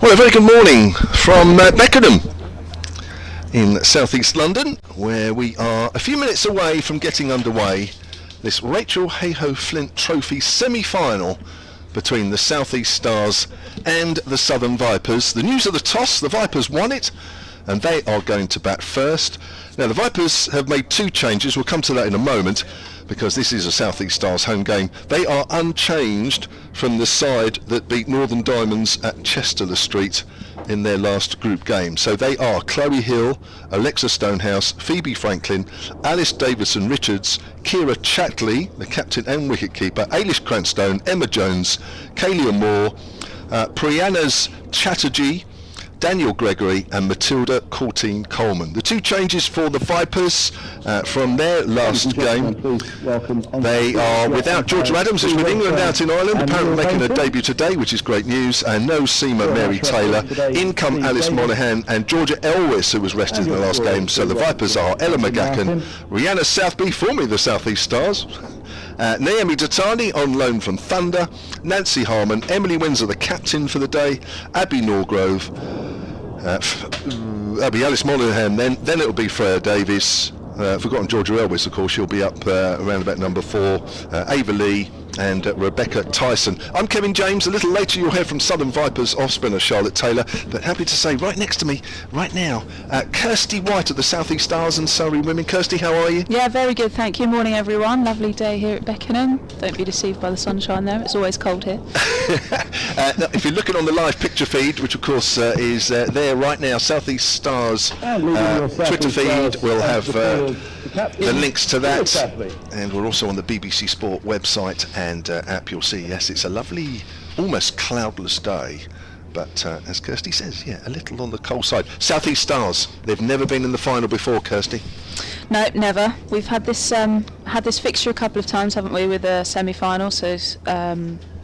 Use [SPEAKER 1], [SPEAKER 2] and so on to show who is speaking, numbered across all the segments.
[SPEAKER 1] Well, a very good morning from Beckenham in southeast London, where we are a few minutes away from getting underway this Rachael Heyhoe-Flint Trophy semi-final between the Southeast Stars and the Southern Vipers. The news of the toss, the Vipers won it, and they are going to bat first. Now, the Vipers have made two changes. We'll come to that in a moment, because this is a Southeast Stars home game. They are unchanged from the side that beat Northern Diamonds at Chester Street in their last group game. So they are Chloe Hill, Alexa Stonehouse, Phoebe Franklin, Alice Davison-Richards, Kira Chatley, the captain and wicketkeeper, Ailish Cranstone, Emma Jones, Kaylia Moore, Priyanas Chatterjee, Daniel Gregory and Matilda Courtine-Coleman. The two changes for the Vipers from their last game. They are without Georgia Adams, who's with England out in Ireland, apparently making her debut today, which is great news, and no Seema Mary Taylor. In come Alice Monaghan and Georgia Elwes, who was rested in the last game. So the Vipers are Ella McCann, Rihanna Southby, formerly the Southeast Stars, Naomi Datani on loan from Thunder, Nancy Harmon, Emily Windsor the captain for the day, Abby Norgrove, that'll be Alice Monaghan, then it'll be Freya Davies, forgotten Georgia Elwes, of course, she'll be up around about number 4, Ava Lee and Rebecca Tyson. I'm Kevin James. A little later you'll hear from Southern Vipers off-spinner Charlotte Taylor, but happy to say right next to me right now, Kirstie White of the Southeast Stars and Surrey Women. Kirstie, how are you?
[SPEAKER 2] Yeah, very good, thank you. Morning everyone, lovely day here at Beckenham. Don't be deceived by the sunshine there, it's always cold here.
[SPEAKER 1] Now, if you're looking on the live picture feed, which of course is there right now, Southeast Stars Twitter feed will have the links to that, and we're also on the BBC Sport website and app. You'll see, yes, it's a lovely, almost cloudless day, but as Kirstie says, yeah, a little on the cold side. Southeast Stars, they've never been in the final before, Kirstie.
[SPEAKER 2] No, never. We've had this fixture a couple of times, haven't we, with a semi-final, so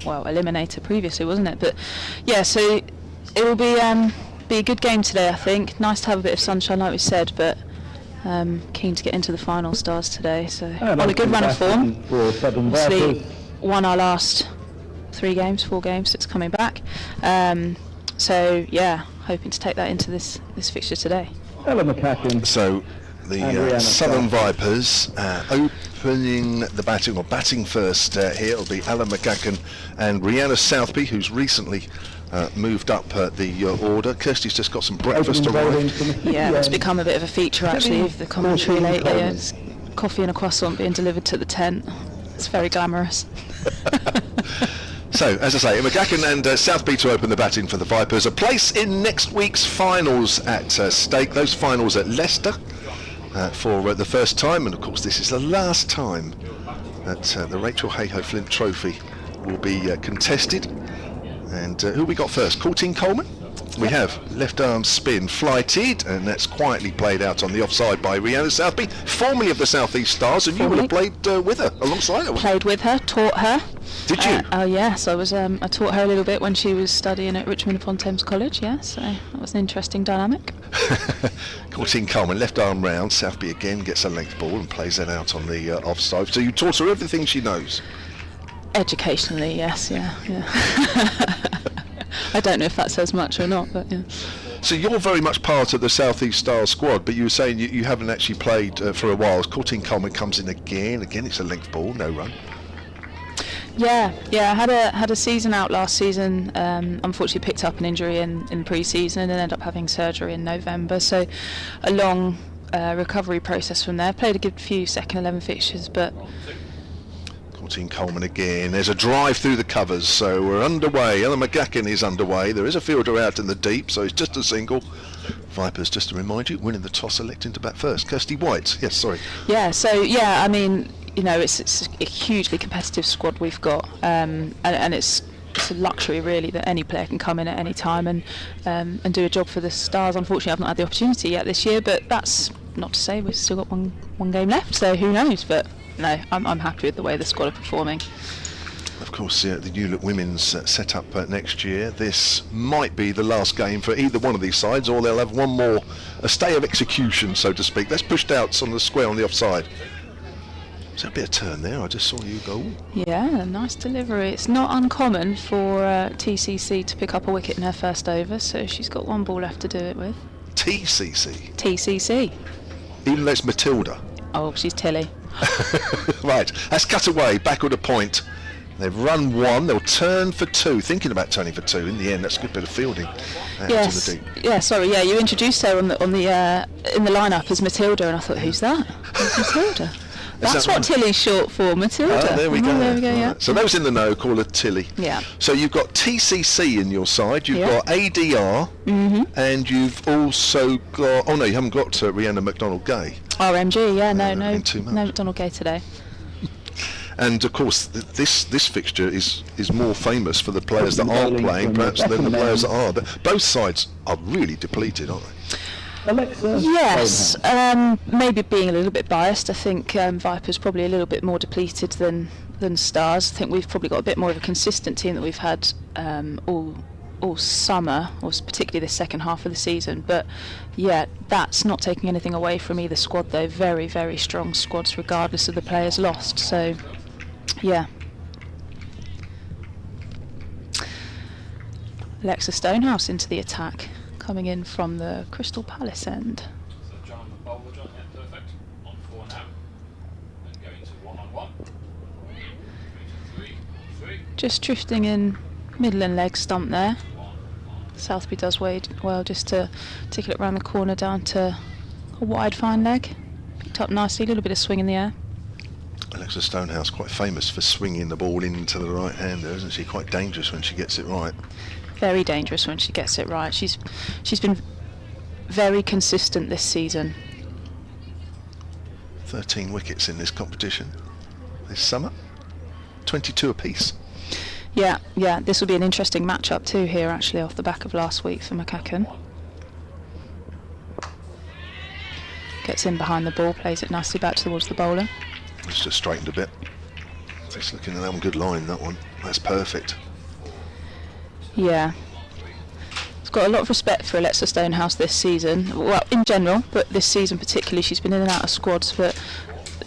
[SPEAKER 2] eliminator previously, wasn't it? But yeah, so it will be a good game today, I think. Nice to have a bit of sunshine, like we said, but keen to get into the final, Stars, today. So on a good run of form. Obviously won our last 4 games since coming back. So yeah, hoping to take that into this fixture today.
[SPEAKER 1] So the Southern Vipers opening the batting, or batting first here, it'll be Alan McCacken and Rihanna Southby, who's recently moved up the order. Kirstie's just got some breakfast arrived.
[SPEAKER 2] Yeah, it's become a bit of a feature actually of the commentary lately. It's coffee and a croissant being delivered to the tent. It's very glamorous.
[SPEAKER 1] So, as I say, McCacken and Southby to open the batting for the Vipers. A place in next week's finals at stake. Those finals at Leicester for the first time, and of course this is the last time that the Rachael Heyhoe-Flint Trophy will be contested. And who we got first? Courtine-Coleman? We have left arm spin flighted, and that's quietly played out on the offside by Rihanna Southby, formerly of the Southeast Stars, and you would have played with her, alongside her.
[SPEAKER 2] Played with her, taught her.
[SPEAKER 1] Did you?
[SPEAKER 2] Oh yes, I taught her a little bit when she was studying at Richmond upon Thames College, yeah, so that was an interesting dynamic.
[SPEAKER 1] Courtine-Coleman, left arm round, Southby again gets a length ball and plays that out on the offside. So you taught her everything she knows?
[SPEAKER 2] Educationally, yes, yeah. I don't know if that says much or not, but yeah.
[SPEAKER 1] So you're very much part of the Southeast Stars squad, but you were saying you haven't actually played for a while. Courtine-Coleman comes in again, it's a length ball, no run.
[SPEAKER 2] Yeah, I had a season out last season, unfortunately picked up an injury in pre-season and ended up having surgery in November, so a long recovery process from there. Played a good few second 11 fixtures, but
[SPEAKER 1] Coleman again. There's a drive through the covers, so we're underway. Ella McCacken is underway. There is a fielder out in the deep, so it's just a single. Vipers, just to remind you, winning the toss, electing to bat first. Kirstie White. Yes, sorry.
[SPEAKER 2] Yeah, so yeah, I mean, you know, it's a hugely competitive squad we've got, and it's a luxury really that any player can come in at any time and do a job for the Stars. Unfortunately, I've not had the opportunity yet this year, but that's not to say we've still got one game left, so who knows, but no, I'm happy with the way the squad are performing.
[SPEAKER 1] Of course, the New Look Women's set up next year. This might be the last game for either one of these sides, or they'll have one more, a stay of execution, so to speak. That's pushed out on the square on the offside. There's a bit of turn there. I just saw you go.
[SPEAKER 2] Yeah, nice delivery. It's not uncommon for TCC to pick up a wicket in her first over, so she's got one ball left to do it with.
[SPEAKER 1] TCC.
[SPEAKER 2] TCC.
[SPEAKER 1] Even though it's Matilda.
[SPEAKER 2] Oh, she's Tilly.
[SPEAKER 1] Right, that's cut away, backward a point. They've run one, they'll turn for two, thinking about turning for two. In the end, that's a good bit of fielding out
[SPEAKER 2] Yes.
[SPEAKER 1] to the deep.
[SPEAKER 2] Yeah, sorry, yeah, you introduced her in the lineup as Matilda, and I thought, who's that? Who's Matilda? That's
[SPEAKER 1] that
[SPEAKER 2] what Tilly's short for, Matilda.
[SPEAKER 1] Oh, there we go.
[SPEAKER 2] There we go,
[SPEAKER 1] Right.
[SPEAKER 2] yeah.
[SPEAKER 1] So those in the know call her Tilly.
[SPEAKER 2] Yeah.
[SPEAKER 1] So you've got TCC in your side, you've
[SPEAKER 2] Yeah.
[SPEAKER 1] got ADR, and you've also got, oh no, you haven't got Rhiannon McDonald-Gay.
[SPEAKER 2] RMG, yeah, no
[SPEAKER 1] in too much.
[SPEAKER 2] McDonald Gay today.
[SPEAKER 1] And of course, this fixture is more famous for the players that aren't playing, perhaps, than the players that are. But both sides are really depleted, aren't they?
[SPEAKER 2] Yes, maybe being a little bit biased. I think Viper's probably a little bit more depleted than Stars. I think we've probably got a bit more of a consistent team that we've had all summer, or particularly the second half of the season. But yeah, that's not taking anything away from either squad, though. Very, very strong squads, regardless of the players lost. So, yeah. Alexa Stonehouse into the attack, coming in from the Crystal Palace end.
[SPEAKER 3] So John the bowler, John, yeah, perfect. On 4 now. And going to 1-on-1. Going to 3.
[SPEAKER 2] Just drifting in middle and leg stump there. Southby does well just to tickle it around the corner down to a wide fine leg. Picked up nicely, a little bit of swing in the air.
[SPEAKER 1] Alexa Stonehouse, quite famous for swinging the ball into the right hander, isn't she? Quite dangerous when she gets it right.
[SPEAKER 2] Very dangerous when she gets it right. She's been very consistent this season.
[SPEAKER 1] 13 wickets in this competition this summer, 22 apiece.
[SPEAKER 2] Yeah, this will be an interesting matchup too here, actually, off the back of last week for McCann. Gets in behind the ball, plays it nicely back towards the bowler.
[SPEAKER 1] It's just straightened a bit. Just looking at that one, good line, that one. That's perfect.
[SPEAKER 2] Yeah. I've got a lot of respect for Alexa Stonehouse this season. Well, in general, but this season particularly, she's been in and out of squads, but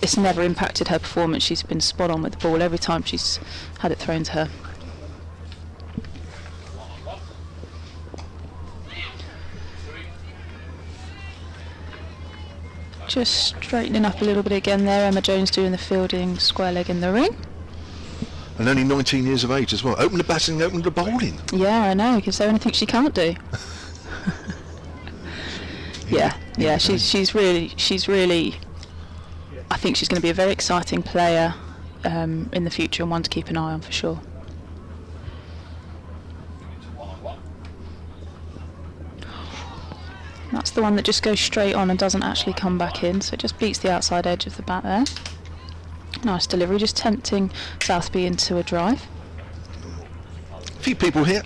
[SPEAKER 2] it's never impacted her performance. She's been spot on with the ball every time she's had it thrown to her. Just straightening up a little bit again there. Emma Jones doing the fielding, square leg in the ring.
[SPEAKER 1] And only 19 years of age as well. Open the batting, open the bowling.
[SPEAKER 2] Yeah, I know. Is there anything she can't do? yeah. She's really. I think she's going to be a very exciting player in the future, and one to keep an eye on for sure. That's the one that just goes straight on and doesn't actually come back in, so it just beats the outside edge of the bat there. Nice delivery, just tempting Southby into a drive.
[SPEAKER 1] A few people here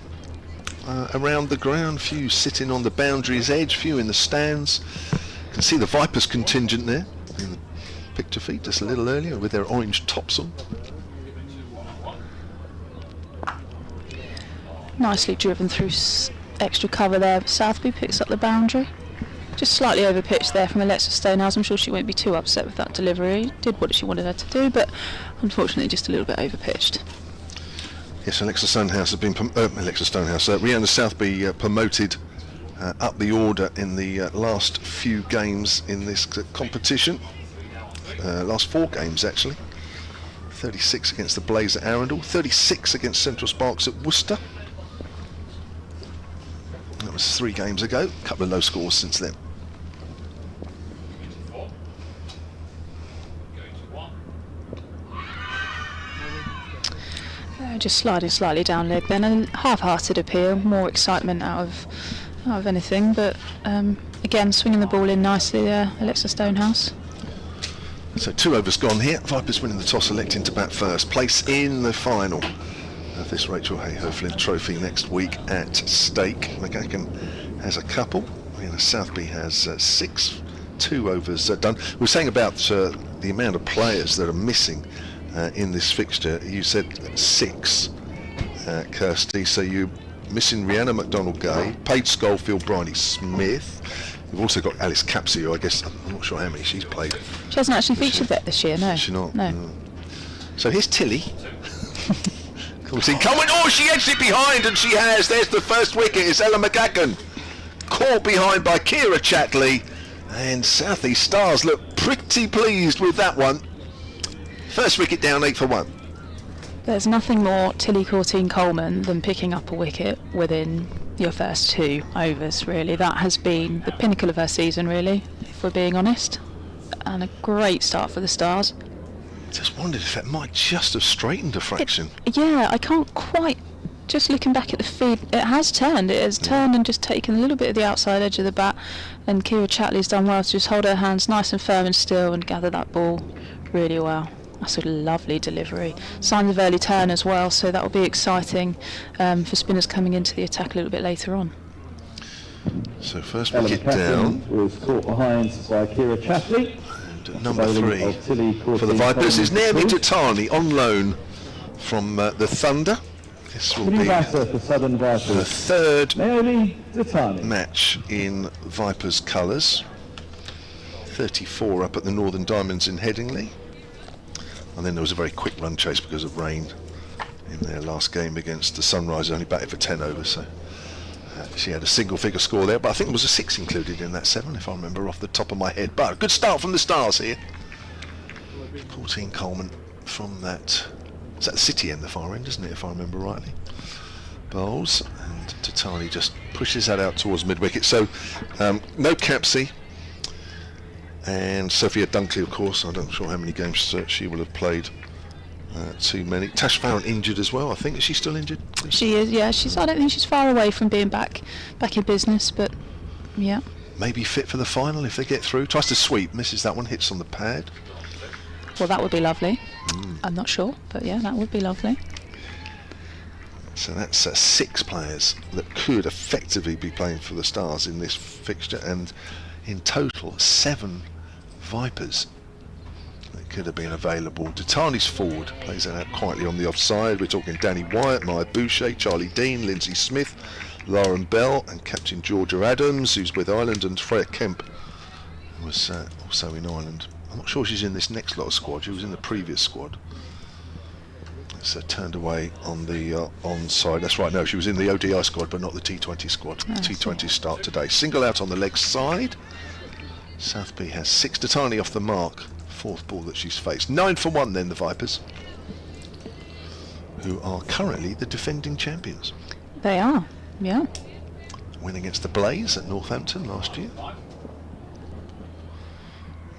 [SPEAKER 1] around the ground, few sitting on the boundary's edge, few in the stands. You can see the Vipers contingent there in the picture feed just a little earlier with their orange tops on.
[SPEAKER 2] Nicely driven through extra cover there. Southby picks up the boundary. Just slightly over pitched there from Alexa Stonehouse. I'm sure she won't be too upset with that delivery. Did what she wanted her to do, but unfortunately just a little bit over pitched.
[SPEAKER 1] Yes, Alexa Stonehouse has been Rhiannon Southby promoted up the order in the last few games in this competition. Last 4 games actually. 36 against the Blaze at Arundel, 36 against Central Sparks at Worcester. That was 3 games ago. A couple of low scores since then.
[SPEAKER 2] Just sliding slightly down leg then, a half-hearted appeal, more excitement out of anything, but again swinging the ball in nicely there, Alexa Stonehouse.
[SPEAKER 1] So 2 overs gone here. Vipers winning the toss, electing to bat first. Place in the final of this Rachael Heyhoe-Flint Trophy next week at stake. McCann has a couple. Southby has 6. 2 overs done. We were saying about the amount of players that are missing in this fixture. You said 6, Kirstie. So you missing Rhiannon McDonald-Gay, Paige Schofield, Bryony Smith. We've also got Alice Capsey, who I guess, I'm not sure how many she's played.
[SPEAKER 2] She hasn't actually featured that this year, no.
[SPEAKER 1] Is she not?
[SPEAKER 2] No.
[SPEAKER 1] So here's Tilly. Coming, oh, she edged it behind, and she has. There's the first wicket. It's Ella McCann. Caught behind by Kira Chatley. And South East Stars look pretty pleased with that one. First wicket down, 8 for 1.
[SPEAKER 2] There's nothing more Tilly Courtine-Coleman than picking up a wicket within your first 2 overs, really. That has been the pinnacle of her season, really, if we're being honest. And a great start for the Stars.
[SPEAKER 1] Just wondered if that might just have straightened a fraction.
[SPEAKER 2] Yeah, I can't quite... Just looking back at the feed, it has turned. It has turned and just taken a little bit of the outside edge of the bat. And Kira Chatley's done well to just hold her hands nice and firm and still and gather that ball really well. That's a lovely delivery. Signs of early turn as well, so that will be exciting for spinners coming into the attack a little bit later on.
[SPEAKER 1] So first wicket down.
[SPEAKER 4] Was caught behind by Kira Chatley.
[SPEAKER 1] And number 3 for the Vipers is Naomi Tatani on loan from the Thunder. This will be
[SPEAKER 4] for Southern Vipers.
[SPEAKER 1] the third
[SPEAKER 4] Naomi Tatani.
[SPEAKER 1] match in Vipers colours. 34 up at the Northern Diamonds in Headingley. And then there was a very quick run chase because of rain in their last game against the Sunrise. Only batted for 10 overs, so she had a single figure score there, but I think there was a 6 included in that 7 if I remember off the top of my head. But a good start from the Stars here. Courtine-Coleman from that, is that the City end, the far end, isn't it, if I remember rightly? Bowls, and Tatani just pushes that out towards mid-wicket. So no Capsey. And Sophia Dunkley, of course. I'm not sure how many games she will have played. Too many. Tash Farron injured as well, I think. Is she still injured?
[SPEAKER 2] She is, yeah. I don't think she's far away from being back in business, but yeah.
[SPEAKER 1] Maybe fit for the final if they get through. Tries to sweep, misses that one, hits on the pad.
[SPEAKER 2] Well, that would be lovely. I'm not sure, but yeah, that would be lovely.
[SPEAKER 1] So that's 6 players that could effectively be playing for the Stars in this fixture, and in total 7 Vipers that could have been available. Tatani's forward, plays that out quietly on the offside. We're talking Danny Wyatt, Maya Boucher, Charlie Dean, Lindsay Smith, Lauren Bell, and Captain Georgia Adams, who's with Ireland, and Freya Kemp, who was also in Ireland. I'm not sure she's in this next lot of squad. She was in the previous squad. So turned away on the onside. That's right, no, she was in the ODI squad, but not the T20 squad. T20 start today. Single out on the leg side. Southby has 6. Tatani off the mark. 4th ball that she's faced. 9 for 1 then, the Vipers, who are currently the defending champions.
[SPEAKER 2] They are, yeah.
[SPEAKER 1] Win against the Blaze at Northampton last year.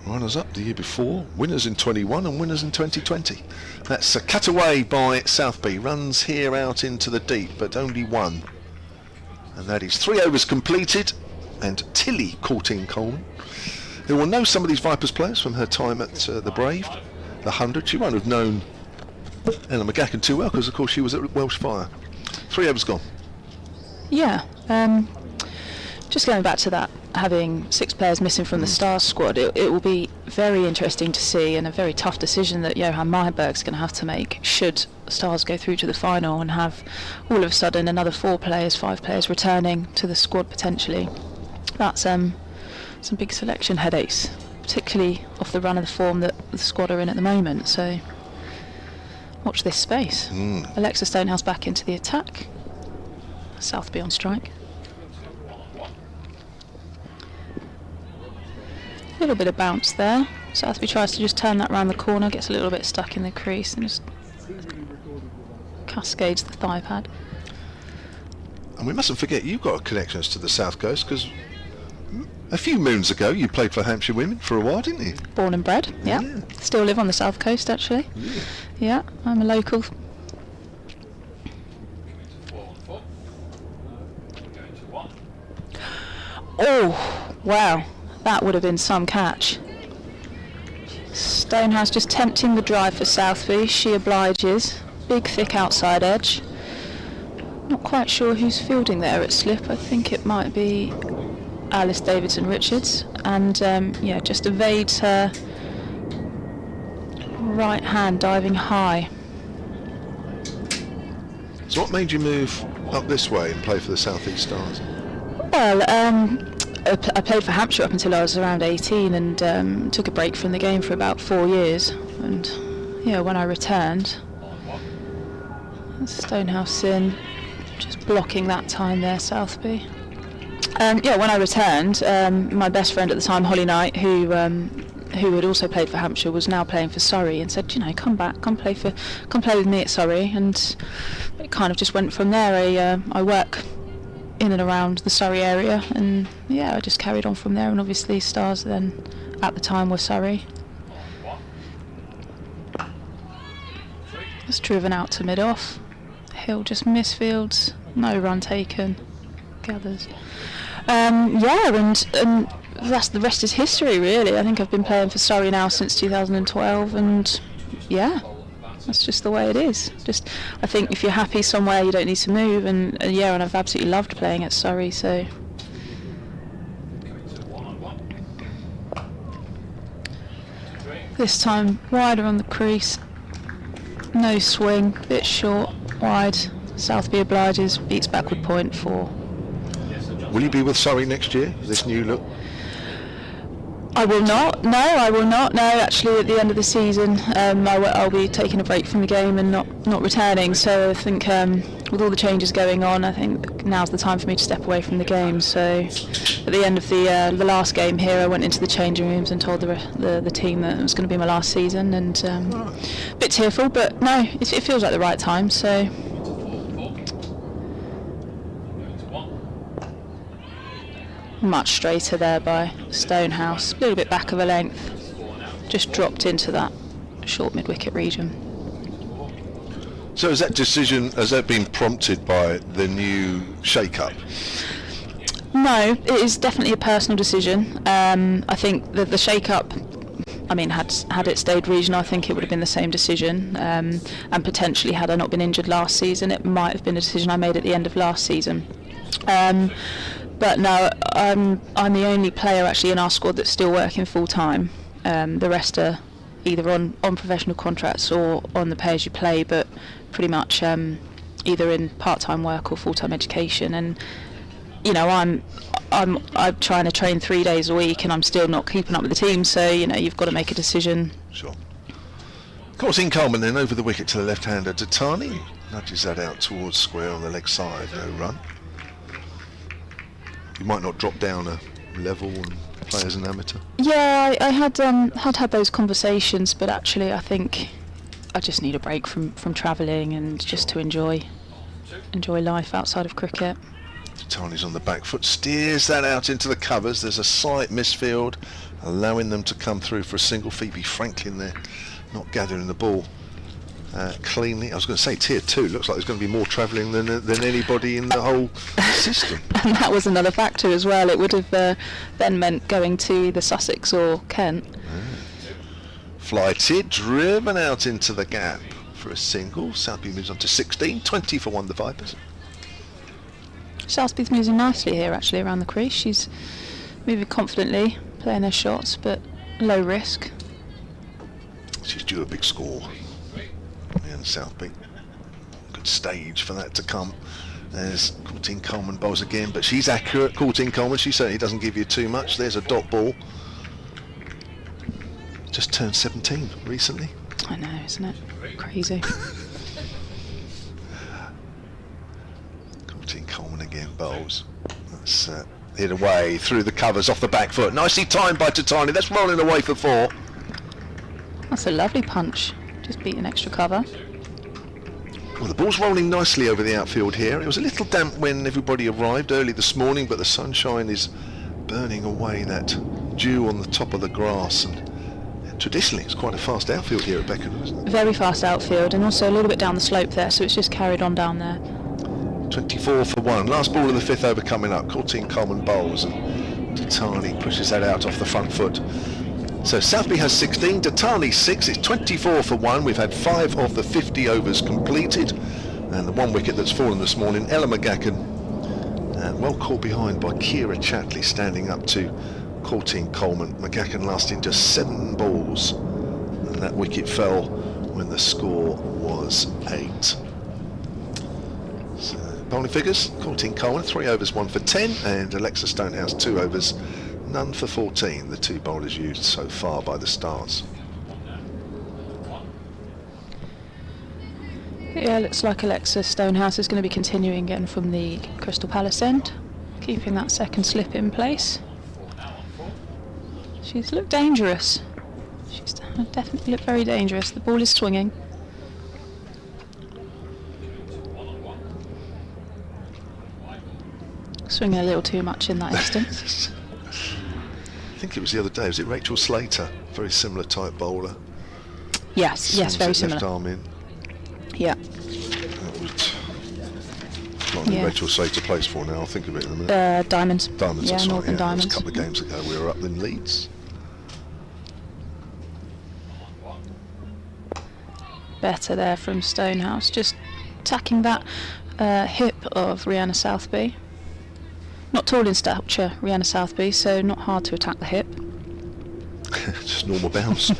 [SPEAKER 1] Runners up the year before, winners in 21 and winners in 2020. That's a cut away by Southby. Runs here out into the deep, but only 1. And that is 3 overs completed. And Tilly Courtine-Coleman, who will know some of these Vipers players from her time at the Brave, the 100. She won't have known Ella McCann too well because, of course, she was at Welsh Fire. 3 overs gone.
[SPEAKER 2] Yeah. Just going back to that, having 6 players missing from the Stars squad, it will be very interesting to see, and a very tough decision that Johan Meyerberg's going to have to make should Stars go through to the final and have all of a sudden another 4 players, 5 players returning to the squad potentially. That's some big selection headaches, particularly off the run of the form that the squad are in at the moment. So watch this space. Alexa Stonehouse back into the attack. Southby on strike. A little bit of bounce there. Southby tries to just turn that round the corner, gets a little bit stuck in the crease and just cascades the thigh pad.
[SPEAKER 1] And we mustn't forget you've got connections to the South Coast, because a few moons ago you played for Hampshire Women for a while, didn't you?
[SPEAKER 2] Born and bred, yeah. Still live on the South Coast actually. Yeah, I'm a local.
[SPEAKER 3] 4 on 4. Going to 1.
[SPEAKER 2] Oh, wow. That would have been some catch. Stonehouse just tempting the drive for Southby. She obliges. Big, thick outside edge. Not quite sure who's fielding there at slip. I think it might be Alice Davidson-Richards. And yeah, just evades her right hand diving high.
[SPEAKER 1] So what made you move up this way and play for the South East Stars?
[SPEAKER 2] Well, I played for Hampshire up until I was around 18, and took a break from the game for about 4 years. And yeah, when I returned, Stonehouse in, just blocking that time there, Southby. Yeah, when I returned, my best friend at the time, Holly Knight, who had also played for Hampshire, was now playing for Surrey, and said, come back, come play with me at Surrey. And it kind of just went from there. I work in and around the Surrey area, and yeah, I just carried on from there. And obviously stars then at the time were Surrey. Was driven out to mid-off. Hill just misfields, no run taken, gathers. Yeah, and that's the rest is history, really. I think I've been playing for Surrey now since 2012, and yeah, that's just the way it is. Just, I think if you're happy somewhere, you don't need to move, and yeah, and I've absolutely loved playing at Surrey, so. This time wider on the crease, no swing, bit short, wide. Southby obliges, beats backward point 4.
[SPEAKER 1] Will you be with Surrey next year, this new look?
[SPEAKER 2] I will not. No, I will not. No, actually, at the end of the season, I'll be taking a break from the game and not returning. So I think with all the changes going on, I think now's the time for me to step away from the game. So at the end of the last game here, I went into the changing rooms and told the team that it was going to be my last season, and a bit tearful, but no, it feels like the right time. So. Much straighter there by Stonehouse, a little bit back of a length, just dropped into that short mid-wicket region.
[SPEAKER 1] So has that been prompted by the new shake-up?
[SPEAKER 2] No, it is definitely a personal decision. I think that the shake-up, I mean, had it stayed regional, I think it would have been the same decision, and potentially had I not been injured last season, it might have been a decision I made at the end of last season. But no, I'm the only player actually in our squad that's still working full time. The rest are either on professional contracts or on the pay as you play, but pretty much either in part-time work or full-time education. And I'm trying to train 3 days a week, and I'm still not keeping up with the team. So you've got to make a decision.
[SPEAKER 1] Sure. Courtine Coleman then over the wicket to the left-hander. Datani nudges that out towards square on the leg side. No run. You might not drop down a level and play as an amateur. Yeah,
[SPEAKER 2] I had those conversations, but actually I think I just need a break from travelling and just to enjoy life outside of cricket.
[SPEAKER 1] Tony's on the back foot, steers that out into the covers. There's a slight misfield, allowing them to come through for a single. Phoebe Franklin there, not gathering the ball cleanly. I was going to say tier 2 looks like there's going to be more travelling than anybody in the whole system.
[SPEAKER 2] And that was another factor as well. It would have then meant going to either Sussex or Kent.
[SPEAKER 1] Flighted, driven out into the gap for a single. Southby moves on to 16, 20 for 1 the Vipers.
[SPEAKER 2] Southby's moving nicely here actually around the crease. She's moving confidently, playing her shots, but low risk.
[SPEAKER 1] She's due a big score. And Southby, good stage for that to come. There's Courtine Coleman bowls again, but she's accurate. Courtine Coleman, she certainly doesn't give you too much. There's a dot ball. Just turned 17 recently.
[SPEAKER 2] I know, isn't it? Crazy.
[SPEAKER 1] Courtine Coleman again bowls. That's hit away through the covers off the back foot. Nicely timed by Tatani. That's rolling away for 4.
[SPEAKER 2] That's a lovely punch. Just beat an extra cover.
[SPEAKER 1] Well, the ball's rolling nicely over the outfield here. It was a little damp when everybody arrived early this morning, but the sunshine is burning away that dew on the top of the grass. And traditionally, it's quite a fast outfield here at Beckenham, isn't it?
[SPEAKER 2] Very fast outfield, and also a little bit down the slope there, so it's just carried on down there.
[SPEAKER 1] 24 for 1. Last ball of the 5th over coming up. Courtine Coleman bowls, and Tatani pushes that out off the front foot. So Southby has 16, Datani 6, it's 24 for 1. We've had 5 of the 50 overs completed, and the 1 wicket that's fallen this morning, Ella McCann, and well caught behind by Kira Chatley, standing up to Courtine Coleman. McCann lasting just 7 balls, and that wicket fell when the score was 8. So bowling figures. Courtine Coleman, 3 overs, 1 for 10, and Alexa Stonehouse, 2 overs, none for 14. The 2 bowlers used so far by the Stars.
[SPEAKER 2] Yeah, looks like Alexa Stonehouse is going to be continuing again from the Crystal Palace end, keeping that second slip in place. She's looked dangerous. She's definitely looked very dangerous. The ball is swinging. Swinging a little too much in that instance.
[SPEAKER 1] I think it was the other day. Was it Rachael Slater? Very similar type bowler.
[SPEAKER 2] Yes, yes, very similar.
[SPEAKER 1] Left arm in.
[SPEAKER 2] Yeah.
[SPEAKER 1] Not
[SPEAKER 2] Yeah.
[SPEAKER 1] Rachael Slater plays for now. I'll think of it in a minute.
[SPEAKER 2] Diamonds.
[SPEAKER 1] Diamonds.
[SPEAKER 2] Yeah,
[SPEAKER 1] That's right,
[SPEAKER 2] Northern
[SPEAKER 1] yeah. That was
[SPEAKER 2] Diamonds.
[SPEAKER 1] a couple of games ago. We were up in Leeds.
[SPEAKER 2] Better there from Stonehouse, just attacking that hip of Rihanna Southby. Not tall in stature, Rihanna Southby, so not hard to attack the hip.
[SPEAKER 1] Just normal bounce.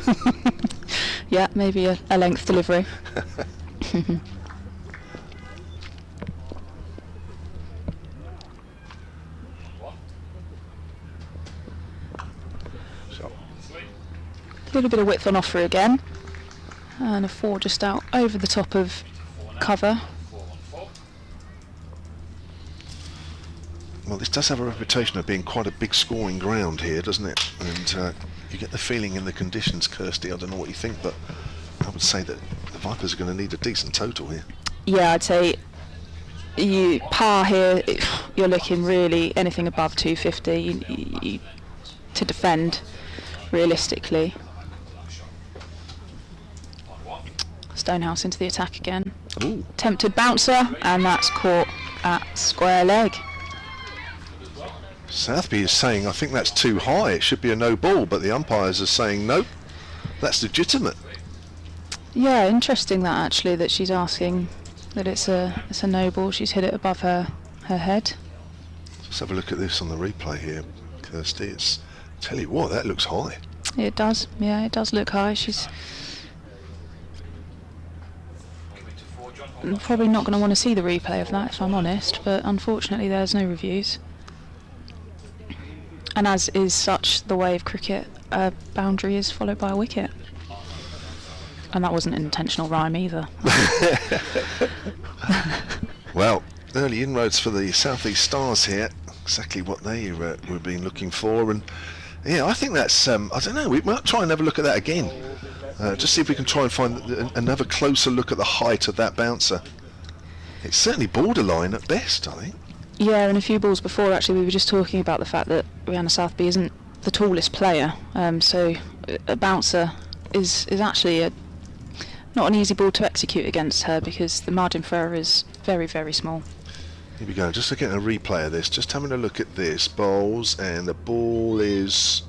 [SPEAKER 2] Yeah, maybe a length delivery.
[SPEAKER 1] So,
[SPEAKER 2] A little bit of width on offer again, and a 4 just out over the top of cover.
[SPEAKER 1] well, this does have a reputation of being quite a big scoring ground here, doesn't it? And you get the feeling in the conditions, Kirstie, I don't know what you think, but I would say that the Vipers are going to need a decent total here.
[SPEAKER 2] Yeah, I'd say you par here. You're looking really anything above 250 to defend realistically. Stonehouse into the attack again.
[SPEAKER 1] Ooh.
[SPEAKER 2] Tempted bouncer, and that's caught at square leg.
[SPEAKER 1] Southby is saying, I think that's too high, it should be a no ball, but the umpires are saying, no, that's legitimate.
[SPEAKER 2] Yeah, interesting that actually, that she's asking that it's a no ball. She's hit it above her head.
[SPEAKER 1] Let's have a look at this on the replay here, Kirstie. It's, tell you what, that looks high.
[SPEAKER 2] It does, yeah, it does look high. She's probably not going to want to see the replay of that, if I'm honest, but unfortunately there's no reviews. And as is such the way of cricket, a boundary is followed by a wicket. And that wasn't an intentional rhyme either.
[SPEAKER 1] Well, early inroads for the South East Stars here, exactly what they were been looking for, and yeah, I think that's, I don't know, we might try and have a look at that again. Just see if we can try and find another closer look at the height of that bouncer. It's certainly borderline at best, I think.
[SPEAKER 2] Yeah, and a few balls before actually we were just talking about the fact that Rihanna Southby isn't the tallest player, so a bouncer is actually not an easy ball to execute against her because the margin for error is very, very small.
[SPEAKER 1] Here we go, just looking at a replay of this, just having a look at this, bowls, and the ball is...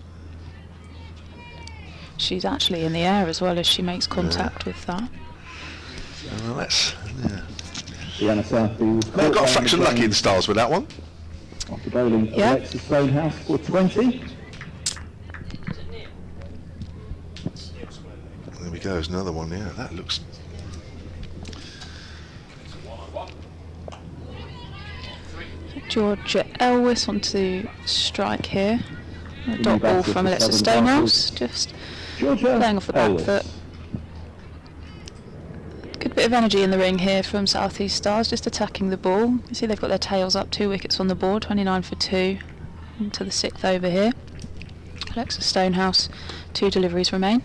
[SPEAKER 2] She's actually in the air as well as she makes contact with that.
[SPEAKER 1] Well, that's... Yeah.
[SPEAKER 4] Rihanna Southby was
[SPEAKER 1] They've
[SPEAKER 4] caught
[SPEAKER 1] got a
[SPEAKER 4] down
[SPEAKER 1] fraction
[SPEAKER 4] the
[SPEAKER 1] lucky, the
[SPEAKER 4] ground
[SPEAKER 1] Stars, with that one.
[SPEAKER 4] after bowling
[SPEAKER 2] Yeah.
[SPEAKER 4] Alexa Stonehouse for 20.
[SPEAKER 1] There we go, there's another one, yeah, that looks...
[SPEAKER 2] Georgia Elwes onto strike here. A
[SPEAKER 4] New
[SPEAKER 2] dot ball
[SPEAKER 4] batter
[SPEAKER 2] from
[SPEAKER 4] for
[SPEAKER 2] Alexa
[SPEAKER 4] Southern
[SPEAKER 2] Stonehouse,
[SPEAKER 4] Vipers.
[SPEAKER 2] just
[SPEAKER 4] Georgia
[SPEAKER 2] playing off the back
[SPEAKER 4] Elwes.
[SPEAKER 2] foot. Good bit of energy in the ring here from South East Stars, just attacking the ball. You see they've got their tails up, 2 wickets on the board, 29 for 2 into the 6th over here. Alexa Stonehouse, 2 deliveries remain.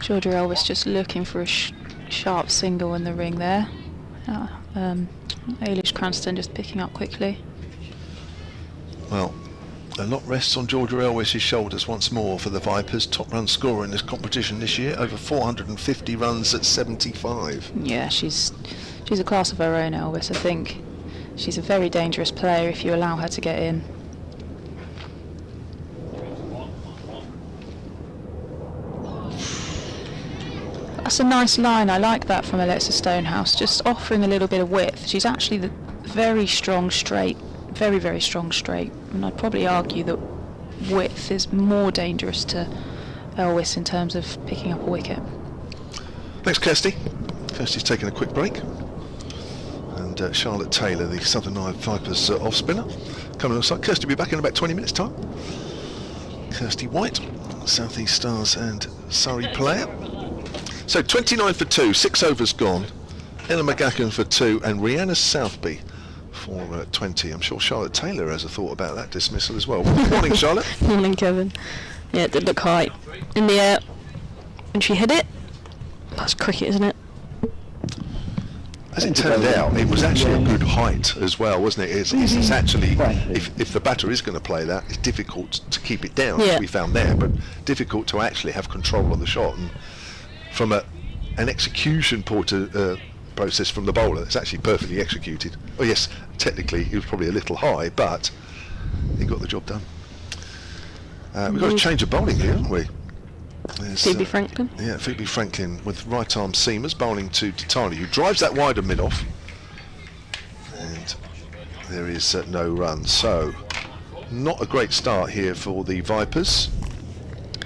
[SPEAKER 2] Georgia Elwes just looking for a sharp single in the ring there. Ailish Cranston just picking up quickly.
[SPEAKER 1] Well, a lot rests on Georgia Elwes' shoulders once more for the Vipers. Top run scorer in this competition this year, over 450 runs at 75.
[SPEAKER 2] Yeah, she's a class of her own, Elwes. I think she's a very dangerous player if you allow her to get in. That's a nice line. I like that from Alexa Stonehouse, just offering a little bit of width. She's actually the very strong straight, very, very strong straight, and I'd probably argue that width is more dangerous to Elwes in terms of picking up a wicket.
[SPEAKER 1] Thanks, Kirstie. Kirstie's taking a quick break. And Charlotte Taylor, the Southern Vipers off-spinner, coming alongside. Kirstie will be back in about 20 minutes' time. Kirstie White, South East Stars and Surrey player. So 29 for 2, 6 overs gone. Ella McCann for 2 and Rhianna Southby for 20. I'm sure Charlotte Taylor has a thought about that dismissal as well. Morning, Charlotte.
[SPEAKER 5] Morning, Kevin. Yeah, it did look high in the air when she hit it. That's cricket, isn't it?
[SPEAKER 1] As it turned out, it was actually a good height as well, wasn't it? It's actually, if the batter is going to play that, it's difficult to keep it down, as we found there, but difficult to actually have control of the shot. And from an execution process from the bowler, it's actually perfectly executed. Oh yes, technically it was probably a little high, but he got the job done. We've got a change of bowling here, haven't we? There's,
[SPEAKER 5] Phoebe Franklin.
[SPEAKER 1] Yeah, Phoebe Franklin with right arm seamers bowling to Titani, who drives that wider mid off. And there is no run, so not a great start here for the Vipers.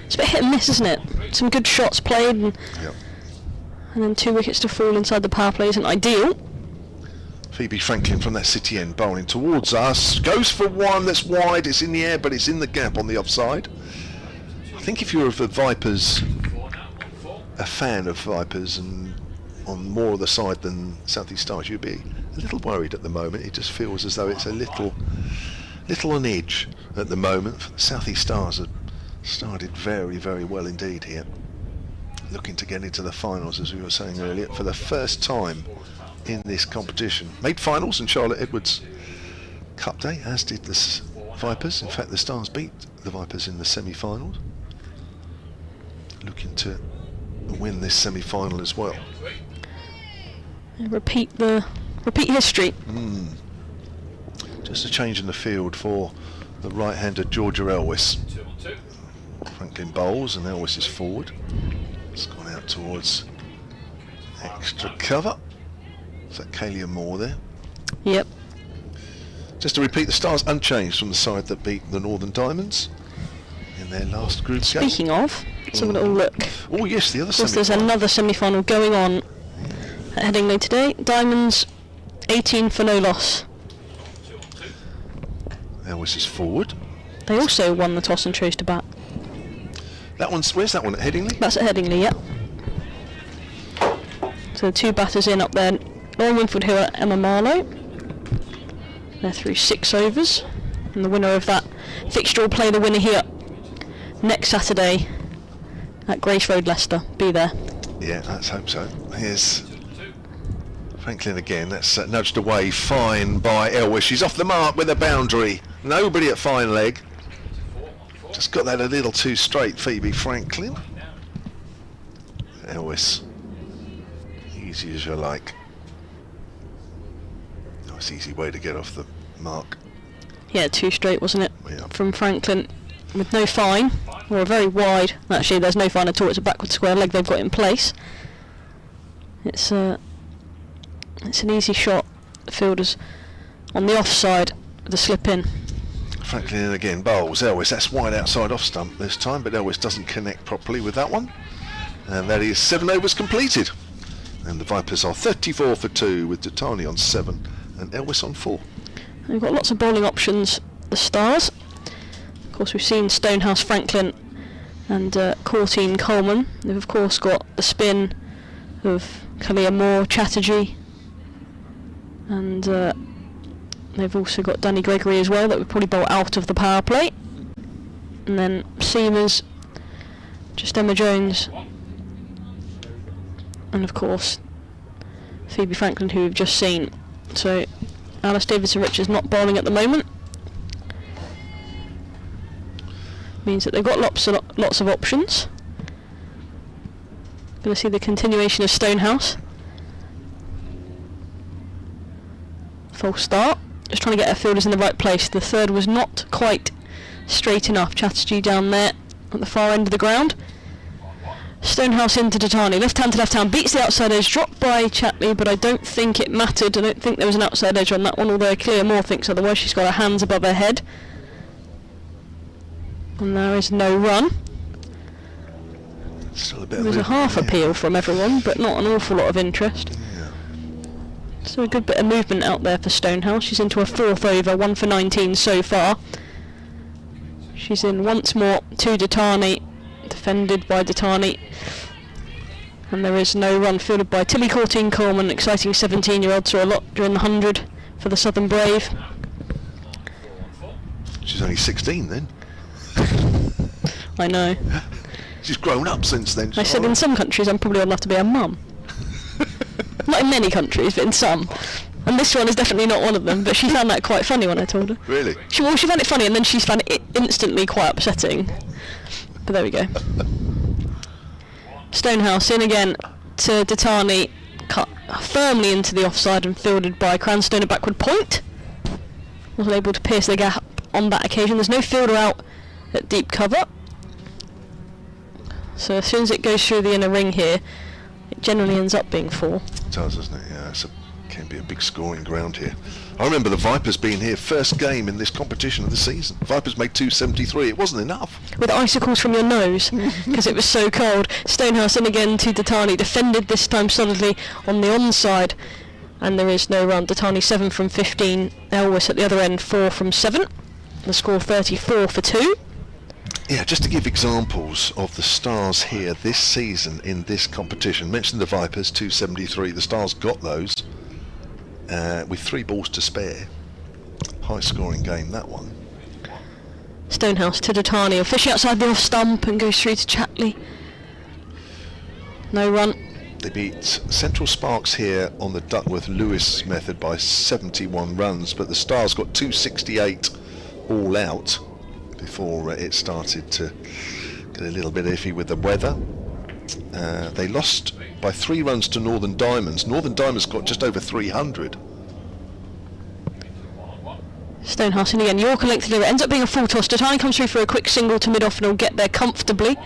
[SPEAKER 5] It's a bit hit and miss, isn't it? Some good shots played, and then 2 wickets to fall inside the power play isn't ideal.
[SPEAKER 1] Phoebe Franklin from that city end bowling towards us, goes for one that's wide, it's in the air but it's in the gap on the offside. I think if you're a Vipers, a fan of Vipers and on more of the side than South East Stars, you'd be a little worried at the moment. It just feels as though it's a little on edge at the moment. South East Stars have started very, very well indeed here. Looking to get into the finals, as we were saying earlier, for the first time in this competition. Made finals in Charlotte Edwards Cup Day, as did the Vipers. In fact, the Stars beat the Vipers in the semi-finals. Looking to win this semi-final as well.
[SPEAKER 5] Repeat history.
[SPEAKER 1] Just a change in the field for the right-hander Georgia Elwes. Franklin bowls and Elwes is forward. It's gone out towards extra cover. Is that Kalia Moore there?
[SPEAKER 5] Yep.
[SPEAKER 1] Just to repeat, the Stars unchanged from the side that beat the Northern Diamonds in their last group game.
[SPEAKER 5] Speaking of, let's have a little look.
[SPEAKER 1] Oh yes, the other
[SPEAKER 5] Of course, there's
[SPEAKER 1] semi-final.
[SPEAKER 5] another semi-final going on at Headingley today. Diamonds 18 for no loss.
[SPEAKER 1] Elwes is forward.
[SPEAKER 5] They also won the toss and chose to bat.
[SPEAKER 1] That one's, where's that one, at Headingley?
[SPEAKER 5] That's at Headingley, yep. So the 2 batters in up there, Lauren Winfield Hill and Emma Marlowe. They're through 6 overs, and the winner of that fixture will play the winner here next Saturday at Grace Road, Leicester. Be there.
[SPEAKER 1] Yeah, let's hope so. Here's Franklin again. That's nudged away fine by Elwes. She's off the mark with a boundary. Nobody at fine leg. Just got that a little too straight, Phoebe Franklin. Elwes. Easy as you like. Nice easy way to get off the mark.
[SPEAKER 5] Yeah, 2 straight, wasn't it?
[SPEAKER 1] Yeah.
[SPEAKER 5] From Franklin with no fine, or a very wide. Actually, there's no fine at all. It's a backward square leg they've got in place. It's an easy shot. The fielder's on the offside with a slip in.
[SPEAKER 1] Franklin in again, bowls. Elwes, that's wide outside off stump this time, but Elwes doesn't connect properly with that one. And that is 7 overs completed. And the Vipers are 34 for 2 with Titani on 7 and Elwes on 4.
[SPEAKER 5] They've got lots of bowling options, the Stars. Of course, we've seen Stonehouse Franklin and Courtine Coleman. They've of course got the spin of Kalia Moore, Chatterjee, and they've also got Danny Gregory as well that would probably bowl out of the power play. And then seamers, just Emma Jones, and of course Phoebe Franklin, who we've just seen. So Alice Davidson-Richards not bowling at the moment. Means that they've got lots of options. Going to see the continuation of Stonehouse. False start. Just trying to get our fielders in the right place. The third was not quite straight enough. Chatterjee down there at the far end of the ground. Stonehouse into Titani. Left hand to left hand. Beats the outside edge. Dropped by Chatley, but I don't think it mattered. I don't think there was an outside edge on that one, although Clea Moore thinks otherwise. She's got her hands above her head. And there is no run.
[SPEAKER 1] Still a bit of
[SPEAKER 5] There's a
[SPEAKER 1] movement
[SPEAKER 5] half
[SPEAKER 1] here.
[SPEAKER 5] appeal from everyone, but not an awful lot of interest.
[SPEAKER 1] Yeah.
[SPEAKER 5] So a good bit of movement out there for Stonehouse. She's into her 4th over, 1 for 19 so far. She's in once more to Datani, defended by Datani. And there is no run, fielded by Tilly Coleman, exciting 17-year-old, saw a lot during the 100 for the Southern Brave.
[SPEAKER 1] She's only 16 then.
[SPEAKER 5] I know.
[SPEAKER 1] She's grown up since then.
[SPEAKER 5] I said in some countries I'm probably old enough to be a mum. Not in many countries, but in some. And this one is definitely not one of them, but she found that quite funny when I told her.
[SPEAKER 1] Really?
[SPEAKER 5] She found it funny, and then she found it instantly quite upsetting. But there we go. Stonehouse in again to Datani, cut firmly into the offside and fielded by Cranstone, a backward point. Wasn't able to pierce the gap on that occasion. There's no fielder out at deep cover. So as soon as it goes through the inner ring here, it generally ends up being 4.
[SPEAKER 1] It does, doesn't it? Yeah, can be a big scoring ground here. I remember the Vipers being here first game in this competition of the season. Vipers made 273. It wasn't enough.
[SPEAKER 5] With icicles from your nose, because it was so cold. Stonehouse in again to Datani, defended this time solidly on the onside, and there is no run. Datani 7 from 15, Elwes at the other end 4 from 7. The score 34 for 2.
[SPEAKER 1] Yeah, just to give examples of the Stars here this season in this competition. Mentioned the Vipers, 273. The Stars got those with 3 balls to spare. High scoring game, that one.
[SPEAKER 5] Stonehouse to Datani, fishing outside the off stump and goes through to Chatley. No run.
[SPEAKER 1] They beat Central Sparks here on the Duckworth-Lewis method by 71 runs, but the Stars got 268 all out before it started to get a little bit iffy with the weather. They lost by 3 runs to Northern Diamonds. Northern Diamonds got just over 300.
[SPEAKER 5] Stonehouse in again, Yorker length deliver, ends up being a full toss. Datani comes through for a quick single to mid-off and will get there comfortably.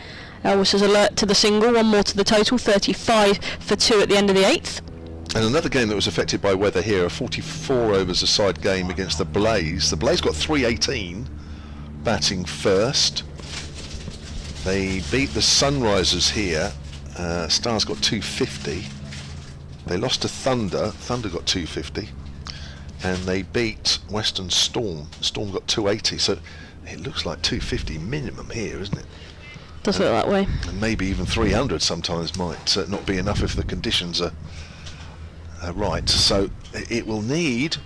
[SPEAKER 5] Elwes is alert to the single, 1 more to the total, 35 for 2 at the end of the 8th.
[SPEAKER 1] And another game that was affected by weather here, a 44 overs a side game against the Blaze. The Blaze got 318 batting first. They beat the Sunrisers here. Stars got 250. They lost to Thunder. Thunder got 250. And they beat Western Storm. Storm got 280. So it looks like 250 minimum here, isn't it?
[SPEAKER 5] Does look that way.
[SPEAKER 1] And maybe even 300 sometimes might not be enough if the conditions are right. So it will need,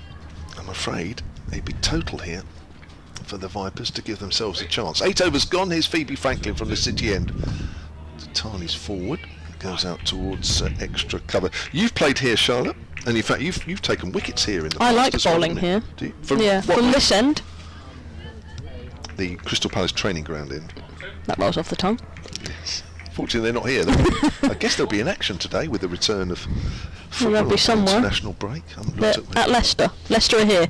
[SPEAKER 1] I'm afraid, a big total here for the Vipers to give themselves a chance. 8 overs gone. Here's Phoebe Franklin from the city end. Tarnie's forward. Goes out towards extra cover. You've played here, Charlotte, and in fact you've taken wickets here in the past.
[SPEAKER 5] I like
[SPEAKER 1] as well,
[SPEAKER 5] bowling
[SPEAKER 1] haven't you?
[SPEAKER 5] here.
[SPEAKER 1] Do you? From
[SPEAKER 5] Yeah,
[SPEAKER 1] what
[SPEAKER 5] from this end.
[SPEAKER 1] The Crystal Palace training ground end.
[SPEAKER 5] That rolls off the tongue.
[SPEAKER 1] Yes. Fortunately, they're not here. I guess there'll be an action today with the return of football
[SPEAKER 5] they'll be
[SPEAKER 1] after
[SPEAKER 5] somewhere.
[SPEAKER 1] international break. I haven't
[SPEAKER 5] They're
[SPEAKER 1] looked at
[SPEAKER 5] at Leicester. Leicester are here.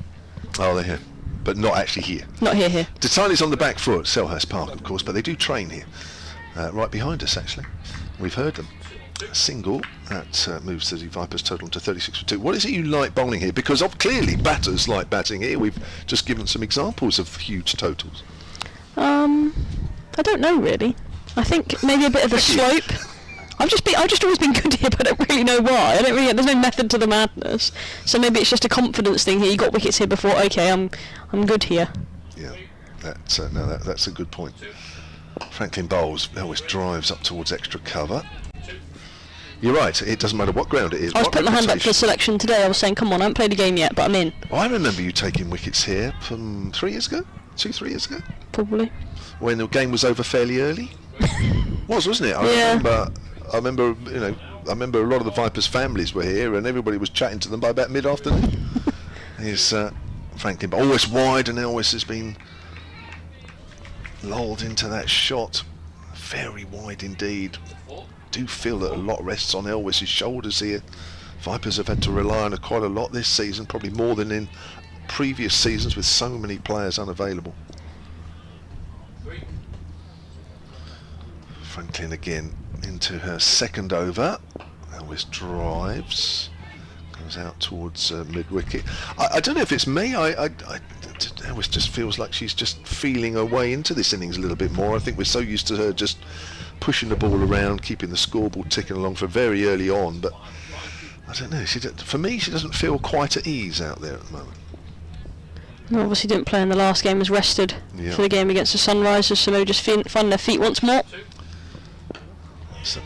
[SPEAKER 1] Oh, they're here, but not actually here.
[SPEAKER 5] Not here.
[SPEAKER 1] Datani's on the back foot, Selhurst Park, of course, but they do train here, right behind us. Actually, we've heard them. A single that moves the Vipers total to 36 for 2. What is it you like bowling here? Because clearly batters like batting here. We've just given some examples of huge totals.
[SPEAKER 5] I don't know really. I think maybe a bit of the slope. I've just always been good here, but I don't really know why. There's no method to the madness. So maybe it's just a confidence thing here. You got wickets here before. Okay, I'm good here.
[SPEAKER 1] Yeah, that's a good point. Franklin bowls, always drives up towards extra cover. You're right, it doesn't matter what ground it is.
[SPEAKER 5] I was putting my hand up for selection today. I was saying, come on, I haven't played a game yet, but I'm in.
[SPEAKER 1] I remember you taking wickets here from 3 years ago? 3 years ago?
[SPEAKER 5] Probably.
[SPEAKER 1] When the game was over fairly early? Wasn't it? I remember a lot of the Vipers' families were here and everybody was chatting to them by about mid-afternoon. Here's Franklin, but always wide, and Elwes has been lulled into that shot. Very wide indeed. Do feel that a lot rests on Elwes' shoulders here. Vipers have had to rely on quite a lot this season, probably more than in previous seasons with so many players unavailable. Franklin again into her second over. Elwes drives, goes out towards mid-wicket. I don't know if it's me. it always just feels like she's just feeling her way into this innings a little bit more. I think we're so used to her just pushing the ball around, keeping the scoreboard ticking along for very early on, but I don't know, for me she doesn't feel quite at ease out there at the moment.
[SPEAKER 5] No, obviously didn't play in the last game, was rested for the game against the Sunrisers, so maybe just find their feet once more.
[SPEAKER 1] It's a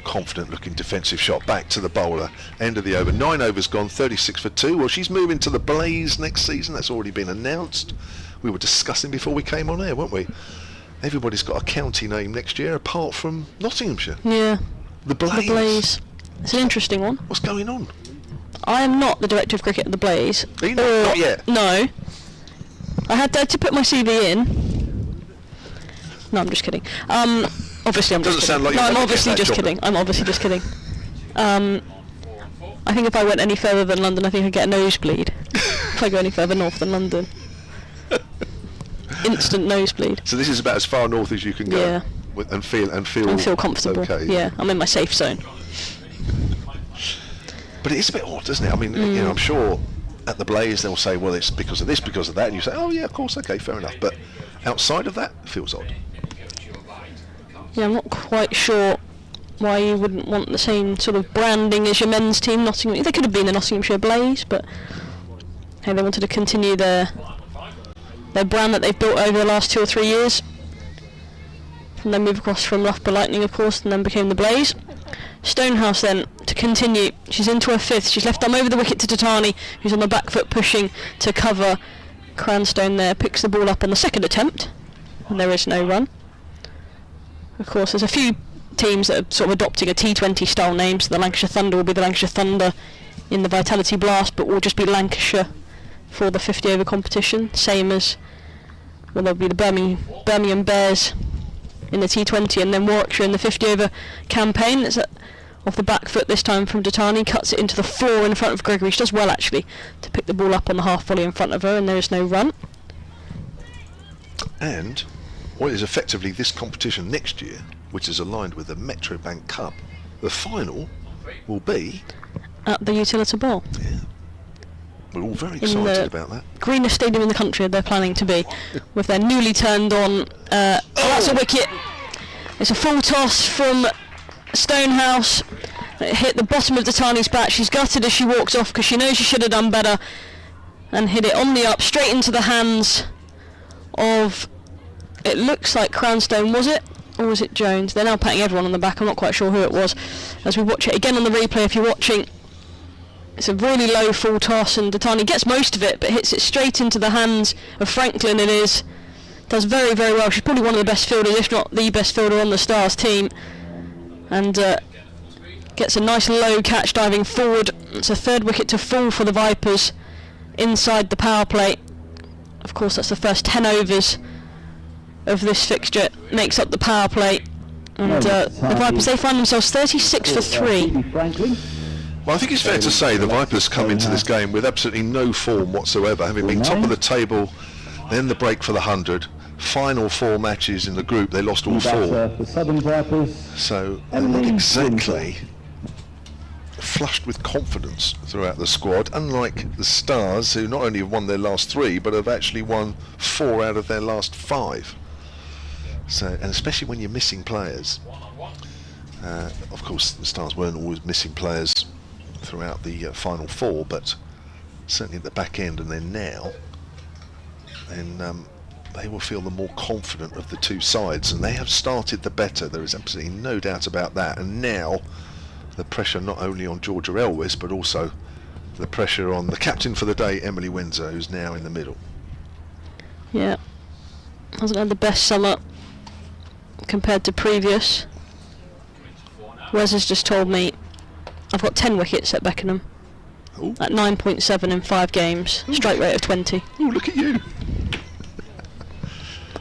[SPEAKER 1] confident looking defensive shot back to the bowler. End of the over, 9 overs gone, 36 for 2. Well, she's moving to the Blaze next season, that's already been announced. We were discussing before we came on air, weren't we? Everybody's got a county name next year apart from Nottinghamshire.
[SPEAKER 5] Yeah.
[SPEAKER 1] The Blaze.
[SPEAKER 5] The Blaze. It's an interesting one.
[SPEAKER 1] What's going on?
[SPEAKER 5] I am not the director of cricket at the Blaze.
[SPEAKER 1] Are you not? Not yet?
[SPEAKER 5] No. I had to put my CV in. No, I'm just kidding. Obviously I'm just
[SPEAKER 1] Doesn't sound
[SPEAKER 5] kidding.
[SPEAKER 1] like
[SPEAKER 5] No,
[SPEAKER 1] you're
[SPEAKER 5] I'm
[SPEAKER 1] gonna
[SPEAKER 5] obviously
[SPEAKER 1] get that
[SPEAKER 5] just
[SPEAKER 1] job
[SPEAKER 5] kidding.
[SPEAKER 1] then.
[SPEAKER 5] I'm obviously just kidding. I think if I went any further than London, I think I'd get a nosebleed. If I go any further north than London. Instant nosebleed.
[SPEAKER 1] So this is about as far north as you can go.
[SPEAKER 5] Yeah.
[SPEAKER 1] And feel
[SPEAKER 5] comfortable.
[SPEAKER 1] Okay.
[SPEAKER 5] Yeah, I'm in my safe zone.
[SPEAKER 1] But it is a bit odd, isn't it? I mean, you know, I'm sure at the Blaze they'll say, well, it's because of this, because of that, and you say, oh yeah, of course, okay, fair enough. But outside of that, it feels odd.
[SPEAKER 5] Yeah, I'm not quite sure why you wouldn't want the same sort of branding as your men's team, Nottingham. They could have been the Nottinghamshire Blaze, but hey, they wanted to continue their brand that they've built over the last 2 or 3 years. And then move across from Loughborough Lightning, of course, and then became the Blaze. Stonehouse then, to continue, she's into her 5th. She's left arm over the wicket to Tatani, who's on the back foot pushing to cover. Cranstone there picks the ball up on the 2nd attempt, and there is no run. Of course, there's a few teams that are sort of adopting a T20 style name, so the Lancashire Thunder will be the Lancashire Thunder in the Vitality Blast, but will just be Lancashire for the 50 over competition, same as, well, there'll be the Birmingham Bears in the T20, and then Warwickshire in the 50 over campaign. It's off the back foot this time from Datani, cuts it into the floor in front of Gregory. She does well actually to pick the ball up on the half volley in front of her, and there is no run.
[SPEAKER 1] And what is effectively this competition next year, which is aligned with the Metro Bank Cup, the final will be
[SPEAKER 5] at the Utilita Bowl.
[SPEAKER 1] Yeah. We're all very excited about that.
[SPEAKER 5] Greenest stadium in the country they're planning to be, with their newly turned on. That's a wicket. It's a full toss from Stonehouse. It hit the bottom of Datani's bat. She's gutted as she walks off because she knows she should have done better, and hit it on the up straight into the hands of, it looks like Cranstone, was it? Or was it Jones? They're now patting everyone on the back. I'm not quite sure who it was. As we watch it again on the replay, if you're watching, it's a really low full toss, and Datani gets most of it, but hits it straight into the hands of Franklin. It is. Does very, very well. She's probably one of the best fielders, if not the best fielder on the Stars team. And gets a nice low catch diving forward. It's a 3rd wicket to fall for the Vipers inside the power play. Of course, that's the first 10 overs of this fixture. Makes up the power play. And the Vipers, they find themselves 36 for 3.
[SPEAKER 1] Well, I think it's fair to say the Vipers come into this game with absolutely no form whatsoever, having been top of the table, then the break for the 100, final 4 matches in the group, they lost all 4. So they're not exactly flushed with confidence throughout the squad, unlike the Stars, who not only have won their last 3, but have actually won 4 out of their last 5. So, and especially when you're missing players. Of course, the Stars weren't always missing players throughout the final 4, but certainly at the back end, and then now, and they will feel the more confident of the 2 sides, and they have started the better. There is absolutely no doubt about that. And now the pressure not only on Georgia Elwes, but also the pressure on the captain for the day, Emily Windsor, who's now in the middle.
[SPEAKER 5] Yeah, hasn't had the best summer compared to previous. Wes has just told me I've got 10 wickets at Beckenham.
[SPEAKER 1] Ooh.
[SPEAKER 5] At 9.7 in 5 games, strike rate of 20.
[SPEAKER 1] Oh, look at you.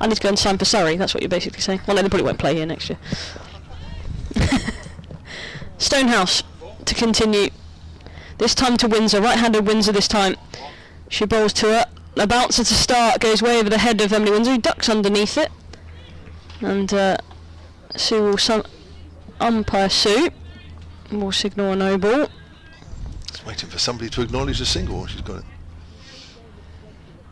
[SPEAKER 5] I need to go and sign for Surrey, that's what you're basically saying. Well, no, they probably won't play here next year. Stonehouse to continue. This time to Windsor, right-handed Windsor this time. She bowls to her. A bouncer to start, goes way over the head of Emily Windsor, who ducks underneath it. And Sue will umpire Sue. Will signal a no ball.
[SPEAKER 1] Just waiting for somebody to acknowledge the single. She's got it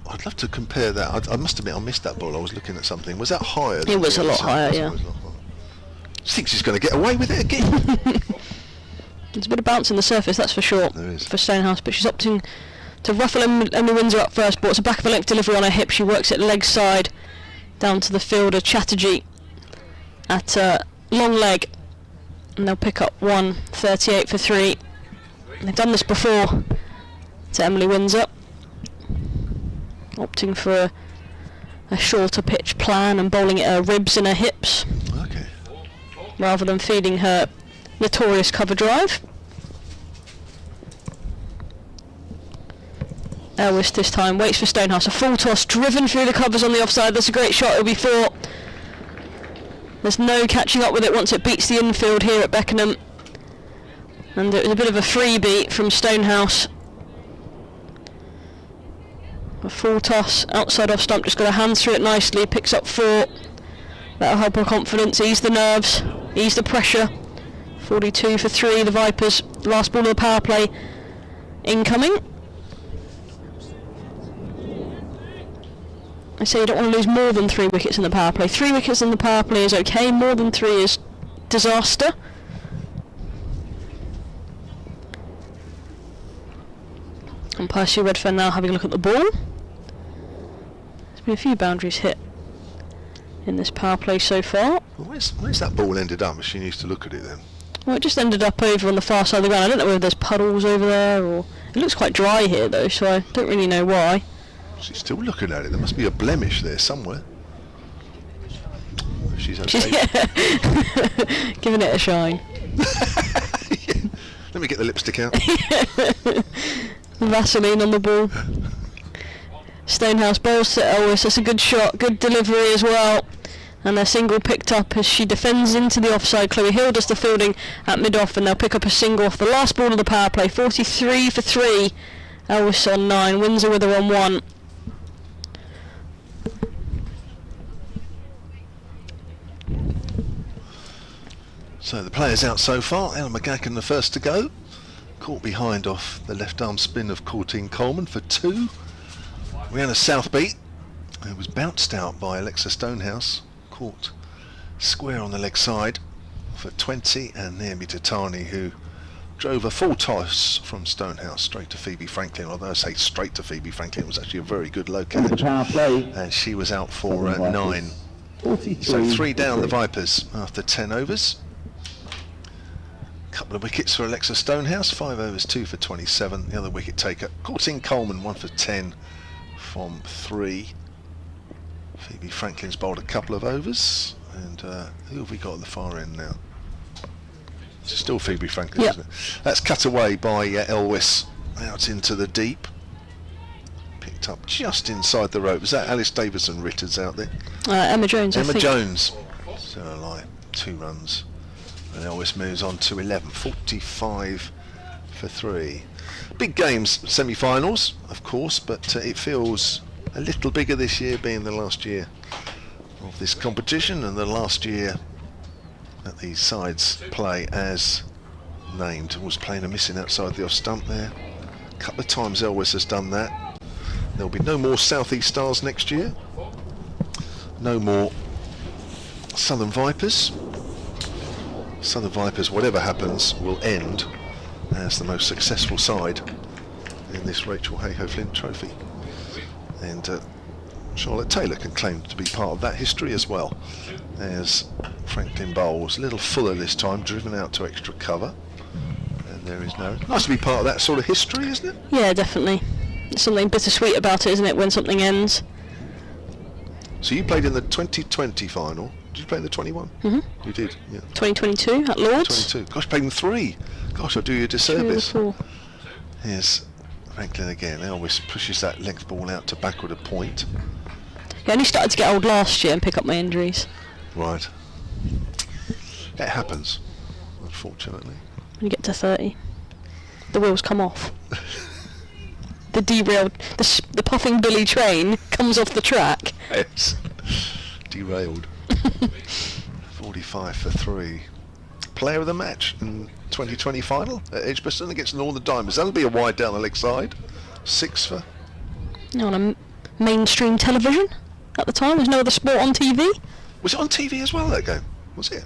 [SPEAKER 1] I'd love to compare that. I must admit I missed that ball. I was looking at something. Was that higher?
[SPEAKER 5] It was a lot higher, yeah.
[SPEAKER 1] I think she's going to get away with it again.
[SPEAKER 5] There's a bit of bounce in the surface, that's for sure,
[SPEAKER 1] There is.
[SPEAKER 5] for Stonehouse, but she's opting to ruffle Emily Windsor up first, but it's a back of a length delivery on her hip. She works it leg side down to the fielder Chatterjee at long leg, and they'll pick up 138 for 3. They've done this before to Emily Windsor, opting for a shorter pitch plan and bowling at her ribs and her hips
[SPEAKER 1] Okay.
[SPEAKER 5] rather than feeding her notorious cover drive. Elwes this time waits for Stonehouse. A full toss driven through the covers on the offside. That's a great shot. It'll be 4. There's no catching up with it once it beats the infield here at Beckenham. And it was a bit of a freebie from Stonehouse. A full toss outside off stump. Just got her hands through it nicely. Picks up 4. That'll help her confidence, ease the nerves, ease the pressure. 42 for 3, the Vipers. Last ball of the power play incoming. I say you don't want to lose more than 3 wickets in the power play. 3 wickets in the power play is okay, more than 3 is disaster. And Percy Redfern now having a look at the ball. There's been a few boundaries hit in this power play so far.
[SPEAKER 1] Well, where's that ball ended up? She needs to look at it then.
[SPEAKER 5] Well, it just ended up over on the far side of the ground. I don't know whether there's puddles over there or... It looks quite dry here though, so I don't really know why.
[SPEAKER 1] She's still looking at it. There must be a blemish there somewhere. She's okay.
[SPEAKER 5] Giving it a shine.
[SPEAKER 1] Let me get the lipstick out.
[SPEAKER 5] Vaseline on the ball. Stonehouse bowls to Elwes. That's a good shot, good delivery as well. And a single picked up as she defends into the offside. Chloe Hill does the fielding at mid-off, and they'll pick up a single off the last ball of the power play. 43 for 3. Elwes on 9. Windsor with her on 1.
[SPEAKER 1] So the players out so far. Ellen McCann the first to go. Caught behind off the left arm spin of Courtine Coleman for 2. Rihanna Southbeat, who was bounced out by Alexa Stonehouse, caught square on the leg side for 20, and Naomi Tatani, who drove a full toss from Stonehouse straight to Phoebe Franklin. Although I say straight to Phoebe Franklin, it was actually a very good low
[SPEAKER 4] Under the
[SPEAKER 1] catch,
[SPEAKER 4] power play,
[SPEAKER 1] and she was out for 9.
[SPEAKER 4] 43
[SPEAKER 1] So 3 down the
[SPEAKER 4] for 3.
[SPEAKER 1] Vipers after 10 overs. Couple of wickets for Alexa Stonehouse, 5 overs, 2 for 27. The other wicket taker, Courtine Coleman, 1 for 10 from 3. Phoebe Franklin's bowled a couple of overs, and who have we got at the far end now? It's still Phoebe Franklin,
[SPEAKER 5] Yep.
[SPEAKER 1] isn't it? That's cut away by Elwes out into the deep. Picked up just inside the rope. Is that Alice Davison Richards out there?
[SPEAKER 5] Emma Jones, I
[SPEAKER 1] Emma
[SPEAKER 5] think.
[SPEAKER 1] Jones. So like 2 runs. And Elwes moves on to 11, 45 for 3. Big games, semi-finals, of course, but it feels a little bigger this year, being the last year of this competition and the last year that these sides play as named. Was playing a missing outside the off stump there. A couple of times Elwes has done that. There'll be no more South East Stars next year. No more Southern Vipers. Southern Vipers, whatever happens, will end as the most successful side in this Rachael Heyhoe-Flint Trophy. And Charlotte Taylor can claim to be part of that history as well, as Franklin bowls a little fuller this time, driven out to extra cover. And there is no... Nice to be part of that sort of history, isn't it?
[SPEAKER 5] Yeah, definitely. There's something bittersweet about it, isn't it, when something ends?
[SPEAKER 1] So you played in the 2020 final. Did you play in the 21?
[SPEAKER 5] Mhm.
[SPEAKER 1] You did, yeah.
[SPEAKER 5] 2022 at Lords.
[SPEAKER 1] 22. Gosh, played in 3. Gosh, I do you a
[SPEAKER 5] 3 of the
[SPEAKER 1] disservice.
[SPEAKER 5] 4.
[SPEAKER 1] Here's Franklin again. Elwes pushes that length ball out to backward a point.
[SPEAKER 5] Yeah, I only started to get old last year and pick up my injuries.
[SPEAKER 1] Right. It happens, unfortunately.
[SPEAKER 5] When you get to 30, the wheels come off. The derailed, the puffing Billy train comes off the track.
[SPEAKER 1] Yes. Derailed. 45 for 3. Player of the match in 2020 final at Edgbaston against Northern Diamonds. That'll be a wide down the leg side. 6 for...
[SPEAKER 5] On a mainstream television at the time. There's no other sport on TV.
[SPEAKER 1] Was it on TV as well, that game? Was it?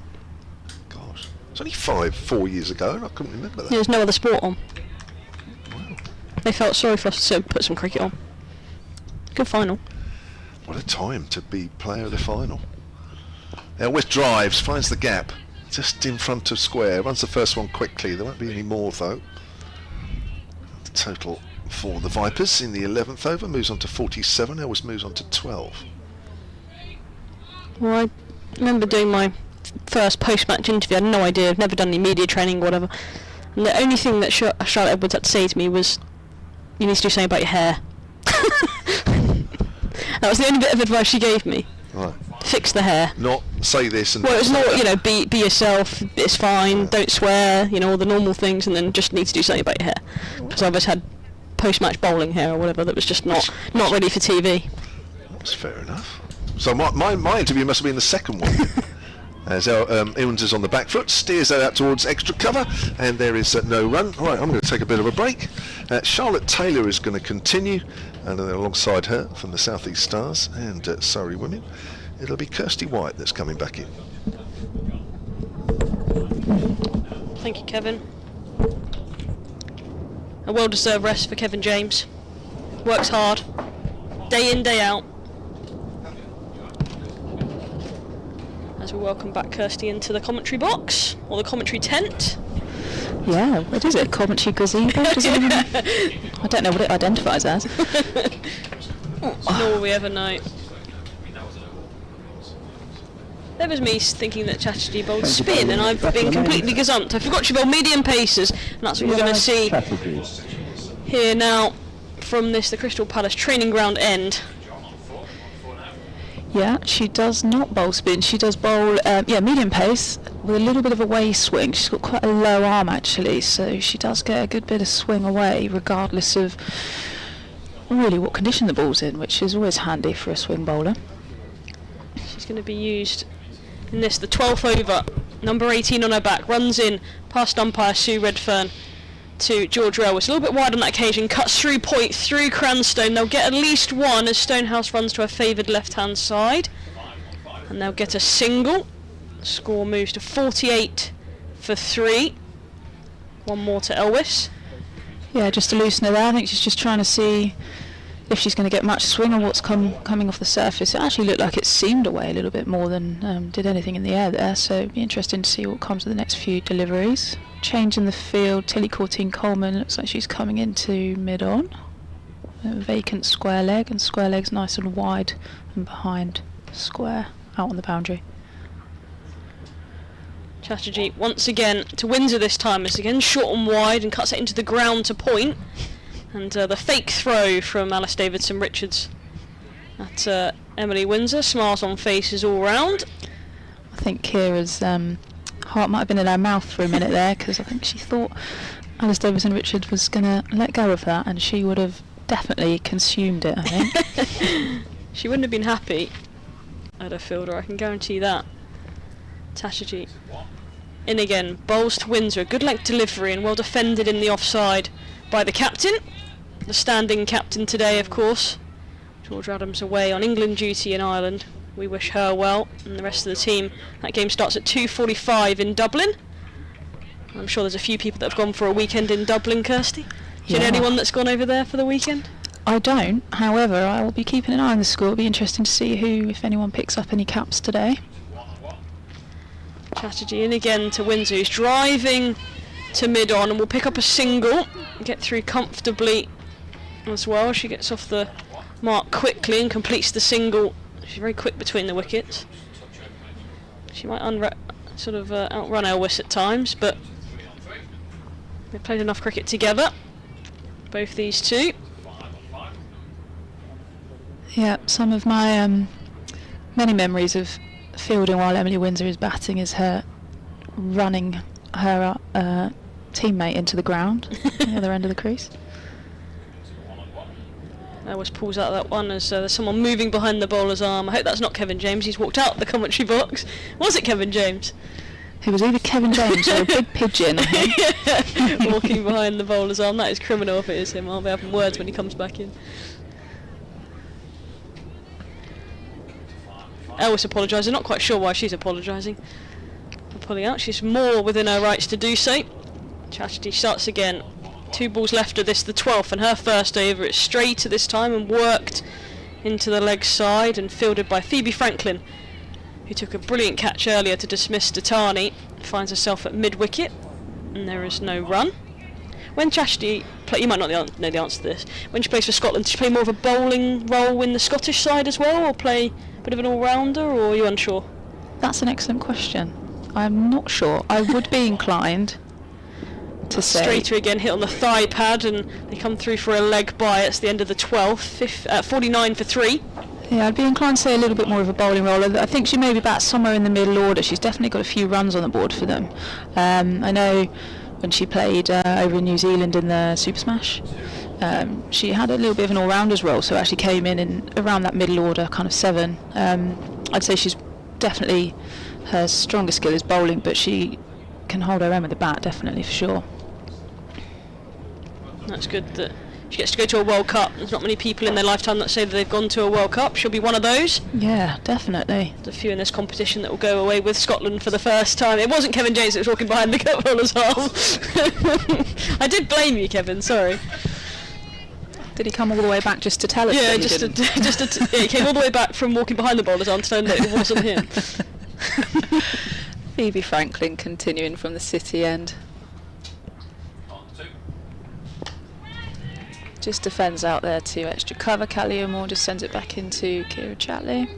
[SPEAKER 1] Gosh. It's only 4 years ago, and I couldn't remember that.
[SPEAKER 5] There's no other sport on.
[SPEAKER 1] Wow.
[SPEAKER 5] They felt sorry for us to put some cricket on. Good final.
[SPEAKER 1] What a time to be player of the final. Elwes drives, finds the gap, just in front of square, runs the first one quickly. There won't be any more though. The total for the Vipers in the 11th over moves on to 47. Elwes moves on to 12.
[SPEAKER 5] Well, I remember doing my first post-match interview. I had no idea. I've never done any media training or whatever. And the only thing that Charlotte Edwards had to say to me was, "You need to do something about your hair." That was the only bit of advice she gave me.
[SPEAKER 1] Right.
[SPEAKER 5] Fix the hair.
[SPEAKER 1] Not say this and.
[SPEAKER 5] Well, it's
[SPEAKER 1] say
[SPEAKER 5] not,
[SPEAKER 1] that.
[SPEAKER 5] you know, be yourself. It's fine. Don't swear. You know, all the normal things, and then just need to do something about your hair. Because I always had post-match bowling hair or whatever that was just not ready for TV.
[SPEAKER 1] That's fair enough. So my interview must have been the second one. As Ewans is on the back foot, steers that out towards extra cover, and there is no run. All right, I'm going to take a bit of a break. Charlotte Taylor is going to continue, and alongside her from the South East Stars and Surrey Women, it'll be Kirstie White that's coming back in.
[SPEAKER 5] Thank you, Kevin. A well-deserved rest for Kevan James. Works hard, day in, day out. As we welcome back Kirstie into the commentary box, or the commentary tent.
[SPEAKER 2] Yeah, what is it? Commentary gazebo? Does it even... I don't know what it identifies as.
[SPEAKER 5] Nor will we ever know. There was me thinking that Chatterjee bowled spin, and I've been completely gazumped. I forgot she bowled medium paces, and that's what we're going to see here now from the Crystal Palace training ground end.
[SPEAKER 2] Yeah, she does not bowl spin. She does bowl, medium pace with a little bit of a way swing. She's got quite a low arm actually, so she does get a good bit of swing away, regardless of really what condition the ball's in, which is always handy for a swing bowler.
[SPEAKER 5] She's going to be used in the 12th over. Number 18 on her back, runs in past umpire Sue Redfern to George Elwes. A little bit wide on that occasion, cuts through point, through Cranstone. They'll get at least one as Stonehouse runs to her favoured left-hand side. And they'll get a single. Score moves to 48 for 3. One more to Elwes.
[SPEAKER 2] Yeah, just to loosen her there. I think she's just trying to see if she's going to get much swing or what's coming off the surface. It actually looked like it seamed away a little bit more than did anything in the air there, so it'll be interesting to see what comes with the next few deliveries. Change in the field, Tilly Courtine-Coleman looks like she's coming into mid-on. A vacant square leg, and square leg's nice and wide and behind square out on the boundary.
[SPEAKER 5] Chatterjee once again to Windsor this time. It's again short and wide and cuts it into the ground to point. And the fake throw from Alice Davidson-Richards at Emily Windsor. Smiles on faces all round.
[SPEAKER 2] I think Kira's heart might have been in her mouth for a minute there, because I think she thought Alice Davidson-Richards was going to let go of that, and she would have definitely consumed it, I think.
[SPEAKER 5] She wouldn't have been happy at her fielder, I can guarantee that. Chatterjee in again, bowls to Windsor. A good length delivery and well defended in the offside by the captain. The standing captain today, of course. George Adams away on England duty in Ireland. We wish her well and the rest of the team. That game starts at 2:45 in Dublin. I'm sure there's a few people that have gone for a weekend in Dublin, Kirstie. Do you know anyone that's gone over there for the weekend?
[SPEAKER 2] I don't. However, I will be keeping an eye on the score. It'll be interesting to see who, if anyone, picks up any caps today.
[SPEAKER 5] Chatterjee in again to Windsor, who's driving to mid-on and will pick up a single. Get through comfortably as well. She gets off the mark quickly and completes the single. She's very quick between the wickets. She might outrun Elwes at times, but they've played enough cricket together, both these two.
[SPEAKER 2] Yeah, some of my many memories of fielding while Emily Windsor is batting is her running her teammate into the ground at the other end of the crease.
[SPEAKER 5] Elwes pulls out that one as there's someone moving behind the bowler's arm. I hope that's not Kevan James. He's walked out the commentary box. Was it Kevan James?
[SPEAKER 2] It was either Kevan James or a big pigeon, I think.
[SPEAKER 5] Walking behind the bowler's arm. That is criminal if it is him. I'll be having words when he comes back in. Elvis apologising. Not quite sure why she's apologising for pulling out. She's more within her rights to do so. Chatterjee starts again. 2 balls left of this, the 12th, and her first over. It's straight at this time and worked into the leg side and fielded by Phoebe Franklin, who took a brilliant catch earlier to dismiss Datani. Finds herself at mid-wicket, and there is no run. When Chatterjee you might not know the answer to this. When she plays for Scotland, does she play more of a bowling role in the Scottish side as well, or play a bit of an all-rounder, or are you unsure?
[SPEAKER 2] That's an excellent question. I'm not sure. I would be inclined to say...
[SPEAKER 5] Straighter again, hit on the thigh pad, and they come through for a leg bye. It's the end of the 12th, 49 for 3.
[SPEAKER 2] Yeah, I'd be inclined to say a little bit more of a bowling role. I think she may be back somewhere in the middle order. She's definitely got a few runs on the board for them. I know when she played over in New Zealand in the Super Smash, she had a little bit of an all-rounders role, so actually came in around that middle order, kind of 7. I'd say she's definitely, her strongest skill is bowling, but she can hold her own with the bat, definitely, for sure.
[SPEAKER 5] That's good that she gets to go to a World Cup. There's not many people in their lifetime that say that they've gone to a World Cup. She'll be one of those.
[SPEAKER 2] Yeah, definitely.
[SPEAKER 5] There's a few in this competition that will go away with Scotland for the first time. It wasn't Kevan James that was walking behind the cut bowler's half. I did blame you, Kevan, sorry.
[SPEAKER 2] Did he come all the way back just to tell us?
[SPEAKER 5] Yeah,
[SPEAKER 2] that
[SPEAKER 5] he came all the way back from walking behind the bowler's arm to know that it wasn't him.
[SPEAKER 2] Phoebe Franklin continuing from the City end. Just defends out there to extra cover. Callie Moore just sends it back into Kira Chatley.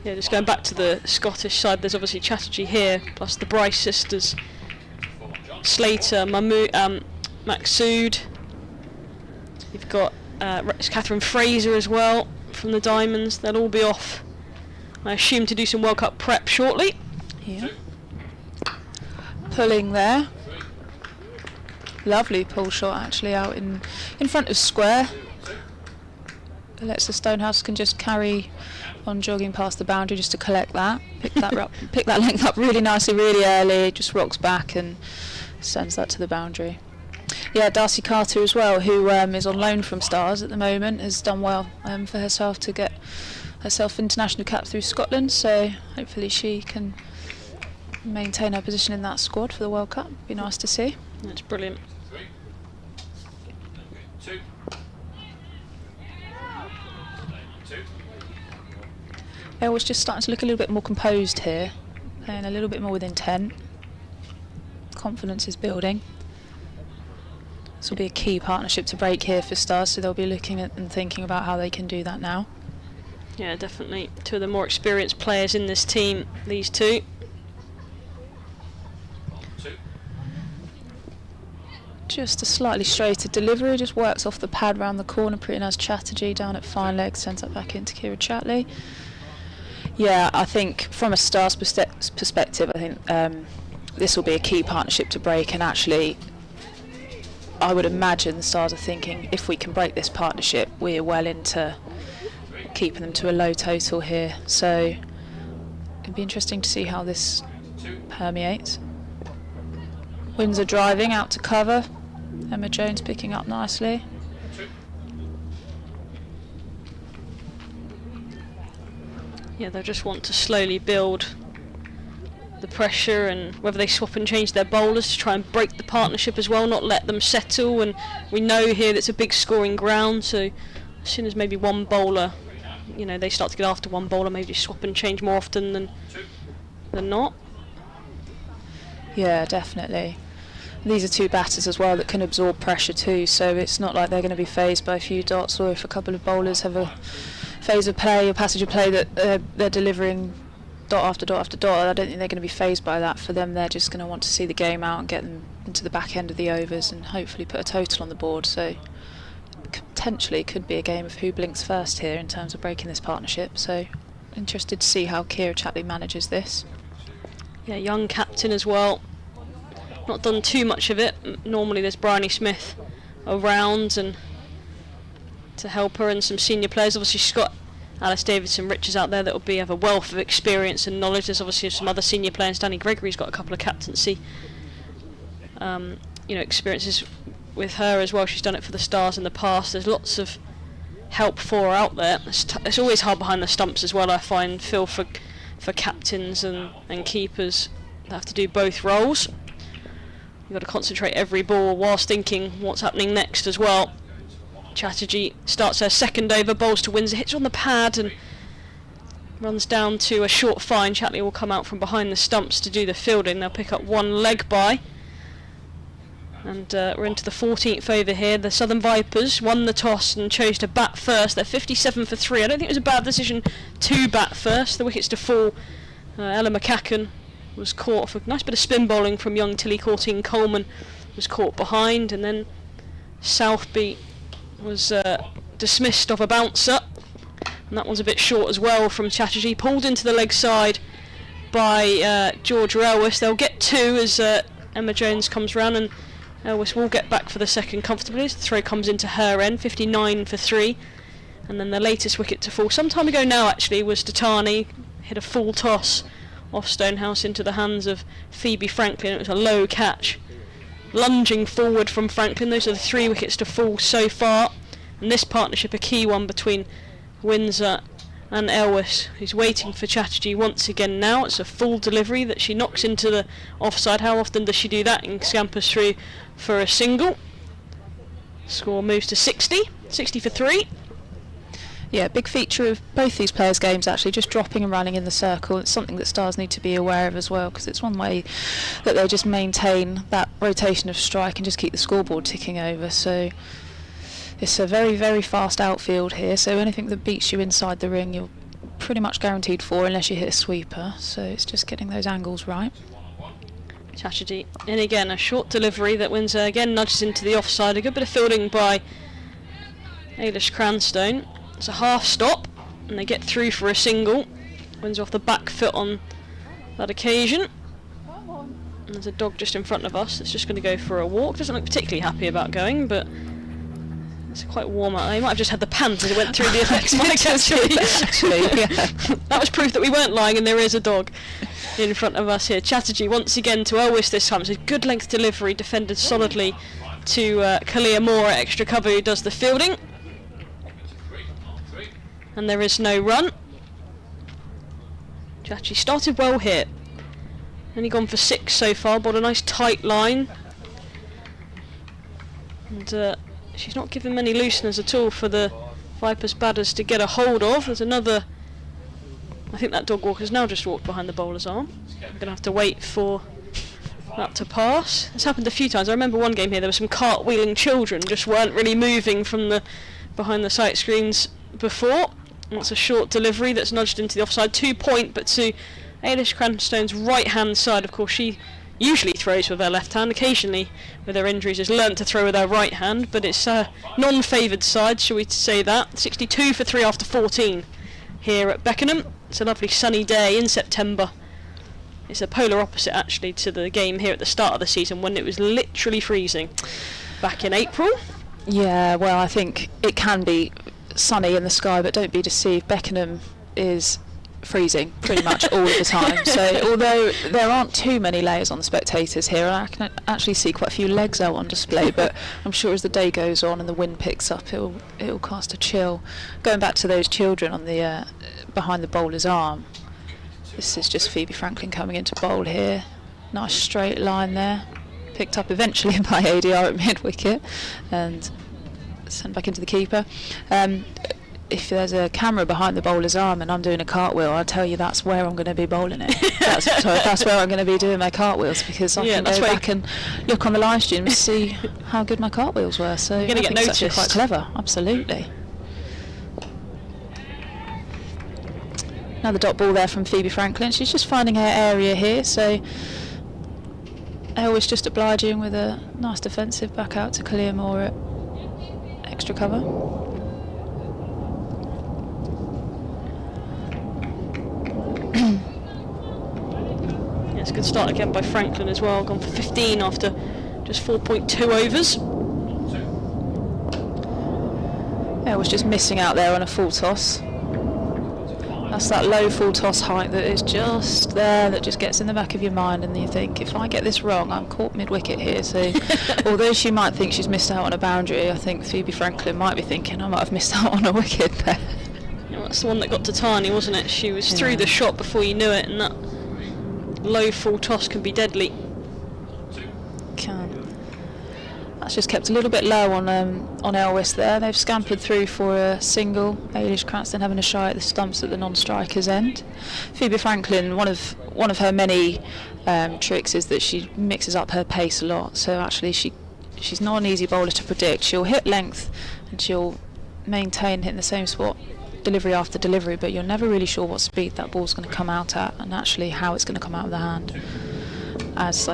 [SPEAKER 5] Yeah, just going back to the Scottish side, there's obviously Chatterjee here, plus the Bryce sisters, Slater, Maxood. You've got Catherine Fraser as well from the Diamonds. They'll all be off, I assume, to do some World Cup prep shortly.
[SPEAKER 2] Yeah. Pulling there. Lovely pull shot actually out in front of square. It lets the Stonehouse can just carry on jogging past the boundary just to collect that. Pick that length up really nicely, really early, just rocks back and sends that to the boundary. Yeah, Darcy Carter as well, who is on loan from Stars at the moment, has done well for herself to get herself international cap through Scotland, so hopefully she can maintain her position in that squad for the World Cup. Be nice to see.
[SPEAKER 5] That's brilliant.
[SPEAKER 3] 2.
[SPEAKER 2] Elwood's just starting to look a little bit more composed here, playing a little bit more with intent. Confidence is building. This will be a key partnership to break here for Stars, so they'll be looking at and thinking about how they can do that now.
[SPEAKER 5] Yeah, definitely 2 of the more experienced players in this team, these 2.
[SPEAKER 2] Just a slightly straighter delivery, just works off the pad round the corner, pretty nice. Chatterjee down at fine leg, sends that back into Kira Chatley. Yeah, I think from a Stars perspective, I think this will be a key partnership to break, and actually I would imagine the Stars are thinking, if we can break this partnership, we're well into keeping them to a low total here, so it'd be interesting to see how this permeates. Windsor driving out to cover. Emma Jones picking up nicely.
[SPEAKER 5] Yeah, they'll just want to slowly build the pressure, and whether they swap and change their bowlers to try and break the partnership as well, not let them settle. And we know here that's a big scoring ground, so as soon as maybe one bowler, they start to get after one bowler, maybe swap and change more often than not.
[SPEAKER 2] Yeah, definitely. These are 2 batters as well that can absorb pressure too, so it's not like they're going to be phased by a few dots, or if a couple of bowlers have a phase of play or passage of play that they're delivering dot after dot after dot. I don't think they're going to be phased by that. For them, they're just going to want to see the game out and get them into the back end of the overs and hopefully put a total on the board. So potentially could be a game of who blinks first here in terms of breaking this partnership. So interested to see how Kira Chatley manages this.
[SPEAKER 5] Yeah, young captain as well. Not done too much of it. Normally there's Bryony Smith around and to help her, and some senior players. Obviously she's got Alice Davidson Richards out there that will have a wealth of experience and knowledge. There's obviously some other senior players. Danny Gregory's got a couple of captaincy experiences with her as well. She's done it for the Stars in the past. There's lots of help for her out there. It's always hard behind the stumps as well, I find, Phil, for captains and keepers that have to do both roles. You've got to concentrate every ball whilst thinking what's happening next as well. Chatterjee starts her second over, bowls to Windsor, hits on the pad and runs down to a short fine. Chatley will come out from behind the stumps to do the fielding. They'll pick up one leg by. And we're into the 14th over here. The Southern Vipers won the toss and chose to bat first. They're 57 for 3. I don't think it was a bad decision to bat first. The wickets to fall. Ella McCann was caught off a nice bit of spin bowling from young Tilly Courtine-Coleman. Was caught behind, and then Southby was dismissed off a bouncer. And that one's a bit short as well from Chatterjee. Pulled into the leg side by Georgia Elwes. They'll get 2 as Emma Jones comes round, and Elwes will get back for the second comfortably as the throw comes into her end, 59 for 3. And then the latest wicket to fall, some time ago now actually, was Tatani. Hit a full toss off Stonehouse into the hands of Phoebe Franklin. It was a low catch. Lunging forward from Franklin. Those are the 3 wickets to fall so far. And this partnership, a key one between Windsor and Elwes, who's waiting for Chatterjee once again now. It's a full delivery that she knocks into the offside. How often does she do that and scampers through for a single? Score moves to 60 for 3.
[SPEAKER 2] Yeah, big feature of both these players' games actually, just dropping and running in the circle. It's something that stars need to be aware of as well, because it's one way that they just maintain that rotation of strike and just keep the scoreboard ticking over. So it's a very, very fast outfield here, so anything that beats you inside the ring you're pretty much guaranteed for unless you hit a sweeper. So it's just getting those angles right.
[SPEAKER 5] Chatterjee in again, a short delivery that Windsor again nudges into the offside. A good bit of fielding by Ailish Cranstone. It's a half stop and they get through for a single. Windsor off the back foot on that occasion. And there's a dog just in front of us that's just going to go for a walk. Doesn't look particularly happy about going, but it's quite warm out there. He might have just had the pants as it went through the effects mic actually. Yeah. That was proof that we weren't lying and there is a dog in front of us here. Chatterjee once again to Elwes this time. It's a good length delivery, defended solidly to Kalia Moore at extra cover, who does the fielding. And there is no run. Chatterjee started well here. Only gone for 6 so far, but a nice tight line. And she's not given many looseners at all for the Vipers batters to get a hold of. There's another. I think that dog walker's now just walked behind the bowler's arm. I'm going to have to wait for that to pass. It's happened a few times. I remember one game here there were some cartwheeling children, just weren't really moving from the behind the sight screens before. And it's a short delivery that's nudged into the offside. 2 point, but to Ailish Cranstone's right hand side. Of course, she usually throws with her left hand. Occasionally, with her injuries, has learnt to throw with her right hand, but it's a non-favoured side, shall we say that. 62 for 3 after 14 here at Beckenham. It's a lovely sunny day in September. It's a polar opposite actually to the game here at the start of the season when it was literally freezing back in April.
[SPEAKER 2] Yeah, well, I think it can be sunny in the sky, but don't be deceived, Beckenham is freezing pretty much all of the time. So although there aren't too many layers on the spectators here, I can actually see quite a few legs out on display, but I'm sure as the day goes on and the wind picks up, it'll cast a chill. Going back to those children on the behind the bowler's arm, this is just Phoebe Franklin coming into bowl here. Nice straight line there, picked up eventually by ADR at mid wicket and sent back into the keeper. If there's a camera behind the bowler's arm and I'm doing a cartwheel, I'll tell you that's where I'm going to be bowling it. That's where I'm going to be doing my cartwheels, because I can go back and look on the live stream and see how good my cartwheels were. So
[SPEAKER 5] you're going to get noticed.
[SPEAKER 2] It's actually quite clever, absolutely. Another dot ball there from Phoebe Franklin. She's just finding her area here, so Elwes just obliging with a nice defensive back out to Kalia Moore at extra cover.
[SPEAKER 5] Yeah, it's a good start again by Franklin as well. Gone for 15 after just 4.2 overs.
[SPEAKER 2] Yeah, was just missing out there on a full toss. That's that low full toss height that is just there, that just gets in the back of your mind, and you think, if I get this wrong, I'm caught mid-wicket here. So although she might think she's missed out on a boundary, I think Phoebe Franklin might be thinking, I might have missed out on a wicket there.
[SPEAKER 5] Yeah, that's the one that got to Tani, wasn't it? She was through the shot before you knew it, and that low full toss can be deadly.
[SPEAKER 2] That's just kept a little bit low on Elwes there. They've scampered through for a single. Ailish Cranston having a shy at the stumps at the non-striker's end. Phoebe Franklin, one of her many tricks is that she mixes up her pace a lot. So actually she's not an easy bowler to predict. She'll hit length and she'll maintain hitting the same spot delivery after delivery, but you're never really sure what speed that ball's going to come out at, and actually how it's going to come out of the hand. As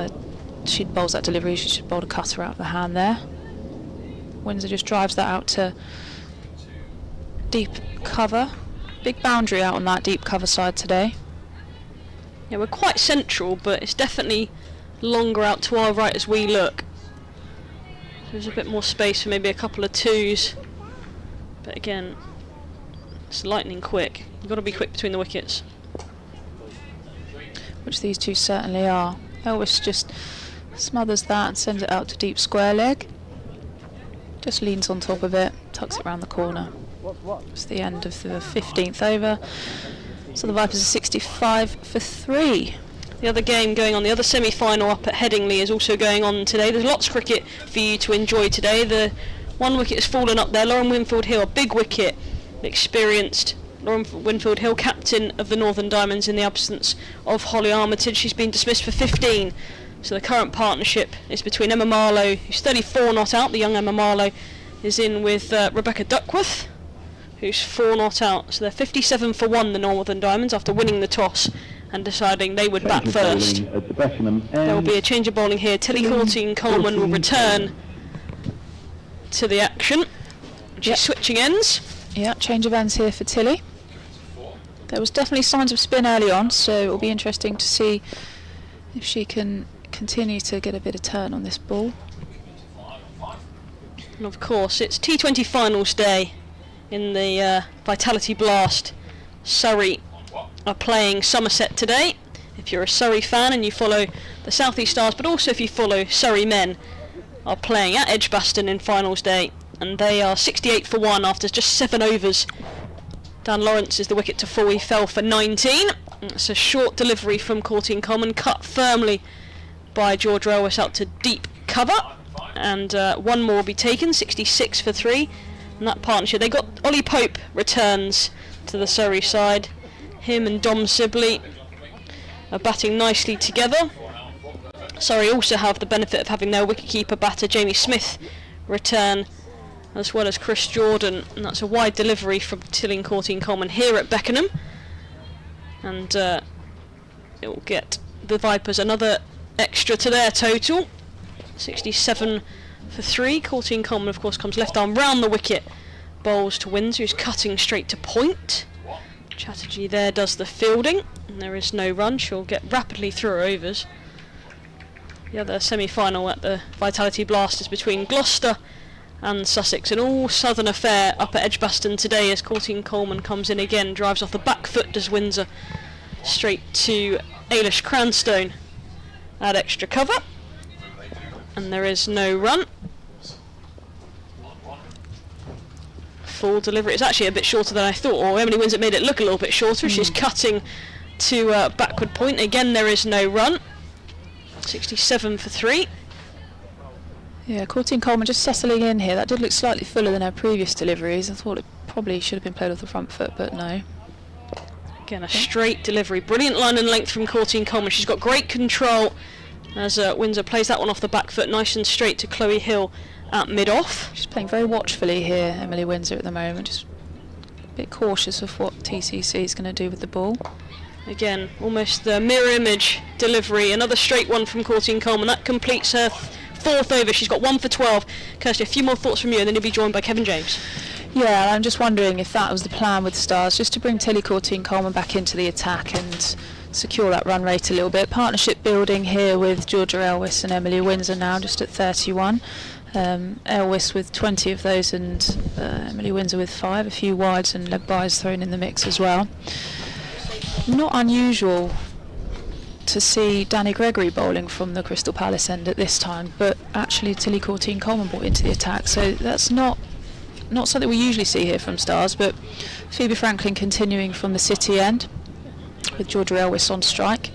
[SPEAKER 2] she bowls that delivery, she should bowl a cutter out of the hand there. Windsor just drives that out to deep cover. Big boundary out on that deep cover side today.
[SPEAKER 5] Yeah, we're quite central, but it's definitely longer out to our right as we look. So there's a bit more space for maybe a couple of twos. But again, it's lightning quick. You've got to be quick between the wickets.
[SPEAKER 2] Which these two certainly are. Elwes just smothers that and sends it out to deep square leg. Just leans on top of it, tucks it round the corner. It's the end of the 15th over. So the Vipers are 65 for 3.
[SPEAKER 5] The other game going on, the other semi-final up at Headingley is also going on today. There's lots of cricket for you to enjoy today. The one wicket has fallen up there. Lauren Winfield-Hill, a big wicket, experienced Lauren Winfield-Hill, captain of the Northern Diamonds in the absence of Holly Armitage. She's been dismissed for 15. So the current partnership is between Emma Marlowe, who's 34 not out. The young Emma Marlowe is in with Rebecca Duckworth, who's 4 not out. So they're 57 for 1, the Northern Diamonds, after winning the toss and deciding they would bat first. There will be a change of bowling here. Tilly Coulson-Coleman will return to the action. She's switching ends.
[SPEAKER 2] Yeah, change of ends here for Tilly. There was definitely signs of spin early on, so it will be interesting to see if she can continue to get a bit of turn on this ball.
[SPEAKER 5] And of course, it's T20 finals day in the Vitality Blast. Surrey are playing Somerset today. If you're a Surrey fan and you follow the South East Stars, but also if you follow Surrey men, are playing at Edgbaston in finals day, and they are 68 for 1 after just 7 overs. Dan Lawrence is the wicket to fall. He fell for 19. It's a short delivery from Coulson-Coleman, cut firmly by George Elwes out to deep cover, and one more will be taken. 66 for 3. And that partnership, they got Ollie Pope returns to the Surrey side. Him and Dom Sibley are batting nicely together. Surrey also have the benefit of having their wicketkeeper batter Jamie Smith return, as well as Chris Jordan, and that's a wide delivery from Tilly Coulson-Coleman here at Beckenham, and it will get the Vipers another extra to their total. 67 for 3. Coulson-Coleman of course comes left arm round the wicket, bowls to Windsor, who's cutting straight to point. Chatterjee there does the fielding, and there is no run. She'll get rapidly through her overs. The other semi-final at the Vitality Blast is between Gloucester and Sussex, an all-southern affair up at Edgbaston today as Coulson-Coleman comes in again, drives off the back foot, does Windsor, straight to Ailish Cranstone at extra cover, and there is no run. Full delivery. It's actually a bit shorter than I thought, or Emily Windsor made it look a little bit shorter. She's cutting to backward point. Again, there is no run. 67 for 3.
[SPEAKER 2] Yeah, Coulson-Coleman just settling in here. That did look slightly fuller than her previous deliveries. I thought it probably should have been played off the front foot, but no.
[SPEAKER 5] Again, a straight delivery. Brilliant line and length from Coulson-Coleman. She's got great control as Windsor plays that one off the back foot, nice and straight to Chloe Hill at mid-off.
[SPEAKER 2] She's playing very watchfully here, Emily Windsor, at the moment. Just a bit cautious of what TCC is going to do with the ball.
[SPEAKER 5] Again, almost the mirror image delivery. Another straight one from Coulson-Coleman. That completes her 4th over. She's got 1 for 12. Kirstie, a few more thoughts from you, and then you'll be joined by Kevan James.
[SPEAKER 2] Yeah, I'm just wondering if that was the plan with Stars, just to bring Tilly Coulson-Coleman back into the attack and secure that run rate a little bit. Partnership building here with Georgia Elwes and Emily Windsor now, just at 31. Elwes with 20 of those and Emily Windsor with 5. A few wides and leg bys thrown in the mix as well. not unusual to see Danny Gregory bowling from the Crystal Palace end at this time, but actually Tilly Coleman brought into the attack, so that's not something we usually see here from Stars. But Phoebe Franklin continuing from the City end with Georgia Elwys on strike.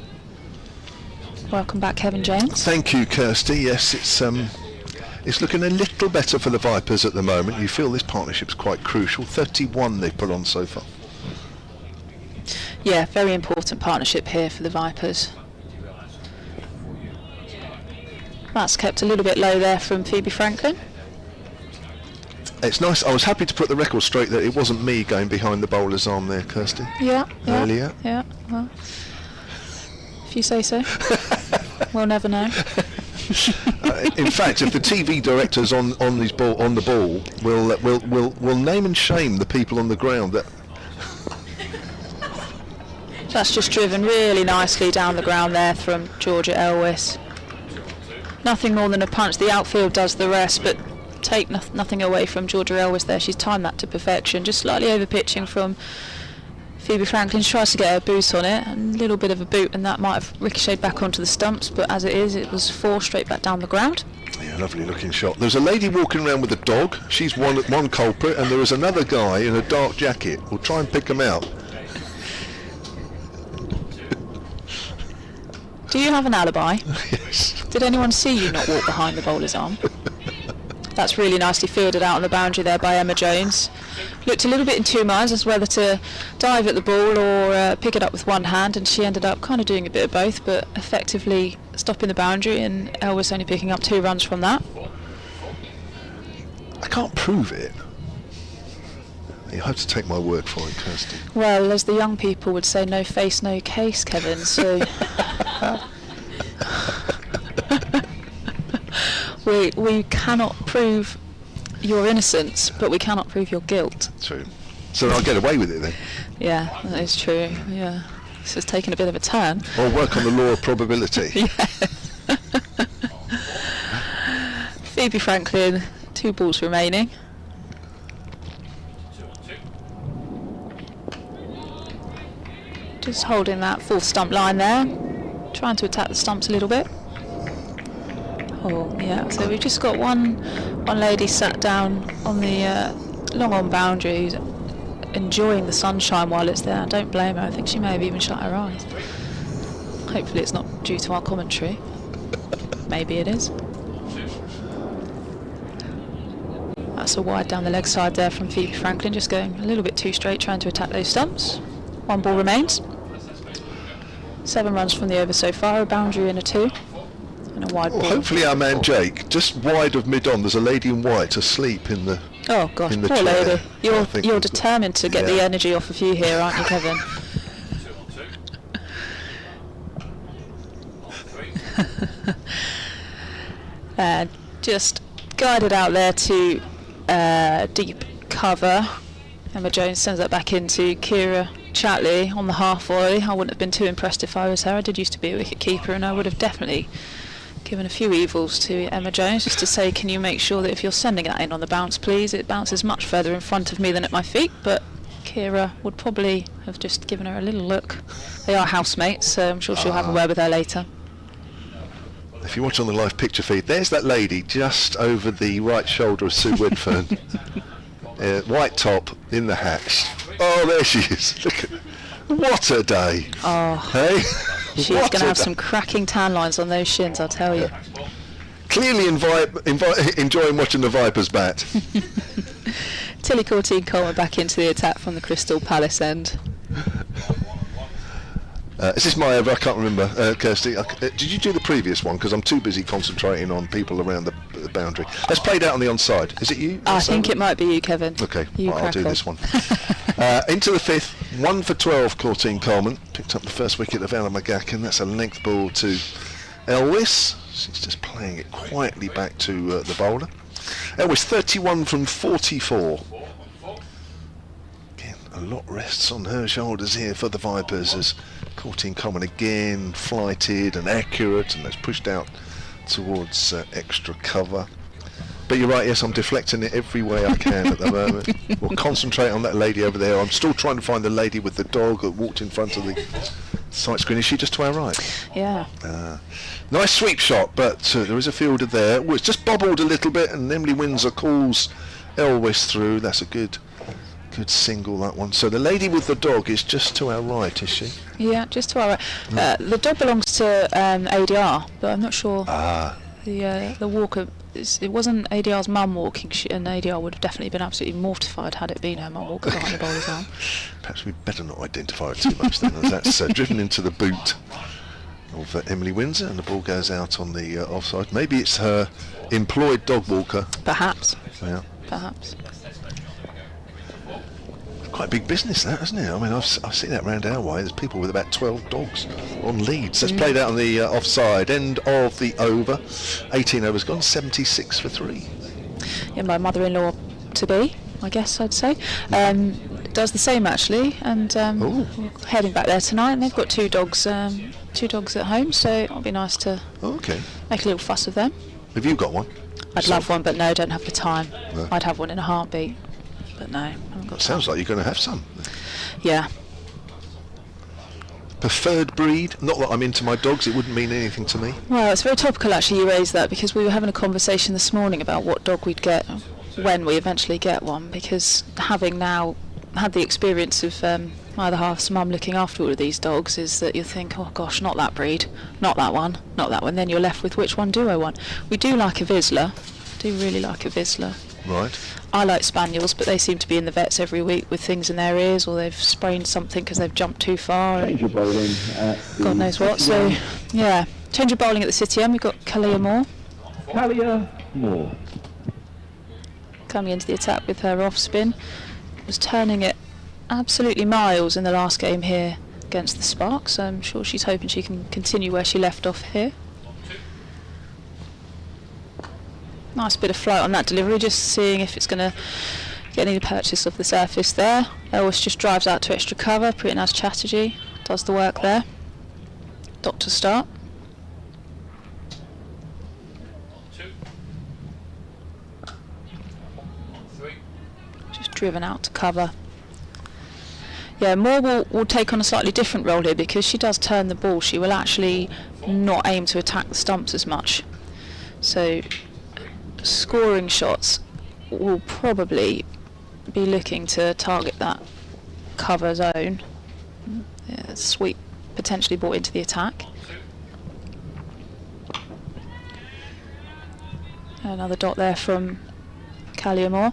[SPEAKER 2] Welcome back, Kevan James.
[SPEAKER 1] Thank you, Kirstie. Yes, it's looking a little better for the Vipers at the moment. You feel this partnership's quite crucial. 31 they've put on so far.
[SPEAKER 2] Yeah, very important partnership here for the Vipers. That's kept a little bit low there from Phoebe Franklin.
[SPEAKER 1] It's nice. I was happy to put the record straight that it wasn't me going behind the bowler's arm there, Kirstie.
[SPEAKER 2] Yeah.
[SPEAKER 1] Earlier.
[SPEAKER 2] Yeah, well, if you say so. We'll never know.
[SPEAKER 1] In fact, if the TV directors on the ball will name and shame the people on the ground that.
[SPEAKER 2] That's just driven really nicely down the ground there from Georgia Elwys. Nothing more than a punch. The outfield does the rest, but take nothing away from Georgia Elwys there. She's timed that to perfection. Just slightly over pitching from Phoebe Franklin. She tries to get her boot on it, a little bit of a boot, and that might have ricocheted back onto the stumps, but as it is, it was 4 straight back down the ground.
[SPEAKER 1] Yeah, lovely looking shot. There's a lady walking around with a dog. She's one culprit, and there is another guy in a dark jacket. We'll try and pick him out.
[SPEAKER 2] Do you have an alibi?
[SPEAKER 1] Yes.
[SPEAKER 2] Did anyone see you not walk behind the bowler's arm? That's really nicely fielded out on the boundary there by Emma Jones. Looked a little bit in 2 minds as whether to dive at the ball or pick it up with one hand, and she ended up kind of doing a bit of both, but effectively stopping the boundary, and Elwys only picking up 2 runs from that.
[SPEAKER 1] I can't prove it. You have to take my word for it, Kirstie.
[SPEAKER 2] Well, as the young people would say, no face, no case, Kevan, so... we cannot prove your innocence, but we cannot prove your guilt.
[SPEAKER 1] True. So I'll get away with it then?
[SPEAKER 2] Yeah, that is true, yeah. This has taken a bit of a turn.
[SPEAKER 1] Or work on the law of probability.
[SPEAKER 2] Yeah. Phoebe Franklin, 2 balls remaining. Just holding that full stump line there, trying to attack the stumps a little bit. Oh yeah, so we've just got one lady sat down on the long on boundary who's enjoying the sunshine while it's there. I don't blame her. I think she may have even shut her eyes. Hopefully it's not due to our commentary. Maybe it is. That's a wide down the leg side there from Phoebe Franklin, just going a little bit too straight, trying to attack those stumps. 1 ball remains. 7 runs from the over so far, a boundary and a 2. And a wide ball.
[SPEAKER 1] Hopefully our man Jake, just wide of mid-on, there's a lady in white asleep in the...
[SPEAKER 2] Oh gosh,
[SPEAKER 1] in the
[SPEAKER 2] poor
[SPEAKER 1] chair.
[SPEAKER 2] lady. You're determined to get the energy off of you here, aren't you, Kevan? Just guided out there to deep cover. Emma Jones sends that back into Kira Chatley on the half volley. I wouldn't have been too impressed if I was her. I did used to be a wicket keeper, and I would have definitely given a few evils to Emma Jones just to say, can you make sure that if you're sending that in on the bounce, please, it bounces much further in front of me than at my feet. But Kira would probably have just given her a little look. They are housemates, so I'm sure she'll have a word with her later.
[SPEAKER 1] If you watch on the live picture feed, there's that lady just over the right shoulder of Sue Whitfern. White top in the hats. Oh, there she is. Look at, what a day.
[SPEAKER 2] Oh,
[SPEAKER 1] hey?
[SPEAKER 2] She's going to have some cracking tan lines on those shins, I'll tell you.
[SPEAKER 1] Clearly enjoying watching the Vipers bat.
[SPEAKER 2] Tilly Coleman back into the attack from the Crystal Palace end.
[SPEAKER 1] Is this my over? I can't remember. Kirstie, did you do the previous one? Because I'm too busy concentrating on people around the boundary. Let's play it out on the onside. Is it you?
[SPEAKER 2] I think it might be you, Kevan.
[SPEAKER 1] Okay,
[SPEAKER 2] You
[SPEAKER 1] well, I'll do
[SPEAKER 2] crack on.
[SPEAKER 1] this one. Into the 5th, 1 for 12, Coleman. Picked up the first wicket of Ella McCann. That's a length ball to Elwys. She's just playing it quietly back to the bowler. Elwys 31 from 44. Again, a lot rests on her shoulders here for the Vipers as Coleman again flighted and accurate, and that's pushed out towards extra cover. But you're right, yes, I'm deflecting it every way I can at the moment. We'll concentrate on that lady over there. I'm still trying to find the lady with the dog that walked in front of the sight screen. Is she just to our right?
[SPEAKER 2] Yeah.
[SPEAKER 1] Nice sweep shot, but there is a fielder there. Oh, it's just bobbled a little bit, and Emily Windsor calls Elwes through. That's a good single, that one. So the lady with the dog is just to our right, is she?
[SPEAKER 2] Yeah, just to our right. The dog belongs to ADR, but I'm not sure. The walker, it wasn't ADR's mum walking, and ADR would have definitely been absolutely mortified had it been her mum walking behind the bowler's arm.
[SPEAKER 1] Perhaps we'd better not identify it too much then, as that's driven into the boot of Emily Windsor, and the ball goes out on the offside. Maybe it's her employed dog walker.
[SPEAKER 2] Perhaps.
[SPEAKER 1] Yeah.
[SPEAKER 2] Perhaps.
[SPEAKER 1] Quite a big business, that, isn't it? I mean, I've seen that round our way. There's people with about 12 dogs on leads. That's played out on the offside. End of the over. 18 overs gone, 76 for 3.
[SPEAKER 2] Yeah, my mother-in-law to be, I guess I'd say, does the same actually, and we're heading back there tonight. And they've got two dogs at home, so it'll be nice to make a little fuss with them.
[SPEAKER 1] Have you got one?
[SPEAKER 2] I'd love one, but no, don't have the time.
[SPEAKER 1] No.
[SPEAKER 2] I'd have one in a heartbeat, but no, I haven't got
[SPEAKER 1] Sounds
[SPEAKER 2] time.
[SPEAKER 1] like you're going to have some.
[SPEAKER 2] Yeah.
[SPEAKER 1] Preferred breed? Not that I'm into my dogs, it wouldn't mean anything to me.
[SPEAKER 2] Well, it's very topical actually you raised that, because we were having a conversation this morning about what dog we'd get when we eventually get one, because having now had the experience of my other half's mum looking after all of these dogs, is that you think, oh gosh, not that breed, not that one, not that one. Then you're left with, which one do I want? We do like a Vizsla, do really like a Vizsla.
[SPEAKER 1] Right.
[SPEAKER 2] I like spaniels, but they seem to be in the vets every week with things in their ears, or they've sprained something because they've jumped too far.
[SPEAKER 4] Change of bowling.
[SPEAKER 2] God knows what. So, yeah, change of bowling at the City End. We've got Kalia Moore coming into the attack with her off spin. Was turning it absolutely miles in the last game here against the Sparks. I'm sure she's hoping she can continue where she left off here. Nice bit of flight on that delivery, just seeing if it's going to get any purchase of the surface there. Elwes just drives out to extra cover. Pretty nice Chatterjee does the work there. Doctor start. Just driven out to cover. Yeah, Moore will take on a slightly different role here, because she does turn the ball. She will actually not aim to attack the stumps as much. So scoring shots will probably be looking to target that cover zone. Yeah, sweep potentially brought into the attack. Another dot there from Kalia Moore.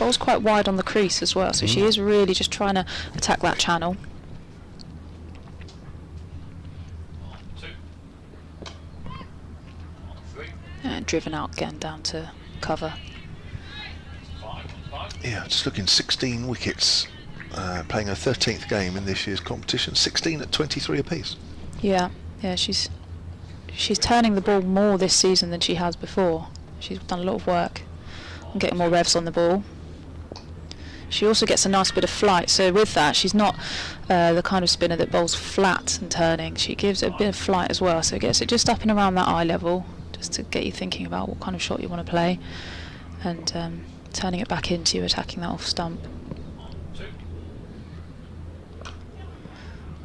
[SPEAKER 2] Ball's quite wide on the crease as well, so she is really just trying to attack that channel. And driven out again down to cover.
[SPEAKER 1] Yeah, just looking, 16 wickets, playing her 13th game in this year's competition, 16 at 23 apiece.
[SPEAKER 2] Yeah, she's turning the ball more this season than she has before. She's done a lot of work on getting more revs on the ball. She also gets a nice bit of flight, so with that she's not the kind of spinner that bowls flat and turning. She gives it a bit of flight as well, so it gets it just up and around that eye level, just to get you thinking about what kind of shot you want to play, and turning it back into you, attacking that off stump.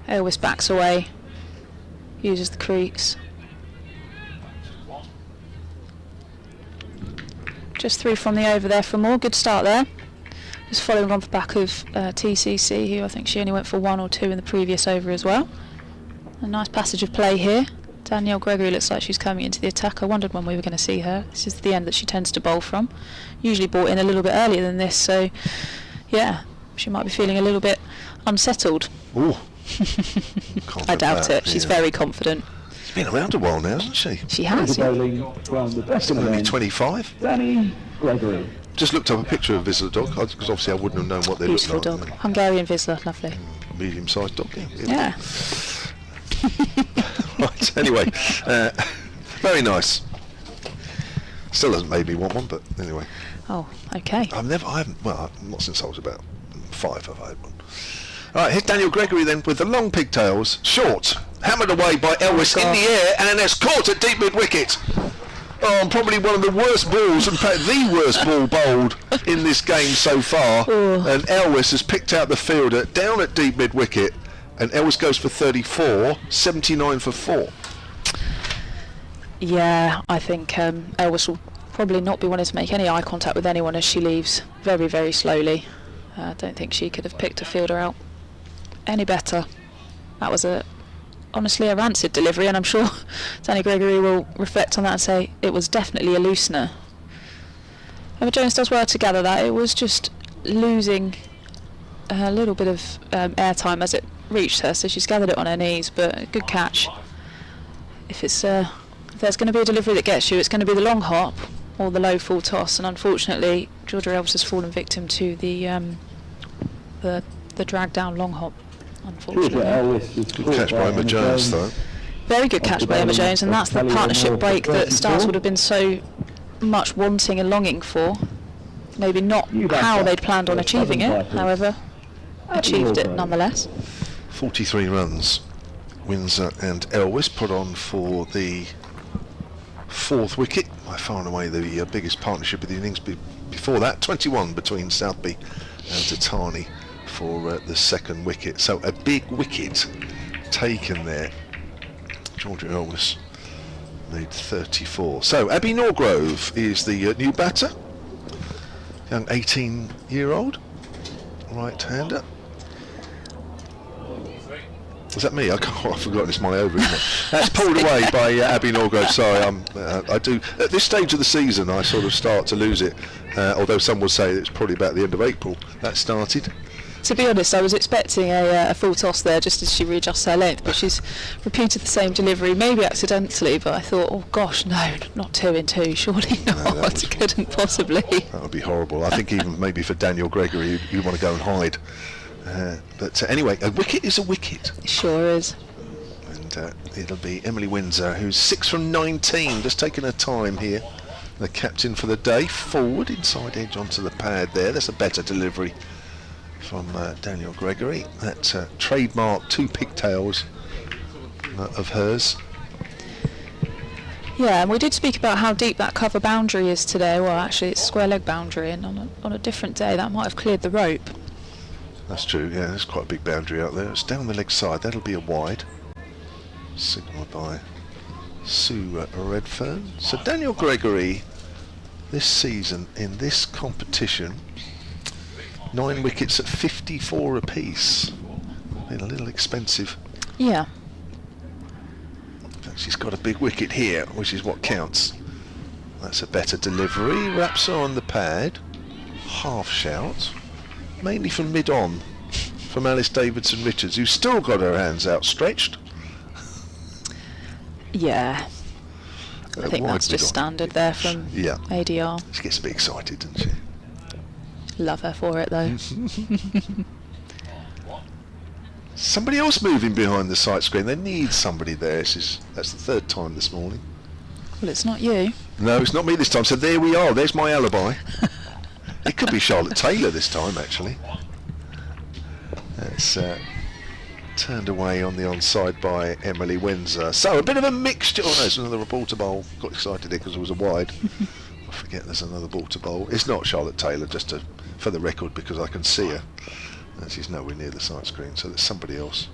[SPEAKER 2] Elwes backs away, uses the crease. Just through from the over there for Moore. Good start there. Just following on the back of TCC, who I think she only went for 1 or 2 in the previous over as well. A nice passage of play here. Danielle Gregory looks like she's coming into the attack. I wondered when we were going to see her. This is the end that she tends to bowl from. Usually brought in a little bit earlier than this, so yeah, she might be feeling a little bit unsettled.
[SPEAKER 1] Ooh.
[SPEAKER 2] I doubt it. She's very confident.
[SPEAKER 1] She's been around a while now, hasn't she?
[SPEAKER 2] She has.
[SPEAKER 4] Bowling from the best of the
[SPEAKER 1] Only
[SPEAKER 4] men,
[SPEAKER 1] 25.
[SPEAKER 4] Danny Gregory.
[SPEAKER 1] Just looked up a picture of Vizsla dog, because obviously I wouldn't have known what they looked
[SPEAKER 2] Beautiful
[SPEAKER 1] like.
[SPEAKER 2] dog. Hungarian Vizsla, lovely.
[SPEAKER 1] Medium-sized dog,
[SPEAKER 2] Yeah.
[SPEAKER 1] Right, anyway, very nice. Still hasn't made me want one, but anyway.
[SPEAKER 2] Oh, okay.
[SPEAKER 1] Not since I was about 5 have I had one. Alright, here's Daniel Gregory then with the long pigtails, short, hammered away by Elwes in the air, and has caught at deep mid wicket. on probably one of the worst balls, in fact the worst ball bowled in this game so far. And Elwes has picked out the fielder down at deep mid wicket, and Elwes goes for 34, 79 for 4.
[SPEAKER 2] Yeah, I think Elwes will probably not be wanting to make any eye contact with anyone as she leaves very, very slowly. I don't think she could have picked a fielder out any better. That was honestly a rancid delivery, and I'm sure Danny Gregory will reflect on that and say it was definitely a loosener. Emma Jones does well to gather that. It was just losing a little bit of airtime as it reached her, so she's gathered it on her knees, but a good catch. If there's going to be a delivery that gets you, it's going to be the long hop or the low full toss, and unfortunately Georgia Elwes has fallen victim to the drag down long hop, unfortunately.
[SPEAKER 1] Good catch by Emma Jones though.
[SPEAKER 2] Very good catch by Emma Jones, and that's the partnership break that Stars would have been so much wanting and longing for. Maybe not how they'd planned on achieving it, however, achieved it nonetheless.
[SPEAKER 1] 43 runs Windsor and Elwes put on for the 4th wicket, by far and away the biggest partnership of the innings. Before that, 21 between Southby and Tatani for the 2nd wicket. So a big wicket taken there. Georgia Elwes made 34. So Abby Norgrove is the new batter, young 18-year-old right-hander. Is that me? I've forgotten it's my over, isn't it? That's pulled away by Abby Norgrove. Sorry, I do. At this stage of the season, I sort of start to lose it. Although some will say it's probably about the end of April that started.
[SPEAKER 2] To be honest, I was expecting a full toss there just as she readjusts her length, but she's repeated the same delivery, maybe accidentally, but I thought, oh gosh, no, not 2 in 2, surely not.
[SPEAKER 1] No,
[SPEAKER 2] Couldn't possibly.
[SPEAKER 1] That would be horrible. I think even maybe for Daniel Gregory, you want to go and hide. But anyway, a wicket is a wicket.
[SPEAKER 2] It sure is.
[SPEAKER 1] And it'll be Emily Windsor, who's 6 from 19, just taking her time here. The captain for the day, forward, inside edge onto the pad there. That's a better delivery from Daniel Gregory. That trademark 2 pigtails of hers.
[SPEAKER 2] Yeah, and we did speak about how deep that cover boundary is today. Well, actually, it's square leg boundary, and on a different day, that might have cleared the rope.
[SPEAKER 1] That's true, yeah, there's quite a big boundary out there. It's down the leg side, that'll be a wide. Signalled by Sue Redfern. So Daniel Gregory, this season, in this competition, 9 wickets at 54 apiece. Been a little expensive.
[SPEAKER 2] Yeah.
[SPEAKER 1] In fact, she's got a big wicket here, which is what counts. That's a better delivery. Wraps her on the pad. Half shout. Mainly from mid-on, from Alice Davidson-Richards, who's still got her hands outstretched.
[SPEAKER 2] Yeah. I think that's just standard there from ADR.
[SPEAKER 1] She gets a bit excited, doesn't she?
[SPEAKER 2] Love her for it, though.
[SPEAKER 1] Somebody else moving behind the sight screen. They need somebody there. That's the 3rd time this morning.
[SPEAKER 2] Well, it's not you.
[SPEAKER 1] No, it's not me this time. So there we are. There's my alibi. It could be Charlotte Taylor this time, actually. It's turned away on the onside by Emily Windsor. So a bit of a mixture. Oh no, it's another ball to bowl. Got excited there because it was a wide. I forget there's another ball to bowl. It's not Charlotte Taylor, just for the record, because I can see her. And she's nowhere near the sight screen, so there's somebody else.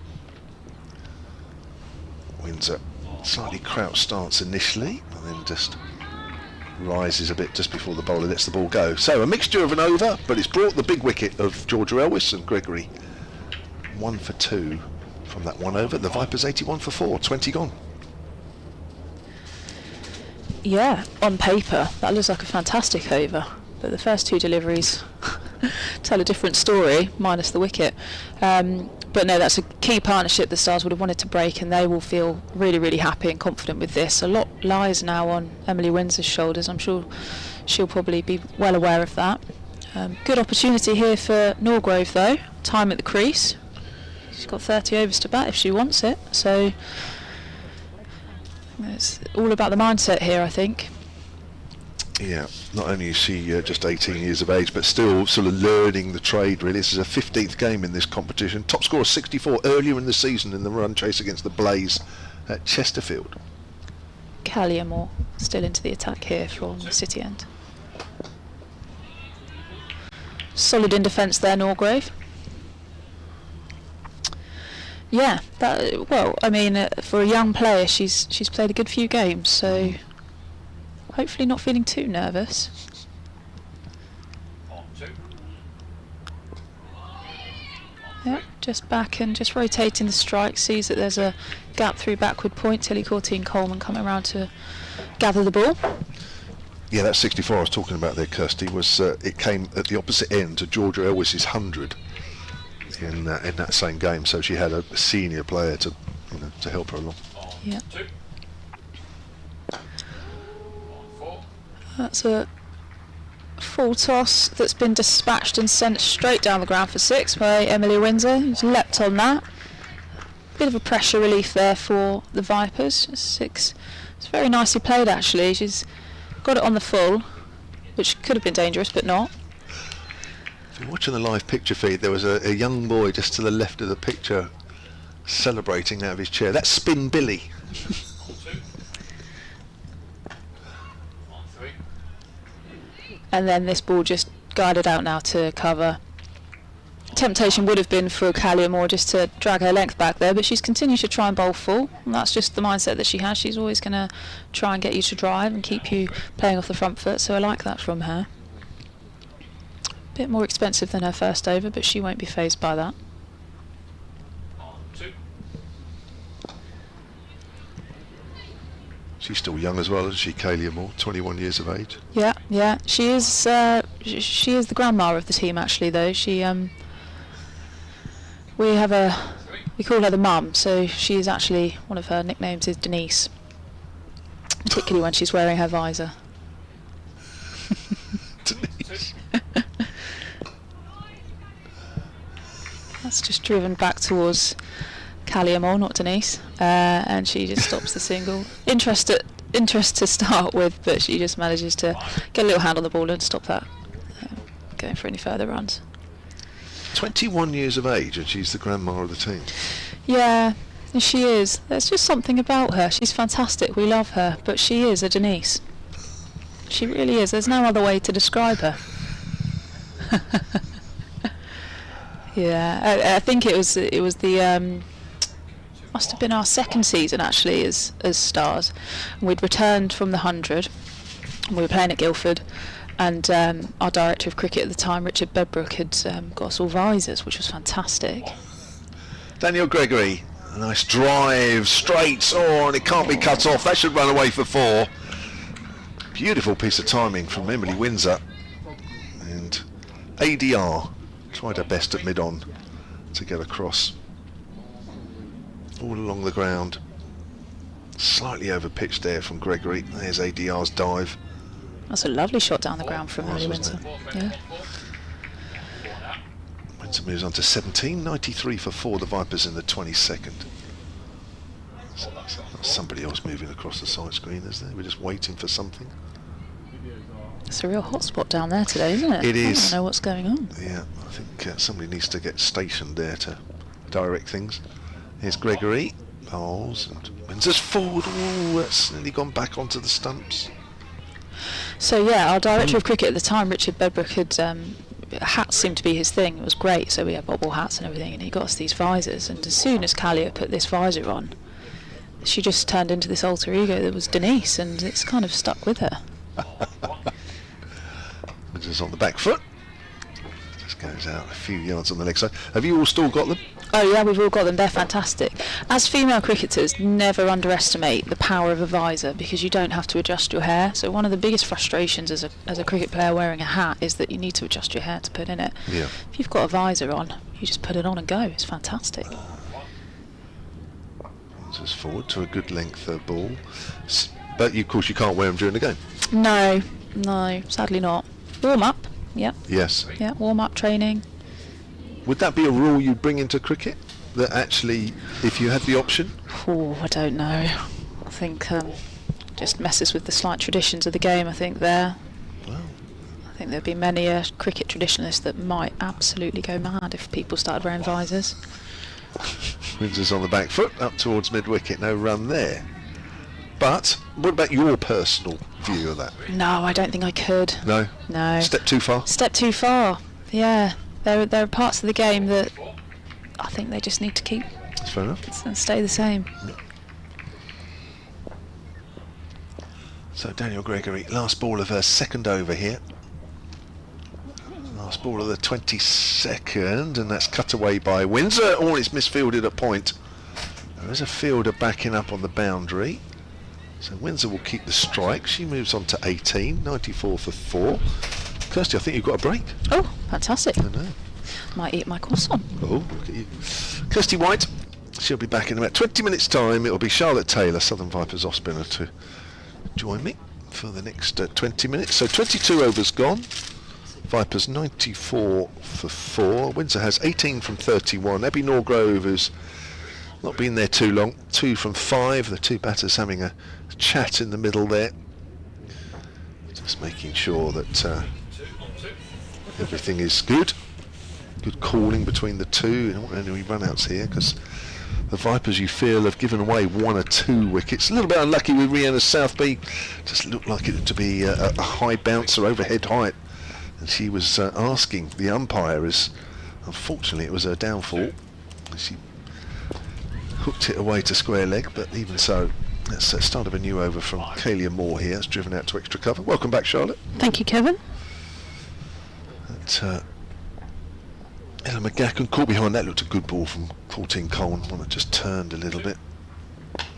[SPEAKER 1] Windsor, slightly crouched stance initially, and then just rises a bit just before the bowler lets the ball go. So a mixture of an over, but it's brought the big wicket of Georgia Elwes and Gregory. 1 for 2 from that one over. The Vipers 81 for 4, 20 gone.
[SPEAKER 2] Yeah, on paper, that looks like a fantastic over. But the first 2 deliveries tell a different story, minus the wicket. But no, that's a key partnership the Stars would have wanted to break, and they will feel really, really happy and confident with this. A lot lies now on Emily Windsor's shoulders. I'm sure she'll probably be well aware of that. Good opportunity here for Norgrove, though. Time at the crease. She's got 30 overs to bat if she wants it. So it's all about the mindset here, I think.
[SPEAKER 1] Yeah, not only is she just 18 years of age, but still sort of learning the trade, really. This is her 15th game in this competition. Top score 64 earlier in the season in the run chase against the Blaze at Chesterfield.
[SPEAKER 2] Calliamore still into the attack here from the City end. Solid in defence there, Norgrave. Yeah, well, I mean, for a young player, she's played a good few games, so hopefully not feeling too nervous. Yeah, just back and just rotating the strike, sees that there's a gap through backward point. Tilly Courtine-Coleman coming around to gather the ball.
[SPEAKER 1] Yeah, that 64 I was talking about there, Kirstie, was it came at the opposite end to Georgia Elwis's 100 in that same game. So she had a senior player to help her along.
[SPEAKER 2] Yeah. That's a full toss that's been dispatched and sent straight down the ground for 6 by Emily Windsor, who's leapt on that. Bit of a pressure relief there for the Vipers. 6. It's very nicely played actually. She's got it on the full, which could have been dangerous but not.
[SPEAKER 1] If you're watching the live picture feed, there was a young boy just to the left of the picture celebrating out of his chair. That's Spin Billy.
[SPEAKER 2] And then this ball just guided out now to cover. Temptation would have been for Calliamore just to drag her length back there, but she's continued to try and bowl full, and that's just the mindset that she has. She's always going to try and get you to drive and keep you playing off the front foot, so I like that from her. Bit more expensive than her first over, but she won't be fazed by that.
[SPEAKER 1] She's still young as well, isn't she, Calliamore? 21 years of age.
[SPEAKER 2] Yeah, she is. She is the grandma of the team, actually. Though she, we call her the mum. So she is actually, one of her nicknames is Denise, particularly when she's wearing her visor.
[SPEAKER 1] Denise.
[SPEAKER 2] That's just driven back towards Calliamore, not Denise, and she just stops the single. Interest to start with, but she just manages to get a little hand on the ball and stop that going for any further runs.
[SPEAKER 1] 21 years of age, and she's the grandma of the team.
[SPEAKER 2] Yeah, she is. There's just something about her. She's fantastic. We love her, but she is a Denise. She really is. There's no other way to describe her. Yeah, I think it was the. Must have been our second season actually as stars. We'd returned from the 100 and we were playing at Guildford, and our director of cricket at the time, Richard Bedbrook, had got us all visors, which was fantastic.
[SPEAKER 1] Daniel Gregory, a nice drive, straight, and it can't be cut off. That should run away for 4. Beautiful piece of timing from Emily Windsor, and ADR tried her best at mid-on to get across. All along the ground, slightly over pitch there from Gregory. There's ADR's dive.
[SPEAKER 2] That's a lovely shot down the ground from Emily Windsor. Yeah.
[SPEAKER 1] Windsor moves on to 17, 93 for 4. The Vipers in the 22nd. Somebody else moving across the side screen, isn't there? We're just waiting for something.
[SPEAKER 2] It's a real hot spot down there today, isn't it?
[SPEAKER 1] It is.
[SPEAKER 2] I don't know what's going on.
[SPEAKER 1] Yeah, I think somebody needs to get stationed there to direct things. Here's Gregory, bowls, and Windsor's forward. Oh, that's nearly gone back onto the stumps.
[SPEAKER 2] So yeah, our director of cricket at the time, Richard Bedbrook, had hats seemed to be his thing. It was great. So we had bobble hats and everything, and he got us these visors. And as soon as Callia put this visor on, she just turned into this alter ego that was Denise, and it's kind of stuck with her.
[SPEAKER 1] Windsor's on the back foot. Just goes out a few yards on the leg side. Have you all still got them?
[SPEAKER 2] Oh yeah, we've all got them. They're fantastic. As female cricketers, never underestimate the power of a visor, because you don't have to adjust your hair. So one of the biggest frustrations as a cricket player wearing a hat is that you need to adjust your hair to put in it.
[SPEAKER 1] Yeah.
[SPEAKER 2] If you've got a visor on, you just put it on and go. It's fantastic.
[SPEAKER 1] Windsor's forward to a good length ball, but of course you can't wear them during the game.
[SPEAKER 2] No, sadly not. Warm up. Yep.
[SPEAKER 1] Yes.
[SPEAKER 2] Yeah, warm up training.
[SPEAKER 1] Would that be a rule you'd bring into cricket? That actually, if you had the option?
[SPEAKER 2] Oh, I don't know. I think just messes with the slight traditions of the game, I think, there.
[SPEAKER 1] Wow.
[SPEAKER 2] I think there'd be many cricket traditionalists that might absolutely go mad if people started wearing visors.
[SPEAKER 1] Windsor's on the back foot, up towards mid-wicket, no run there. but what about your personal view of that?
[SPEAKER 2] No, I don't think I could.
[SPEAKER 1] No?
[SPEAKER 2] No.
[SPEAKER 1] Step too far?
[SPEAKER 2] Step too far. Yeah. There are parts of the game that I think they just need to keep
[SPEAKER 1] That's fair enough.
[SPEAKER 2] and stay the same.
[SPEAKER 1] So Daniel Gregory, last ball of her second over here. Last ball of the 22nd, and that's cut away by Windsor. Oh, it's misfielded at point. There is a fielder backing up on the boundary. So Windsor will keep the strike. She moves on to 18, 94 for 4. Kirstie, I think you've got a break.
[SPEAKER 2] Oh, fantastic.
[SPEAKER 1] I know.
[SPEAKER 2] Might eat my croissant.
[SPEAKER 1] Oh, look at you. Kirstie White, she'll be back in about 20 minutes' time. It'll be Charlotte Taylor, Southern Vipers off-spinner, to join me for the next 20 minutes. So 22 overs gone. Vipers 94 for 4. Windsor has 18 from 31. Abby Norgrove has not been there too long. 2 from 5. The two batters having a chat in the middle there. Just making sure that everything is good. Good calling between the two. You don't want any run-outs here because the Vipers, you feel, have given away 1 or 2 wickets. A little bit unlucky with Rhiannon Southby. Just looked like it to be a high bouncer overhead height. And she was asking the umpire, as unfortunately it was her downfall. She hooked it away to square leg, but even so, that's the start of a new over from Kalia Moore here. It's driven out to extra cover. Welcome back, Charlotte.
[SPEAKER 5] Thank you, Kevan.
[SPEAKER 1] Ella McGacken caught behind that. Looked a good ball from 14 Coleman. One that just turned a little bit.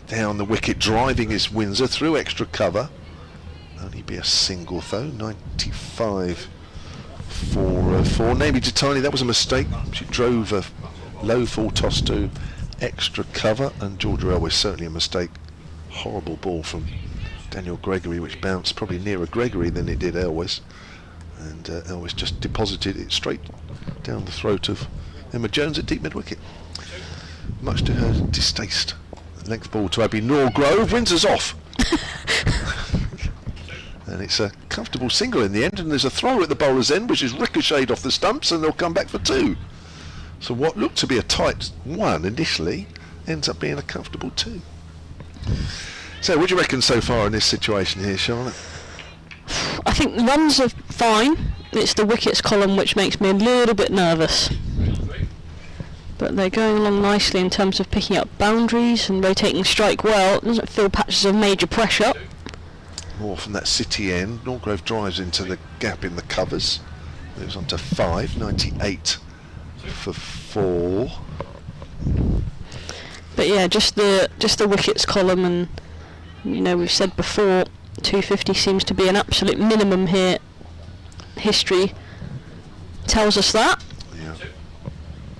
[SPEAKER 1] Down the wicket, driving is Windsor through extra cover. Only be a single though. 95 for 4. Naomi Titani, that was a mistake. She drove a low full toss to extra cover, and Georgia Elwes certainly a mistake. Horrible ball from Daniel Gregory, which bounced probably nearer Gregory than it did Elwes, and Elwes just deposited it straight down the throat of Emma Jones at deep mid wicket, much to her distaste. Length ball to Abby Norgrove. Windsor's off. And it's a comfortable single in the end, and there's a throw at the bowler's end which is ricocheted off the stumps, and they'll come back for 2. So what looked to be a tight 1 initially ends up being a comfortable 2. So what do you reckon so far in this situation here, Charlotte?
[SPEAKER 5] I think the runs are fine. It's the wickets column which makes me a little bit nervous. But they're going along nicely in terms of picking up boundaries and rotating strike well. It doesn't feel patches of major pressure.
[SPEAKER 1] More from that city end. Norgrove drives into the gap in the covers. Moves on to 5, 98 for 4.
[SPEAKER 5] But yeah, just the wickets column, and you know, we've said before, 250 seems to be an absolute minimum here. History tells us that.
[SPEAKER 1] Yeah.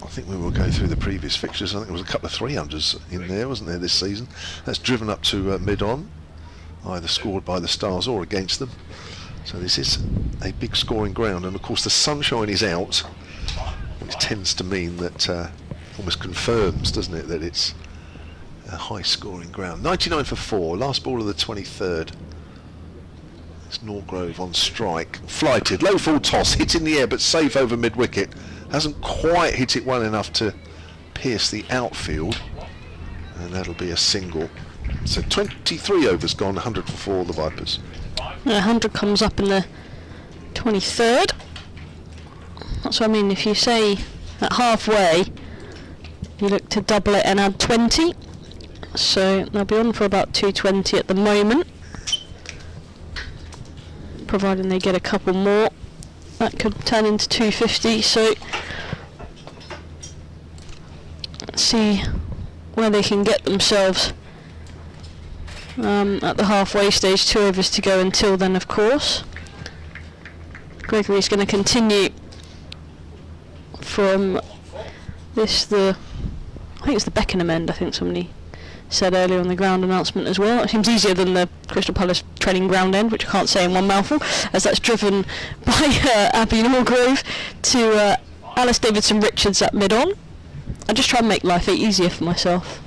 [SPEAKER 1] I think we will go through the previous fixtures. I think there was a couple of 300s in there, wasn't there, this season? That's driven up to mid-on, either scored by the Stars or against them. So this is a big scoring ground, and of course the sunshine is out, which tends to mean that almost confirms, doesn't it, that it's a high scoring ground. 99 for 4, last ball of the 23rd. It's Norgrove on strike, flighted, low full toss, hit in the air but safe over mid wicket. Hasn't quite hit it well enough to pierce the outfield, and that'll be a single. So 23 overs gone, 100 for 4 the Vipers.
[SPEAKER 5] 100 comes up in the 23rd. That's what I mean. If you say at halfway, you look to double it and add 20. So they'll be on for about 220 at the moment, providing they get a couple more. That could turn into 250. So let's see where they can get themselves at the halfway stage. 2 overs to go until then, of course. Gregory's going to continue from this, I think it's the Beckenham end, I think somebody said earlier on the ground announcement as well. It seems easier than the Crystal Palace training ground end, which I can't say in one mouthful, as that's driven by Abby Norgrove to Alice Davidson-Richards at mid-on. I just try and make life easier for myself,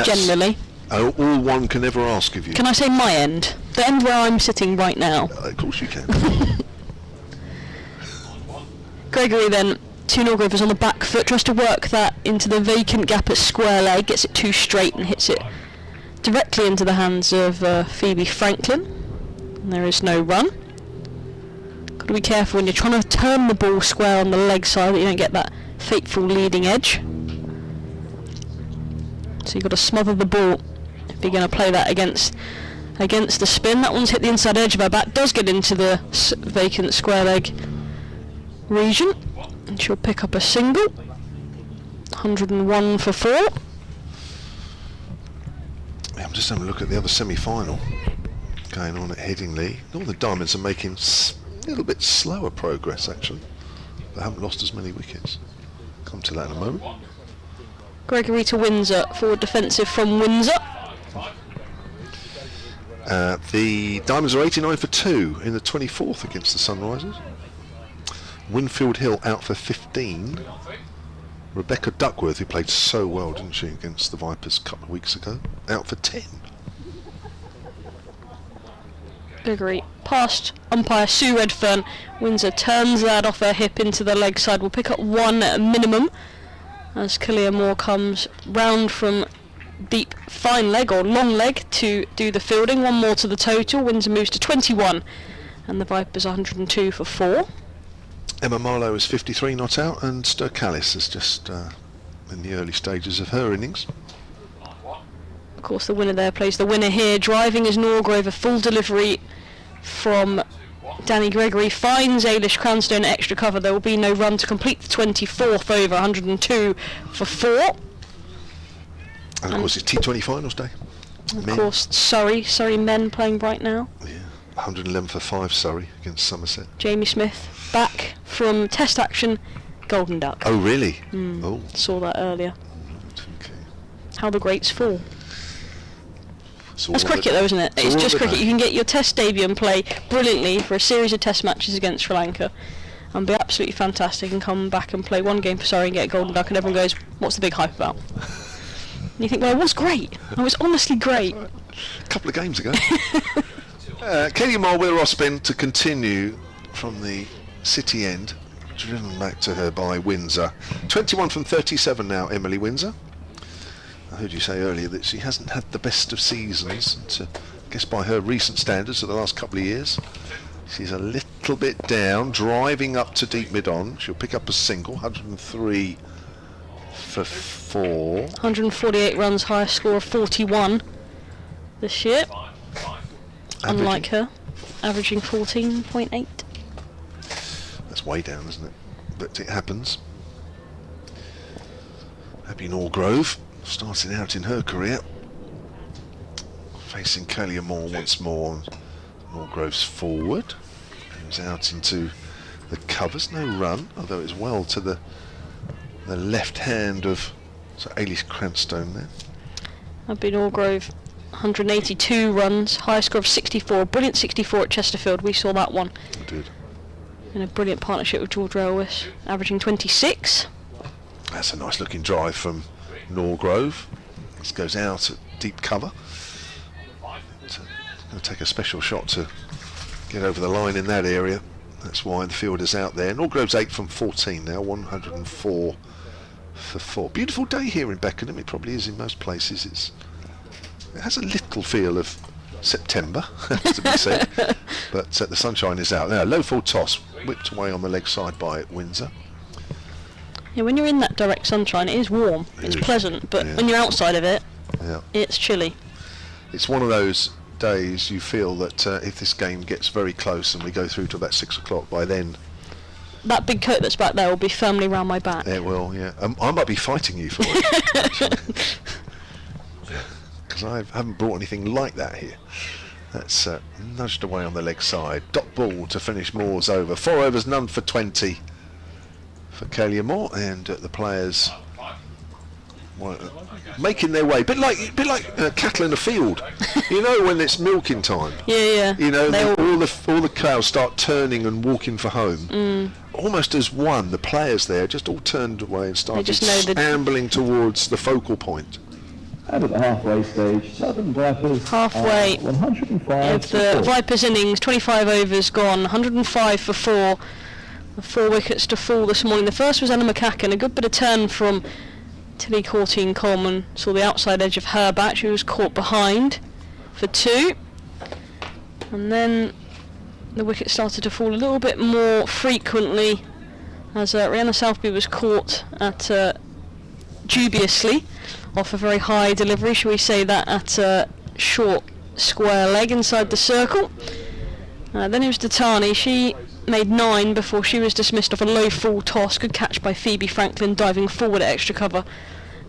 [SPEAKER 5] generally.
[SPEAKER 1] All one can ever ask of you.
[SPEAKER 5] Can I say my end? The end where I'm sitting right now.
[SPEAKER 1] Of course you can.
[SPEAKER 5] Gregory then, to Norgrove is on the back foot, tries to work that into the vacant gap at square leg, gets it too straight and hits it directly into the hands of Phoebe Franklin. And there is no run. Got to be careful when you're trying to turn the ball square on the leg side that you don't get that fateful leading edge. So you've got to smother the ball if you're going to play that against the spin. That one's hit the inside edge of her bat, does get into the vacant square leg region, and she'll pick up a single. 101 for 4.
[SPEAKER 1] Yeah, I'm just having a look at the other semi-final going on at Headingley. All the Diamonds are making a little bit slower progress actually. They haven't lost as many wickets. Come to that in a moment.
[SPEAKER 5] Gregory to Windsor, forward defensive from Windsor.
[SPEAKER 1] The Diamonds are 89 for 2 in the 24th against the Sunrisers. Winfield Hill out for 15. Rebecca Duckworth, who played so well, didn't she, against the Vipers a couple of weeks ago, out for 10.
[SPEAKER 5] Gregory past umpire Sue Redfern. Windsor turns that off her hip into the leg side. Will pick up 1 minimum as Kalia Moore comes round from deep fine leg or long leg to do the fielding. 1 more to the total. Windsor moves to 21 and the Vipers 102 for 4.
[SPEAKER 1] Emma Marlowe is 53 not out, and Sturkallis is just in the early stages of her innings.
[SPEAKER 5] Of course the winner there plays the winner here. Driving is Norgrove, a full delivery from Danny Gregory finds Ailish Cranstone extra cover. There will be no run to complete the 24th over. 102 for 4.
[SPEAKER 1] And of course it's T20 finals day.
[SPEAKER 5] Of course Surrey men playing right now.
[SPEAKER 1] Yeah, 111 for 5 Surrey against Somerset.
[SPEAKER 5] Jamie Smith back from test action, Golden Duck.
[SPEAKER 1] Oh really? Oh.
[SPEAKER 5] Saw that earlier.
[SPEAKER 1] Okay.
[SPEAKER 5] How the greats fall.
[SPEAKER 1] It's all
[SPEAKER 5] That's
[SPEAKER 1] on
[SPEAKER 5] cricket
[SPEAKER 1] the-
[SPEAKER 5] though, isn't it?
[SPEAKER 1] all
[SPEAKER 5] It's
[SPEAKER 1] on
[SPEAKER 5] just
[SPEAKER 1] the
[SPEAKER 5] cricket.
[SPEAKER 1] day.
[SPEAKER 5] You can get your test debut and play brilliantly for a series of test matches against Sri Lanka and be absolutely fantastic, and come back and play 1 game for Surrey and get a Golden Duck, and everyone goes, what's the big hype about? And you think, well, it was great. I was honestly great.
[SPEAKER 1] A couple of games ago. Kelly Moore with a spin to continue from the city end, driven back to her by Windsor. 21 from 37 now, Emily Windsor. I heard you say earlier that she hasn't had the best of seasons, and I guess by her recent standards of the last couple of years. She's a little bit down, driving up to deep mid-on. She'll pick up a single, 103 for 4.
[SPEAKER 5] 148 runs, highest score of 41 this year. Unlike her, averaging 14.8.
[SPEAKER 1] That's way down, isn't it? But it happens. Abby Norgrove, starting out in her career, facing Kalia Moore once more. Norgrove's forward, goes out into the covers, no run, although it's well to the left hand of Ailish Cranstone there.
[SPEAKER 5] Abby Norgrove, 182 runs, highest score of 64, brilliant 64 at Chesterfield. We saw that one.
[SPEAKER 1] I did.
[SPEAKER 5] In a brilliant partnership with George Railwis, averaging 26.
[SPEAKER 1] That's a nice looking drive from Norgrove. This goes out at deep cover. It's going to take a special shot to get over the line in that area. That's why the fielder's out there. Norgrove's 8 from 14 now, 104 for 4. Beautiful day here in Beckenham. It probably is in most places. It has a little feel of September, to be said, but the sunshine is out. Now, low full toss, whipped away on the leg side by Windsor.
[SPEAKER 5] Yeah, when you're in that direct sunshine, it is warm.
[SPEAKER 1] It
[SPEAKER 5] It's
[SPEAKER 1] is.
[SPEAKER 5] pleasant, but
[SPEAKER 1] Yeah.
[SPEAKER 5] when you're outside of it,
[SPEAKER 1] Yeah.
[SPEAKER 5] it's chilly.
[SPEAKER 1] It's one of those days you feel that if this game gets very close and we go through to about 6 o'clock, by then
[SPEAKER 5] That big coat that's back there will be firmly round my back.
[SPEAKER 1] it will. Yeah, I might be fighting you for it, because I haven't brought anything like that here. That's nudged away on the leg side. Dot ball to finish Moore's over. 4 overs, none for 20 for Kalia Moore, and the players making their way. Bit like cattle in a field. You know, when it's milking time.
[SPEAKER 5] Yeah.
[SPEAKER 1] You know,
[SPEAKER 5] They all-
[SPEAKER 1] all the cows start turning and walking for home. Almost as one, the players there just all turned away and started
[SPEAKER 5] just know that-
[SPEAKER 1] ambling towards the focal point.
[SPEAKER 4] And at the halfway stage, Southern Vipers
[SPEAKER 5] Halfway
[SPEAKER 4] are 105
[SPEAKER 5] of the
[SPEAKER 4] to 4.
[SPEAKER 5] Vipers innings, 25 overs gone, 105 for 4. 4 wickets to fall this morning. The first was Anna McCann, a good bit of turn from Tilly Coleman saw the outside edge of her bat. She was caught behind for 2. And then the wicket started to fall a little bit more frequently as Rihanna Southby was caught at dubiously off a very high delivery, shall we say that, at a short square leg inside the circle. Then it was Datani. She made 9 before she was dismissed off a low full toss. Good catch by Phoebe Franklin, diving forward at extra cover.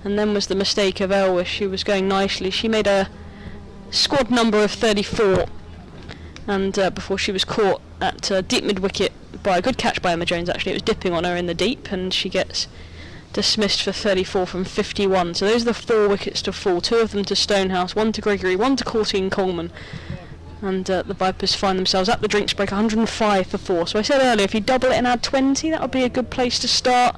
[SPEAKER 5] And then was the mistake of Elwish. She was going nicely. She made a squad number of 34, and before she was caught at deep mid-wicket by a good catch by Emma Jones. Actually, it was dipping on her in the deep, and she gets dismissed for 34 from 51. So those are the 4 wickets to fall. 2 of them to Stonehouse, 1 to Gregory, 1 to Courtine Coleman. And the Vipers find themselves at the drinks break, 105 for 4. So I said earlier, if you double it and add 20, that would be a good place to start.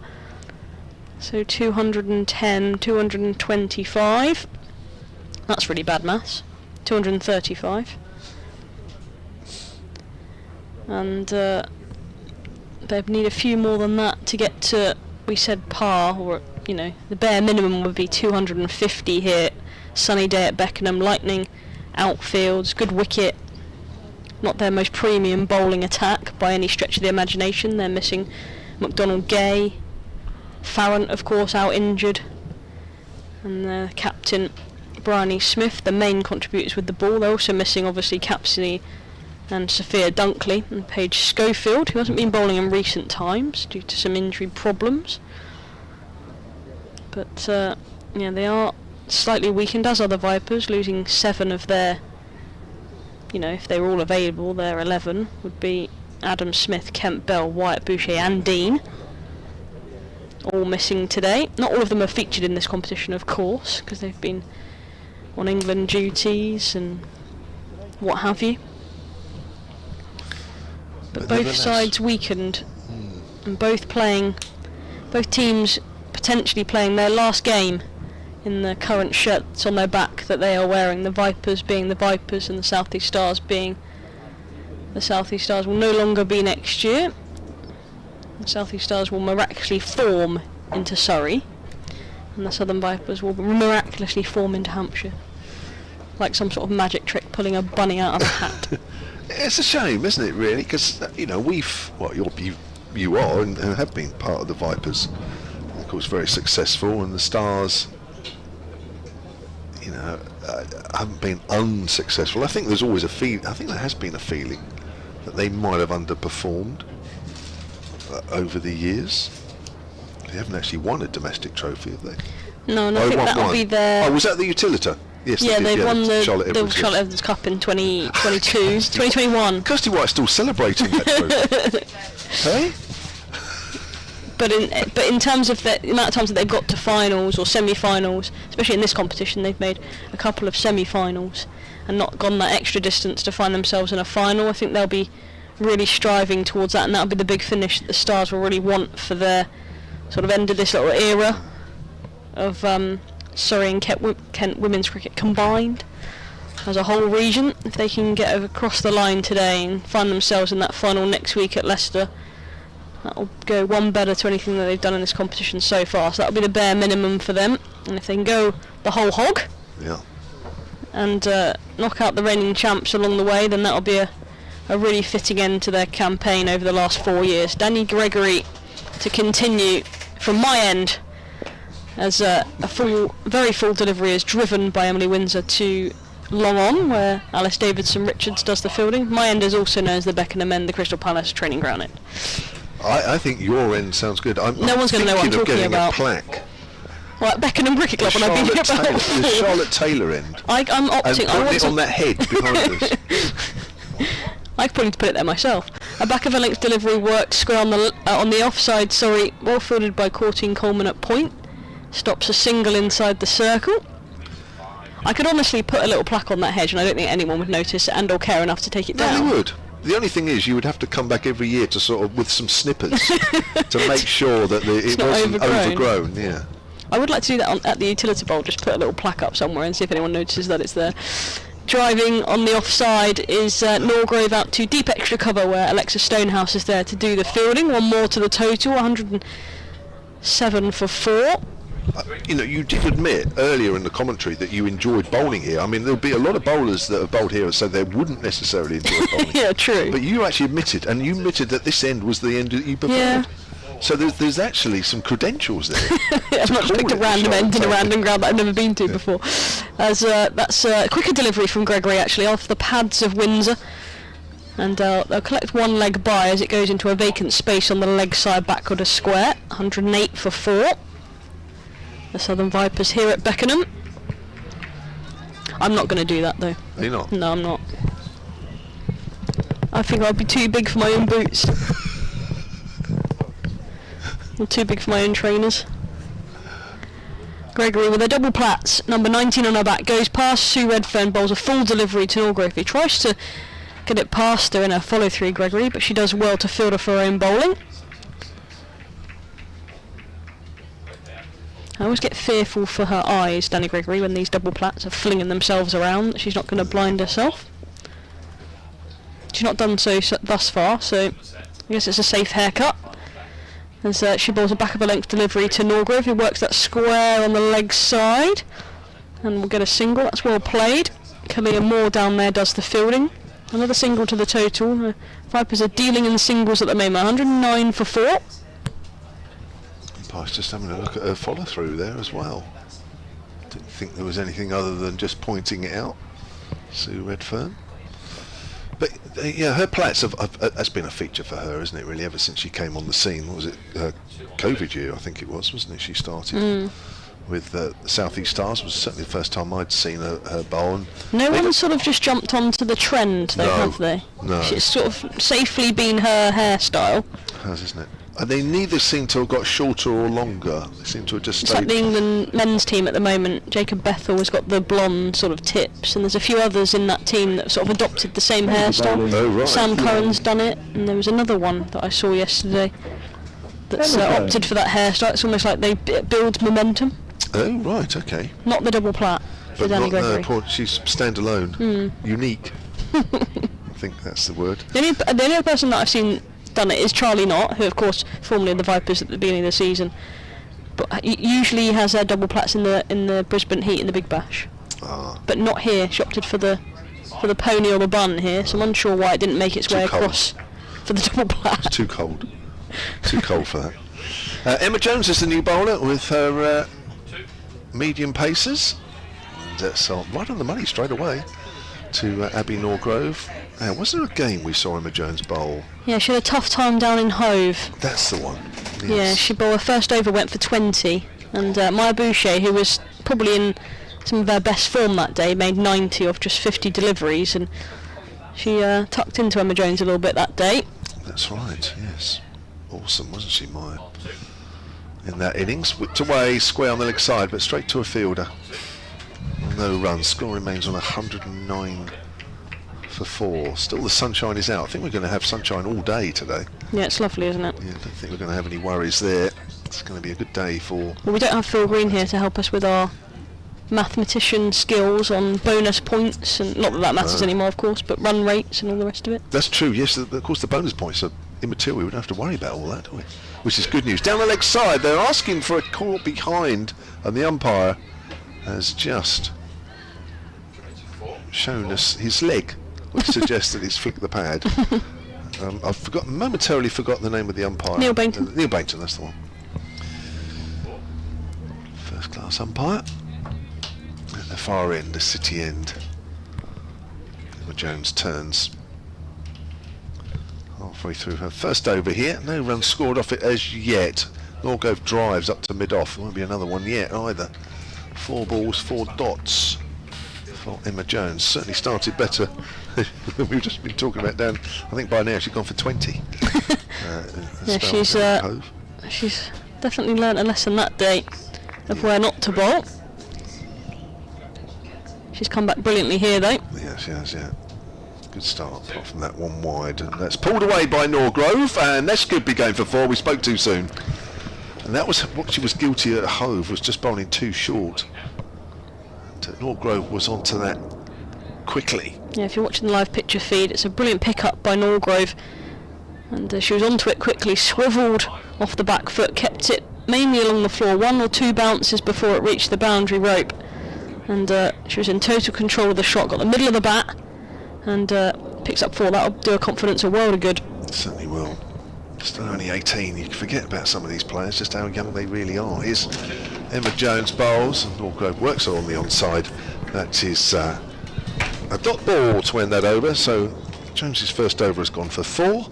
[SPEAKER 5] So 210, 225. That's really bad maths. 235. And they'd need a few more than that to get to, we said, par, or, you know, the bare minimum would be 250 here. Sunny day at Beckenham, lightning outfields, good wicket. Not their most premium bowling attack by any stretch of the imagination. They're missing McDonald Gay, Farrant, of course, out injured, and the captain Bryony Smith, the main contributors with the ball. They're also missing, obviously, Capsney and Sophia Dunkley, and Paige Schofield, who hasn't been bowling in recent times due to some injury problems. But yeah, they are slightly weakened, as are the Vipers, losing 7 of their, you know, if they were all available, their 11 would be Adam Smith, Kemp Bell, Wyatt Boucher and Dean, all missing today. Not all of them are featured in this competition, of course, because they've been on England duties and what have you. But both sides weakened, and both teams potentially playing their last game in the current shirts on their back that they are wearing. The Vipers being the Vipers and the South East Stars being the South East Stars will no longer be next year. The South East Stars will miraculously form into Surrey, and the Southern Vipers will miraculously form into Hampshire, like some sort of magic trick, pulling a bunny out of a hat.
[SPEAKER 1] It's a shame, isn't it, really? Because, you know, you are and have been part of the Vipers. Of course, very successful, and the Stars, you know, haven't been unsuccessful. I think there's always I think there has been a feeling that they might have underperformed over the years. They haven't actually won a domestic trophy, have they?
[SPEAKER 5] No, I think that'll be their...
[SPEAKER 1] Oh, was that the Utilita? Yes,
[SPEAKER 5] yeah, they've won the Charlotte
[SPEAKER 1] Edwards
[SPEAKER 5] Evans Cup in 2022, 2021.
[SPEAKER 1] Kirstie White's still celebrating that trophy. Hey?
[SPEAKER 5] But in terms of the amount of times that they've got to finals or semi-finals, especially in this competition, they've made a couple of semi-finals and not gone that extra distance to find themselves in a final. I think they'll be really striving towards that, and that'll be the big finish that the Stars will really want for their sort of end of this little era of Surrey and Kent women's cricket combined as a whole region. If they can get across the line today and find themselves in that final next week at Leicester, that'll go one better to anything that they've done in this competition so far. So that'll be the bare minimum for them. And if they can go the whole hog,
[SPEAKER 1] yeah,
[SPEAKER 5] and knock out the reigning champs along the way, then that'll be a really fitting end to their campaign over the last 4 years. Danny Gregory to continue from my end as a very full delivery is driven by Emily Windsor to long on, where Alice Davidson Richards does the fielding. My end is also known as the Beckenham end, the Crystal Palace training ground end.
[SPEAKER 1] I think your end sounds good.
[SPEAKER 5] No one's going to know what I'm talking about.
[SPEAKER 1] A plaque.
[SPEAKER 5] Well, at Beckenham Cricket Club, when I've been here about
[SPEAKER 1] the Charlotte Taylor end.
[SPEAKER 5] I'm opting.
[SPEAKER 1] And put it on that head behind us.
[SPEAKER 5] I could probably put it there myself. A back of a length delivery worked square on the offside. Sorry, well fielded by Courtine Coleman at point. Stops a single inside the circle. I could honestly put a little plaque on that hedge, and I don't think anyone would notice and or care enough to take it down.
[SPEAKER 1] No, they would. The only thing is, you would have to come back every year to sort of with some snippers to make sure that it wasn't overgrown. Yeah.
[SPEAKER 5] I would like to do that at the Utility Bowl. Just put a little plaque up somewhere and see if anyone notices that it's there. Driving on the offside is Norgrove out to deep extra cover, where Alexa Stonehouse is there to do the fielding. One more to the total, 107 for 4.
[SPEAKER 1] You know, you did admit earlier in the commentary that you enjoyed bowling here. I mean, there'll be a lot of bowlers that have bowled here, so they wouldn't necessarily enjoy bowling.
[SPEAKER 5] Yeah, true.
[SPEAKER 1] But you actually admitted that this end was the end that you preferred.
[SPEAKER 5] Yeah.
[SPEAKER 1] So there's actually some credentials there.
[SPEAKER 5] I've not just picked a random end in a random ground that I've never been to before. As that's a quicker delivery from Gregory, actually, off the pads of Windsor. And they'll collect one leg by as it goes into a vacant space on the leg side backward a square. 108 for 4. The Southern Vipers here at Beckenham. I'm not going to do that though.
[SPEAKER 1] Are you not?
[SPEAKER 5] No, I'm not. I think I'd be too big for my own boots. I'm too big for my own trainers. Gregory with a double plats, number 19 on her back, goes past Sue Redfern, bowls a full delivery to Norgrove. He tries to get it past her in a follow-through, Gregory, but she does well to field her for her own bowling. I always get fearful for her eyes, Danny Gregory, when these double plats are flinging themselves around, that she's not going to blind herself. She's not done so thus far, so I guess it's a safe haircut. As she bowls a back of a length delivery to Norgrove, who works that square on the leg side. And we'll get a single, that's well played. Kalia Moore down there does the fielding. Another single to the total. Vipers are dealing in singles at the moment, 109 for 4.
[SPEAKER 1] Umpire's just having a look at her follow through there as well. Didn't think there was anything other than just pointing it out. Sue Redfern. But yeah, her plats has been a feature for her, isn't it? Really, ever since she came on the scene. What was it? COVID year, I think it was, wasn't it? She started with the South East Stars. Was certainly the first time I'd seen her bowl. And
[SPEAKER 5] no one sort of just jumped onto the trend, though, have they?
[SPEAKER 1] No.
[SPEAKER 5] It's sort of safely been her hairstyle.
[SPEAKER 1] Has, isn't it? And they neither seem to have got shorter or longer. They seem to have just
[SPEAKER 5] It's
[SPEAKER 1] stayed.
[SPEAKER 5] like the England men's team at the moment. Jacob Bethel has got the blonde sort of tips, and there's a few others in that team that sort of adopted the same hairstyle.
[SPEAKER 1] Oh, right.
[SPEAKER 5] Sam Curran's done it, and there was another one that I saw yesterday that's opted for that hairstyle. It's almost like they build momentum.
[SPEAKER 1] Oh, right, okay.
[SPEAKER 5] Not the double plait for
[SPEAKER 1] But
[SPEAKER 5] Danny
[SPEAKER 1] not
[SPEAKER 5] Gregory.
[SPEAKER 1] she's standalone, unique. I think that's the word.
[SPEAKER 5] The only other person that I've seen done it is Charlie Knott, who of course formerly in the Vipers at the beginning of the season, but usually he has double plats in the Brisbane Heat in the Big Bash. But not here. She opted for the pony or the bun here, so I'm unsure why it didn't make its way across for the double plat.
[SPEAKER 1] It's too cold. Too cold for that. Emma Jones is the new bowler with her medium paces. And that's right on the money straight away to Abby Norgrove. Was there a game we saw Emma Jones bowl?
[SPEAKER 5] Yeah, she had a tough time down in Hove.
[SPEAKER 1] That's the one. Yes.
[SPEAKER 5] Yeah, she bowled her first over, went for 20, and Maya Boucher, who was probably in some of her best form that day, made 90 off just 50 deliveries, and she tucked into Emma Jones a little bit that day.
[SPEAKER 1] That's right, yes. Awesome, wasn't she, Maya? In that innings, whipped away, square on the leg side, but straight to a fielder. No runs, score remains on 109 for 4. Still the sunshine is out. I think we're going to have sunshine all day today.
[SPEAKER 5] Yeah, it's lovely, isn't it?
[SPEAKER 1] Yeah, I don't think we're going to have any worries there. It's going to be a good day for...
[SPEAKER 5] Well, we don't have Phil Green here to help us with our mathematician skills on bonus points, and not that that matters anymore, of course, but run rates and all the rest of it.
[SPEAKER 1] That's true, yes, of course the bonus points are immaterial. We don't have to worry about all that, do we? Which is good news. Down the leg side, they're asking for a call behind, and the umpire has just shown us his leg, which suggests that he's flicked the pad. I've momentarily forgot the name of the umpire.
[SPEAKER 5] Neil Bainton.
[SPEAKER 1] Neil Bainton, that's the one. First class umpire. At the far end, the city end. Emma Jones turns halfway through her first over here. No runs scored off it as yet. Norgrove drives up to mid-off. There won't be another one yet either. 4 balls, 4 dots for Emma Jones. Certainly started better than we've just been talking about down. I think by now she's gone for 20.
[SPEAKER 5] Yeah, she's definitely learnt a lesson that day of where not to bowl. She's come back brilliantly here though.
[SPEAKER 1] Yeah, she has, yeah. Good start, apart from that one wide. And that's pulled away by Norgrove, and this could be going for 4. We spoke too soon. And that was what she was guilty at Hove, was just bowling too short. And Norgrove was onto that quickly.
[SPEAKER 5] Yeah, if you're watching the live picture feed, it's a brilliant pick-up by Norgrove. And she was onto it quickly, swivelled off the back foot, kept it mainly along the floor, 1 or 2 bounces before it reached the boundary rope. And she was in total control of the shot, got the middle of the bat, and picks up 4. That'll do her confidence a world of good.
[SPEAKER 1] Certainly will. Still only 18. You can forget about some of these players, just how young they really are. Here's Emma Jones bowls, and Norgrove works her on the onside. That is a dot ball to end that over, so Jones's first over has gone for 4.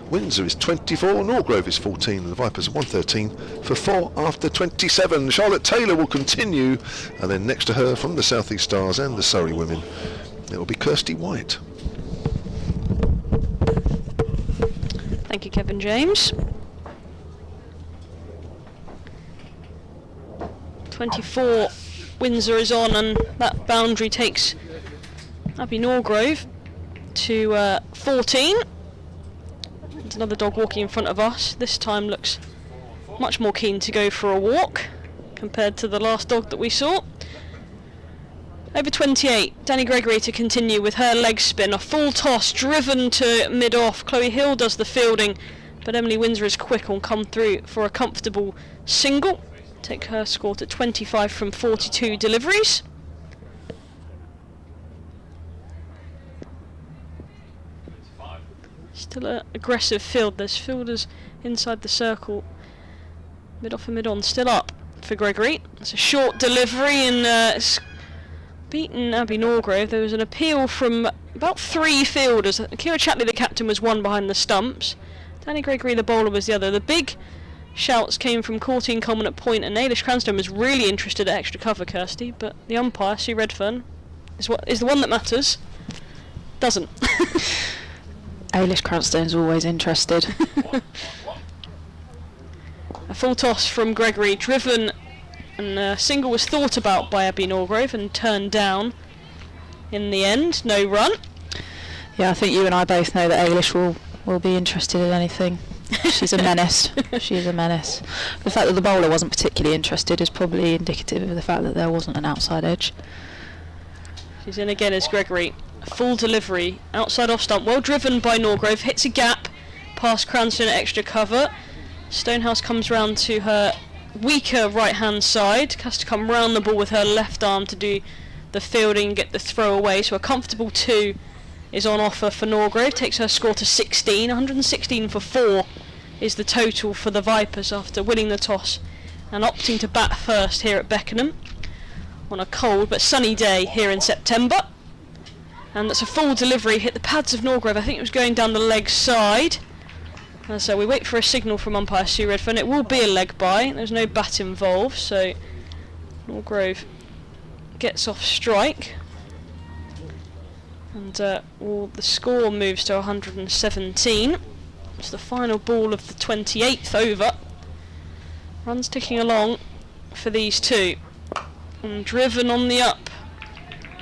[SPEAKER 1] Windsor is 24, Norgrove is 14, and the Vipers are 113 for 4 after 27. Charlotte Taylor will continue, and then next to her from the South East Stars and the Surrey women, it will be Kirstie White.
[SPEAKER 5] Thank you, Kevin James. 24, Windsor is on, and that boundary takes Abby Norgrove to 14. There's another dog walking in front of us. This time looks much more keen to go for a walk compared to the last dog that we saw. Over 28, Danny Gregory to continue with her leg spin. A full toss driven to mid-off. Chloe Hill does the fielding, but Emily Windsor is quick and come through for a comfortable single. Take her score to 25 from 42 deliveries. Still an aggressive field. There's fielders inside the circle. Mid-off and mid-on still up for Gregory. It's a short delivery, and it's beaten Abby Norgrove. There was an appeal from about 3 fielders. Kira Chatley, the captain, was one behind the stumps. Danny Gregory, the bowler, was the other. The big shouts came from Courtine Coleman at point, and Ailish Cranstoun was really interested at extra cover, Kirstie, but the umpire, Sue Redfern, is the one that matters. Doesn't.
[SPEAKER 2] Ailish Cranstoun's always interested.
[SPEAKER 5] A full toss from Gregory, driven, and a single was thought about by Abby Norgrove and turned down in the end. No run.
[SPEAKER 2] Yeah, I think you and I both know that Ailish will be interested in anything. She's a menace. She is a menace. The fact that the bowler wasn't particularly interested is probably indicative of the fact that there wasn't an outside edge.
[SPEAKER 5] She's in again as Gregory. A full delivery, outside off stump, well driven by Norgrove, hits a gap past Cranston at extra cover. Stonehouse comes round to her weaker right hand side, has to come round the ball with her left arm to do the fielding and get the throw away, so a comfortable 2 is on offer for Norgrove. Takes her score to 16, 116 for 4 is the total for the Vipers after winning the toss and opting to bat first here at Beckenham on a cold but sunny day here in September. And that's a full delivery, hit the pads of Norgrove. I think it was going down the leg side. And so we wait for a signal from umpire Sue Redfern. It will be a leg bye. There's no bat involved, so Norgrove gets off strike. And the score moves to 117. It's the final ball of the 28th over. Runs ticking along for these two. And driven on the up.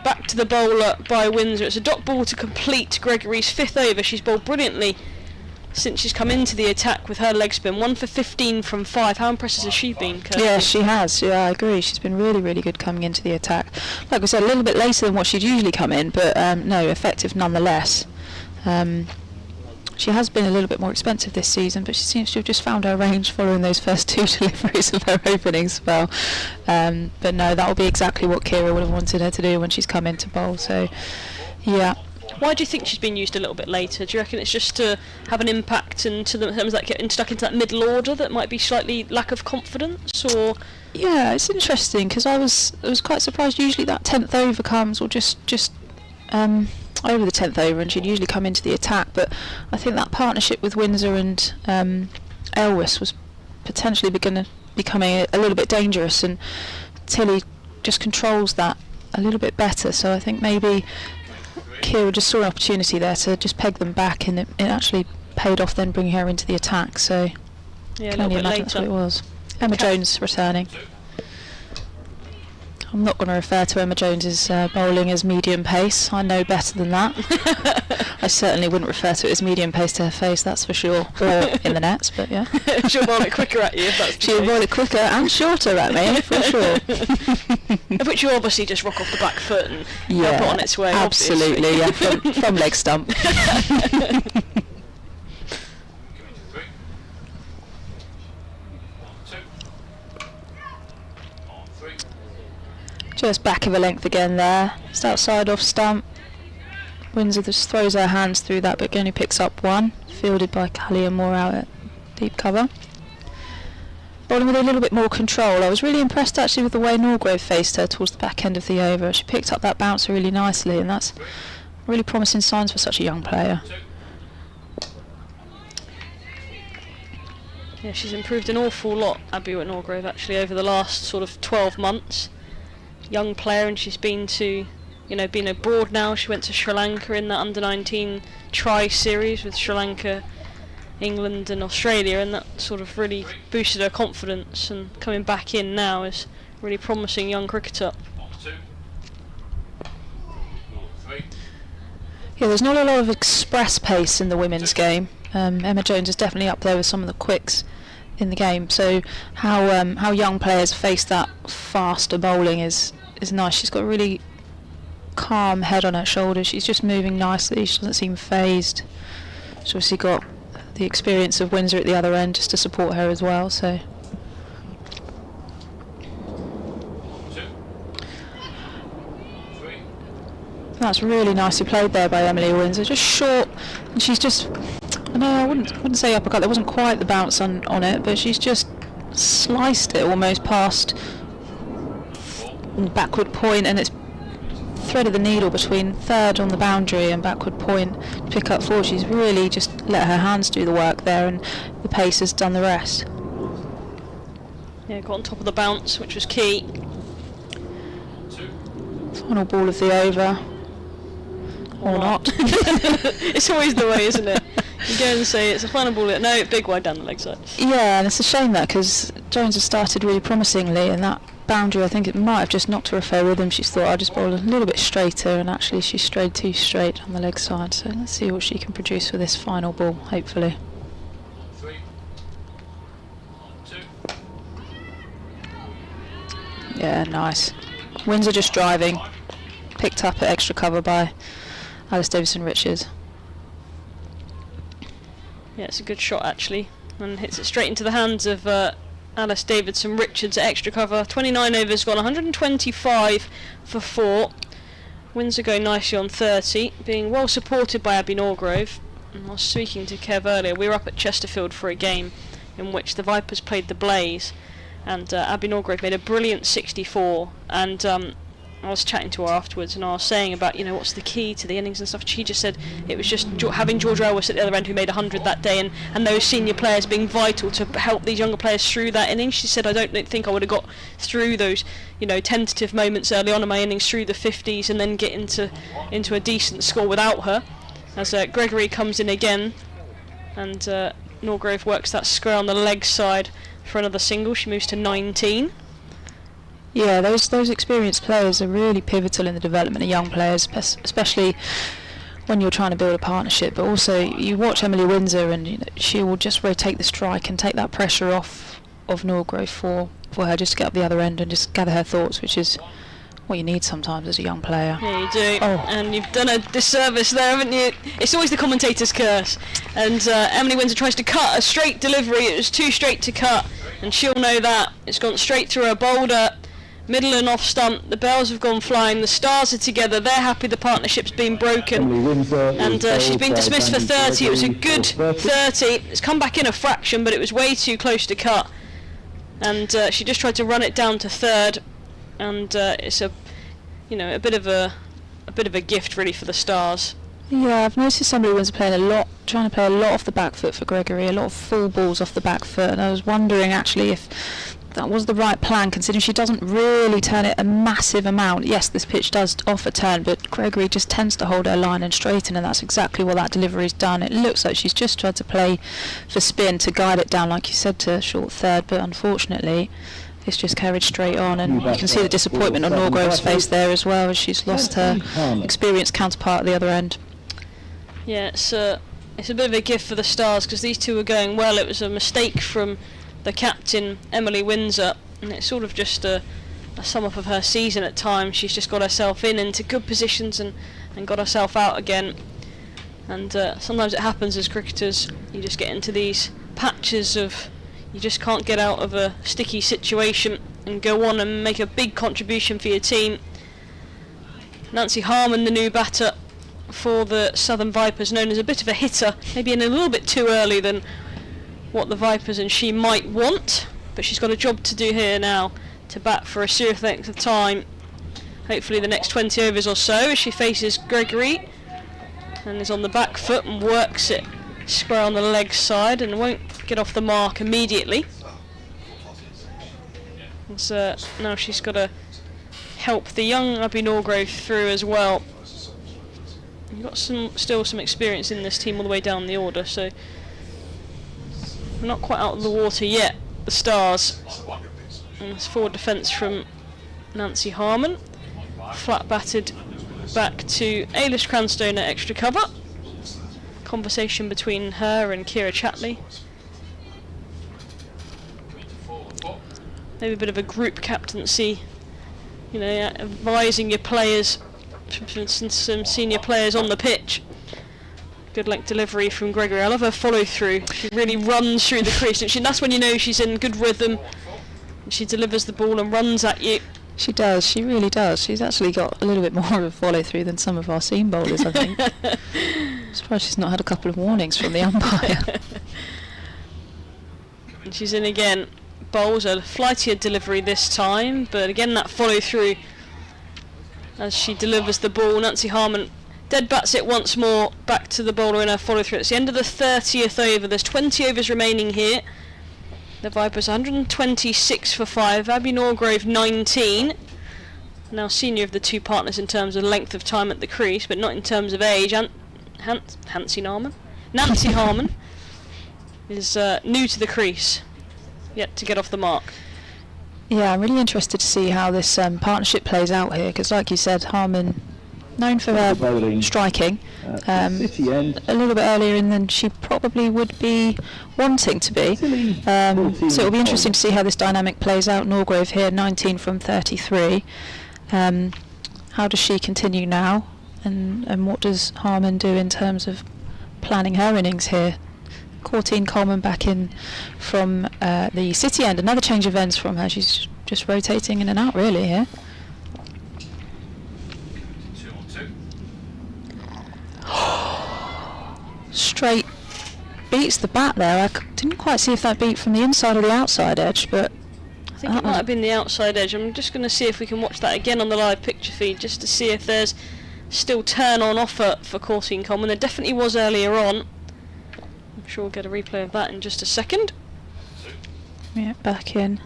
[SPEAKER 5] Back to the bowler by Windsor. It's a dot ball to complete Gregory's 5th over. She's bowled brilliantly since she's come into the attack with her leg spin. 1 for 15 from 5. How impressive has she been, Kirstie?
[SPEAKER 2] Yeah, she has. Yeah, I agree. She's been really, really good coming into the attack. Like we said, a little bit later than what she'd usually come in, but no, effective nonetheless. She has been a little bit more expensive this season, but she seems to have just found her range following those first 2 deliveries of her opening spell. But no, that will be exactly what Kira would have wanted her to do when she's come into bowl. So, yeah.
[SPEAKER 5] Why do you think she's been used a little bit later? Do you reckon it's just to have an impact into the terms that getting stuck into that middle order that might be slightly lack of confidence, or?
[SPEAKER 2] Yeah, it's interesting because I was quite surprised. Usually that 10th over comes, or just over the 10th over, and she'd usually come into the attack. But I think that partnership with Windsor and Elwes was potentially becoming a little bit dangerous, and Tilly just controls that a little bit better. So I think maybe Kira just saw an opportunity there to just peg them back, and it actually paid off then bringing her into the attack. So
[SPEAKER 5] yeah,
[SPEAKER 2] can only imagine that's what it was. Emma Jones returning. I'm not going to refer to Emma Jones's bowling as medium pace. I know better than that. I certainly wouldn't refer to it as medium pace to her face, that's for sure. Or in the nets, but yeah.
[SPEAKER 5] She'll bowl it quicker at you if that's the
[SPEAKER 2] She'll
[SPEAKER 5] case.
[SPEAKER 2] bowl it quicker and shorter at me, for sure.
[SPEAKER 5] Of which you obviously just rock off the back foot and
[SPEAKER 2] Yeah,
[SPEAKER 5] help it on its way.
[SPEAKER 2] absolutely,
[SPEAKER 5] obviously.
[SPEAKER 2] yeah, from leg stump. Just back of a length again there. Just outside off stump. Windsor just throws her hands through that, but only picks up one. Fielded by Callie and Moore out at deep cover. Bowling with a little bit more control. I was really impressed actually with the way Norgrove faced her towards the back end of the over. She picked up that bouncer really nicely, and that's really promising signs for such a young player.
[SPEAKER 5] Yeah, she's improved an awful lot, Abby Whitnorgrove, actually, over the last sort of 12 months. Young player, and she's been to, been abroad now. She went to Sri Lanka in the under-19 tri-series with Sri Lanka, England and Australia, and that sort of really boosted her confidence, and coming back in now is a really promising young cricketer.
[SPEAKER 2] Yeah, there's not a lot of express pace in the women's game. Emma Jones is definitely up there with some of the quicks in the game, so how young players face that faster bowling is nice. She's got a really calm head on her shoulders. She's just moving nicely. She doesn't seem phased. She's obviously got the experience of Windsor at the other end just to support her as well, so that's really nicely played there by Emily Windsor. Just short, and she's just, I wouldn't say uppercut, there wasn't quite the bounce on it, but she's just sliced it almost past backward point, and it's threaded the needle between third on the boundary and backward point to pick up four. She's really just let her hands do the work there, and the pace has done the rest.
[SPEAKER 5] Yeah, got on top of the bounce, which was key.
[SPEAKER 2] Final ball of the over. Or not.
[SPEAKER 5] It's always the way, isn't it? You go and say it's a final ball, no, big wide down the leg side.
[SPEAKER 2] Yeah, and it's a shame that, because Jones has started really promisingly, and that boundary, I think it might have just knocked her off her rhythm. She's thought I'll just bowl a little bit straighter, and actually she strayed too straight on the leg side. So let's see what she can produce for this final ball, hopefully. Yeah, nice. Windsor just driving, picked up at extra cover by Alice Davidson-Richards.
[SPEAKER 5] Yeah, it's a good shot actually, and hits it straight into the hands of Alice Davidson-Richards at extra cover. 29 overs gone, 125 for 4. Windsor going nicely on 30, being well supported by Abby Norgrove. And I was speaking to Kev earlier, we were up at Chesterfield for a game in which the Vipers played the Blaze, and Abby Norgrove made a brilliant 64, and I was chatting to her afterwards, and I was saying about, what's the key to the innings and stuff. She just said it was just having Georgia Elwes at the other end, who made 100 that day, and those senior players being vital to help these younger players through that innings. She said, I don't think I would have got through those, tentative moments early on in my innings through the 50s and then get into a decent score without her. As Gregory comes in again, and Norgrove works that square on the leg side for another single. She moves to 19.
[SPEAKER 2] Yeah, those experienced players are really pivotal in the development of young players, especially when you're trying to build a partnership. But also, you watch Emily Windsor, and she will just rotate the strike and take that pressure off of Norgrove for her just to get up the other end and just gather her thoughts, which is what you need sometimes as a young player.
[SPEAKER 5] Yeah, you do.
[SPEAKER 2] Oh.
[SPEAKER 5] And you've done a disservice there, haven't you? It's always the commentator's curse. And Emily Windsor tries to cut a straight delivery. It was too straight to cut, and she'll know that. It's gone straight through her boulder. Middle and off stump, the bells have gone flying, the stars are together, they're happy the partnership's been broken, and she's been dismissed for 30. It was a good 30, it's come back in a fraction, but it was way too close to cut, and she just tried to run it down to third, and it's a bit of a gift really for the stars.
[SPEAKER 2] Yeah, I've noticed somebody was trying to play a lot off the back foot for Gregory, a lot of full balls off the back foot, and I was wondering actually if that was the right plan, considering she doesn't really turn it a massive amount. Yes, this pitch does offer turn, but Gregory just tends to hold her line and straighten, and that's exactly what that delivery's done. It looks like she's just tried to play for spin to guide it down, like you said, to short third, but unfortunately it's just carried straight on, and you can see the disappointment on Norgrove's face there as well, as she's lost her experienced counterpart at the other end.
[SPEAKER 5] Yeah, it's a bit of a gift for the stars, because these two were going well. It was a mistake from the captain, Emily Windsor, and it's sort of just a sum up of her season at times. She's just got herself into good positions and got herself out again, and sometimes it happens as cricketers. You just get into these patches of You just can't get out of a sticky situation and go on and make a big contribution for your team. Nancy Harmon, the new batter for the Southern Vipers, known as a bit of a hitter, maybe in a little bit too early than what the Vipers and she might want, but she's got a job to do here now to bat for a serious length of time, hopefully the next 20 overs or so, as she faces Gregory and is on the back foot and works it square on the leg side and won't get off the mark immediately. So now she's got to help the young Abby Norgrove through as well. You've got still some experience in this team all the way down the order, so we're not quite out of the water yet, the Stars. And it's forward defence from Nancy Harmon. Flat batted back to Ailish Cranstone at extra cover. Conversation between her and Kira Chatley. Maybe a bit of a group captaincy, you know, advising your players, some senior players on the pitch. Good length delivery from Gregory. I love her follow through. She really runs through the crease, and that's when you know she's in good rhythm. She delivers the ball and runs at you.
[SPEAKER 2] She does, she really does. She's actually got a little bit more of a follow through than some of our seam bowlers, I think. I'm surprised she's not had a couple of warnings from the umpire.
[SPEAKER 5] And she's in again. Bowls a flightier delivery this time, but again that follow through as she delivers the ball. Nancy Harmon dead bats it once more back to the bowler in her follow through. It's the end of the 30th over. There's 20 overs remaining here. The Vipers 126 for 5. Abby Norgrove 19. Now senior of the two partners in terms of length of time at the crease, but not in terms of age. Nancy Harmon is new to the crease, yet to get off the mark.
[SPEAKER 2] Yeah, I'm really interested to see how this partnership plays out here, because like you said, Harmon, known for her striking, a little bit earlier in than she probably would be wanting to be. So it'll be interesting to see how this dynamic plays out. Norgrove here, 19 from 33. How does she continue now, and what does Harmon do in terms of planning her innings here? Courtine Coleman back in from the city end. Another change of ends from her. She's just rotating in and out really here.
[SPEAKER 3] 2-on-2.
[SPEAKER 2] Straight beats the bat there. I didn't quite see if that beat from the inside or the outside edge, but
[SPEAKER 5] I think it might have been the outside edge. I'm just going to see if we can watch that again on the live picture feed, just to see if there's still turn on offer for Courtine Coleman. There definitely was earlier on. I'm sure we'll get a replay of that in just a second.
[SPEAKER 2] yeah, back in.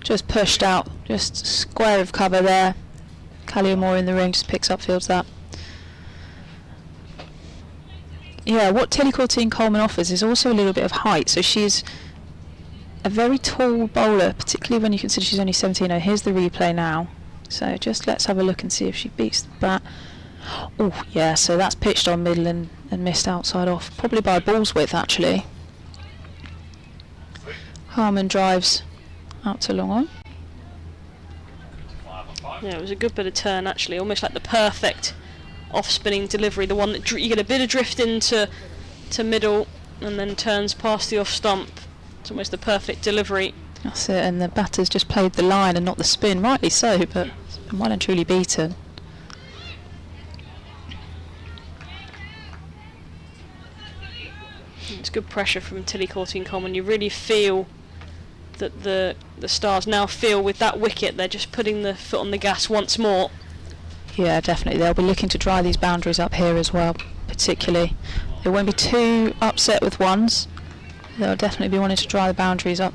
[SPEAKER 2] Just pushed out, just square of cover there. Callie Moore in the ring just picks up, fields that. Yeah, what Tilly Courtine Coleman offers is also a little bit of height, so she's a very tall bowler, particularly when you consider she's only 17. Oh, here's the replay now. So just let's have a look and see if she beats the bat. Oh, yeah, so that's pitched on middle and missed outside off, probably by a ball's width actually. Harmon drives out to long on.
[SPEAKER 5] Yeah, it was a good bit of turn actually, almost like the perfect off-spinning delivery, the one that you get a bit of drift into middle and then turns past the off stump. It's almost the perfect delivery.
[SPEAKER 2] That's it, and the batter's just played the line and not the spin, rightly so, but it's been well and truly beaten.
[SPEAKER 5] It's good pressure from Tilly Courtine Coleman. You really feel that the Stars now feel with that wicket they're just putting the foot on the gas once more.
[SPEAKER 2] Yeah, definitely. They'll be looking to dry these boundaries up here as well, particularly. They won't be too upset with ones. They'll definitely be wanting to dry the boundaries up.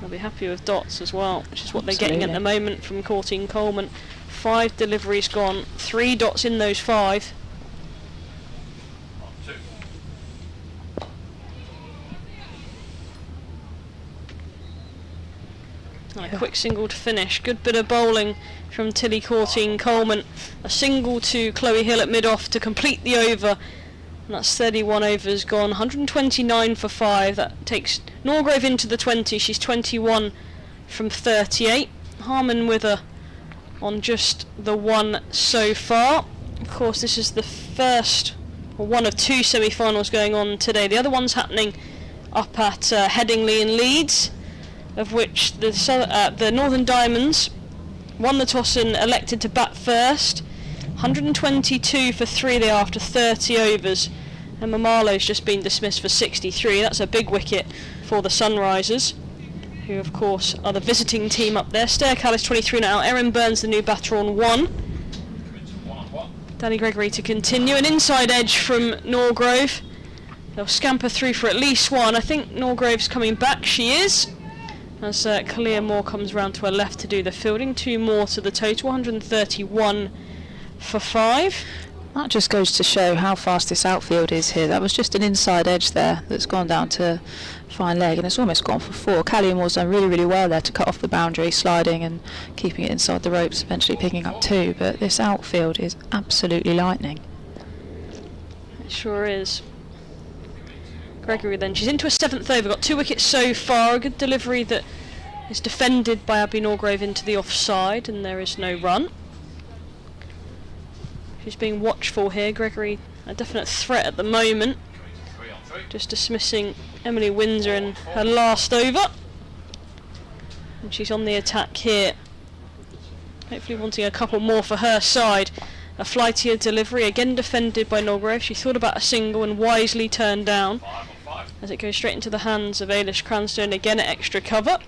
[SPEAKER 5] They'll be happy with dots as well, which is what they're getting at the moment from Courtine Coleman. 5 deliveries gone, 3 dots in those 5. And a quick single to finish. Good bit of bowling from Tilly Courtine Coleman. A single to Chloe Hill at mid-off to complete the over. And that's 31 overs gone. 129 for 5. That takes Norgrove into the 20. She's 21 from 38. Harmon with her on just the 1 so far. Of course, this is the first, or one of 2 semi-finals going on today. The other one's happening up at Headingley in Leeds, of which the Northern Diamonds won the toss and elected to bat first. 122 for 3 they are after 30 overs. Emma Marlowe's just been dismissed for 63. That's a big wicket for the Sunrisers, who of course are the visiting team up there. Stair Callis 23 now. Erin Burns the new batter on 1. Danny Gregory to continue. An inside edge from Norgrove. They'll scamper through for at least 1. I think Norgrove's coming back. She is. As Kalia Moore comes round to her left to do the fielding. 2 more to the total. 131 for 5.
[SPEAKER 2] That just goes to show how fast this outfield is here. That was just an inside edge there that's gone down to fine leg, and it's almost gone for 4. Callie Moore's done really, really well there to cut off the boundary, sliding and keeping it inside the ropes, eventually picking up 2. But this outfield is absolutely lightning.
[SPEAKER 5] It sure is. Gregory then, she's into a 7th over, got 2 wickets so far. A good delivery that is defended by Abby Norgrove into the offside, and there is no run. She's being watchful here. Gregory, a definite threat at the moment. Just dismissing Emily Windsor in her last over. And she's on the attack here. Hopefully wanting a couple more for her side. A flightier delivery, again defended by Norgrove. She thought about a single and wisely turned down, as it goes straight into the hands of Ailish Cranstone, again at extra cover.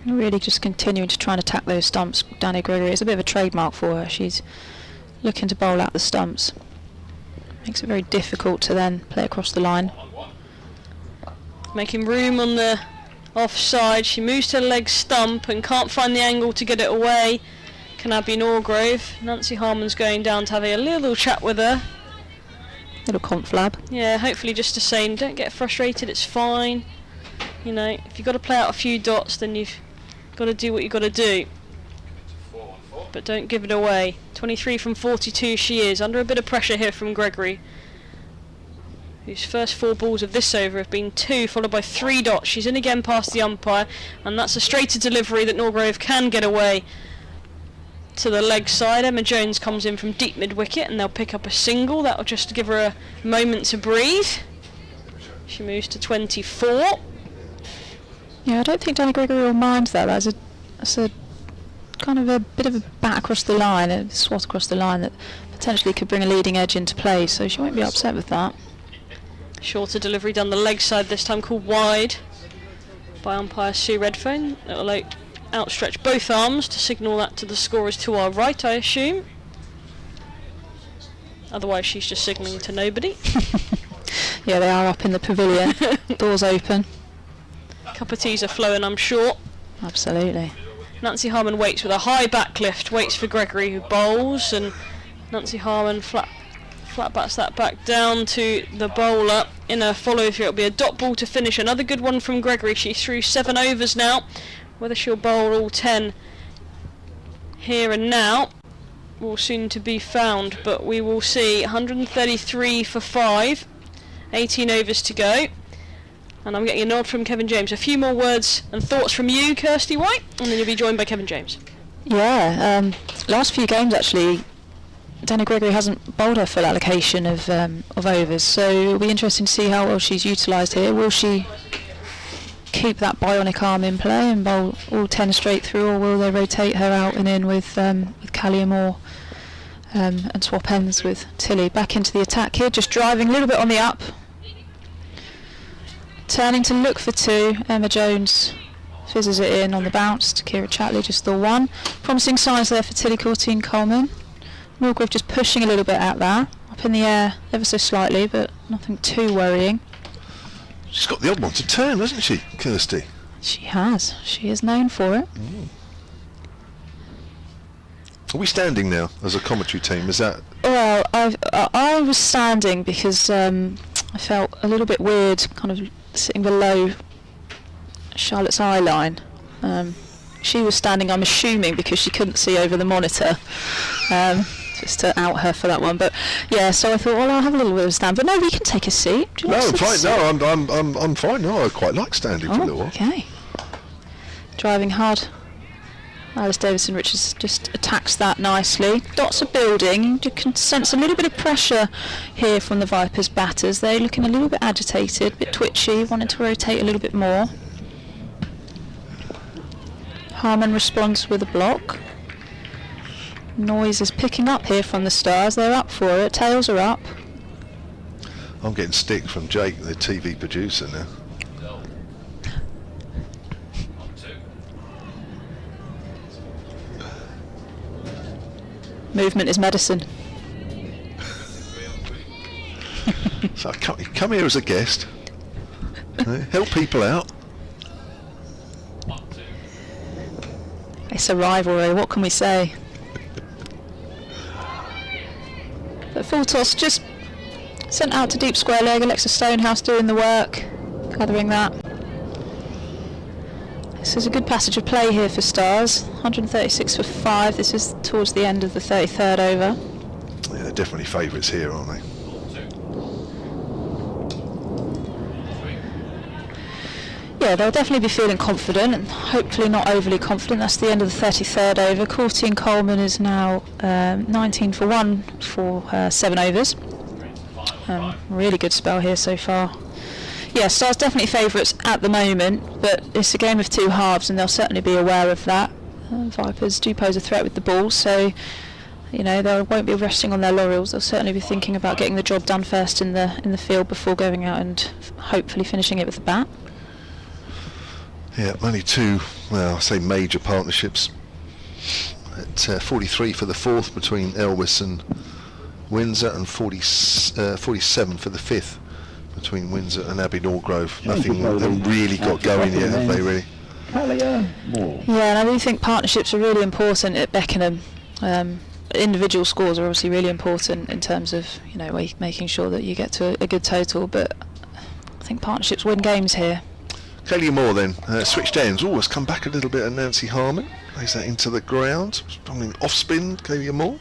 [SPEAKER 2] Really just continuing to try and attack those stumps. Danny Gregory, it's a bit of a trademark for her. She's looking to bowl out the stumps. Makes it very difficult to then play across the line.
[SPEAKER 5] Making room on the offside. She moves to the leg stump and can't find the angle to get it away. Can Abby Norgrove. Nancy Harmon's going down to have a little chat with her.
[SPEAKER 2] Little conflab.
[SPEAKER 5] Yeah, hopefully just to say, don't get frustrated, it's fine. You know, if you've got to play out a few dots, then you've got to do what you've got to do. But don't give it away. 23 from 42 she is, under a bit of pressure here from Gregory, whose first 4 balls of this over have been 2, followed by 3 dots. She's in again past the umpire, and that's a straighter delivery that Norgrove can get away to the leg side. Emma Jones comes in from deep mid-wicket, and they'll pick up a single. That'll just give her a moment to breathe. She moves to 24.
[SPEAKER 2] Yeah, I don't think Danny Gregory will mind that. That's a kind of a bit of a bat across the line, a swat across the line that potentially could bring a leading edge into play, so she won't be upset with that.
[SPEAKER 5] Shorter delivery down the leg side, this time called wide by umpire Sue Redfern. It'll outstretch both arms to signal that to the scorers to our right, I assume. Otherwise she's just signalling to nobody.
[SPEAKER 2] Yeah, they are up in the pavilion. Doors open.
[SPEAKER 5] Cup of teas are flowing, I'm sure.
[SPEAKER 2] Absolutely.
[SPEAKER 5] Nancy Harmon waits with a high back lift, waits for Gregory, who bowls, and Nancy Harmon flat bats that back down to the bowler in a follow through. It'll be a dot ball to finish. Another good one from Gregory. She's through 7 overs now. Whether she'll bowl all 10 here and now will soon to be found, but we will see. 133 for 5, 18 overs to go. And I'm getting a nod from Kevan James. A few more words and thoughts from you, Kirstie White, and then you'll be joined by Kevan James.
[SPEAKER 2] Yeah, last few games actually, Danny Gregory hasn't bowled her full allocation of overs, so it'll be interesting to see how well she's utilised here. Will she keep that bionic arm in play and bowl all 10 straight through, or will they rotate her out and in with Callie Moore and swap ends with Tilly? Back into the attack here, just driving a little bit on the up. Turning to look for 2, Emma Jones fizzes it in on the bounce to Kira Chatley, just the 1. Promising signs there for Tilly Courtine-Coleman. Norgrove just pushing a little bit out there, up in the air ever so slightly, but nothing too worrying.
[SPEAKER 1] She's got the odd one to turn, hasn't she, Kirstie?
[SPEAKER 2] She has. She is known for it.
[SPEAKER 1] Are we standing now as a commentary team? Is that...
[SPEAKER 2] Well, I was standing because I felt a little bit weird, kind of sitting below Charlotte's eye line. She was standing, I'm assuming, because she couldn't see over the monitor, just to out her for that one. But yeah, so I thought, well, I'll have a little bit of a stand. But no, we can take a seat. Do you
[SPEAKER 1] No,
[SPEAKER 2] want
[SPEAKER 1] I'm
[SPEAKER 2] to
[SPEAKER 1] fine.
[SPEAKER 2] sit?
[SPEAKER 1] No, I'm fine. No, I quite like standing for a little while.
[SPEAKER 2] Okay. Driving hard Alice Davison-Richards just attacks that nicely. Dots are building. You can sense a little bit of pressure here from the Vipers batters. They're looking a little bit agitated, a bit twitchy, wanting to rotate a little bit more. Harman responds with a block. Noise is picking up here from the Stars. They're up for it. Tails are up.
[SPEAKER 1] I'm getting stick from Jake, the TV producer now.
[SPEAKER 2] Movement is medicine.
[SPEAKER 1] So come here as a guest. Help people out.
[SPEAKER 2] It's a rivalry, what can we say? But full toss just sent out to deep square leg. Alexa Stonehouse doing the work, gathering that. This is a good passage of play here for Stars. 136 for 5. This is towards the end of the 33rd over.
[SPEAKER 1] Yeah, they're definitely favourites here, aren't they?
[SPEAKER 2] Yeah, they'll definitely be feeling confident and hopefully not overly confident. That's the end of the 33rd over. Courtney and Coleman is now 19 for 1 for 7 overs. Really good spell here so far. Yeah, Stars definitely favourites at the moment, but it's a game of two halves and they'll certainly be aware of that. Vipers do pose a threat with the ball, so you know they won't be resting on their laurels. They'll certainly be thinking about getting the job done first in the field before going out and hopefully finishing it with the bat.
[SPEAKER 1] Yeah, only two, well, I say major partnerships. At 43 for the fourth between Elwes and Windsor, and 47 for the fifth between Windsor and Abbey Norgrove. Nothing they've really got going yet, have they really?
[SPEAKER 2] Yeah, and I do think partnerships are really important at Beckenham. Individual scores are obviously really important in terms of, you know, making sure that you get to a good total, but I think partnerships win games here.
[SPEAKER 1] Kalia Moore then, switched ends. Oh, has come back a little bit at Nancy Harman. Plays that into the ground. Probably off spin, Kalia Moore.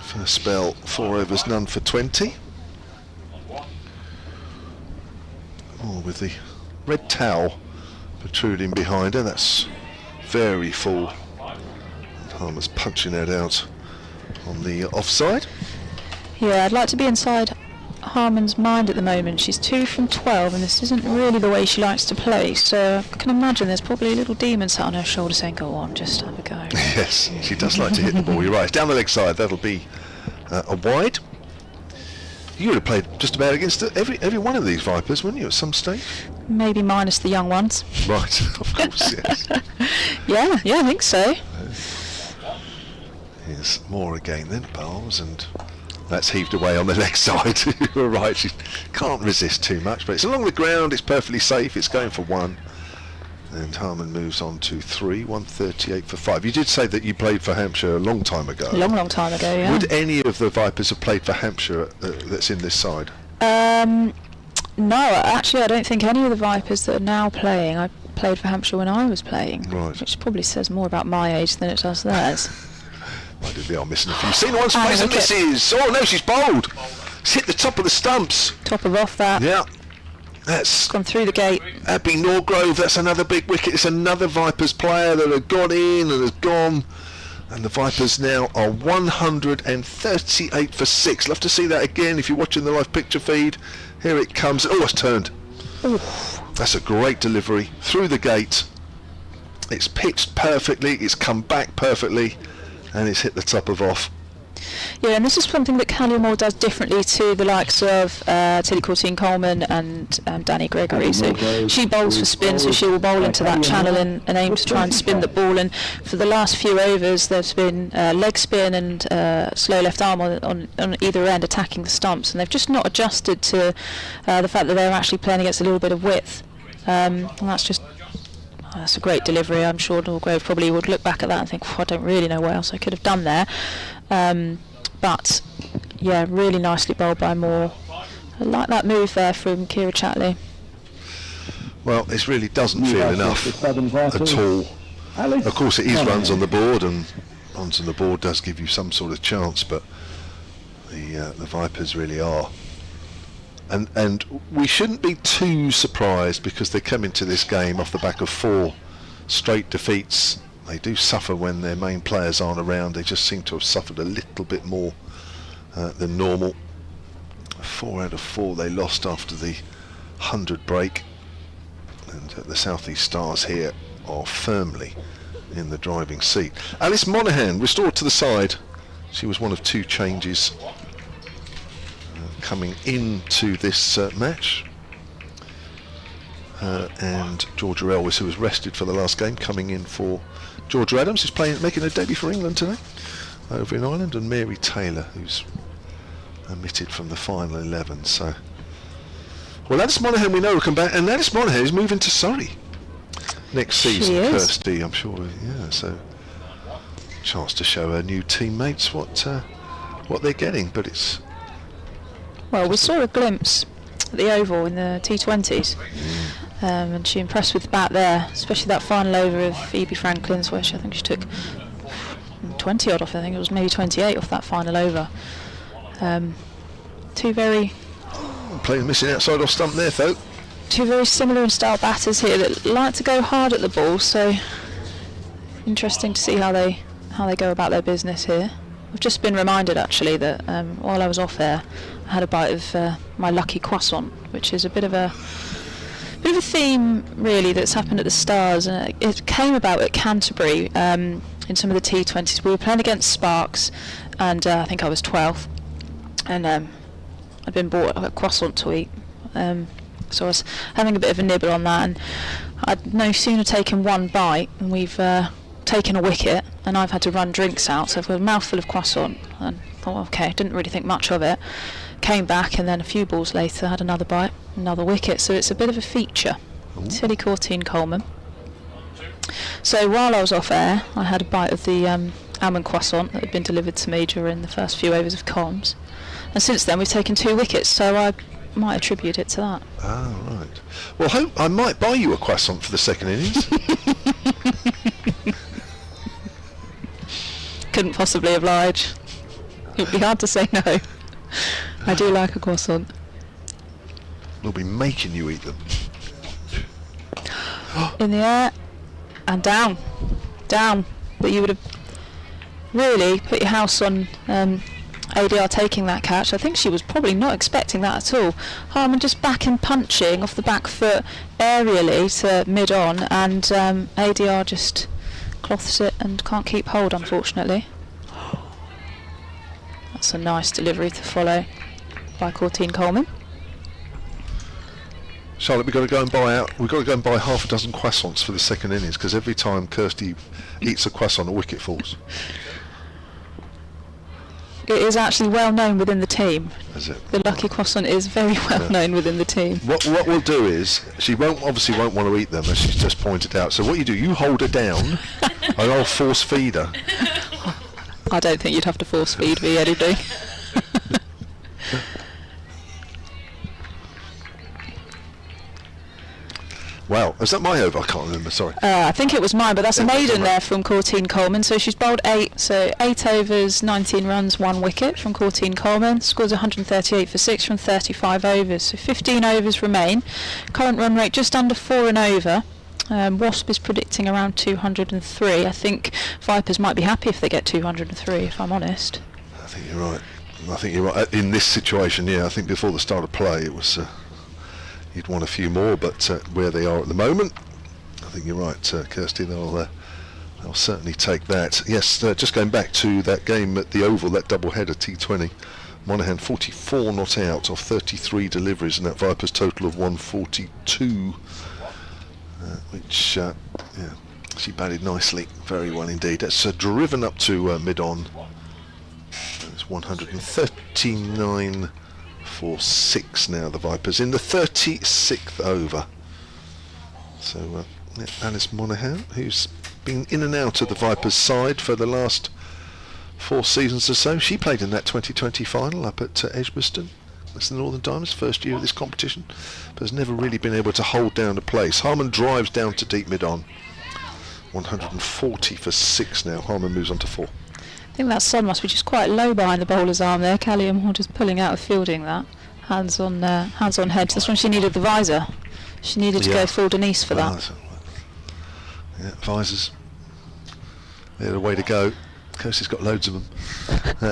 [SPEAKER 1] First spell, 4 overs, none for 20. Oh, with the red towel protruding behind her. That's very full. Harman's punching that out on the offside.
[SPEAKER 2] Yeah, I'd like to be inside Harman's mind at the moment. She's 2 from 12 and this isn't really the way she likes to play, so I can imagine there's probably a little demon sat on her shoulder saying, go on, just have a go.
[SPEAKER 1] Yes, she does like to hit the ball. You're right. It's down the leg side. That'll be a wide. You would have played just about against every one of these Vipers, wouldn't you, at some stage?
[SPEAKER 2] Maybe minus the young ones.
[SPEAKER 1] Right, of course, yes.
[SPEAKER 2] yeah, I think so.
[SPEAKER 1] Here's more again then, Bowles, and that's heaved away on the leg side. You're right, she can't resist too much, but it's along the ground, it's perfectly safe, it's going for 1. And Harman moves on to 3, 138 for 5. You did say that you played for Hampshire a long time ago.
[SPEAKER 2] Long time ago, yeah.
[SPEAKER 1] Would any of the Vipers have played for Hampshire that's in this side?
[SPEAKER 2] No, actually I don't think any of the Vipers that are now playing, I played for Hampshire when I was playing.
[SPEAKER 1] Right.
[SPEAKER 2] Which probably says more about my age than it does theirs.
[SPEAKER 1] I did be missing a few. Seen one space and misses. Oh no, she's bowled. It's hit the top of the stumps.
[SPEAKER 2] Top of off that.
[SPEAKER 1] Yeah. That's
[SPEAKER 2] gone through the gate.
[SPEAKER 1] Abbey Norgrove, that's another big wicket. It's another Vipers player that had got in and has gone. And the Vipers now are 138 for 6. Love to see that again if you're watching the live picture feed. Here it comes. Oh, it's turned. Oof. That's a great delivery through the gate. It's pitched perfectly. It's come back perfectly. And it's hit the top of off.
[SPEAKER 2] Yeah, and this is something that Kalia Moore does differently to the likes of Tilly Courtine Coleman and Danny Gregory. So she bowls for spin, so she will bowl into that channel and aim to try and spin the ball. And for the last few overs, there's been leg spin and slow left arm on either end attacking the stumps, and they've just not adjusted to the fact that they're actually playing against a little bit of width. And that's a great delivery. I'm sure Norgrove probably would look back at that and think, I don't really know what else I could have done there. But yeah, really nicely bowled by Moore. I like that move there from Kira Chatley.
[SPEAKER 1] Well, it really doesn't feel enough at all. Of course it is runs on the board, and runs on the board does give you some sort of chance, but the Vipers really are. And we shouldn't be too surprised because they come into this game off the back of 4 straight defeats. They do suffer when their main players aren't around. They just seem to have suffered a little bit more than normal. 4 out of 4 they lost after the 100 break, and the South East Stars here are firmly in the driving seat. Alice Monaghan restored to the side. She was one of 2 changes coming into this match, and Georgia Elwes, who was rested for the last game, coming in for Georgia Adams, who's making a debut for England today over in Ireland, and Mary Taylor, who's omitted from the final 11. So, well, Alice Monaghan we know will come back, and Alice Monaghan is moving to Surrey next season. Kirstie, I'm sure. Yeah, so chance to show her new teammates what they're getting. But it's,
[SPEAKER 2] well, we saw a glimpse at the Oval in the T20s, and she impressed with the bat there, especially that final over of Phoebe Franklin's, where I think she took 20 odd off. I think it was maybe 28 off that final over. Two very
[SPEAKER 1] playing missing outside off stump there, though.
[SPEAKER 2] Two very similar in style batters here that like to go hard at the ball, so interesting to see how they go about their business here. I've just been reminded actually that while I was off air, I had a bite of my lucky croissant, which is a bit of a theme really that's happened at the Stars, and it came about at Canterbury in some of the T20s. We were playing against Sparks, and I think I was 12, and I'd been bought a croissant to eat. So I was having a bit of a nibble on that, and I'd no sooner taken one bite, and we've taken a wicket, and I've had to run drinks out, so I've got a mouthful of croissant, and thought, okay, didn't really think much of it. Came back, and then a few balls later had another bite, another wicket, so it's a bit of a feature. Tilly Courtine Coleman. So while I was off air, I had a bite of the almond croissant that had been delivered to me during the first few overs of comms, and since then we've taken 2 wickets, so I might attribute it to that.
[SPEAKER 1] Ah, right. Well, I might buy you a croissant for the second innings.
[SPEAKER 2] Couldn't possibly oblige. It would be hard to say no. I do like a croissant.
[SPEAKER 1] We'll be making you eat them.
[SPEAKER 2] In the air and down. But you would have really put your house on ADR taking that catch. I think she was probably not expecting that at all. Harman just back and punching off the back foot aerially to mid-on, and ADR just cloths it and can't keep hold, unfortunately. That's a nice delivery to follow by Courtine Coleman.
[SPEAKER 1] Charlotte, we've got to go and buy half a dozen croissants for the second innings, because every time Kirstie eats a croissant, a wicket falls.
[SPEAKER 2] It is actually well known within the team.
[SPEAKER 1] Is it?
[SPEAKER 2] The lucky croissant is very well known within the team.
[SPEAKER 1] What we'll do is, she won't want to eat them, as she's just pointed out. So what you do, you hold her down, and I'll force feed her.
[SPEAKER 2] I don't think you'd have to force feed me anything.
[SPEAKER 1] Wow, is that my over? I can't remember, sorry.
[SPEAKER 2] I think it was mine, but that's a maiden there from Courtine Coleman. So she's bowled 8, so 8 overs, 19 runs, 1 wicket from Courtine Coleman. Scores 138 for 6 from 35 overs. So 15 overs remain. Current run rate just under 4 and over. Wasp is predicting around 203. I think Vipers might be happy if they get 203, if I'm honest.
[SPEAKER 1] I think you're right. In this situation, yeah, I think before the start of play it was... you'd want a few more, but where they are at the moment, I think you're right, Kirstie. They'll certainly take that. Yes, just going back to that game at the Oval, that double-header T20, Monaghan 44 not out of 33 deliveries, and that Vipers total of 142, which she batted nicely, very well indeed. That's driven up to mid-on. It's 139. For 6 now, the Vipers in the 36th over. So Alice Monaghan, who's been in and out of the Vipers side for the last 4 seasons or so. She played in that 2020 final up at Edgbaston. That's the Northern Diamonds, first year of this competition, but has never really been able to hold down a place. Harman drives down to deep mid-on. 140 for 6 now. Harman moves on to 4.
[SPEAKER 2] I think that sun must be just quite low behind the bowler's arm there. Callie Moore just pulling out of fielding that. Hands on head. That's when she needed the visor. She needed to go full Denise for that.
[SPEAKER 1] Yeah, visors. They're the way to go. Kirstie's got loads of them.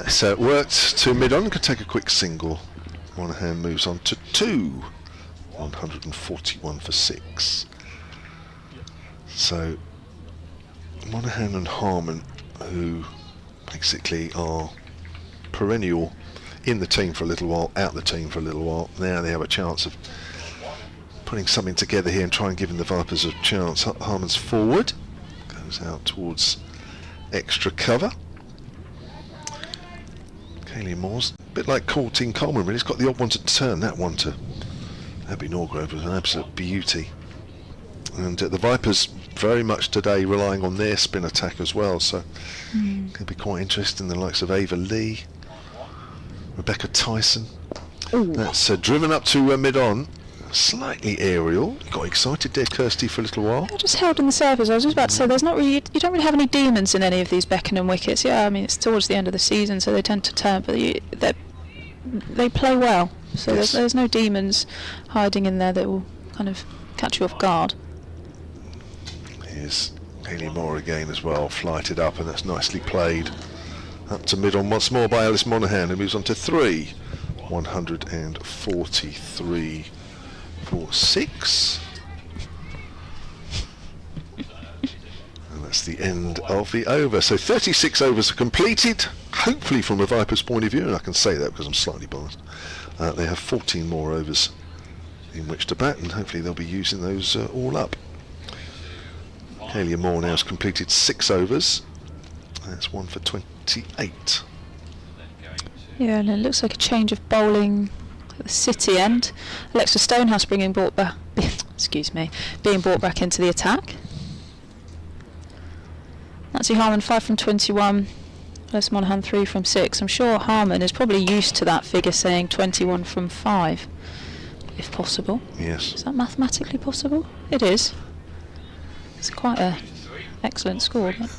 [SPEAKER 1] So it worked to mid-on. Could take a quick single. Monahan moves on to 2. 141 for 6. So Monahan and Harman, who basically are perennial in the team for a little while, out the team for a little while, now they have a chance of putting something together here and try and giving the Vipers a chance. Harman's forward, goes out towards extra cover. Kaylee Moore's a bit like Courtine Coleman, really. He's got the odd one to turn. That one to Abby Norgrove was an absolute beauty. And the Vipers very much today relying on their spin attack as well, so could be quite interesting. The likes of Ava Lee, Rebecca Tyson.
[SPEAKER 5] Ooh.
[SPEAKER 1] That's driven up to mid-on. Slightly aerial. Got excited there, Kirstie, for a little while.
[SPEAKER 2] I just held in the surface. I was just about to say, there's not really, you don't really have any demons in any of these Beckenham wickets. Yeah, I mean, it's towards the end of the season, so they tend to turn, but they play well. So
[SPEAKER 1] Yes.
[SPEAKER 2] there's no demons hiding in there that will kind of catch you off guard.
[SPEAKER 1] Here's Kaylee Moore again as well, flighted up, and that's nicely played. Up to mid-on once more by Alice Monahan, who moves on to 3. 143 for 6. And that's the end of the over. So 36 overs are completed, hopefully from a Vipers point of view, and I can say that because I'm slightly biased. They have 14 more overs in which to bat, and hopefully they'll be using those all up. Kaylee Moore now has completed 6 overs. That's 1 for 28.
[SPEAKER 2] Yeah, and it looks like a change of bowling at the City end. Alexa Stonehouse being brought back into the attack. Nancy Harman 5 from 21. Les Monahan 3 from 6. I'm sure Harman is probably used to that figure saying 21 from 5, if possible.
[SPEAKER 1] Yes.
[SPEAKER 2] Is that mathematically possible? It is. It's quite a excellent score. But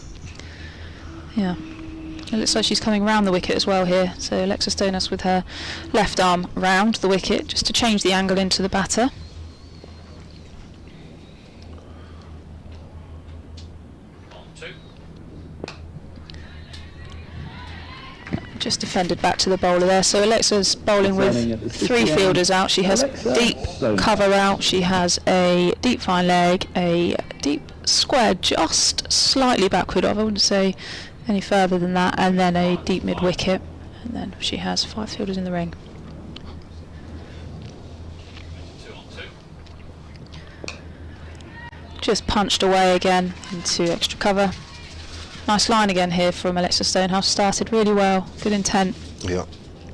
[SPEAKER 2] yeah. It looks like she's coming round the wicket as well here. So Alexa Stonehouse with her left arm round the wicket just to change the angle into the batter. Just defended back to the bowler there. So Alexa's bowling with 3 fielders out. She has deep cover out. She has a deep fine leg, a deep square just slightly backward of, I wouldn't say any further than that, and then a deep mid wicket, and then she has 5 fielders in the ring. Just punched away again into extra cover. Nice line again here from Alexa Stonehouse. Started really well, good intent.
[SPEAKER 1] Yeah.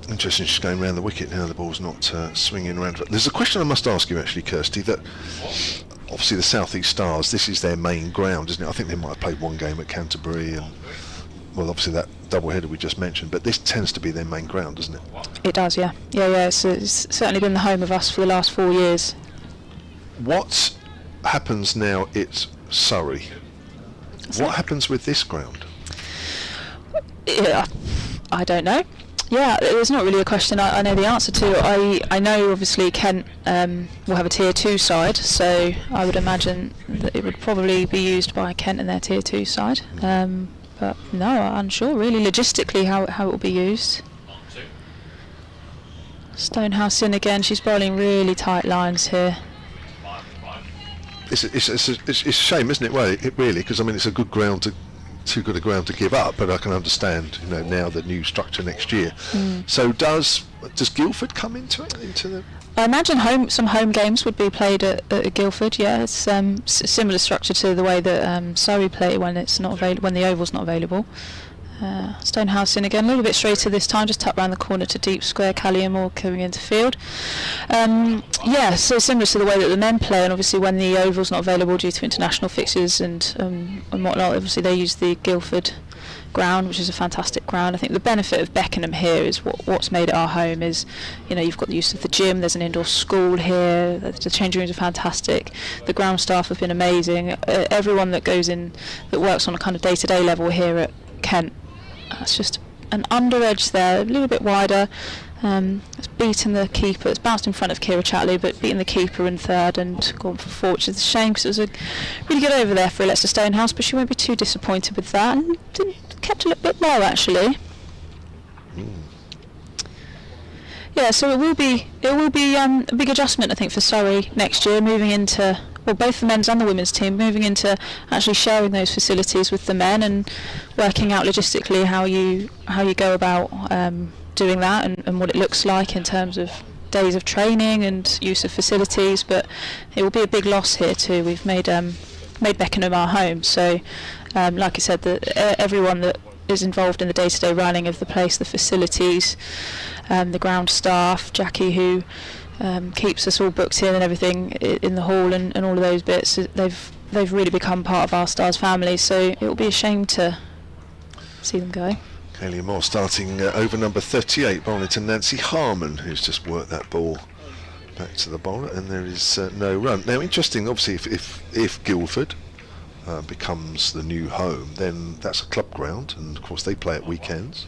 [SPEAKER 1] Interesting, she's going around the wicket now. The ball's not swinging around. There's a question I must ask you actually, Kirstie, that obviously the South East Stars, this is their main ground, isn't it? I think they might have played one game at Canterbury, and well, obviously that double-header we just mentioned, but this tends to be their main ground, doesn't it?
[SPEAKER 2] It does, yeah. Yeah, it's certainly been the home of us for the last 4 years.
[SPEAKER 1] What happens now? It's Surrey. What happens with this ground?
[SPEAKER 2] Yeah, I don't know. Yeah, there's not really a question I know the answer to. I know obviously Kent will have a tier 2 side, so I would imagine that it would probably be used by Kent in their tier 2 side. But no, I'm unsure really logistically how it will be used. Stonehouse in again. She's bowling really tight lines here.
[SPEAKER 1] It's a shame, isn't it? Well, it really, because I mean it's a good ground too good a ground to give up. But I can understand, now the new structure next year. So does Guildford come into it?
[SPEAKER 2] I imagine some home games would be played at Guildford. Yeah, it's similar structure to the way that Surrey play when it's not when the oval's not available. Stonehouse in again, a little bit straighter this time, just tucked round the corner to deep square. Callie Moore coming into field. Yeah, so similar to the way that the men play, and obviously when the oval's not available due to international fixtures and whatnot, obviously they use the Guildford ground, which is a fantastic ground. I think the benefit of Beckenham here is what's made it our home is, you've got the use of the gym, there's an indoor school here, the changing rooms are fantastic, the ground staff have been amazing, everyone that goes in, that works on a kind of day-to-day level here at Kent, it's just an under edge there, a little bit wider, It's beaten the keeper. It's bounced in front of Kira Chatley, but beaten the keeper in third and gone for four, which is a shame because it was a really good over there for Alexa Stonehouse, but she won't be too disappointed with that, and kept a little bit low actually. Yeah, so it will be a big adjustment, I think, for Surrey next year, moving into, well, both the men's and the women's team, moving into actually sharing those facilities with the men and working out logistically how you go about doing that and what it looks like in terms of days of training and use of facilities. But it will be a big loss here too. We've made Beckenham our home, so like I said, everyone that is involved in the day-to-day running of the place, the facilities, the ground staff, Jackie who keeps us all booked in and everything in the hall and all of those bits, they've really become part of our Stars family, so it will be a shame to see them go.
[SPEAKER 1] Kaylee Moore starting over number 38, bowling to Nancy Harmon, who's just worked that ball back to the bowler, and there is no run. Now, interesting, obviously, if Guildford becomes the new home, then that's a club ground, and of course they play at weekends,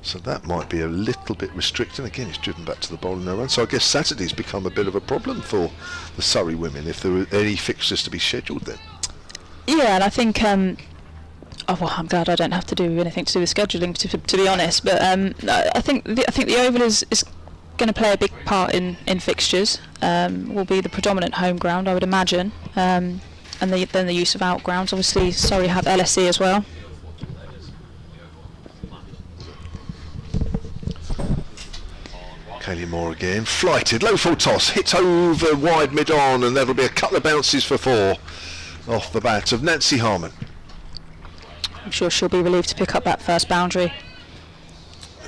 [SPEAKER 1] so that might be a little bit restricting. Again, it's driven back to the bowler, no run. So I guess Saturday's become a bit of a problem for the Surrey women if there were any fixtures to be scheduled then.
[SPEAKER 2] Yeah, and I think I'm glad I don't have to do anything to do with scheduling, to be honest. But I think the Oval is going to play a big part in fixtures. Will be the predominant home ground, I would imagine, and then the use of out grounds. Obviously, Surrey have LSE as well.
[SPEAKER 1] Kaylee Moore again, flighted, low full toss, hit over wide mid-on, and that'll be a couple of bounces for four off the bat of Nancy Harmon.
[SPEAKER 2] I'm sure she'll be relieved to pick up that first boundary.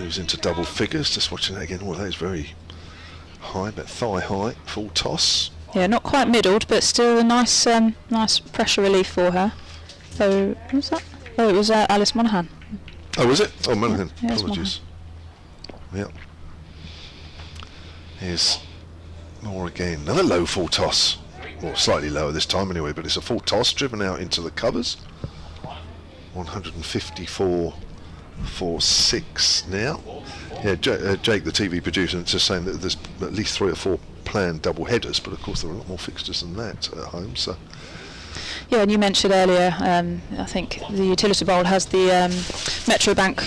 [SPEAKER 1] Moves into double figures, just watching that again. Oh, that is very high, but thigh high, full toss.
[SPEAKER 2] Yeah, not quite middled, but still a nice pressure relief for her. So, who was that? Oh, it was Alice Monaghan.
[SPEAKER 1] Oh, was it? Oh, Monaghan.
[SPEAKER 2] Yeah,
[SPEAKER 1] Apologies. Yep. Here's Moore again. Another low full toss. Well, slightly lower this time anyway, but it's a full toss driven out into the covers. 154 for 6 now. Yeah, Jake, the TV producer, is just saying that there's at least 3 or 4 planned double headers, but of course there are a lot more fixtures than that at home. So.
[SPEAKER 2] Yeah, and you mentioned earlier, I think the Utility Bowl has the Metro Bank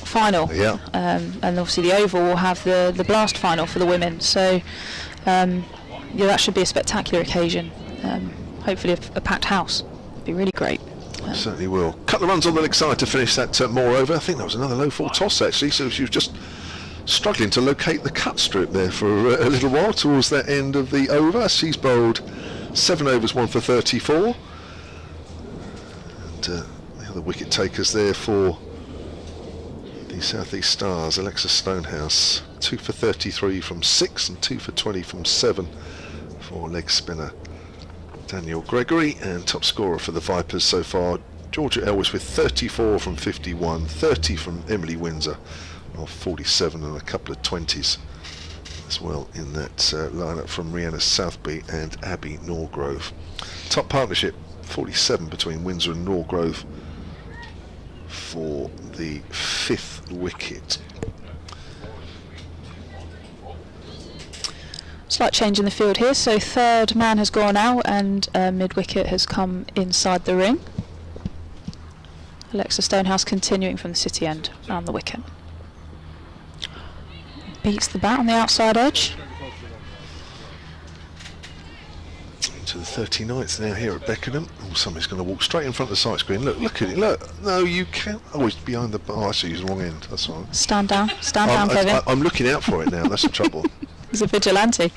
[SPEAKER 2] final,
[SPEAKER 1] yeah,
[SPEAKER 2] and obviously the Oval will have the Blast final for the women. So yeah, that should be a spectacular occasion. Hopefully a packed house. It'd be really great.
[SPEAKER 1] Certainly will. Couple of runs on the leg side to finish that Moore over. I think that was another low full toss actually, so she was just struggling to locate the cut strip there for a little while towards that end of the over. She's bowled 7 overs, 1 for 34. And the other wicket takers there for the South East Stars, Alexa Stonehouse, 2 for 33 from 6 and 2 for 20 from 7 for leg spinner Daniel Gregory, and top scorer for the Vipers so far, Georgia Elwes with 34 from 51, 30 from Emily Windsor, off 47 and a couple of 20s as well in that lineup from Rhianna Southby and Abby Norgrove. Top partnership, 47 between Windsor and Norgrove for the 5th wicket.
[SPEAKER 2] Slight change in the field here, so third man has gone out and mid-wicket has come inside the ring. Alexa Stonehouse continuing from the city end round the wicket. Beats the bat on the outside edge.
[SPEAKER 1] To the 39th now here at Beckenham. Oh, somebody's going to walk straight in front of the sight screen. Look at it, look. No, you can't. Oh, it's behind the bar. I see he's the wrong end. That's all right.
[SPEAKER 2] Stand down, Kevin.
[SPEAKER 1] I'm looking out for it now, that's the trouble.
[SPEAKER 2] He's a vigilante.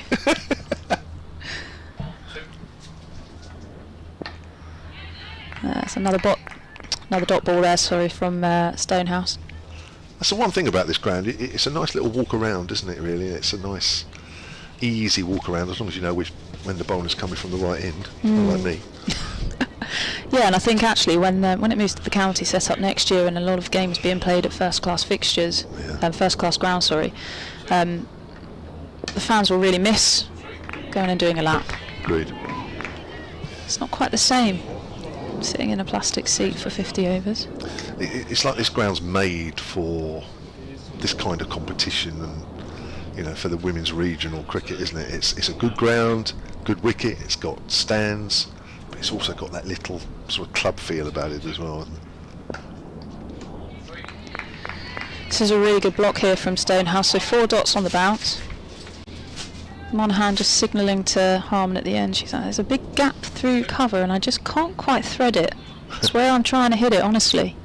[SPEAKER 2] That's another dot ball there, sorry, from Stonehouse.
[SPEAKER 1] That's the one thing about this ground. It's a nice little walk around, isn't it, really? It's a nice, easy walk around, as long as you know when the bowler's coming from the right end, like me.
[SPEAKER 2] Yeah, and I think actually when it moves to the county set-up next year and a lot of games being played at first-class fixtures, first-class ground, sorry, the fans will really miss going and doing a lap.
[SPEAKER 1] Agreed.
[SPEAKER 2] It's not quite the same sitting in a plastic seat for 50 overs.
[SPEAKER 1] It's like this ground's made for this kind of competition, and you know, for the women's regional cricket, isn't it? It's a good ground, good wicket. It's got stands, but it's also got that little sort of club feel about it as well, isn't it?
[SPEAKER 2] This is a really good block here from Stonehouse, so 4 dots on the bounce. Monaghan just signalling to Harmon at the end. She's like, there's a big gap through cover and I just can't quite thread it. That's where I'm trying to hit it, honestly.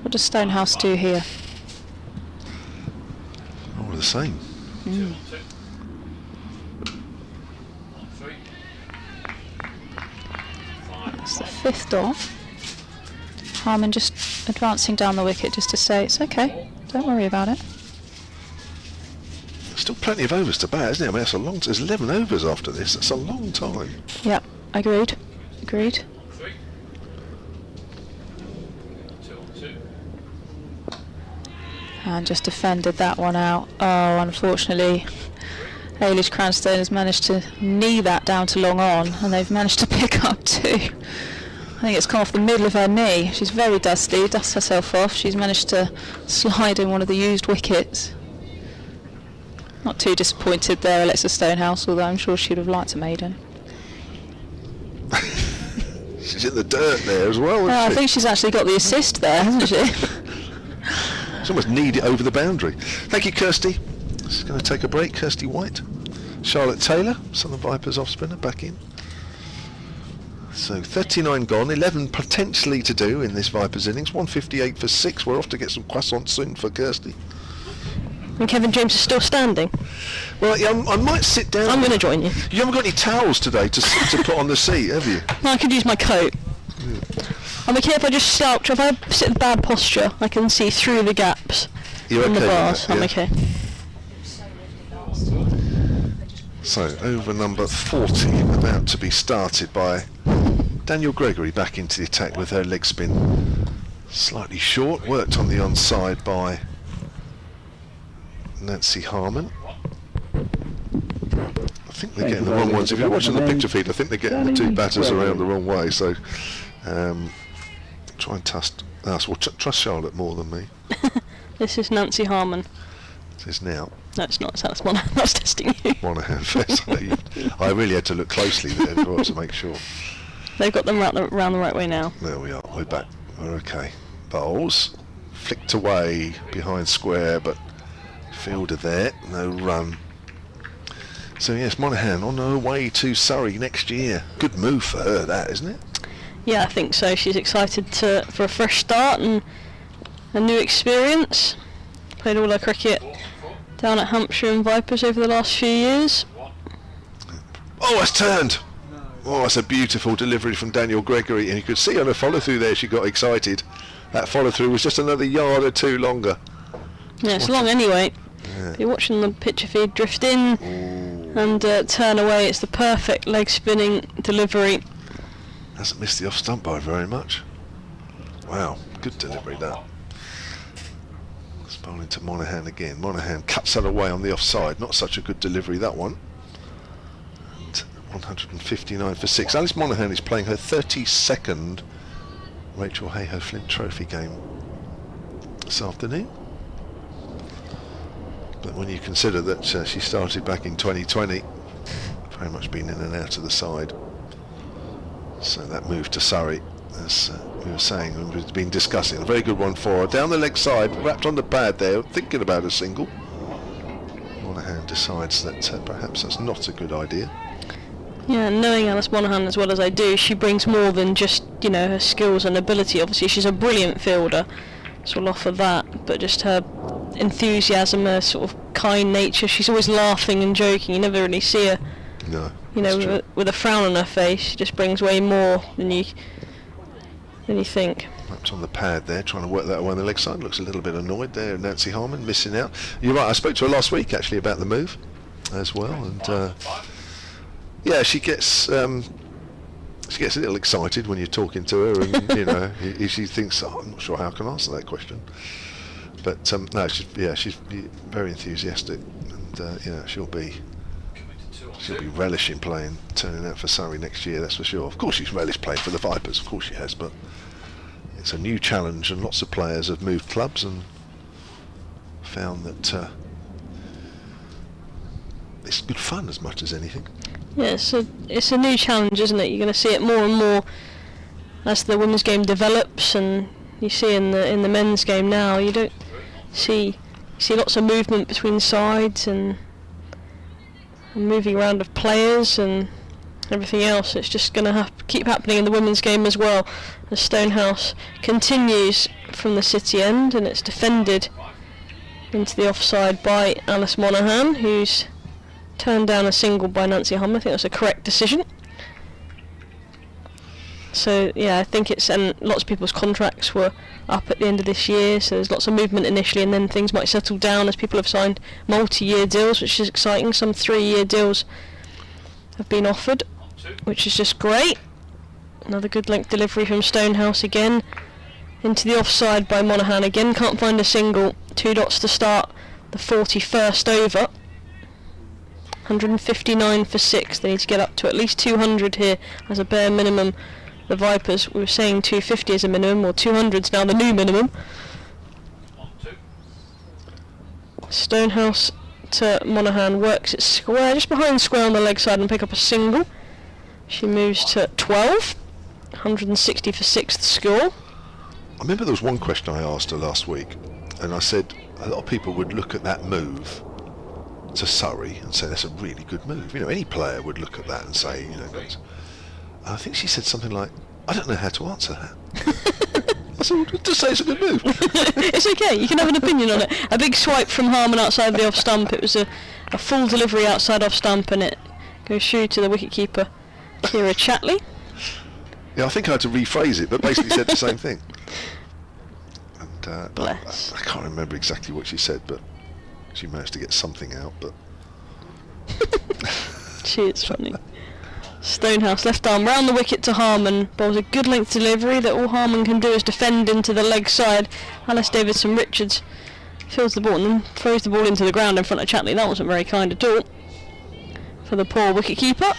[SPEAKER 2] What does Stonehouse do here?
[SPEAKER 1] All the same.
[SPEAKER 2] That's the 5th dot. Harmon just advancing down the wicket just to say it's okay, don't worry about it.
[SPEAKER 1] Still plenty of overs to bat, isn't it? I mean, that's a long. There's 11 overs after this. That's a long time.
[SPEAKER 2] Yep, agreed. Agreed.
[SPEAKER 3] 3. 2 on 2.
[SPEAKER 2] And just defended that one out. Oh, unfortunately, Ailish Cranstone has managed to knee that down to long on, and they've managed to pick up 2. I think it's come off the middle of her knee. She's very dusty, dusts herself off. She's managed to slide in one of the used wickets. Not too disappointed there, Alexa Stonehouse, although I'm sure she'd have liked a maiden.
[SPEAKER 1] She's in the dirt there as well, isn't
[SPEAKER 2] I
[SPEAKER 1] she?
[SPEAKER 2] think she's actually got the assist there, hasn't she?
[SPEAKER 1] She's almost kneed it over the boundary. Thank you, Kirstie. This is going to take a break. Kirstie White. Charlotte Taylor, Southern Vipers off spinner, back in. So 39 gone, 11 potentially to do in this Vipers innings. 158 for 6. We're off to get some croissants soon for Kirstie.
[SPEAKER 5] And Kevan James is still standing.
[SPEAKER 1] Well, yeah, I might sit down.
[SPEAKER 5] I'm going to join you.
[SPEAKER 1] You haven't got any towels today to put on the seat, have you?
[SPEAKER 5] No, I could use my coat. I'm okay if I just slouch. If I sit in bad posture, I can see through the gaps
[SPEAKER 1] You're
[SPEAKER 5] in the
[SPEAKER 1] okay with
[SPEAKER 5] bars.
[SPEAKER 1] that,
[SPEAKER 5] I'm
[SPEAKER 1] yeah?
[SPEAKER 5] okay.
[SPEAKER 1] So over number 40, about to be started by Daniel Gregory back into the attack with her leg spin. Slightly short, worked on the onside by Nancy Harmon. I think they're getting the wrong ones. If you're watching the picture feed, I think they're getting the 2 batters around the wrong way. So try and trust Charlotte more than me.
[SPEAKER 5] This is Nancy Harmon.
[SPEAKER 1] It is now.
[SPEAKER 5] No, it's not. That's one. I was testing you.
[SPEAKER 1] Monaghan first. I really had to look closely there as well to make sure.
[SPEAKER 5] They've got them round the right way now.
[SPEAKER 1] There we are. We're back. We're okay. Bowls flicked away behind square, but fielder there. No run. So yes, Monaghan on her way to Surrey next year. Good move for her, that, isn't it?
[SPEAKER 5] Yeah, I think so. She's excited for a fresh start and a new experience. Played all her cricket down at Hampshire and Vipers over the last few years.
[SPEAKER 1] Oh, it's turned. Oh, that's a beautiful delivery from Daniel Gregory, and you could see on her follow through there she got excited. That follow through was just another yard or 2 longer.
[SPEAKER 5] Yeah, it's long anyway.
[SPEAKER 1] Yeah.
[SPEAKER 5] You're watching the picture feed drift in and turn away. It's the perfect leg spinning delivery.
[SPEAKER 1] Hasn't missed the off stump by very much. Wow, good delivery that. It's bowling to Monaghan again. Monaghan cuts that away on the offside. Not such a good delivery, that one. And 159 for 6. Alice Monaghan is playing her 32nd Rachael Heyhoe-Flint Trophy game this afternoon. But when you consider that she started back in 2020, very much been in and out of the side. So that move to Surrey, as we were saying, and we've been discussing, a very good one for her. Down the leg side, wrapped on the pad there, thinking about a single. Monaghan decides that perhaps that's not a good idea.
[SPEAKER 5] Yeah, knowing Alice Monaghan as well as I do, she brings more than just, you know, her skills and ability. Obviously, she's a brilliant fielder, so we'll offer that, but just her enthusiasm, her sort of kind nature. She's always laughing and joking. You never really see her,
[SPEAKER 1] No,
[SPEAKER 5] you know, with a frown on her face. She just brings way more than you think.
[SPEAKER 1] Wrapped on the pad there, trying to work that away on the leg side. Looks a little bit annoyed there, Nancy Harmon, missing out. You're right, I spoke to her last week actually about the move as well, and yeah, she gets a little excited when you're talking to her, and you know, she thinks, oh, I'm not sure how I can answer that question. But no, she's very enthusiastic, and yeah, she'll be relishing playing, turning out for Surrey next year, that's for sure. Of course she's relished playing for the Vipers, of course she has, but it's a new challenge, and lots of players have moved clubs and found that it's good fun as much as anything.
[SPEAKER 5] Yeah, it's a new challenge, isn't it? You're going to see it more and more as the women's game develops, and you see in the men's game now, you don't see lots of movement between sides and moving around of players and everything else. It's just going to keep happening in the women's game as well, as Stonehouse continues from the city end, and it's defended into the offside by Alice Monaghan, who's turned down a single by Nancy Harmon. I think that's a correct decision. So yeah, I think and lots of people's contracts were up at the end of this year, so there's lots of movement initially, and then things might settle down as people have signed multi-year deals, which is exciting. Some 3-year deals have been offered, which is just great. Another good length delivery from Stonehouse again, into the offside by Monaghan again. Can't find a single. 2 dots to start the 41st over. 159 for 6. They need to get up to at least 200 here as a bare minimum. The Vipers, we were saying 250 is a minimum, or 200's now the new minimum. Stonehouse to Monaghan, works it square, just behind square on the leg side, and pick up a single. She moves to 12. 160 for 6 the score.
[SPEAKER 1] I remember there was one question I asked her last week, and I said a lot of people would look at that move to Surrey and say that's a really good move. You know, any player would look at that and say, you know, I think she said something like, I don't know how to answer that. I said, well, just say it's a good move.
[SPEAKER 5] It's okay, you can have an opinion on it. A big swipe from Harmon outside the off stump. It was a full delivery outside off stump, and it goes through to the wicketkeeper, Kira Chatley.
[SPEAKER 1] Yeah, I think I had to rephrase it, but basically said the same thing. And
[SPEAKER 5] Bless.
[SPEAKER 1] I can't remember exactly what she said, but she managed to get something out. But
[SPEAKER 5] she is funny. Stonehouse left arm round the wicket to Harmon. Bowls a good length delivery that all Harmon can do is defend into the leg side. Alice Davidson-Richards fills the ball and then throws the ball into the ground in front of Chatley. That wasn't very kind at all for the poor wicket-keeper.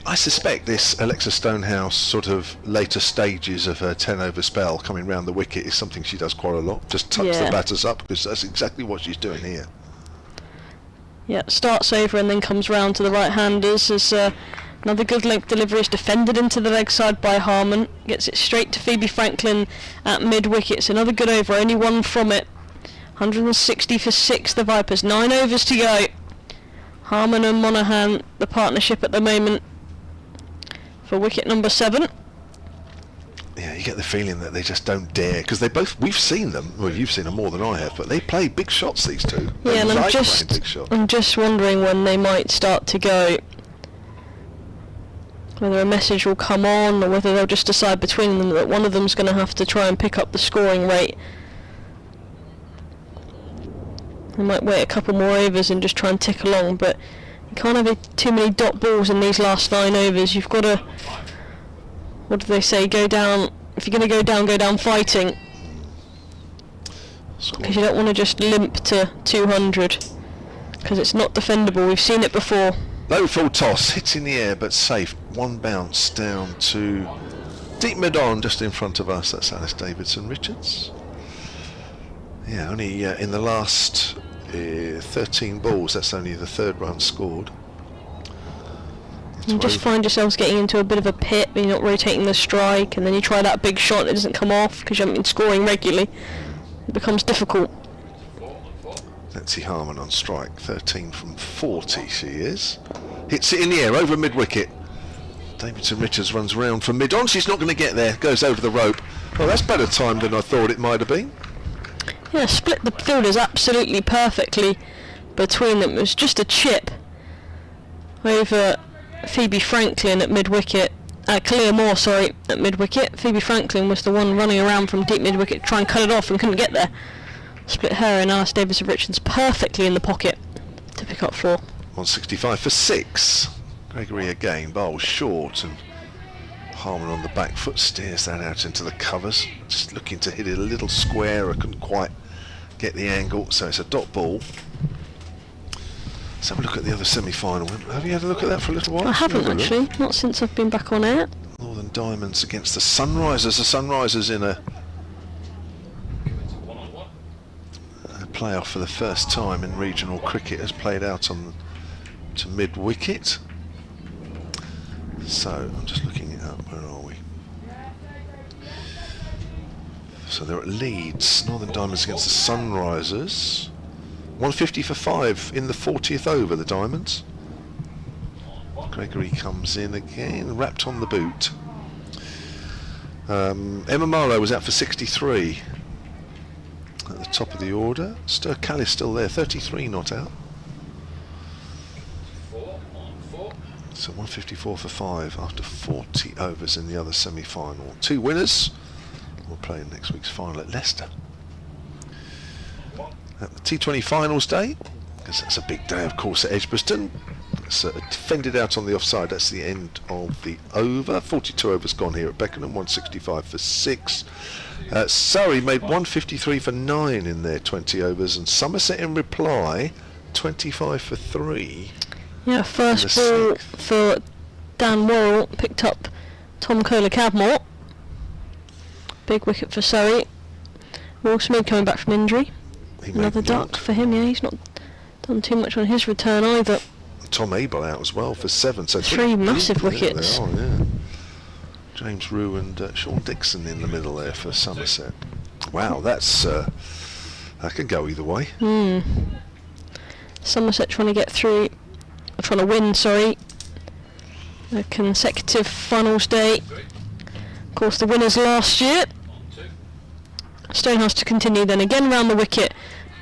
[SPEAKER 1] I suspect this Alexa Stonehouse sort of later stages of her 10-over spell coming round the wicket is something she does quite a lot. Just tucks the batters up, because that's exactly what she's doing here.
[SPEAKER 5] Yeah, starts over and then comes round to the right-handers as another good length delivery is defended into the leg side by Harmon. Gets it straight to Phoebe Franklin at mid-wickets. Another good over, only one from it. 160 for 6, the Vipers. 9 overs to go. Harmon and Monaghan, the partnership at the moment for wicket number 7.
[SPEAKER 1] Yeah, you get the feeling that they just don't dare, because we've seen them, well, you've seen them more than I have, but they play big shots, these two.
[SPEAKER 5] Yeah, and I'm just wondering when they might start to go, whether a message will come on, or whether they'll just decide between them that one of them's going to have to try and pick up the scoring rate. They might wait a couple more overs and just try and tick along, but you can't have too many dot balls in these last 9 overs. You've got to, what do they say, go down, if you're going to go down fighting, because you don't want to just limp to 200, because it's not defendable. We've seen it before.
[SPEAKER 1] Low full toss, hits in the air but safe. One bounce down to deep mid-on, just in front of us. That's Alice Davidson-Richards. Yeah, only in the last 13 balls, that's only the 3rd run scored.
[SPEAKER 5] You just find yourselves getting into a bit of a pit, but you're not rotating the strike, and then you try that big shot, it doesn't come off because you haven't been scoring regularly. It becomes difficult.
[SPEAKER 1] Nancy Harmon on strike, 13 from 40 she is. Hits it in the air, over mid-wicket. Davidson-Richards runs round from mid-on, she's not going to get there, goes over the rope. Well, that's better timed than I thought it might have been.
[SPEAKER 5] Yeah, split the fielders absolutely perfectly between them. It was just a chip over Phoebe Franklin at mid-wicket. Clear Moore, sorry, at mid-wicket. Phoebe Franklin was the one running around from deep mid-wicket to try and cut it off and couldn't get there. Split her and Alice Davidson-Richards perfectly in the pocket to pick up 4.
[SPEAKER 1] 165 for 6. Gregory again, bowls short, and Harmon on the back foot steers that out into the covers. Just looking to hit it a little square. I couldn't quite get the angle, so it's a dot ball. Let's have a look at the other semi-final. Have you had a look at that for a little while?
[SPEAKER 5] I haven't actually, not since I've been back on air.
[SPEAKER 1] Northern Diamonds against the Sunrisers. The Sunrisers in a playoff for the first time in regional cricket has played out on to mid-wicket. So I'm just looking it up. Where are we? So they're at Leeds. Northern Diamonds against the Sunrisers. 150 for 5 in the 40th over, the Diamonds. Gregory comes in again, wrapped on the boot. Emma Marlowe was out for 63 at the top of the order. Sturkali's still there, 33 not out.
[SPEAKER 3] 4 on 4.
[SPEAKER 1] So 154 for 5 after 40 overs in the other semi-final. 2 winners will play in next week's final at Leicester. At the T20 finals day, because that's a big day of course at Edgbaston. It's defended out on the offside. That's the end of the over. 42 overs gone here at Beckenham. 165 for 6. Surrey made 153 for 9 in their 20 overs, and Somerset in reply 25 for 3.
[SPEAKER 5] Yeah, first ball for Dan Worrell, picked up Tom Kohler-Cadmore. Big wicket for Surrey. Will Smith coming back from injury. Another duck for him. Yeah, he's not done too much on his return either.
[SPEAKER 1] Tom Abel out as well for 7. So
[SPEAKER 5] 3 massive wickets.
[SPEAKER 1] They are, yeah. James Rue and Sean Dixon in the middle there for Somerset. Wow, that's that can go either way.
[SPEAKER 5] Somerset trying to get through, trying to win, sorry, a consecutive finals day. Of course, the winners last year. Stonehouse to continue then again round the wicket.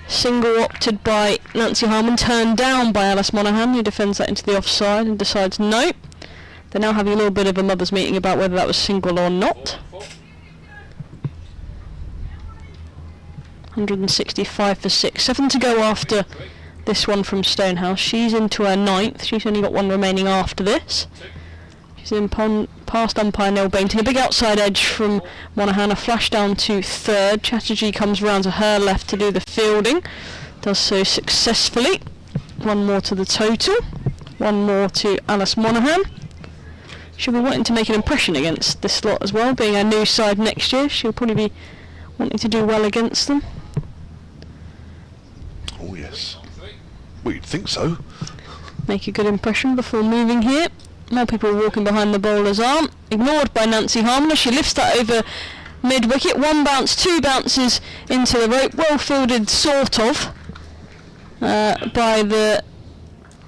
[SPEAKER 5] Single opted by Nancy Harmon, turned down by Alice Monaghan, who defends that into the offside and decides no. They're now having a little bit of a mother's meeting about whether that was single or not. 165 for 6. 7 to go after this one from Stonehouse. She's into her 9th. She's only got 1 remaining after this. She's in past umpire Neil Bainton. A big outside edge from Monaghan. A flash down to 3rd. Chatterjee comes round to her left to do the fielding. Does so successfully. 1 more to the total. 1 more to Alice Monaghan. She'll be wanting to make an impression against this lot as well. Being our new side next year, she'll probably be wanting to do well against them.
[SPEAKER 1] Oh yes. Well, you'd think so.
[SPEAKER 5] Make a good impression before moving here. More people walking behind the bowler's arm. Ignored by Nancy Harmon as she lifts that over mid-wicket. 1 bounce, 2 bounces into the rope. Well fielded, sort of, by the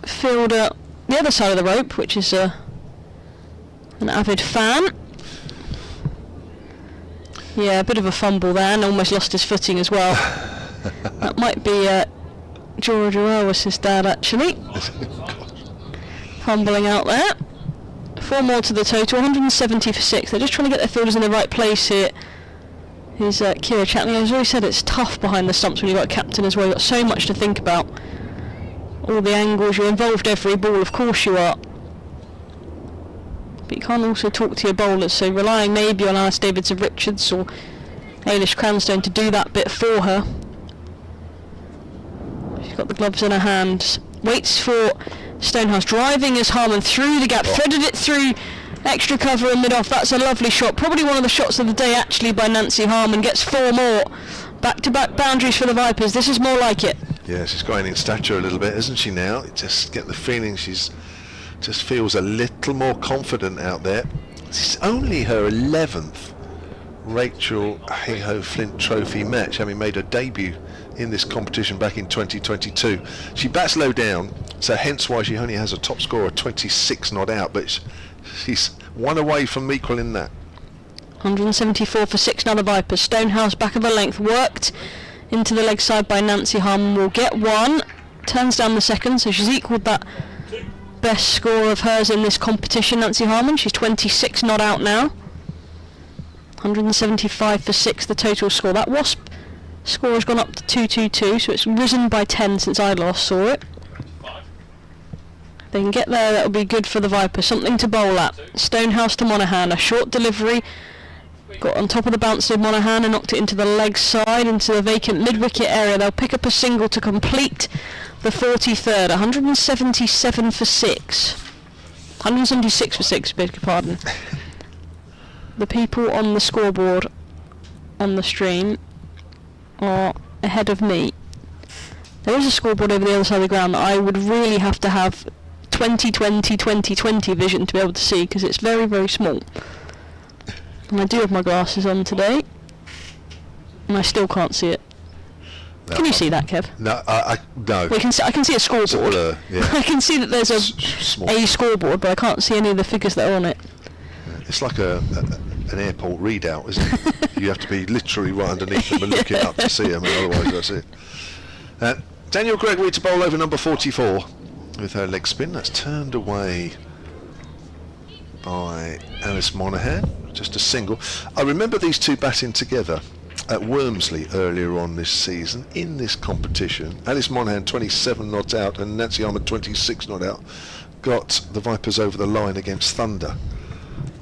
[SPEAKER 5] fielder the other side of the rope, which is an avid fan. Yeah, a bit of a fumble there, and almost lost his footing as well. That might be George Orwell's dad, actually. Fumbling out there. 4 more to the total, 170 for 6. They're just trying to get their fielders in the right place here. Here's Kira Chatley. As I already said, it's tough behind the stumps when you've got a captain as well. You've got so much to think about. All the angles, you're involved every ball, of course you are. But you can't also talk to your bowlers, so relying maybe on Alice Davidson-Richards or Ailish Cranstone to do that bit for her. She's got the gloves in her hands. Waits for Stonehouse, driving as Harmon through the gap, threaded it through extra cover and mid-off. That's a lovely shot, probably one of the shots of the day actually by Nancy Harmon. Gets 4 more. Back-to-back boundaries for the Vipers. This is more like it.
[SPEAKER 1] Yeah, she's growing in stature a little bit, isn't she now? Just get the feeling she's just feels a little more confident out there. This is only her 11th Rachael Heyhoe-Flint Trophy match, having made her debut in this competition back in 2022. She bats low down, so hence why she only has a top score of 26 not out, but she's 1 away from equaling that.
[SPEAKER 5] 174 for 6 now the Vipers. Stonehouse back of a length, worked into the leg side by Nancy Harmon, will get 1, turns down the second, so she's equalled that best score of hers in this competition. Nancy Harmon, she's 26 not out now. 175 for 6 the total score. That Wasp score has gone up to 222, so it's risen by 10 since I last saw it. If they can get there, that'll be good for the Vipers. Something to bowl at. Stonehouse to Monaghan, a short delivery. Got on top of the bounce of Monaghan and knocked it into the leg side, into the vacant mid-wicket area. They'll pick up a single to complete the 43rd. 177 for 6. 176 for 6, beg your pardon. The people on the scoreboard on the stream are ahead of me there is a scoreboard over the other side of the ground that I would really have to have 20/20/20/20 vision to be able to see, because it's very, very small. And I do have my glasses on today, and I still can't see it.
[SPEAKER 1] No,
[SPEAKER 5] Can you see that, Kev?
[SPEAKER 1] No, no.
[SPEAKER 5] Well, I can see a scoreboard.
[SPEAKER 1] blur, yeah.
[SPEAKER 5] I can see that there's
[SPEAKER 1] Small.
[SPEAKER 5] a scoreboard, but I can't see any of the figures that are on it.
[SPEAKER 1] It's like an airport readout, isn't it? You have to be literally right underneath them and looking up to see them, and otherwise that's it. Daniel Gregory to bowl over number 44 with her leg spin. That's turned away by Alice Monaghan, just a single. I remember these two batting together at Wormsley earlier on this season in this competition. Alice Monaghan 27 not out and Nancy Harmon 26 not out got the Vipers over the line against Thunder,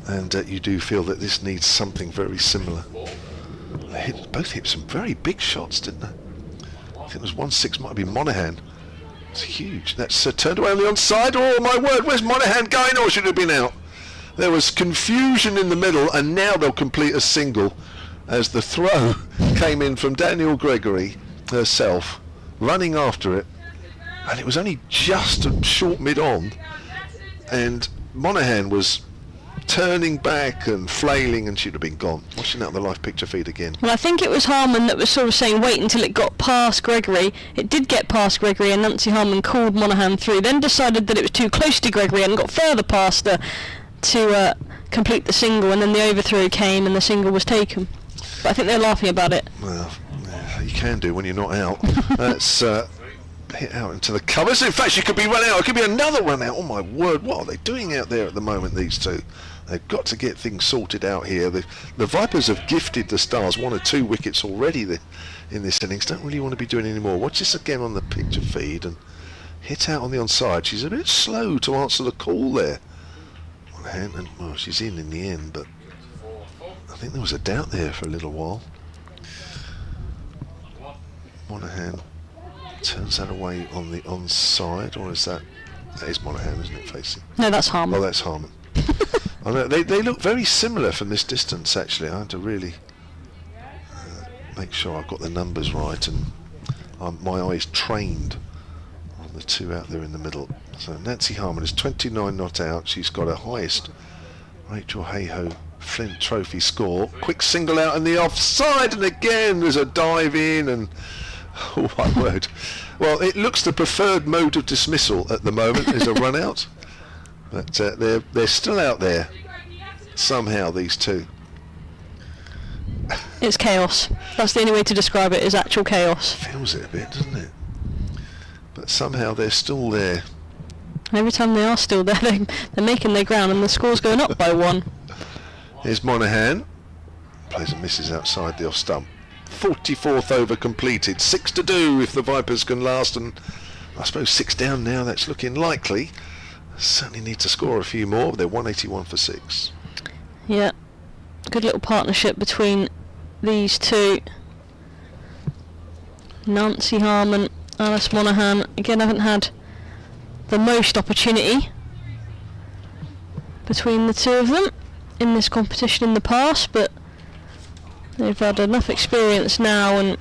[SPEAKER 1] and you do feel that this needs something very similar. They both hit some very big shots, didn't they? I think it was 1-6, might have been Monaghan. It's huge. That's turned away on the onside. Oh my word, where's Monaghan going, or should have been out? There was confusion in the middle, and now they'll complete a single as the throw came in from Daniel Gregory herself, running after it, and it was only just a short mid-on, and Monaghan was turning back and flailing, and she'd have been gone. Watching out the live picture feed again.
[SPEAKER 5] Well, I think it was Harmon that was sort of saying wait until it got past Gregory. It did get past Gregory, and Nancy Harmon called Monaghan through, then decided that it was too close to Gregory and got further past her to complete the single, and then the overthrow came and the single was taken. But I think they're laughing about it.
[SPEAKER 1] Well, yeah, you can do when you're not out. That's hit out into the covers. In fact, she could be run out. It could be another run out. Oh my word, what are they doing out there at the moment, these two? They've got to get things sorted out here. The Vipers have gifted the Stars 1 or 2 wickets already in this innings. Don't really want to be doing any more. Watch this again on the picture feed, and hit out on the onside. She's a bit slow to answer the call there. And, well, she's in the end, but I think there was a doubt there for a little while. Monaghan turns that away on the onside, or is that is Monaghan, isn't it, facing?
[SPEAKER 5] No, that's Harmon.
[SPEAKER 1] Oh, that's Harmon. I know, they look very similar from this distance, actually. I had to really make sure I've got the numbers right, and my eyes trained on the two out there in the middle. So Nancy Harmon is 29 not out. She's got her highest Rachael Heyhoe-Flint Trophy score. Quick single out in the offside, and again there's a dive in, and oh my word. Well, it looks the preferred mode of dismissal at the moment is a run out, but they're still out there somehow, these two.
[SPEAKER 5] It's chaos. That's the only way to describe it, is actual chaos.
[SPEAKER 1] Feels it a bit, doesn't it? But somehow they're still there.
[SPEAKER 5] And every time they are still there, they're making their ground, and the score's going up by 1.
[SPEAKER 1] Here's Monaghan. Plays and misses outside the off stump. 44th over completed. 6 to do if the Vipers can last, and I suppose 6 down now. That's looking likely. Certainly need to score a few more. They're 181 for 6.
[SPEAKER 5] Yeah, good little partnership between these two. Nancy Harmon, Alice Monaghan. Again, haven't had the most opportunity between the two of them in this competition in the past, but they've had enough experience now, and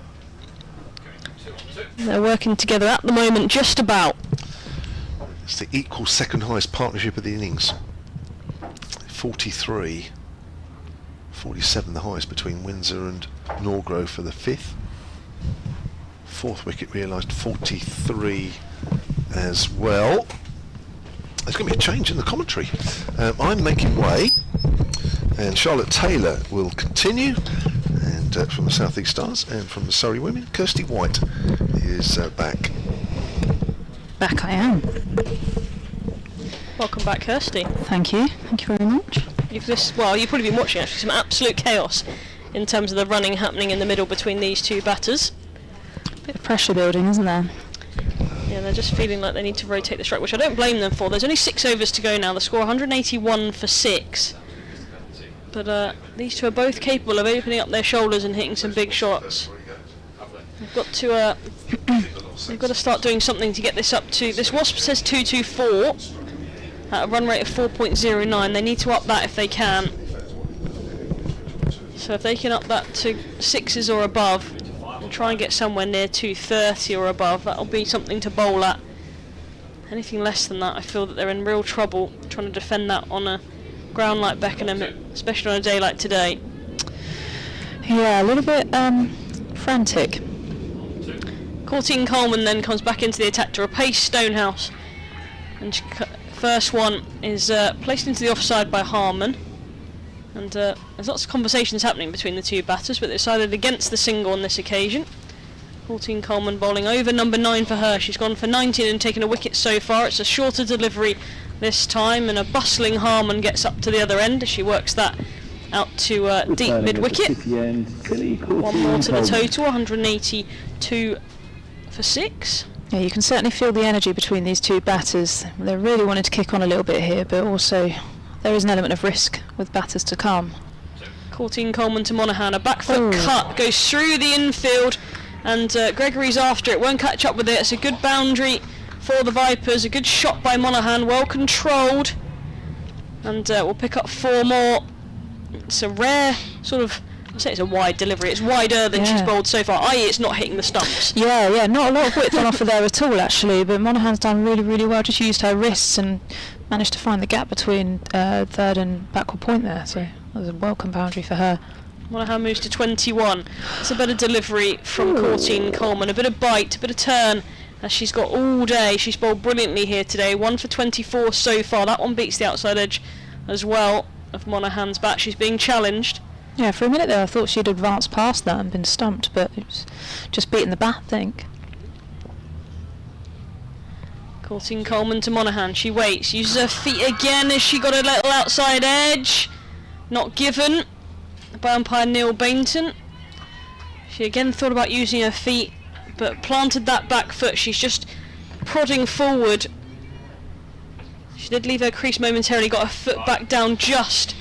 [SPEAKER 5] they're working together at the moment just about.
[SPEAKER 1] It's the equal second highest partnership of the innings. 43, 47 the highest between Windsor and Norgrove for the 5th. 4th wicket realised 43 as well. There's going to be a change in the commentary. I'm making way, and Charlotte Taylor will continue, and from the South East Stars, and from the Surrey Women, Kirstie White is back.
[SPEAKER 2] Back I am.
[SPEAKER 5] Welcome back, Kirstie.
[SPEAKER 2] Thank you very much.
[SPEAKER 5] You've probably been watching actually some absolute chaos in terms of the running happening in the middle between these two batters.
[SPEAKER 2] Bit of pressure building, isn't there?
[SPEAKER 5] Yeah, they're just feeling like they need to rotate the strike, which I don't blame them for. There's only 6 overs to go now. The score 181 for 6. But these two are both capable of opening up their shoulders and hitting some big shots. They've got to they've got to start doing something to get this up to. This Wasp says 224 at a run rate of 4.09. They need to up that if they can. So if they can up that to 6s or above, and try and get somewhere near 230 or above. That'll be something to bowl at. Anything less than that, I feel that they're in real trouble trying to defend that on a ground like Beckenham, especially on a day like today.
[SPEAKER 2] Yeah, a little bit frantic.
[SPEAKER 5] Courtine Coleman then comes back into the attack to replace Stonehouse. And first one is placed into the offside by Harman. And there's lots of conversations happening between the two batters, but they decided against the single on this occasion. Courtine Coleman bowling over number 9 for her. She's gone for 19 and taken a wicket so far. It's a shorter delivery this time, and a bustling Harman gets up to the other end as she works that out to deep mid-wicket. One more to the total, 182 for 6.
[SPEAKER 2] Yeah, you can certainly feel the energy between these two batters. They really wanted to kick on a little bit here, but also there is an element of risk with batters to come.
[SPEAKER 5] Courtine Coleman to Monaghan, a back foot cut goes through the infield, and Gregory's after it, won't catch up with it. It's a good boundary for the Vipers, a good shot by Monaghan, well controlled, and we'll pick up 4 more. It's a rare sort of, I'd say it's a wide delivery, it's wider than she's bowled so far, i.e. it's not hitting the stumps.
[SPEAKER 2] Yeah, not a lot of width on offer there at all actually, but Monaghan's done really, really well, just used her wrists and managed to find the gap between third and backward point there, so that was a welcome boundary for her.
[SPEAKER 5] Monaghan moves to 21. It's a better delivery from Courtine Coleman, a bit of bite, a bit of turn, as she's got all day. She's bowled brilliantly here today, 1 for 24 so far. That one beats the outside edge as well of Monaghan's bat. She's being challenged.
[SPEAKER 2] Yeah, for a minute there I thought she'd advanced past that and been stumped, but it was just beating the bat, I think.
[SPEAKER 5] Courtine Coleman to Monaghan, she waits, uses her feet again as she got a little outside edge. Not given by umpire Neil Bainton. She again thought about using her feet, but planted that back foot. She's just prodding forward. She did leave her crease momentarily, got her foot back down just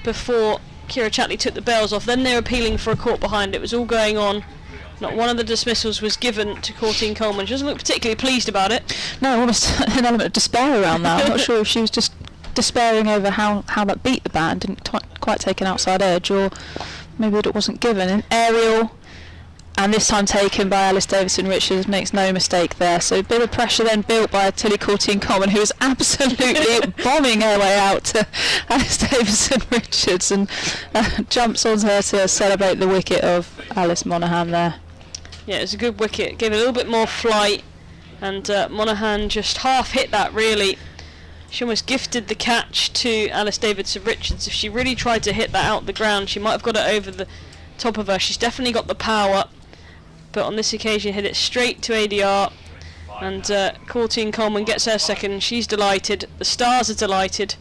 [SPEAKER 5] before Kira Chatley took the bails off. Then they were appealing for a caught behind. It was all going on. Not one of the dismissals was given to Courtine Coleman. She doesn't look particularly pleased about it.
[SPEAKER 2] No, almost an element of despair around that. I'm not sure if she was just despairing over how that beat the bat and didn't quite take an outside edge, or maybe that it wasn't given. An aerial, and this time taken by Alice Davison-Richards, makes no mistake there. So a bit of pressure then built by Tilly Courtine Coleman, who was absolutely bombing her way out to Alice Davison-Richards, and jumps on her to celebrate the wicket of Alice Monaghan there.
[SPEAKER 5] Yeah, it was a good wicket, gave it a little bit more flight, and Monaghan just half hit that really. She almost gifted the catch to Alice Davidson-Richards. If she really tried to hit that out the ground, she might have got it over the top of her. She's definitely got the power, but on this occasion hit it straight to ADR, and Courtine Coleman gets her second. She's delighted, the Stars are delighted,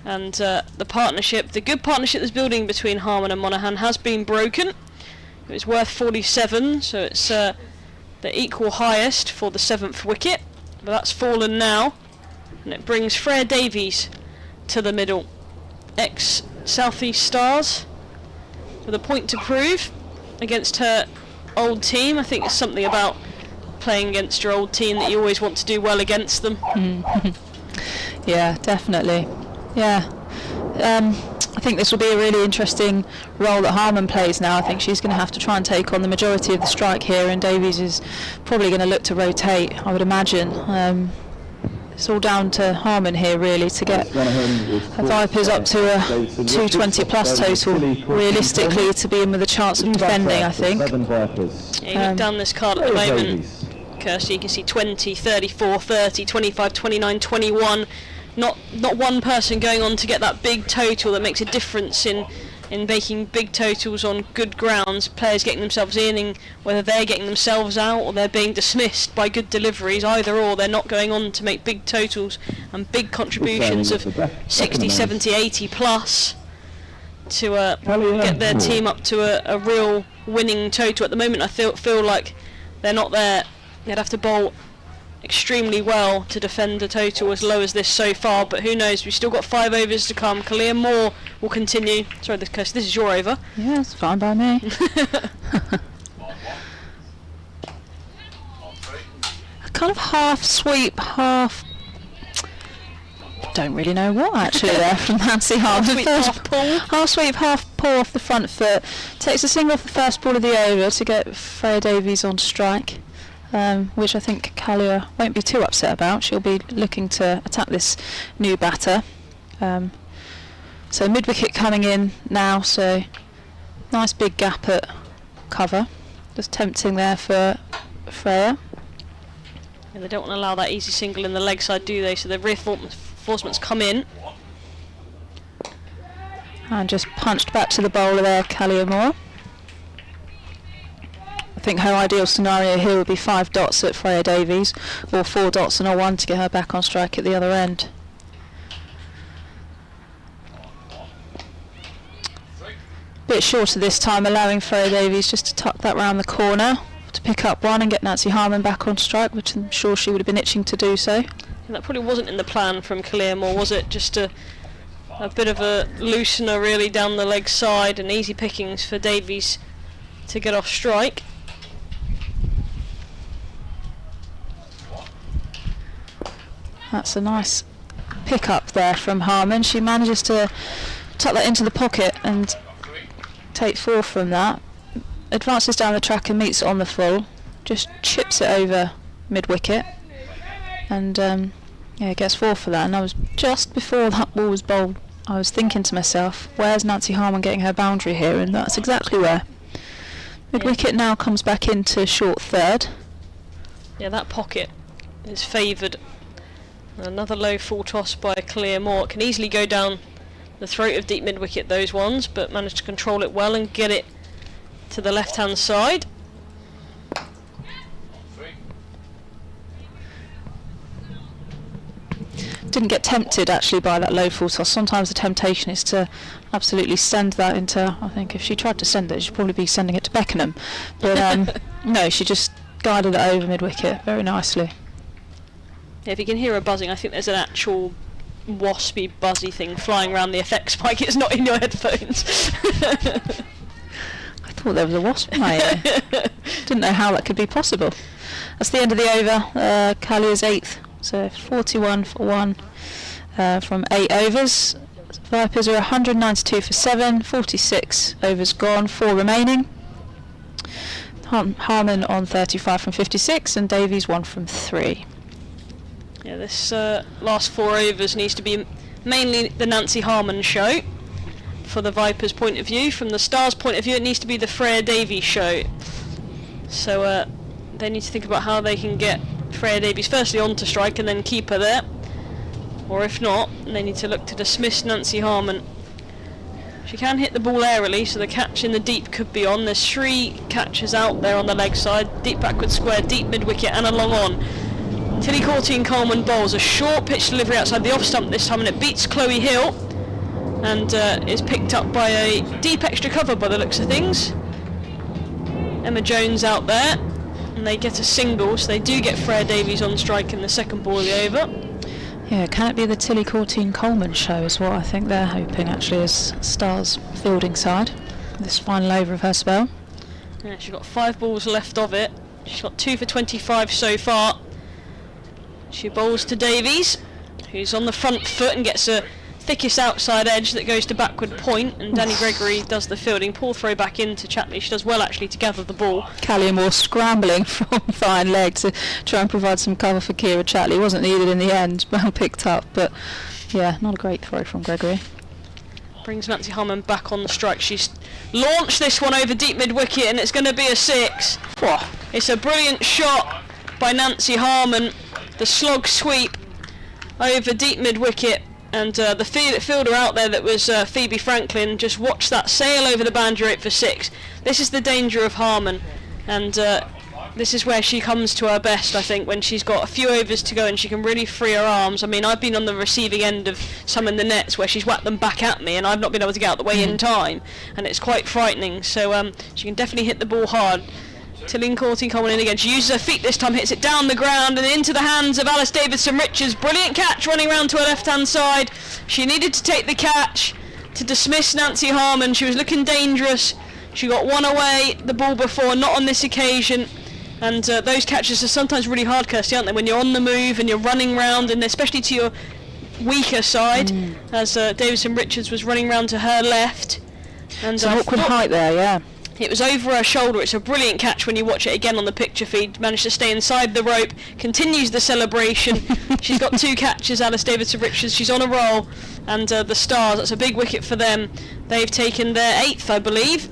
[SPEAKER 5] and the partnership, the good partnership that's building between Harman and Monaghan has been broken. It was worth 47, so it's the equal highest for the 7th wicket, but that's fallen now. And it brings Freya Davies to the middle. Ex-South East Stars with a point to prove against her old team. I think it's something about playing against your old team that you always want to do well against them.
[SPEAKER 2] Yeah, definitely. Yeah. I think this will be a really interesting role that Harman plays now. I think she's going to have to try and take on the majority of the strike here, and Davies is probably going to look to rotate, I would imagine. It's all down to Harman here really to get her Vipers up to a 220 plus total, realistically, to be in with a chance of defending, I think.
[SPEAKER 5] Yeah, you look down this card at the moment, Kirstie, you can see 20, 34, 30, 25, 29, 21. Not one person going on to get that big total that makes a difference in making big totals on good grounds. Players getting themselves in, whether they're getting themselves out or they're being dismissed by good deliveries, either or, they're not going on to make big totals and big contributions of 60, 70, 80 plus to get their team up to a real winning total. At the moment I feel like they're not there. They'd have to bowl extremely well to defend a total as low as this so far, but who knows, we've still got 5 overs to come. Kalia Moore will continue. Sorry, this is your over.
[SPEAKER 2] Yeah, it's fine by me. A kind of half sweep, half don't really know what actually there from Nancy Harmon. Half sweep, half pull off the front foot. Takes a single off the first ball of the over to get Freya Davies on strike, which I think Kalia won't be too upset about. She'll be looking to attack this new batter. So mid-wicket coming in now, so nice big gap at cover. Just tempting there for Freya.
[SPEAKER 5] Yeah, they don't want to allow that easy single in the leg side, do they? So the reinforcements come in.
[SPEAKER 2] And just punched back to the bowler there, Kalia Moore. I think her ideal scenario here would be 5 dots at Freya Davies, or 4 dots and a 1 to get her back on strike at the other end. Bit shorter this time, allowing Freya Davies just to tuck that round the corner to pick up 1 and get Nancy Harmon back on strike, which I'm sure she would have been itching to do so.
[SPEAKER 5] And that probably wasn't in the plan from Kalia Moore, was it? Just a bit of a loosener really down the leg side and easy pickings for Davies to get off strike.
[SPEAKER 2] That's a nice pick up there from Harmon. She manages to tuck that into the pocket and take 4 from that. Advances down the track and meets it on the full. Just chips it over mid-wicket. And yeah, gets 4 for that. And I was just before that ball was bowled, I was thinking to myself, where's Nancy Harmon getting her boundary here? And that's exactly where. Mid-wicket now comes back into short third.
[SPEAKER 5] Yeah, that pocket is favoured. Another low full toss by Kalia Moore. It can easily go down the throat of deep mid-wicket, those ones, but managed to control it well and get it to the left-hand side.
[SPEAKER 2] Didn't get tempted actually by that low full toss. Sometimes the temptation is to absolutely send that into, I think if she tried to send it, she'd probably be sending it to Beckenham. But no, she just guided it over mid-wicket very nicely.
[SPEAKER 5] Yeah, if you can hear her buzzing, I think there's an actual waspy buzzy thing flying around the effects mic. It's not in your headphones.
[SPEAKER 2] I thought there was a wasp in my ear. Didn't know how that could be possible. That's the end of the over. Kalia's 8th, so 41 for 1 from 8 overs. Vipers are 192 for 7, 46 overs gone, 4 remaining. Harmon on 35 from 56 and Davies 1 from 3.
[SPEAKER 5] Yeah, this last 4 overs needs to be mainly the Nancy Harmon show for the Vipers' point of view. From the Stars' point of view, it needs to be the Freya Davies show. So they need to think about how they can get Freya Davies firstly onto strike and then keep her there. Or if not, they need to look to dismiss Nancy Harmon. She can hit the ball aerially, so the catch in the deep could be on. There's 3 catches out there on the leg side. Deep backward square, deep mid-wicket and a long on. Tilly Coleman bowls a short pitch delivery outside the off stump this time, and it beats Chloe Hill and is picked up by a deep extra cover by the looks of things. Emma Jones out there, and they get a single, so they do get Freya Davies on strike in the second ball of the over.
[SPEAKER 2] Yeah, can it be the Tilly Coleman show is what I think they're hoping actually as Stars fielding side, this final over of her spell.
[SPEAKER 5] Yeah, she's got 5 balls left of it. She's got 2 for 25 so far. She bowls to Davies, who's on the front foot and gets a thickest outside edge that goes to backward point, and Danny Gregory does the fielding. Poor throw back into Chatley. She does well actually to gather the ball.
[SPEAKER 2] Kalia Moore scrambling from fine leg to try and provide some cover for Kira Chatley. Wasn't needed in the end, well picked up, but yeah, not a great throw from Gregory.
[SPEAKER 5] Brings Nancy Harmon back on the strike. She's launched this one over deep mid-wicket and it's going to be a 6.
[SPEAKER 2] Whoa.
[SPEAKER 5] It's a brilliant shot by Nancy Harmon. The slog sweep over deep mid-wicket, and the fielder out there that was Phoebe Franklin just watched that sail over the boundary rate for 6. This is the danger of Harmon, and this is where she comes to her best, I think, when she's got a few overs to go and she can really free her arms. I mean, I've been on the receiving end of some in the nets where she's whacked them back at me and I've not been able to get out the way in time, and it's quite frightening. So she can definitely hit the ball hard. Tilly coming in again. She uses her feet this time, hits it down the ground and into the hands of Alice Davidson-Richards. Brilliant catch running round to her left-hand side. She needed to take the catch to dismiss Nancy Harmon. She was looking dangerous. She got 1 away the ball before, not on this occasion. And those catches are sometimes really hard, Kirstie, aren't they? When you're on the move and you're running round, and especially to your weaker side, as Davison Richards was running round to her left. And
[SPEAKER 2] It's an awkward height there, yeah.
[SPEAKER 5] it was over her shoulder. It's a brilliant catch when you watch it again on the picture feed. Managed to stay inside the rope, continues the celebration. She's got 2 catches, Alice Davison Richards. She's on a roll. And the Stars, that's a big wicket for them. They've taken their 8th, I believe.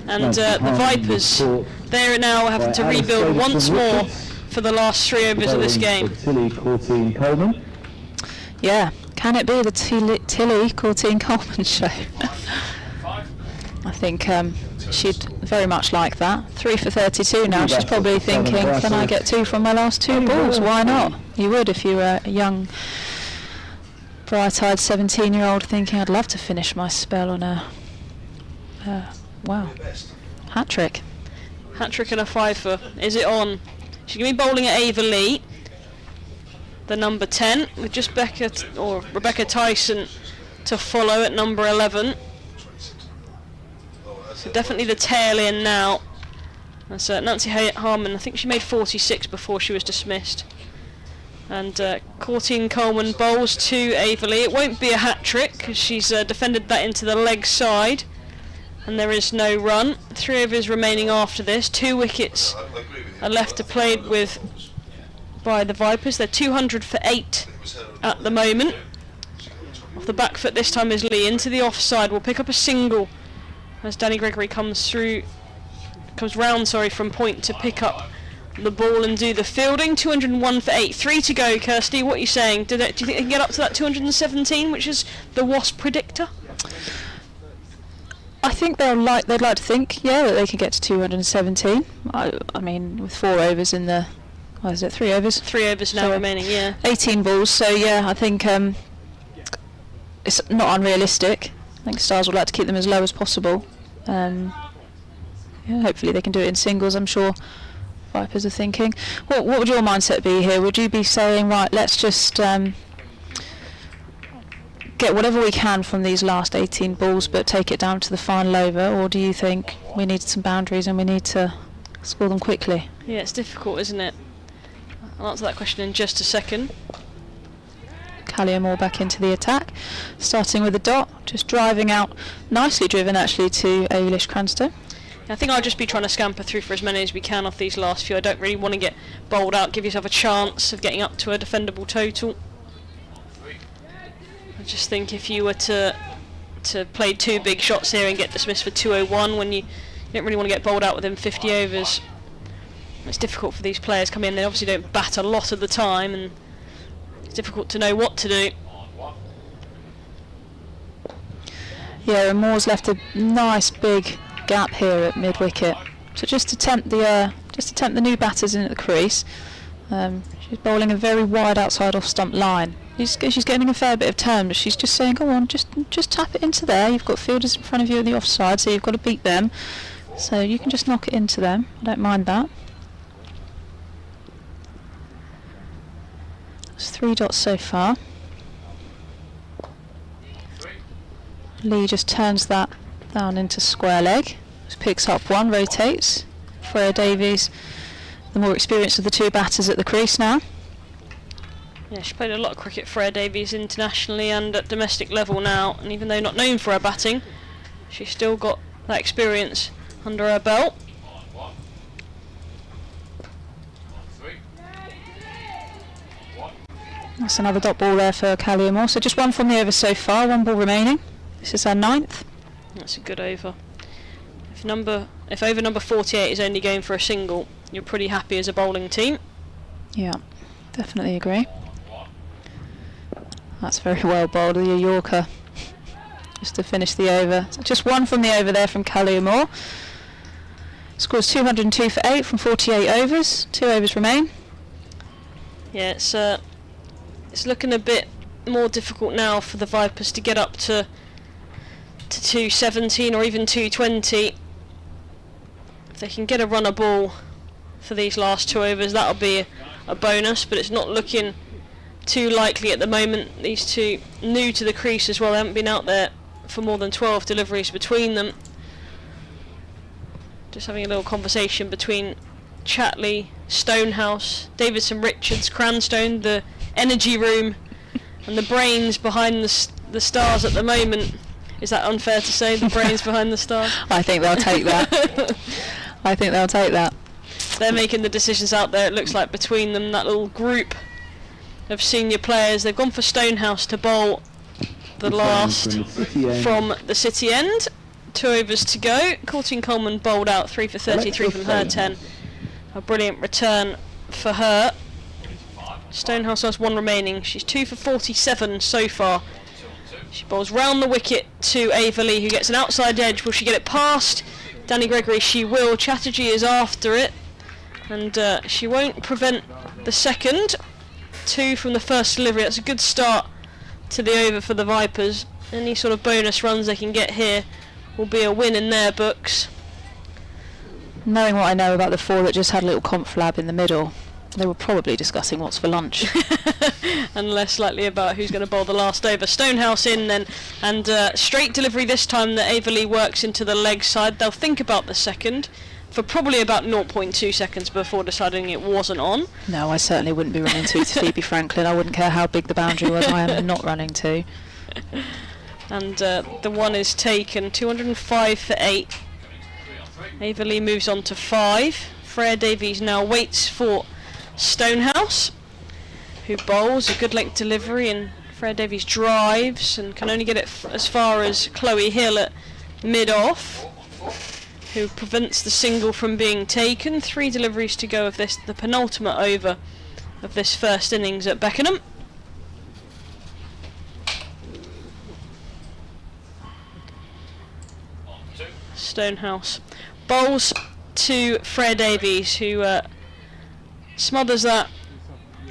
[SPEAKER 5] And the Vipers, they're now having to rebuild once more for the last 3 overs of this game.
[SPEAKER 2] Yeah, can it be the Tilly Courtine Coleman show? I think she'd very much like that. 3 for 32 now. She's probably thinking, can I get 2 from my last 2 balls? Why not? You would if you were a young, bright-eyed 17-year-old thinking, I'd love to finish my spell on a wow, hat-trick.
[SPEAKER 5] Hat-trick and a 5-for. Is it on? She's going to be bowling at Ava Lee, the number 10, with just Rebecca Tyson to follow at number 11. So definitely the tail in now. That's Nancy Harmon. I think she made 46 before she was dismissed. And Courtine Coleman bowls to Ava Lee. It won't be a hat-trick because she's defended that into the leg side. And there is no run. 3 overs remaining after this. 2 wickets are left to play with by the Vipers. They're 200 for 8 at the moment. Off the back foot this time is Lee into the offside. Will pick up a single as Danny Gregory comes round from point to pick up the ball and do the fielding. 201 for 8. 3 to go, Kirstie. What are you saying? Do you think they can get up to that 217, which is the Wasp predictor?
[SPEAKER 2] I think they'd like to think, yeah, that they can get to 217. I mean, with 4 overs in the, 3 overs?
[SPEAKER 5] 3 overs now remaining, yeah. 18
[SPEAKER 2] balls, so yeah, I think it's not unrealistic. I think Stars would like to keep them as low as possible. Hopefully they can do it in singles, I'm sure Vipers are thinking. What would your mindset be here? Would you be saying, right, let's just get whatever we can from these last 18 balls but take it down to the final over, or do you think we need some boundaries and we need to score them quickly?
[SPEAKER 5] Yeah, it's difficult, isn't it? I'll answer that question in just a second.
[SPEAKER 2] Callie Moore back into the attack, starting with a dot, just driving out, nicely driven actually to Ailish Cranstow.
[SPEAKER 5] I think I'll just be trying to scamper through for as many as we can off these last few. I don't really want to get bowled out, give yourself a chance of getting up to a defendable total. I just think if you were to play 2 big shots here and get dismissed for 201 when you don't really want to get bowled out within 50 overs, it's difficult for these players coming in. They obviously don't bat a lot of the time and it's difficult to know what to do.
[SPEAKER 2] Yeah, and Moore's left a nice big gap here at mid wicket. So just to tempt the new batters in at the crease. She's bowling a very wide outside off stump line. She's getting a fair bit of turn, but she's just saying, go on, just tap it into there. You've got fielders in front of you on the offside, so you've got to beat them. So you can just knock it into them. I don't mind that. There's 3 dots so far. Lee just turns that down into square leg. Just picks up 1, rotates. Freya Davies, the more experienced of the 2 batters at the crease now.
[SPEAKER 5] Yeah, she played a lot of cricket, Freya Davies, internationally and at domestic level now, and even though not known for her batting, she's still got that experience under her belt.
[SPEAKER 2] That's another dot ball there for Callie Moore. So just 1 from the over so far, 1 ball remaining. This is our 9th.
[SPEAKER 5] That's a good over. If over number 48 is only going for a single, you're pretty happy as a bowling team.
[SPEAKER 2] Yeah, definitely agree. That's very well bowled, the Yorker, just to finish the over. So just 1 from the over there from Callie Moore. Scores 202 for 8 from 48 overs. 2 overs remain.
[SPEAKER 5] Yeah, it's looking a bit more difficult now for the Vipers to get up to 217 or even 220. If they can get a runner ball for these last 2 overs, that'll be a bonus, but it's not looking too likely at the moment. These 2 new to the crease as well. They haven't been out there for more than 12 deliveries between them. Just having a little conversation between Chatley, Stonehouse, Davison Richards, Cranstone, the energy room and the brains behind the stars at the moment. Is that unfair to say, the brains behind the stars?
[SPEAKER 2] I think they'll take that. I think they'll take that.
[SPEAKER 5] They're making the decisions out there, it looks like, between them, that little group of senior players. They've gone for Stonehouse to bowl the last from the city end. 2 overs to go. Courtine Coleman bowled out 3 for 33 from her 10. A brilliant return for her. Stonehouse has 1 remaining. She's 2 for 47 so far. She bowls round the wicket to Ava Lee, who gets an outside edge. Will she get it past Danny Gregory? She will. Chatterjee is after it, and she won't prevent the second. 2 from the first delivery. That's a good start to the over for the Vipers. Any sort of bonus runs they can get here will be a win in their books.
[SPEAKER 2] Knowing what I know about the 4 that just had a little conflab in the middle, they were probably discussing what's for lunch.
[SPEAKER 5] And less likely about who's going to bowl the last over. Stonehouse in then, and straight delivery this time that Ava Lee works into the leg side. They'll think about the second for probably about 0.2 seconds before deciding it wasn't on.
[SPEAKER 2] No, I certainly wouldn't be running 2 to Phoebe Franklin. I wouldn't care how big the boundary was. I am not running 2.
[SPEAKER 5] And the 1 is taken. 205 for 8. Ava Lee moves on to 5. Freya Davies now waits for Stonehouse, who bowls a good length delivery, and Freya Davies drives and can only get it as far as Chloe Hill at mid-off, who prevents the single from being taken. 3 deliveries to go of this, the penultimate over of this first innings at Beckenham. Stonehouse bowls to Freya Davies, who smothers that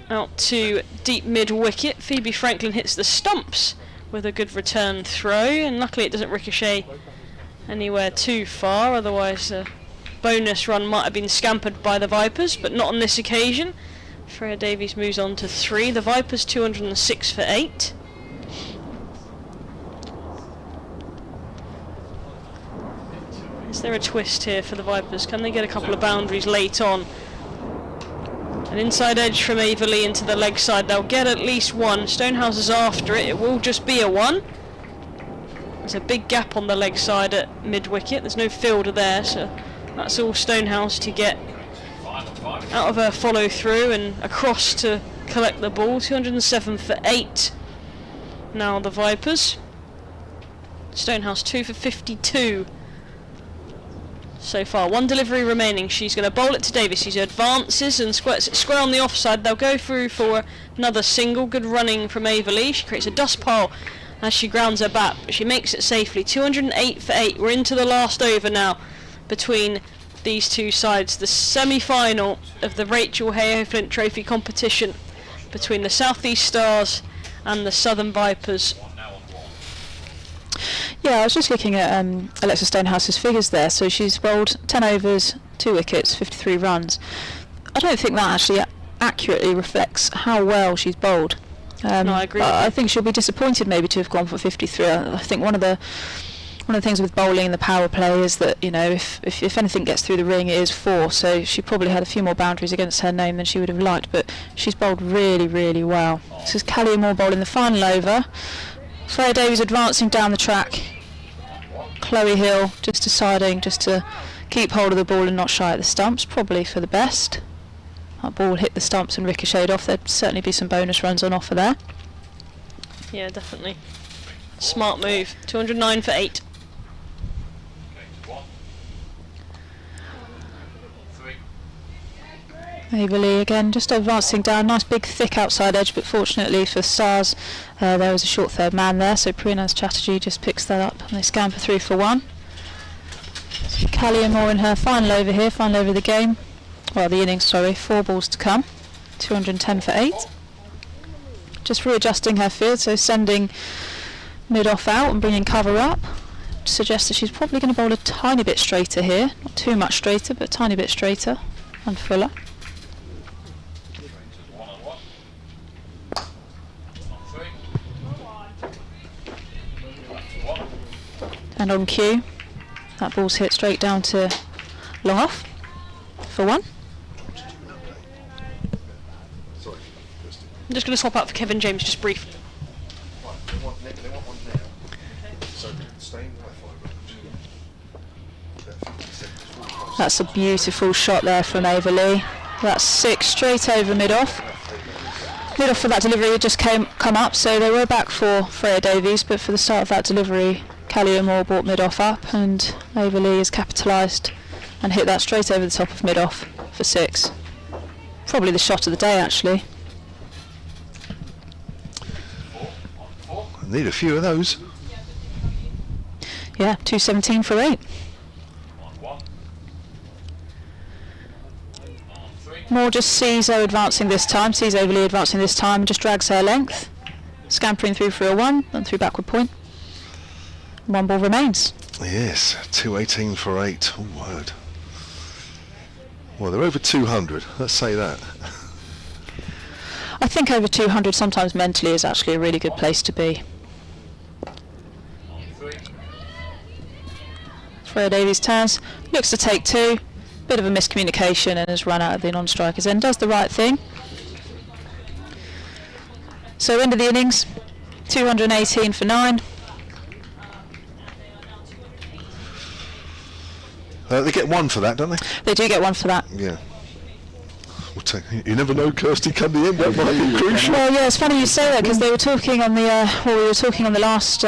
[SPEAKER 5] out to deep mid-wicket. Phoebe Franklin hits the stumps with a good return throw, and luckily it doesn't ricochet anywhere too far, otherwise a bonus run might have been scampered by the Vipers, but not on this occasion. Freya Davies moves on to 3. The Vipers 206 for 8. Is there a twist here for the Vipers? Can they get a couple of boundaries late on? An inside edge from Ava Lee into the leg side. They'll get at least 1. Stonehouse is after it. It will just be a 1. There's a big gap on the leg side at mid-wicket. There's no fielder there, so that's all Stonehouse to get out of her follow-through and across to collect the ball. 207 for 8. Now the Vipers. Stonehouse 2 for 52. So far, 1 delivery remaining. She's going to bowl it to Davies. She advances and squirts it square on the offside. They'll go through for another single. Good running from Ava Lee. She creates a dust pile as she grounds her bat, but she makes it safely. 208 for 8. We're into the last over now between these two sides. The semi-final of the Rachael Heyhoe-Flint Trophy competition between the South East Stars and the Southern Vipers.
[SPEAKER 2] Yeah, I was just looking at Alexa Stonehouse's figures there. So she's bowled 10 overs, 2 wickets, 53 runs. I don't think that actually accurately reflects how well she's bowled.
[SPEAKER 5] No, I agree.
[SPEAKER 2] I think she'll be disappointed maybe to have gone for 53. I think one of the things with bowling in the power play is that, you know, if anything gets through the ring, it is 4. So she probably had a few more boundaries against her name than she would have liked. But she's bowled really, really well. This is Callie Moore bowling the final over. Freya Davies advancing down the track. Chloe Hill just deciding just to keep hold of the ball and not shy at the stumps, probably for the best. That ball hit the stumps and ricocheted off. There'd certainly be some bonus runs on offer there.
[SPEAKER 5] Yeah, definitely. Smart move. 209 for 8.
[SPEAKER 2] Ava Lee again just advancing down, nice big thick outside edge, but fortunately for Stars there was a short third man there, so Preenaz Chatterjee just picks that up and they scamper through for 1. So Callie Moore in her final over here, final over of the game, well the innings, sorry, 4 balls to come, 210 for 8. Just readjusting her field, so sending mid-off out and bringing cover up. Suggests that she's probably going to bowl a tiny bit straighter here, not too much straighter, but a tiny bit straighter and fuller. And on cue, that ball's hit straight down to long off for 1.
[SPEAKER 5] I'm just going to swap out for Kevan James, just brief.
[SPEAKER 2] That's a beautiful shot there from Ava Lee. That's 6 straight over mid-off. Mid-off for that delivery had just come up, so they were back for Freya Davies, but for the start of that delivery, Callie Moore brought mid-off up, and Ava Lee has capitalised and hit that straight over the top of mid-off for 6. Probably the shot of the day, actually.
[SPEAKER 1] Need a few of those.
[SPEAKER 2] Yeah, 217 for 8. Moore just sees her advancing this time, sees Ava Lee advancing this time, and just drags her length, scampering through for a 1 and through backward point. 1 ball remains.
[SPEAKER 1] Yes, 218 for 8. Oh, word. Well, they're over 200. Let's say that.
[SPEAKER 2] I think over 200 sometimes mentally is actually a really good place to be. Freya Davies turns, looks to take 2. Bit of a miscommunication and has run out of the non-strikers end. Does the right thing. So end of the innings, 218 for 9.
[SPEAKER 1] They get 1 for that, don't they?
[SPEAKER 2] They do get 1 for that.
[SPEAKER 1] Yeah. We'll take, you never know, Kirstie, come the end. That might be crucial.
[SPEAKER 2] Well, yeah, it's funny you say that because they were talking on the we were talking on the last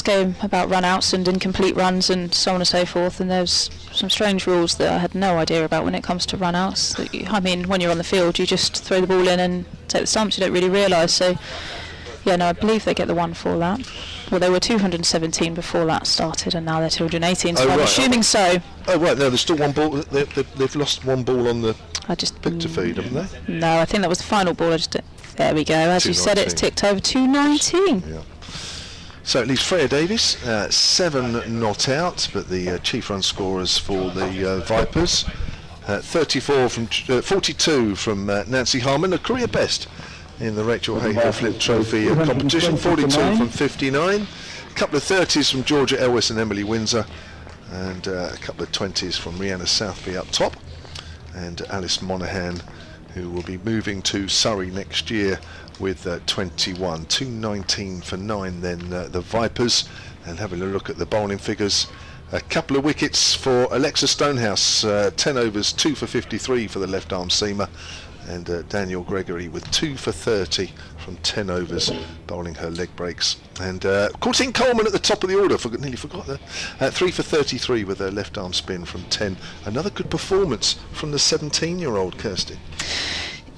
[SPEAKER 2] game about run-outs and incomplete runs and so on and so forth. And there's some strange rules that I had no idea about when it comes to run-outs. I mean, when you're on the field, you just throw the ball in and take the stumps. You don't really realise. So, yeah, no, I believe they get the 1 for that. Well, they were 217 before that started, and now they're 218. So I'm assuming so.
[SPEAKER 1] Oh right, no, there's still 1 ball. They've lost 1 ball on the picture feed, haven't they?
[SPEAKER 2] No, I think that was the final ball. There we go. As you said, it's ticked over 219.
[SPEAKER 1] Yeah. So it leaves Freya Davies 7 not out, but the chief run scorers for the Vipers. 34 from 42 from Nancy Harmon, a career best in the Rachael Heyhoe-Flint Trophy competition. 42 from 59. A couple of 30s from Georgia Elwis and Emily Windsor, and a couple of 20s from Rhianna Southby up top, and Alice Monaghan, who will be moving to Surrey next year with 21. 219 for 9 then the Vipers. And having a look at the bowling figures, a couple of wickets for Alexa Stonehouse, 10 overs, 2 for 53 for the left arm seamer, and Daniel Gregory with 2 for 30 from 10 overs, bowling her leg breaks. And Courtine Coleman at the top of the order, nearly forgot that. 3 for 33 with her left arm spin from 10. Another good performance from the 17-year-old Kirstie.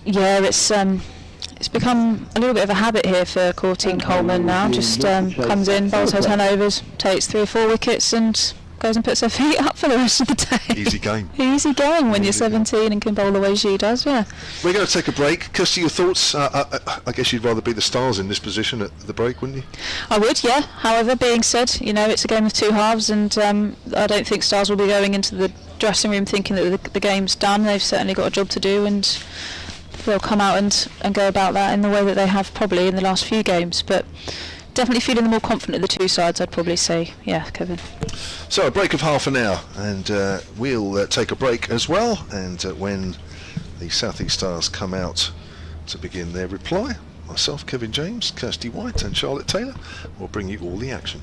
[SPEAKER 2] Yeah, it's become a little bit of a habit here for Courtine Coleman now. Just comes in, bowls her 10 overs, takes 3 or 4 wickets and goes and puts her feet up for the rest of the day.
[SPEAKER 1] Easy game.
[SPEAKER 2] Easy going when you're 17 and can bowl the way she does, yeah.
[SPEAKER 1] We're going to take a break. Kirstie, your thoughts? I guess you'd rather be the Stars in this position at the break, wouldn't you?
[SPEAKER 2] I would, yeah. However, being said, you know, it's a game of 2 halves, and I don't think Stars will be going into the dressing room thinking that the game's done. They've certainly got a job to do, and they'll come out and go about that in the way that they have probably in the last few games. But definitely feeling the more confident of the 2 sides, I'd probably say. Yeah, Kevan.
[SPEAKER 1] So a break of half an hour, and we'll take a break as well. And when the South East Stars come out to begin their reply, myself, Kevin James, Kirstie White and Charlotte Taylor will bring you all the action.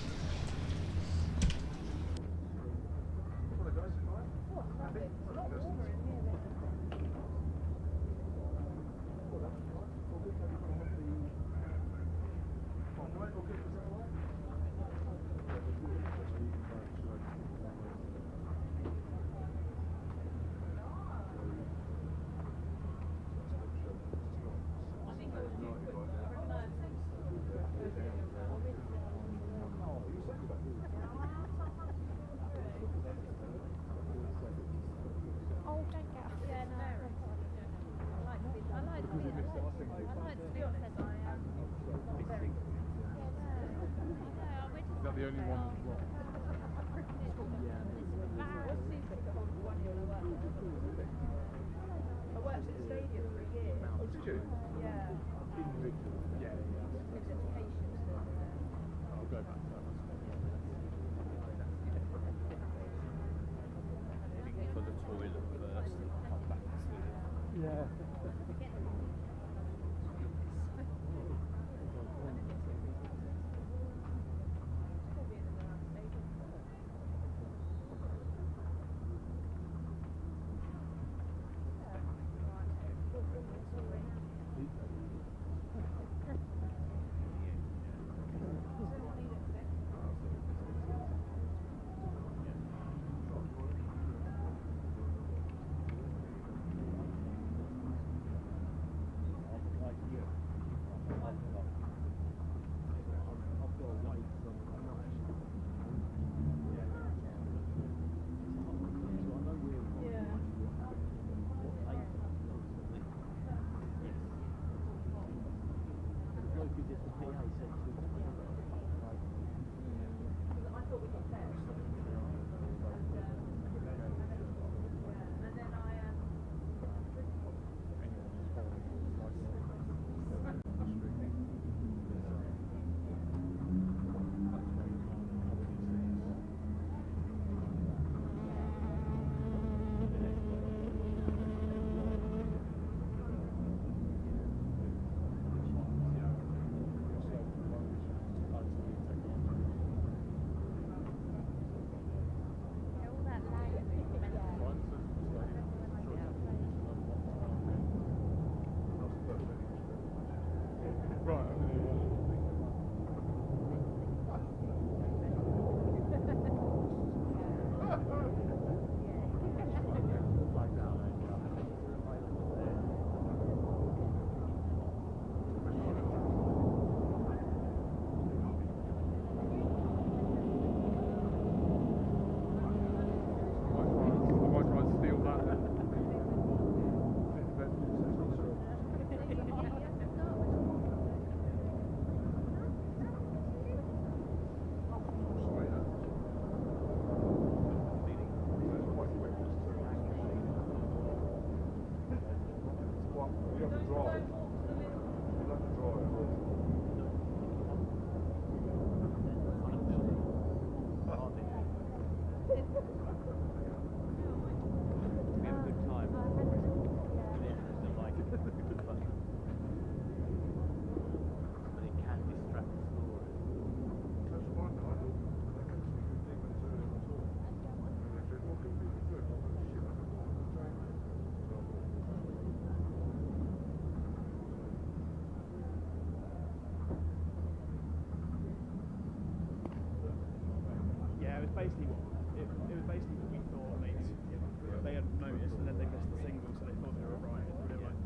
[SPEAKER 6] basically we thought they had noticed and then they missed the single, so they thought they were right. And they were like,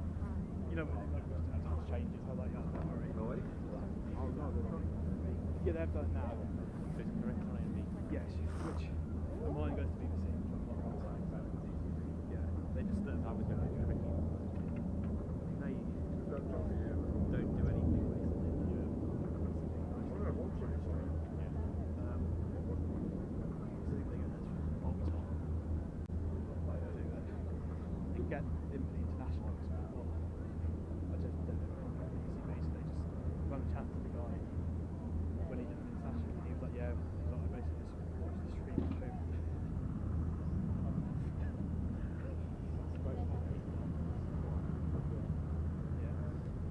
[SPEAKER 6] you know, touch changes. I was like, yeah, don't worry. Yeah, they've done it now. It's correct on A&B. Yes, which mine goes to BBC. Yeah, they just I was going to be tricky. They don't do anything basically. And get into the internationals. I just don't know. Basically, just run a chat to the guy when he did an international, and he was like, "Yeah, I basically just watched the stream at home."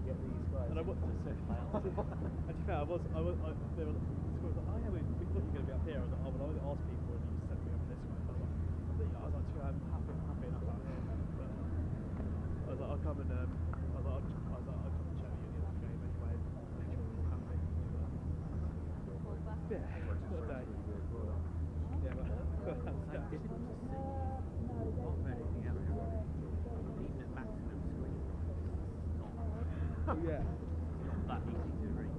[SPEAKER 7] Get these guys.
[SPEAKER 6] And I watched the set. And to be fair, they were like, "Oh yeah, we thought you were going to be up here." I was like, "Oh, well, I would ask people," and you just sent me over this way. I was like, I'm happy enough out here. But I was like, I'll come and I'll come and chat with you at the end of the game anyway. Make sure we're all happy. Yeah, what a day. Yeah, but
[SPEAKER 7] It's difficult to see. Not about anything else. Even at maximum screen, it's not.
[SPEAKER 6] yeah.
[SPEAKER 7] It's not that easy to read.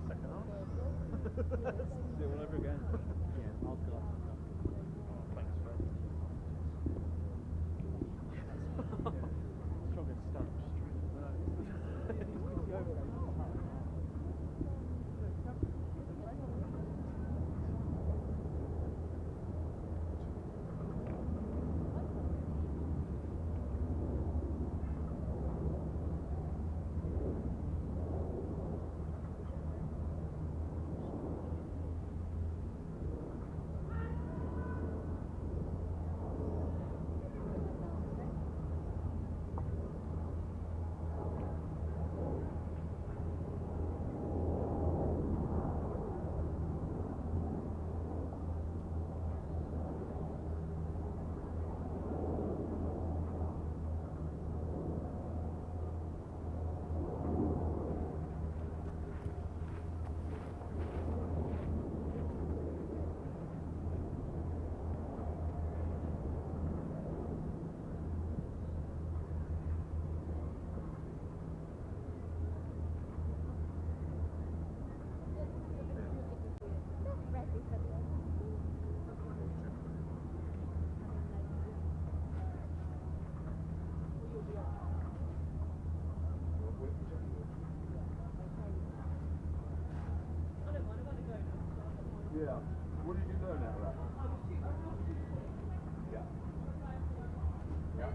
[SPEAKER 6] Second half. Do it all over again.
[SPEAKER 7] Yeah, I'll go.
[SPEAKER 6] Thanks, Fred. Strongest stuff.
[SPEAKER 8] Yeah. What did you learn out of that? Yeah. Yeah.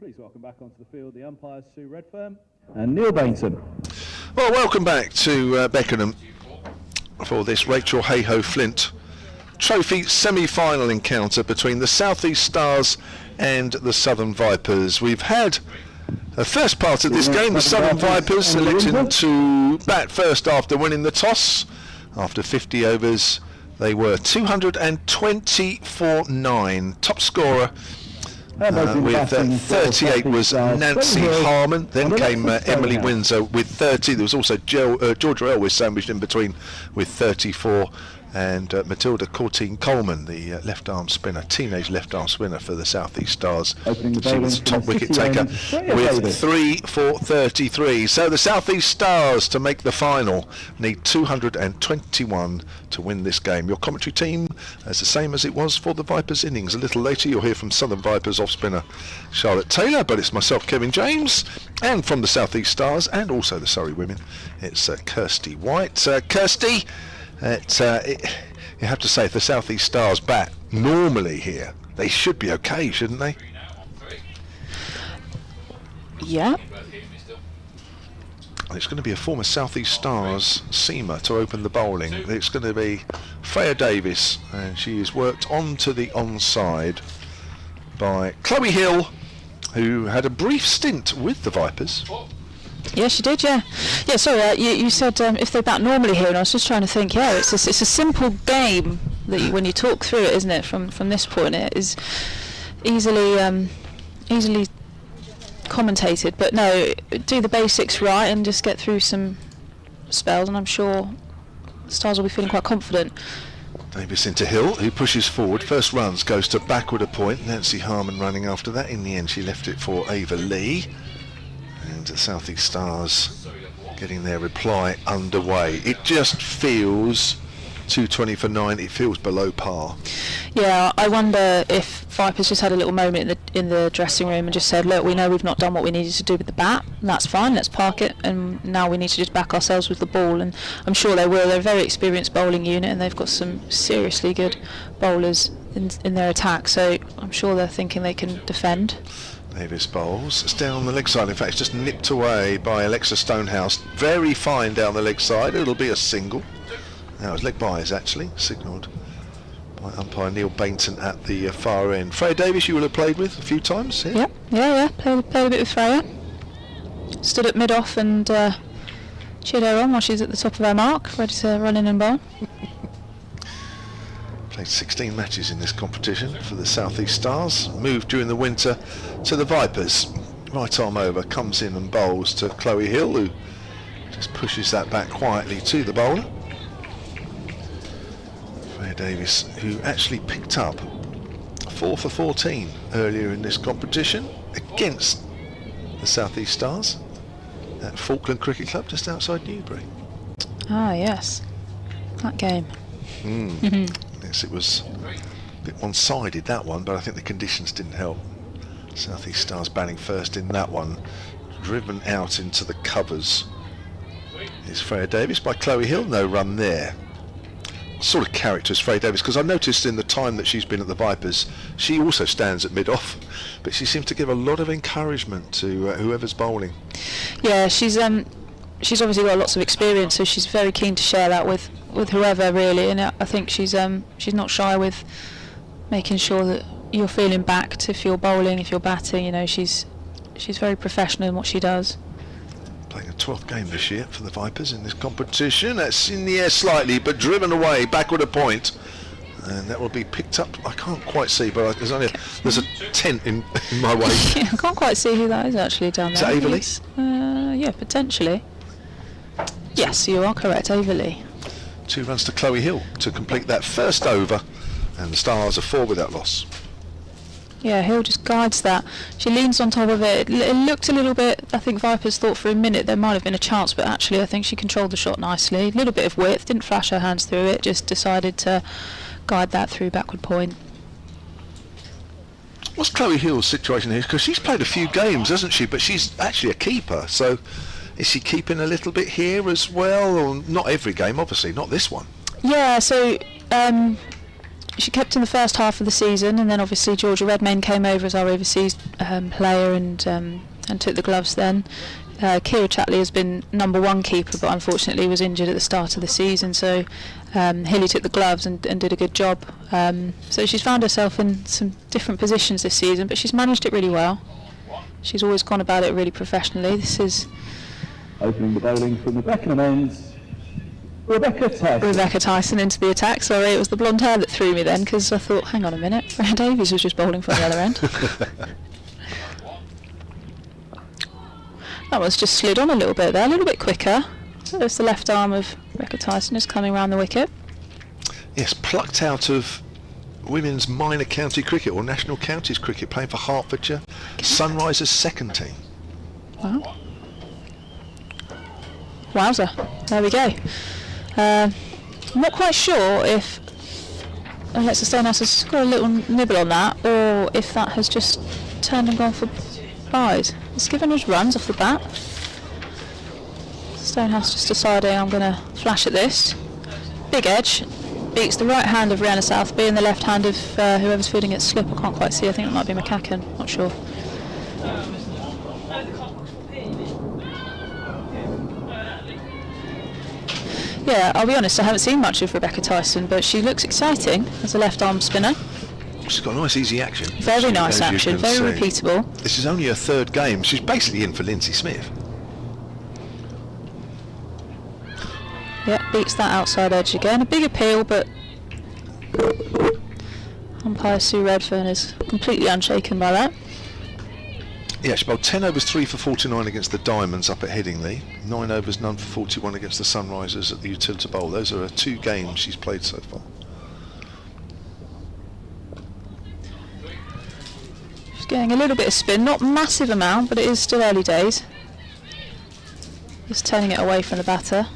[SPEAKER 4] Please welcome back onto the field the umpires Sue Redfern and Neil Bainton.
[SPEAKER 1] Well, welcome back to Beckenham for this Rachael Heyhoe-Flint Trophy semi-final encounter between the South East Stars and the Southern Vipers. We've had the first part of this game, the Southern Vipers electing to bat first after winning the toss. After 50 overs, they were 220 for 9. Top scorer with 38 was Nancy Harmon. Then came Emily Windsor with 30. There was also Georgia Elwes sandwiched in between with 34. And Matilda Courtine-Coleman, the left-arm spinner, teenage left-arm spinner for the South East Stars. She was top wicket taker with 3 for 33. So the South East Stars, to make the final, need 221 to win this game. Your commentary team is the same as it was for the Vipers innings. A little later you'll hear from Southern Vipers off-spinner Charlotte Taylor, but it's myself, Kevin James, and from the South East Stars and also the Surrey women, it's Kirstie White. Kirstie, you have to say, if the South East Stars bat normally here, they should be okay, shouldn't they?
[SPEAKER 2] Yeah.
[SPEAKER 1] And it's going to be a former South East Stars seamer to open the bowling. It's going to be Freya Davis, and she is worked onto the onside by Chloe Hill, who had a brief stint with the Vipers.
[SPEAKER 2] Yeah, she did. Yeah. Sorry, you said if they bat normally here, and I was just trying to think. Yeah, it's a simple game that when you talk through it, isn't it? From this point, it is easily commentated. But no, do the basics right and just get through some spells, and I'm sure the Stars will be feeling quite confident.
[SPEAKER 1] Davis into Hill, who pushes forward. First runs goes to backward a point. Nancy Harmon running after that. In the end, she left it for Ava Lee. And the South East Stars getting their reply underway. It just feels 220 for 9. It feels below par.
[SPEAKER 2] Yeah, I wonder if Vipers just had a little moment in the dressing room and just said, look, we know we've not done what we needed to do with the bat, and that's fine, let's park it, and now we need to just back ourselves with the ball. And I'm sure they will. They're a very experienced bowling unit, and they've got some seriously good bowlers in their attack, so I'm sure they're thinking they can defend.
[SPEAKER 1] Davis bowls. It's down on the leg side. In fact, it's just nipped away by Alexa Stonehouse. Very fine down the leg side. It'll be a single. Now it's leg byes actually, signalled by umpire Neil Bainton at the far end. Freya Davis, you will have played with a few times here?
[SPEAKER 2] Yeah. Played a bit with Freya. Stood at mid-off and cheered her on while she's at the top of her mark, ready to run in and bowl.
[SPEAKER 1] Played 16 matches in this competition for the South East Stars. Moved during the winter to the Vipers. Right arm over, comes in and bowls to Chloe Hill, who just pushes that back quietly to the bowler. Freya Davis, who actually picked up 4 for 14 earlier in this competition against the South East Stars at Falkland Cricket Club just outside Newbury.
[SPEAKER 2] Ah, yes. That game.
[SPEAKER 1] Yes, it was a bit one-sided, that one, but I think the conditions didn't help. South East Stars batting first in that one, driven out into the covers is Freya Davis by Chloe Hill. No run there. What sort of character is Freya Davis? Because I noticed in the time that she's been at the Vipers, she also stands at mid-off, but she seems to give a lot of encouragement to whoever's bowling.
[SPEAKER 2] Yeah, she's obviously got lots of experience, so she's very keen to share that with whoever, really. And I think she's not shy with making sure that you're feeling backed if you're bowling, if you're batting. You know, she's very professional in what she does.
[SPEAKER 1] Playing a 12th game this year for the Vipers in this competition. That's in the air slightly, but driven away backward a point, and that will be picked up. I can't quite see, but there's a tent in my way.
[SPEAKER 2] Yeah, I can't quite see who that is actually down there.
[SPEAKER 1] Is that Ava Lee?
[SPEAKER 2] Yeah, potentially. Yes, you are correct, Ava Lee.
[SPEAKER 1] 2 runs to Chloe Hill to complete that first over, and the Stars are 4 without loss.
[SPEAKER 2] Yeah, Hill just guides that. She leans on top of it. It looked a little bit, I think Vipers thought for a minute there might have been a chance, but actually I think she controlled the shot nicely. A little bit of width, didn't flash her hands through it, just decided to guide that through backward point.
[SPEAKER 1] What's Chloe Hill's situation here? Because she's played a few games, hasn't she? But she's actually a keeper, so is she keeping a little bit here as well? Or not every game, obviously, not this one.
[SPEAKER 2] Yeah, so she kept in the first half of the season, and then obviously Georgia Redmayne came over as our overseas player and took the gloves then. Kira Chatley has been number one keeper, but unfortunately was injured at the start of the season, so Hilly took the gloves and did a good job. So she's found herself in some different positions this season, but she's managed it really well. She's always gone about it really professionally. This is
[SPEAKER 4] Opening the bowling from the Beckenham ends, Rebecca
[SPEAKER 2] Tyson into the attack. Sorry, it was the blonde hair that threw me then, because I thought, hang on a minute, Freya Davies was just bowling from the other end. That one's just slid on a little bit there, a little bit quicker. So there's the left arm of Rebecca Tyson just coming around the wicket.
[SPEAKER 1] Yes, plucked out of women's minor county cricket or national counties cricket, playing for Hertfordshire Sunrisers second team.
[SPEAKER 2] Wow. Wowza, there we go. I'm not quite sure if Alexa Stonehouse has got a little nibble on that, or if that has just turned and gone for byes. It's given us runs off the bat. Stonehouse just deciding, I'm going to flash at this. Big edge, beats the right hand of Rihanna Southby and the left hand of whoever's feeding it slip. I can't quite see, I think it might be McCann, not sure. Yeah, I'll be honest, I haven't seen much of Rebecca Tyson, but she looks exciting as a left arm spinner.
[SPEAKER 1] She's got nice easy action.
[SPEAKER 2] Very nice action, very repeatable.
[SPEAKER 1] This is only her third game. She's basically in for Lindsay Smith.
[SPEAKER 2] Yep, beats that outside edge again. A big appeal, but umpire Sue Redfern is completely unshaken by that.
[SPEAKER 1] Yeah, she bowled 10 overs 3 for 49 against the Diamonds up at Headingley, 9 overs none for 41 against the Sunrisers at the Utilita Bowl. Those are her 2 games she's played so far.
[SPEAKER 2] She's getting a little bit of spin, not massive amount, but it is still early days. Just turning it away from the batter.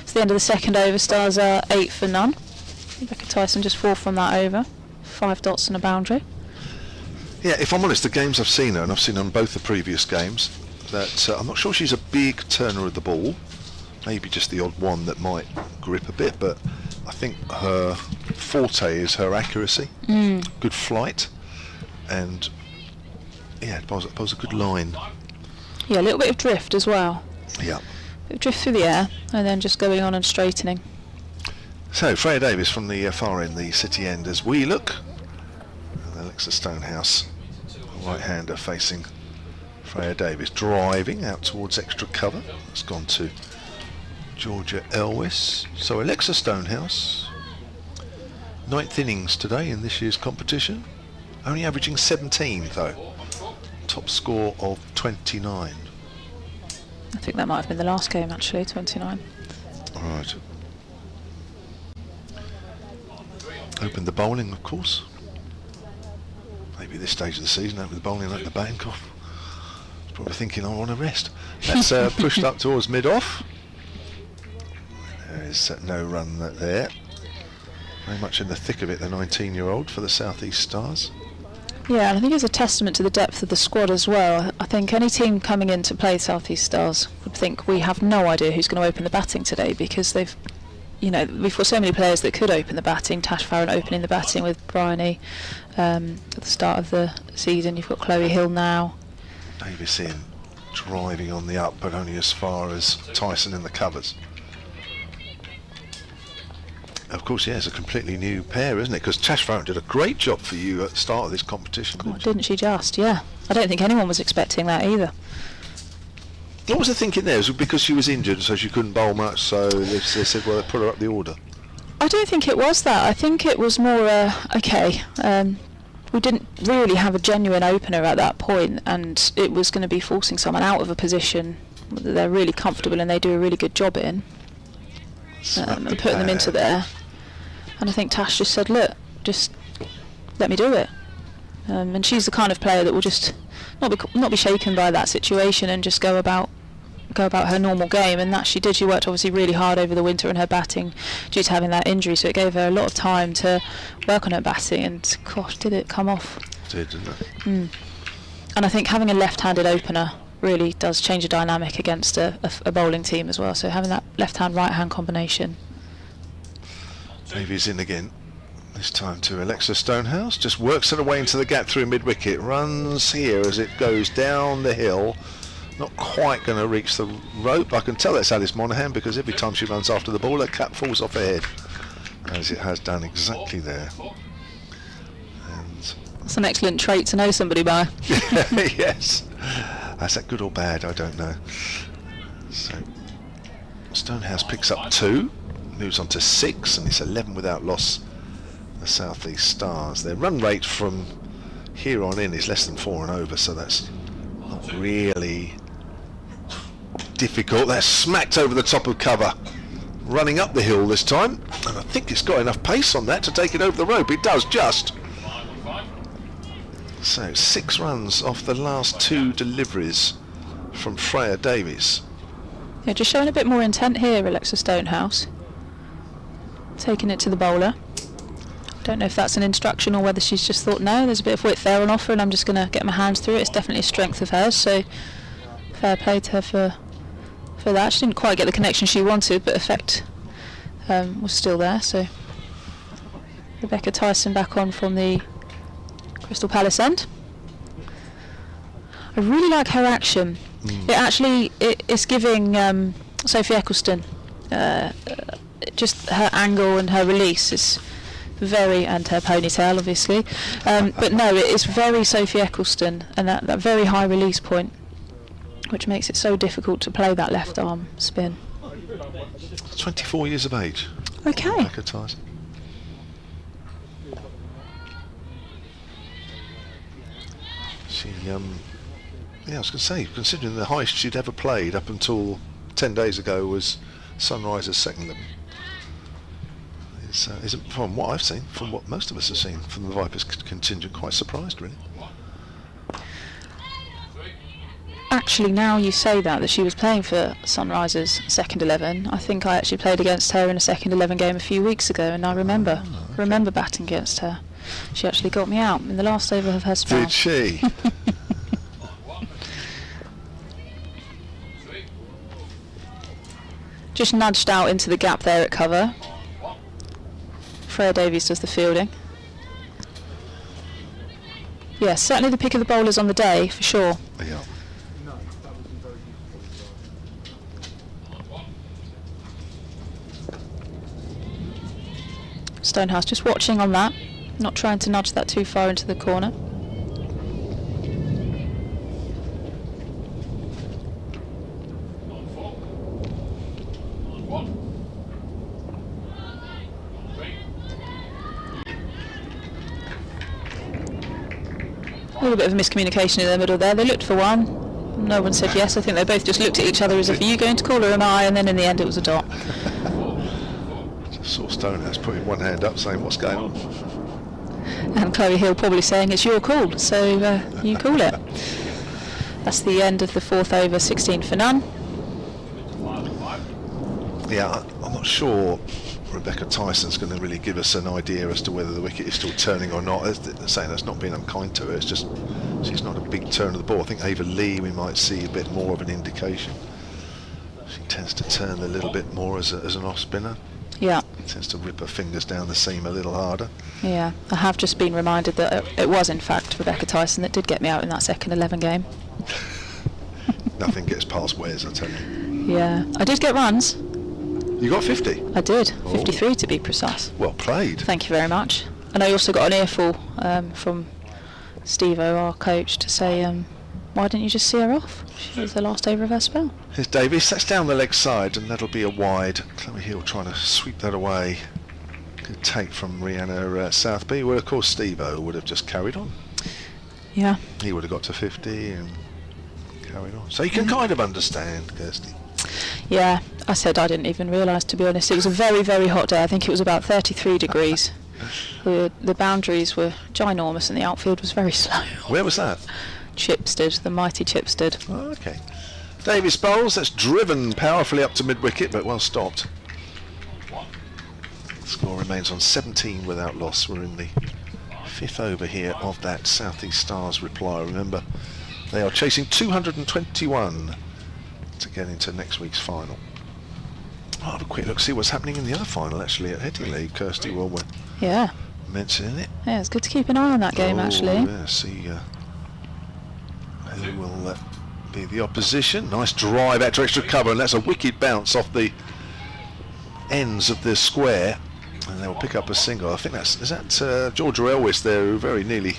[SPEAKER 2] It's the end of the second over, Stars are 8 for none. Rebecca Tyson just 4 from that over, 5 dots and a boundary.
[SPEAKER 1] Yeah, if I'm honest, the games I've seen her, and I've seen her on both the previous games, that I'm not sure she's a big turner of the ball. Maybe just the odd one that might grip a bit, but I think her forte is her accuracy, good flight, and yeah, it bowls a good line.
[SPEAKER 2] Yeah, a little bit of drift as well.
[SPEAKER 1] Yeah.
[SPEAKER 2] Bit of drift through the air, and then just going on and straightening.
[SPEAKER 1] So, Freya Davies from the far end, the city end, as we look. And Alexa Stonehouse, right-hander facing Freya Davies, driving out towards extra cover. It's gone to Georgia Elwes. So Alexa Stonehouse, 9th innings today in this year's competition. Only averaging 17 though. Top score of 29.
[SPEAKER 2] I think that might have been the last game actually, 29.
[SPEAKER 1] Alright. Open the bowling, of course. Maybe at this stage of the season, open the bowling, let the batting off. He's probably thinking, I want to rest. That's pushed up towards mid-off. There is no run there. Very much in the thick of it, the 19-year-old for the South East Stars.
[SPEAKER 2] Yeah, and I think it's a testament to the depth of the squad as well. I think any team coming in to play South East Stars would think we have no idea who's going to open the batting today, because they've, you know, we've got so many players that could open the batting. Tash Farron opening the batting with Bryony at the start of the season. You've got Chloe Hill now.
[SPEAKER 1] Davis in, driving on the up, but only as far as Tyson in the covers. Of course, yeah, it's a completely new pair, isn't it? Because Tash Farron did a great job for you at the start of this competition.
[SPEAKER 2] Didn't she just? Yeah. I don't think anyone was expecting that either.
[SPEAKER 1] What was the thinking there? Was it because she was injured, so she couldn't bowl much, so they said, well, they put her up the order?
[SPEAKER 2] I don't think it was that. I think it was more, we didn't really have a genuine opener at that point, and it was going to be forcing someone out of a position that they're really comfortable and they do a really good job in, and putting them into there. And I think Tash just said, look, just let me do it. And she's the kind of player that will just not be shaken by that situation and just go about her normal game, and that she did. She worked obviously really hard over the winter in her batting due to having that injury, so it gave her a lot of time to work on her batting, and gosh, did it come off.
[SPEAKER 1] It did, didn't it?
[SPEAKER 2] And I think having a left-handed opener really does change the dynamic against a bowling team as well, so having that left-hand right-hand combination.
[SPEAKER 1] Davies in again. This time to Alexa Stonehouse, just works her way into the gap through mid-wicket, runs here as it goes down the hill, not quite going to reach the rope. I can tell it's Alice Monaghan because every time she runs after the ball her cap falls off her head, as it has done exactly there. And
[SPEAKER 2] That's an excellent trait to know somebody by.
[SPEAKER 1] yes, that's that good or bad, I don't know. So Stonehouse picks up 2, moves on to 6, and it's 11 without loss. The South East Stars. Their run rate from here on in is less than 4 and over, so that's not really difficult. They're smacked over the top of cover, running up the hill this time, and I think it's got enough pace on that to take it over the rope. It does just. So 6 runs off the last 2 deliveries from Freya Davies.
[SPEAKER 2] Yeah, just showing a bit more intent here, Alexa Stonehouse. Taking it to the bowler. Don't know if that's an instruction or whether she's just thought, no, there's a bit of width there on offer and I'm just going to get my hands through it. It's definitely a strength of hers, so fair play to her for that. She didn't quite get the connection she wanted, but effect was still there. So Rebecca Tyson back on from the Crystal Palace end. I really like her action. It's giving Sophie Eccleston just her angle and her release is very, and her ponytail obviously, but no, it is very Sophie Eccleston, and that very high release point, which makes it so difficult to play that left arm spin.
[SPEAKER 1] 24 years of age.
[SPEAKER 2] Okay.
[SPEAKER 1] Rebecca Tyson. She, yeah, I was going to say, considering the highest she'd ever played up until 10 days ago was Sunrisers second 11. Isn't, from what I've seen, from what most of us have seen from the Vipers contingent, quite surprised really.
[SPEAKER 2] Actually, now you say that she was playing for Sunrisers second 11, I think I actually played against her in a second 11 game a few weeks ago, and I remember batting against her. She actually got me out in the last over of her spell.
[SPEAKER 1] Did she?
[SPEAKER 2] Just nudged out into the gap there at cover. Freya Davies does the fielding. Yes, certainly the pick of the bowlers on the day, for sure.
[SPEAKER 1] Yeah.
[SPEAKER 2] Stonehouse just watching on that, not trying to nudge that too far into the corner. A little bit of a miscommunication in the middle there. They looked for one. No one said yes. I think they both just looked at each other as if, are you going to call or am I? And then in the end it was a dot.
[SPEAKER 1] Just saw Stonehouse putting one hand up saying, what's going on?
[SPEAKER 2] And Chloe Hill probably saying, it's your call, so you call it. That's the end of the 4th over, 16 for none.
[SPEAKER 1] Yeah, I'm not sure Rebecca Tyson's going to really give us an idea as to whether the wicket is still turning or not. They're saying that's not being unkind to her, it's just she's not a big turn of the ball. I think Ava Lee, we might see a bit more of an indication. She tends to turn a little bit more as an off spinner.
[SPEAKER 2] Yeah.
[SPEAKER 1] Tends to rip her fingers down the seam a little harder.
[SPEAKER 2] Yeah, I have just been reminded that it was in fact Rebecca Tyson that did get me out in that second 11 game.
[SPEAKER 1] Nothing gets past Wes, I tell you.
[SPEAKER 2] Yeah, I did get runs.
[SPEAKER 1] You got 50?
[SPEAKER 2] I did,
[SPEAKER 1] Oh.
[SPEAKER 2] 53 to be precise.
[SPEAKER 1] Well played.
[SPEAKER 2] Thank you very much. And I also got an earful from Steve-O, our coach, to say, why didn't you just see her off? She was the last over of her spell.
[SPEAKER 1] Here's Davies, that's down the leg side and that'll be a wide. Chloe Hill trying to sweep that away. Good take from Rhianna Southby, where of course Steve-O would have just carried on.
[SPEAKER 2] Yeah.
[SPEAKER 1] He would have got to 50 and carried on. So you can kind of understand, Kirstie.
[SPEAKER 2] Yeah, I said I didn't even realise, to be honest. It was a very, very hot day. I think it was about 33 degrees. The boundaries were ginormous and the outfield was very slow.
[SPEAKER 1] Where was that?
[SPEAKER 2] Chipstead, the mighty Chipstead.
[SPEAKER 1] Oh, okay. Davies bowls, that's driven powerfully up to mid-wicket, but well stopped. Score remains on 17 without loss. We're in the 5th over here of that South East Stars reply. Remember, they are chasing 221 to get into next week's final. I'll have a quick look, see what's happening in the other final actually at Headingley, Kirstie, while we're
[SPEAKER 2] Yeah.
[SPEAKER 1] mentioning it.
[SPEAKER 2] Yeah, it's good to keep an eye on that game, actually.
[SPEAKER 1] Yeah, see who will be the opposition. Nice drive out to extra cover, and that's a wicked bounce off the ends of the square, and they'll pick up a single. I think is that Georgia Elwes there, who very nearly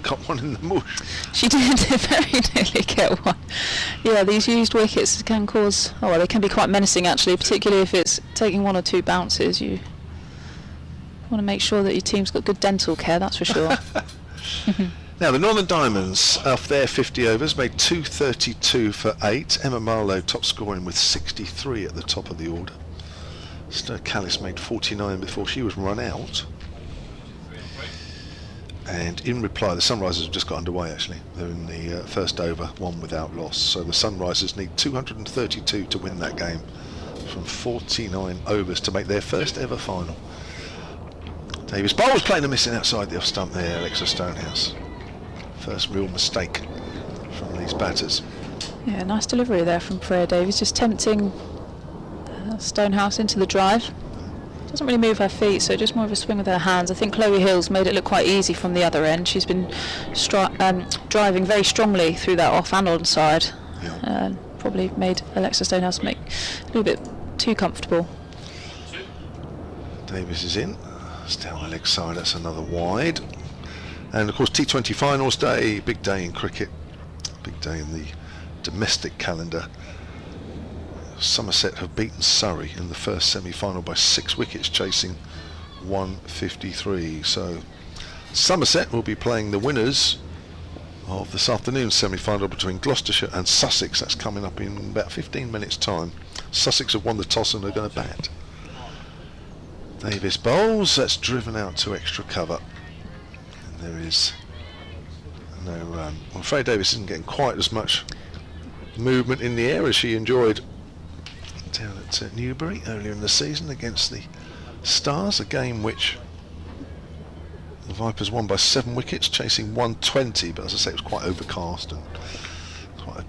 [SPEAKER 1] got one in the mush.
[SPEAKER 2] She did very nearly get one. Yeah, these used wickets can cause, they can be quite menacing actually, particularly if it's taking 1 or 2 bounces. You want to make sure that your team's got good dental care, that's for sure.
[SPEAKER 1] Now the Northern Diamonds, off their 50 overs, made 232 for 8. Emma Marlowe top scoring with 63 at the top of the order. Stir Callis made 49 before she was run out. And in reply, the Sunrisers have just got underway actually. They're in the first over, 1 without loss. So the Sunrisers need 232 to win that game from 49 overs to make their first ever final. Davis Bowles playing a missing outside the off stump there, Alexa Stonehouse. First real mistake from these batters.
[SPEAKER 2] Yeah, nice delivery there from Freya Davies, just tempting Stonehouse into the drive. Doesn't really move her feet, so just more of a swing with her hands. I think Chloe Hill's made it look quite easy from the other end. She's been driving very strongly through that off and on side.
[SPEAKER 1] Yeah.
[SPEAKER 2] Probably made Alexa Stonehouse make a little bit too comfortable.
[SPEAKER 1] Davis is in. It's down the leg side, that's another wide. And of course T20 finals day, big day in cricket, big day in the domestic calendar. Somerset have beaten Surrey in the first semi-final by 6 wickets, chasing 153. So Somerset will be playing the winners of this afternoon's semi-final between Gloucestershire and Sussex. That's coming up in about 15 minutes time. Sussex have won the toss and are going to bat. Davis bowls, that's driven out to extra cover. And there is no run. I'm afraid Davis isn't getting quite as much movement in the air as she enjoyed down at Newbury earlier in the season against the Stars, a game which the Vipers won by 7 wickets, chasing 120, but as I say, it was quite overcast and quite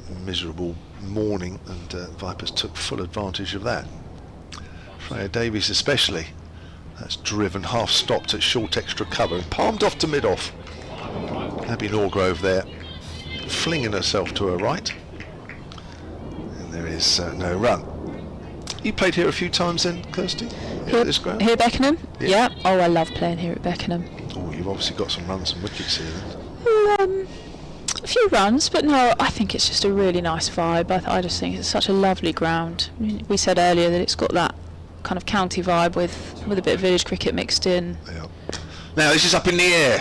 [SPEAKER 1] a miserable morning, and Vipers took full advantage of that. Freya Davies especially, that's driven, half stopped at short extra cover and palmed off to mid-off. Abby Norgrove there, flinging herself to her right, and there is no run. You played here a few times then, Kirstie?
[SPEAKER 2] Here at Beckenham?
[SPEAKER 1] Yeah.
[SPEAKER 2] Oh, I love playing here at Beckenham.
[SPEAKER 1] Oh, you've obviously got some runs and wickets here then.
[SPEAKER 2] A few runs, but no, I think it's just a really nice vibe. I just think it's such a lovely ground. I mean, we said earlier that it's got that kind of county vibe with a bit of village cricket mixed in.
[SPEAKER 1] Yeah. Now this is up in the air.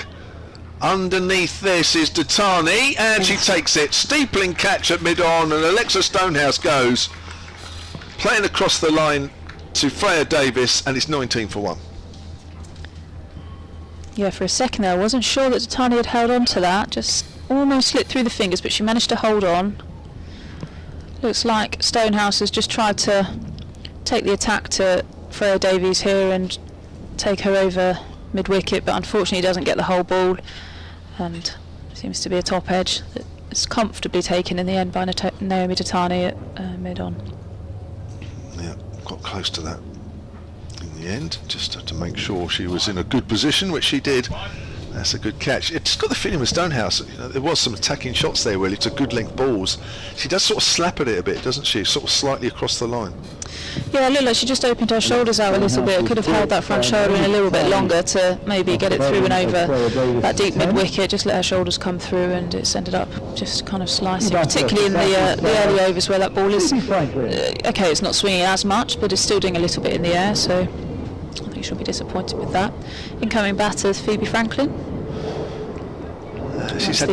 [SPEAKER 1] Underneath this is Datani, and she takes it. Steepling catch at mid-on, and Alexa Stonehouse goes. Playing across the line to Freya Davis, and it's 19 for 1.
[SPEAKER 2] Yeah, for a second there I wasn't sure that Datani had held on to that, just almost slipped through the fingers, but she managed to hold on. Looks like Stonehouse has just tried to take the attack to Freya Davies here and take her over mid-wicket, but unfortunately doesn't get the whole ball, and seems to be a top edge that's comfortably taken in the end by Naomi Datani at mid-on.
[SPEAKER 1] Yeah, got close to that in the end, just had to make sure she was in a good position, which she did. That's a good catch. It's got the feeling with Stonehouse, there was some attacking shots there really to good length balls. She does sort of slap at it a bit, doesn't she? Sort of slightly across the line.
[SPEAKER 2] Yeah, it looked like she just opened her shoulders out a little bit. Could have held that front shoulder in a little bit longer to maybe get it through and over that deep mid-wicket. Just let her shoulders come through, and it's ended up just kind of slicing, particularly in the early overs where that ball is, okay, it's not swinging as much, but it's still doing a little bit in the air, so I think she'll be disappointed with that. Incoming batter, Phoebe Franklin.
[SPEAKER 1] She's had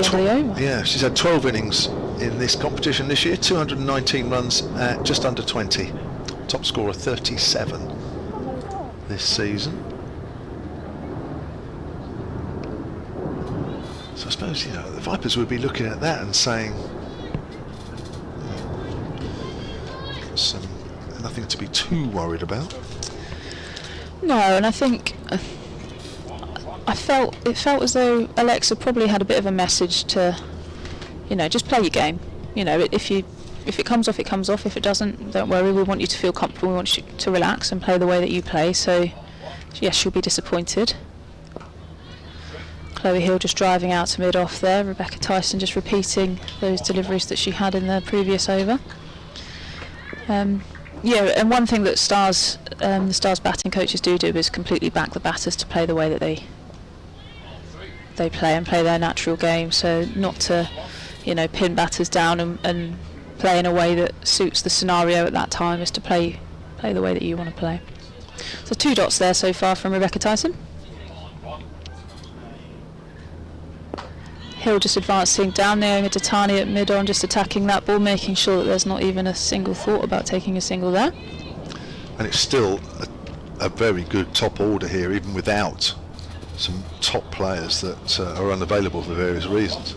[SPEAKER 1] she's had 12 innings in this competition this year, 219 runs at just under 20. Top scorer 37 this season. So I suppose the Vipers would be looking at that and saying nothing to be too worried about.
[SPEAKER 2] No, and I think it felt as though Alexa probably had a bit of a message to, just play your game. If it comes off, it comes off. If it doesn't, don't worry. We want you to feel comfortable. We want you to relax and play the way that you play. So, yes, she'll be disappointed. Chloe Hill just driving out to mid-off there. Rebecca Tyson just repeating those deliveries that she had in the previous over. Yeah, and one thing that the Stars batting coaches do is completely back the batters to play the way that they play and play their natural game. So not to, pin batters down and play in a way that suits the scenario at that time, is to play the way that you want to play. So 2 dots there so far from Rebecca Tyson. Hill just advancing down, Naomi Datani at mid-on, just attacking that ball, making sure that there's not even a single thought about taking a single there.
[SPEAKER 1] And it's still a very good top order here, even without some top players that are unavailable for various reasons.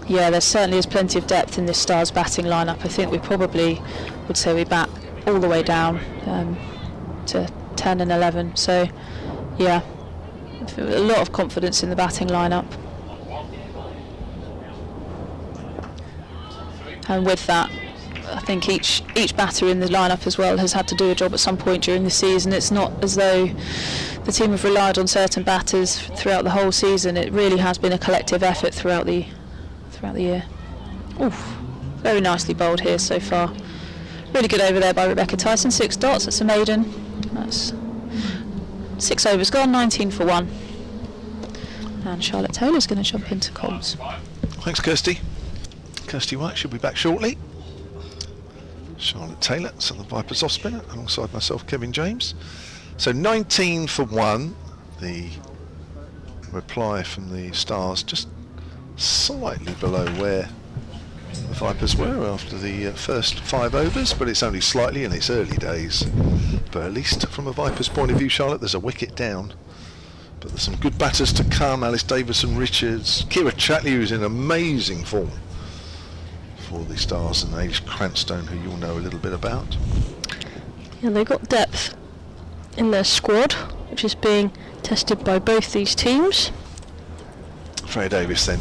[SPEAKER 2] Yeah, there certainly is plenty of depth in this Stars batting lineup. I think we probably would say we bat all the way down to 10 and 11. So, yeah, a lot of confidence in the batting lineup. And with that, I think each batter in the lineup as well has had to do a job at some point during the season. It's not as though the team have relied on certain batters throughout the whole season. It really has been a collective effort throughout the year. Oof, very nicely bowled here so far. Really good over there by Rebecca Tyson. 6 dots. That's a maiden. That's 6 overs gone. 19 for 1. And Charlotte Taylor's going to jump into comms.
[SPEAKER 1] Thanks, Kirstie. Kirstie White should be back shortly. Charlotte Taylor, Southern Vipers off spinner, alongside myself, Kevin James. So 19 for 1. The reply from the Stars just slightly below where the Vipers were after the first 5 overs, but it's only slightly and it's early days. But at least from a Vipers point of view, Charlotte, there's a wicket down. But there's some good batters to come. Alice Davison-Richards, Kira Chatley, who's in amazing form for the Stars, and Ailish Cranstone, who you'll know a little bit about.
[SPEAKER 5] Yeah, they've got depth in their squad, which is being tested by both these teams.
[SPEAKER 1] Freya Davis then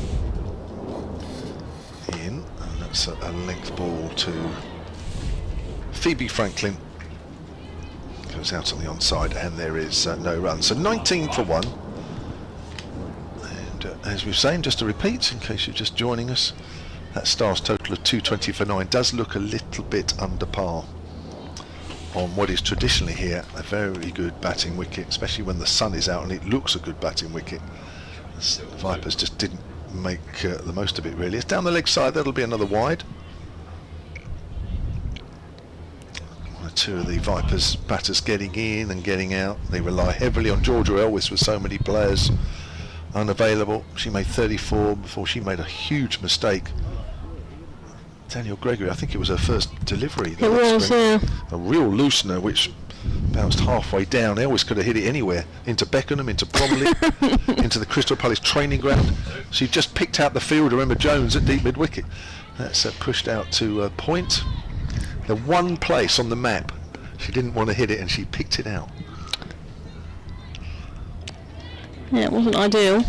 [SPEAKER 1] in, and that's a length ball to Phoebe Franklin. Goes out on the onside, and there is no run. So 19 for 1. And as we were saying, just to repeat, in case you're just joining us, that Stars total of 220 for 9 does look a little bit under par on what is traditionally here a very good batting wicket, especially when the sun is out and it looks a good batting wicket. The Vipers just didn't make the most of it, really. It's down the leg side. That'll be another wide. 1 or 2 of the Vipers batters getting in and getting out. They rely heavily on Georgia Elwes with so many players unavailable. She made 34 before she made a huge mistake. Daniel Gregory, I think it was her first delivery.
[SPEAKER 5] It was, yeah.
[SPEAKER 1] A real loosener which bounced halfway down. Elwes could have hit it anywhere, into Beckenham, into Bromley, into the Crystal Palace training ground. She just picked out the fielder, Emma Jones, at deep mid-wicket. That's pushed out to point. The one place on the map she didn't want to hit it, and she picked it out.
[SPEAKER 5] Yeah, it wasn't ideal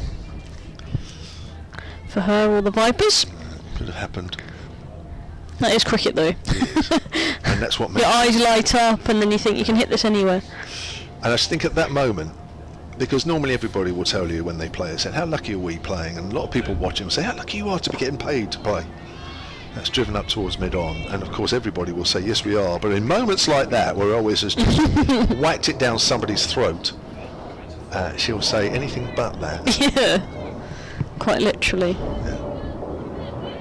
[SPEAKER 5] for her or the Vipers.
[SPEAKER 1] Could have happened.
[SPEAKER 5] That is cricket, though.
[SPEAKER 1] And that's what makes
[SPEAKER 5] your eyes light up, and then you think you can hit this anywhere.
[SPEAKER 1] And I just think at that moment, because normally everybody will tell you when they play, they say, how lucky are we playing? And a lot of people watching will say, how lucky you are to be getting paid to play. That's driven up towards mid-on, and of course everybody will say, yes we are. But in moments like that, where Elwes has just whacked it down somebody's throat, she'll say anything but that.
[SPEAKER 5] Yeah, quite literally.
[SPEAKER 1] Yeah.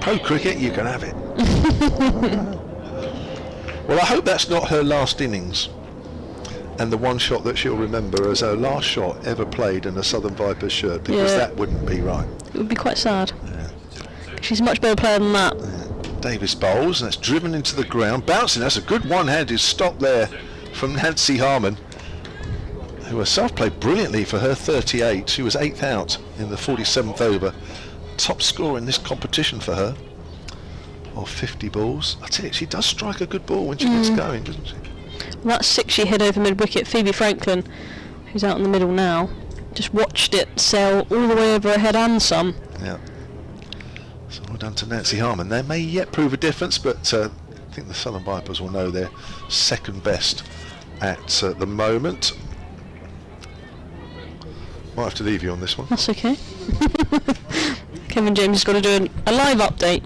[SPEAKER 1] Pro cricket, you can have it. Well, I hope that's not her last innings, and the one shot that she'll remember as her last shot ever played in a Southern Vipers shirt, because that wouldn't be right.
[SPEAKER 5] It would be quite sad. Yeah. She's a much better player than that.
[SPEAKER 1] Yeah. Davis bowls, and it's driven into the ground, bouncing. That's a good one-handed stop there from Nancy Harmon, who herself played brilliantly for her 38. She was 8th out in the 47th over. Top scorer in this competition for her, of 50 balls. I tell you, she does strike a good ball when she gets going, doesn't she?
[SPEAKER 5] Well, that 6 she hit over mid-wicket. Phoebe Franklin, who's out in the middle now, just watched it sail all the way over her head and some.
[SPEAKER 1] Yeah. So well done to Nancy Harmon. They may yet prove a difference, but I think the Southern Vipers will know they're second best at the moment. Might have to leave you on this one.
[SPEAKER 5] That's okay. Kevin James has got to do a live update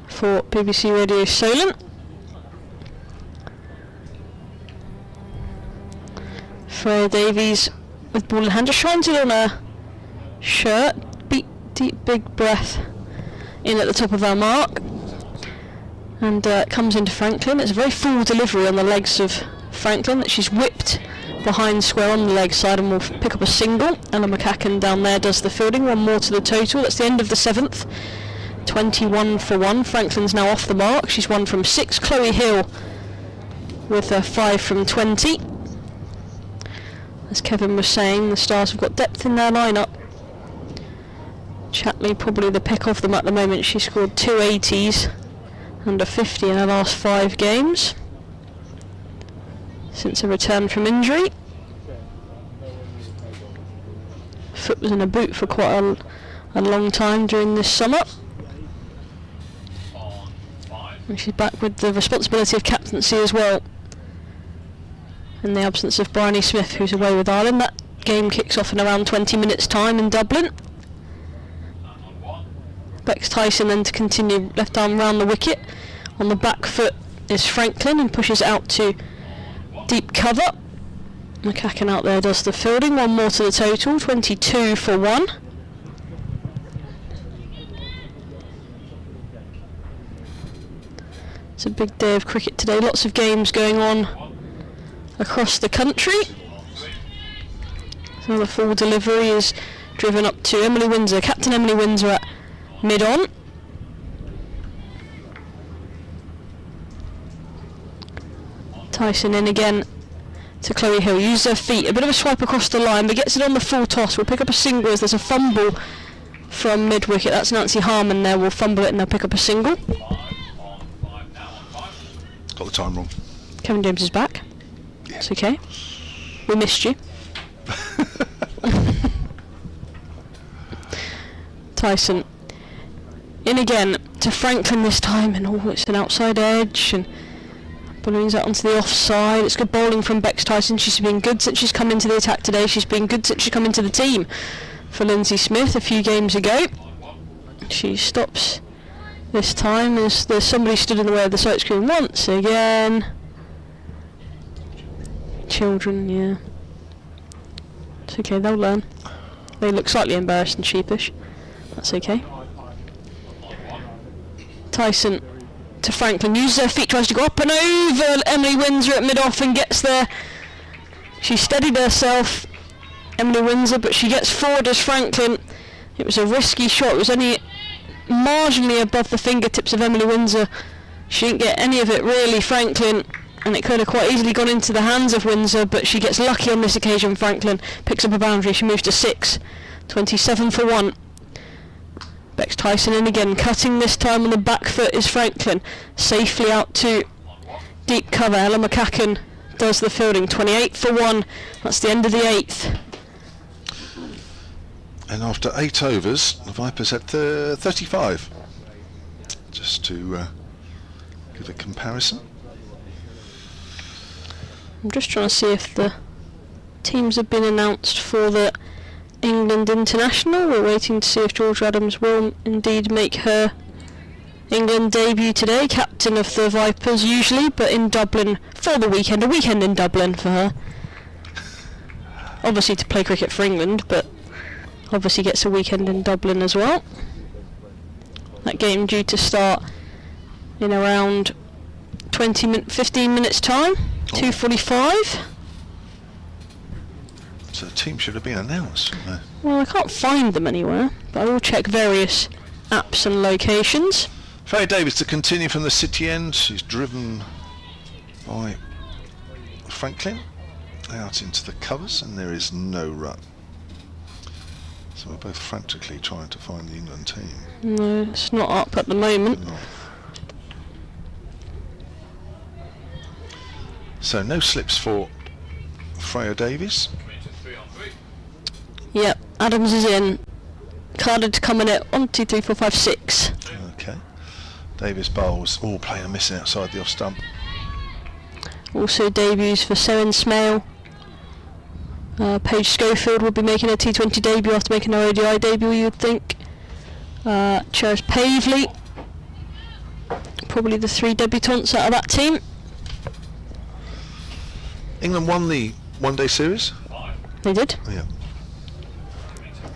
[SPEAKER 5] for BBC Radio Solent. Freya Davies with ball in hand, just shines it on her shirt. Deep big breath in at the top of our mark, and comes into Franklin. It's a very full delivery on the legs of Franklin that she's whipped behind square on the leg side and will pick up a single. Ella McCann down there does the fielding. One more to the total. That's the end of the 7th. 21 for 1. Franklin's now off the mark. She's 1 from 6. Chloe Hill with a 5 from 20. As Kevin was saying, the Stars have got depth in their lineup. Chatley probably the pick of them at the moment. She scored 2 80s and a 50 in her last 5 games since a return from injury. Foot was in a boot for quite a long time during this summer. And she's back with the responsibility of captaincy as well, in the absence of Bryony Smith, who's away with Ireland. That game kicks off in around 20 minutes time in Dublin. Bex Tyson then to continue, left arm round the wicket. On the back foot is Franklin and pushes out to deep cover. McCann out there does the fielding. One more to the total, 22 for 1. It's a big day of cricket today, lots of games going on across the country. So the full delivery is driven up to Emily Windsor, Captain Emily Windsor at mid-on. Tyson in again to Chloe Hill, uses her feet, a bit of a swipe across the line, but gets it on the full toss. We'll pick up a single as there's a fumble from mid-wicket. That's Nancy Harmon there, will fumble it and they'll pick up a single.
[SPEAKER 1] Got the time wrong.
[SPEAKER 5] Kevin James is back.
[SPEAKER 1] Yeah.
[SPEAKER 5] It's okay. We missed you. Tyson in again to Franklin this time, and it's an outside edge and balloons out onto the offside. It's good bowling from Bex Tyson. She's been good since she's come into the attack today. She's been good since she's come into the team for Lindsay Smith a few games ago. She stops this time as there's somebody stood in the way of the sight screen once again. Children, yeah. It's okay, they'll learn. They look slightly embarrassed and sheepish. That's okay. Tyson to Franklin, uses her feet, tries to go up and over Emily Windsor at mid-off and gets there. She steadied herself, Emily Windsor, but she gets forward as Franklin. It was a risky shot. It was only marginally above the fingertips of Emily Windsor. She didn't get any of it really, Franklin, and it could have quite easily gone into the hands of Windsor, but she gets lucky on this occasion. Franklin picks up a boundary. She moves to 6. 27 for 1. Bex Tyson in again, cutting this time on the back foot is Franklin. Safely out to deep cover. Ella McCann does the fielding. 28 for 1. That's the end of the 8th.
[SPEAKER 1] And after 8 overs, the Vipers had 35. Just to give a comparison.
[SPEAKER 5] I'm just trying to see if the teams have been announced for the England International. We're waiting to see if Georgia Adams will indeed make her England debut today. Captain of the Vipers usually, but in Dublin for the weekend. A weekend in Dublin for her. Obviously to play cricket for England, but obviously gets a weekend in Dublin as well. That game due to start in around 15 minutes time. 2:45.
[SPEAKER 1] So the team should have been announced, shouldn't they?
[SPEAKER 5] Well, I can't find them anywhere, but I will check various apps and locations.
[SPEAKER 1] Freya Davies to continue from the city end. She's driven by Franklin out into the covers, and there is no run. So we're both frantically trying to find the England team.
[SPEAKER 5] No, it's not up at the moment.
[SPEAKER 1] No. So no slips for Freya Davies.
[SPEAKER 5] Yep, Adams is in. Carded to come in at 1, 2, 3, 4, 5, 6.
[SPEAKER 1] Okay. Davies bowls, all player missing outside the off stump.
[SPEAKER 5] Also debuts for Seren Smale Paige Schofield will be making her T20 debut after making her ODI debut, you would think. Cheris Pavley, probably the 3 debutantes out of that team.
[SPEAKER 1] England won the one-day series.
[SPEAKER 5] They did.
[SPEAKER 1] Yeah.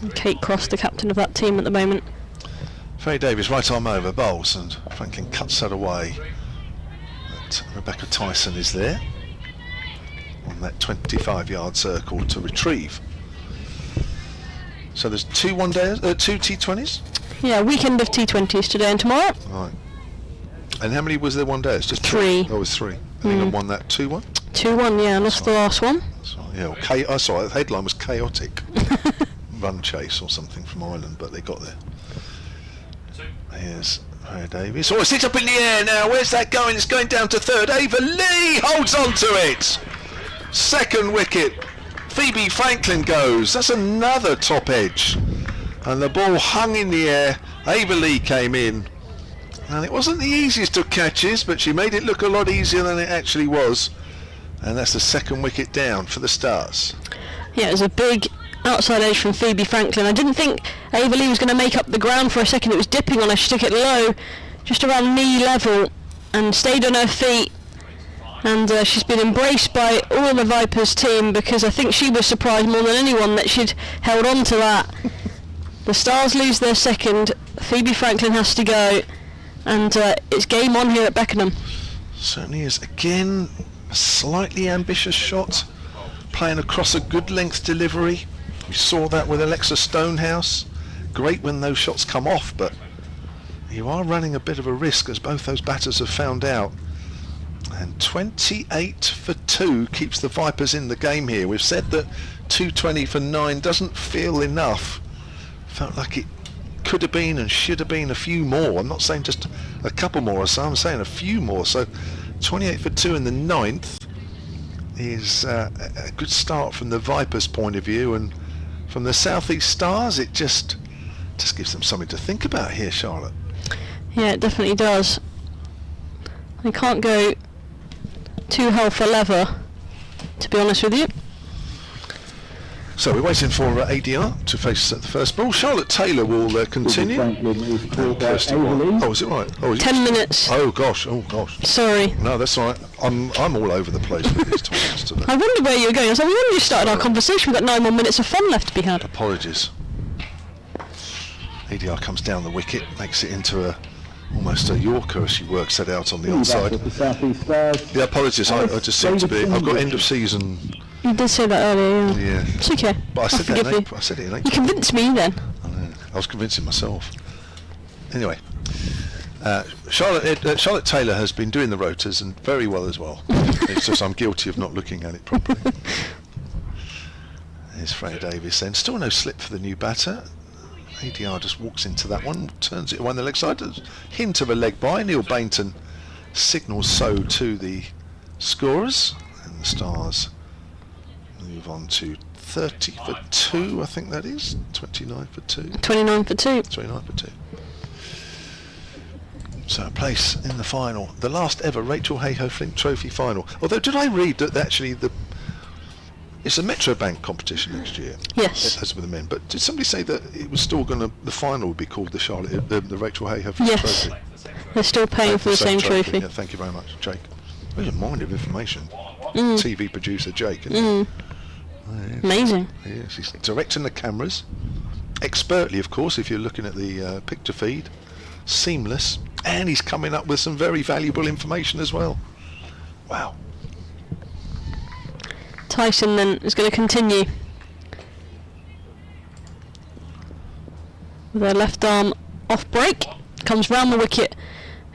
[SPEAKER 5] And Kate Cross, the captain of that team at the moment.
[SPEAKER 1] Faye Davies, right arm over, bowls, and Franklin cuts that away. But Rebecca Tyson is there on that 25-yard circle to retrieve. So there's 2 one-days, 2 T20s?
[SPEAKER 5] Yeah, weekend of T20s today and tomorrow.
[SPEAKER 1] Right. And how many was there one-days? Just
[SPEAKER 5] 3.
[SPEAKER 1] Oh, it was 3. And England won that 2-1?
[SPEAKER 5] 2-1, yeah, lost the last one.
[SPEAKER 1] So, yeah, well, I saw it. The headline was chaotic run chase or something from Ireland, but they got there. Here's Faye Davies. Oh, it's hit up in the air now. Where's that going? It's going down to third. Ava Lee holds on to it. Second wicket. Phoebe Franklin goes. That's another top edge. And the ball hung in the air. Ava Lee came in. And it wasn't the easiest of catches, but she made it look a lot easier than it actually was. And that's the second wicket down for the Stars.
[SPEAKER 5] Yeah, it was a big outside edge from Phoebe Franklin. I didn't think Ava Lee was going to make up the ground for a second. It was dipping on her. She took it low, just around knee level, and stayed on her feet. And she's been embraced by all the Vipers team, because I think she was surprised more than anyone that she'd held on to that. The Stars lose their second. Phoebe Franklin has to go, and it's game on here at Beckenham.
[SPEAKER 1] Certainly is. Again, a slightly ambitious shot, playing across a good length delivery. We saw that with Alexa Stonehouse. Great when those shots come off, but you are running a bit of a risk, as both those batters have found out. And 28 for 2 keeps the Vipers in the game here. We've said that 220 for 9 doesn't feel enough. Felt like it could have been and should have been a few more. I'm not saying just a couple more or so, I'm saying a few more. So 28 for 2 in the 9th is a good start from the Vipers' point of view, and from the South East Stars it just gives them something to think about here, Charlotte.
[SPEAKER 5] Yeah, it definitely does. They can't go too hell for leather, to be honest with you.
[SPEAKER 1] So we're waiting for ADR to face the first ball. Charlotte Taylor will continue.
[SPEAKER 4] Franklin is called by
[SPEAKER 1] Kirstie
[SPEAKER 4] Ava Lee.
[SPEAKER 1] Oh, is it right? Oh,
[SPEAKER 5] 10 minutes.
[SPEAKER 1] Oh gosh.
[SPEAKER 5] Sorry.
[SPEAKER 1] No, that's all right. I'm all over the place with these tournaments today.
[SPEAKER 5] I wondered where you were going. I was like, we only just started our conversation. We've got 9 more minutes of fun left to be had.
[SPEAKER 1] Apologies. ADR comes down the wicket, makes it into almost a Yorker as she works that out on the onside.
[SPEAKER 4] The South East Stars.
[SPEAKER 1] Yeah, apologies. I just seem to be. I've got end of season.
[SPEAKER 5] You did say that earlier, yeah.
[SPEAKER 1] Yeah.
[SPEAKER 5] It's okay.
[SPEAKER 1] But I said
[SPEAKER 5] forgive
[SPEAKER 1] that.
[SPEAKER 5] you.
[SPEAKER 1] I said it in
[SPEAKER 5] You
[SPEAKER 1] April.
[SPEAKER 5] convinced me then.
[SPEAKER 1] I was convincing myself. Anyway, Charlotte Taylor has been doing the rotors and very well as well. It's just I'm guilty of not looking at it properly. There's Faye Davies then. Still no slip for the new batter. ADR just walks into that one, turns it away on the leg side. Hint of a leg by. Neil Bainton signals so to the scorers, and the Stars move on to 30 for 2, I think that is. 29 for 2.
[SPEAKER 5] 29 for 2.
[SPEAKER 1] 29 for 2. So a place in the final. The last ever Rachael Heyhoe-Flint Trophy final. Although, did I read that actually it's a Metro Bank competition next year?
[SPEAKER 5] Yes.
[SPEAKER 1] As with the men. But did somebody say that it was still going to, the final would be called the Rachael Heyhoe-Flint
[SPEAKER 5] Yes.
[SPEAKER 1] Trophy?
[SPEAKER 5] They're still paying for the same trophy.
[SPEAKER 1] Yeah, thank you very much, Jake. There's a mind of information.
[SPEAKER 5] Mm.
[SPEAKER 1] TV producer Jake. Isn't he?
[SPEAKER 5] Amazing.
[SPEAKER 1] Yes, he's directing the cameras expertly, of course, if you're looking at the picture feed. Seamless. And he's coming up with some very valuable information as well. Wow.
[SPEAKER 5] Tyson then is going to continue with her left arm off break. Comes round the wicket.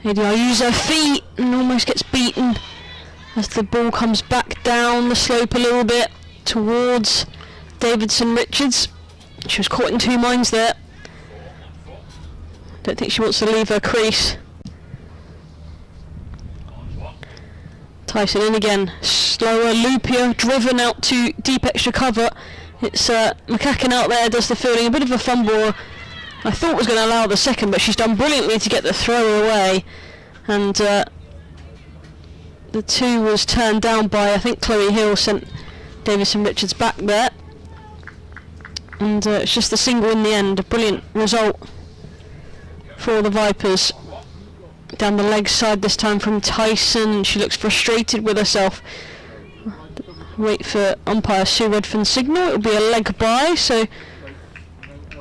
[SPEAKER 5] ADR uses her feet and almost gets beaten as the ball comes back down the slope a little bit towards Davidson Richards. She was caught in 2 minds there. Don't think she wants to leave her crease. Tyson in again, slower, loopier, driven out to deep extra cover. It's McCann out there, does the fielding, a bit of a fumble. I thought was going to allow the second, but she's done brilliantly to get the throw away. And the 2 was turned down by, I think Chloe Hill sent Davison Richards back there. And it's just a single in the end. A brilliant result for the Vipers. Down the leg side this time from Tyson. She looks frustrated with herself. Wait for umpire Sue Redfern's signal. It'll be a leg bye, so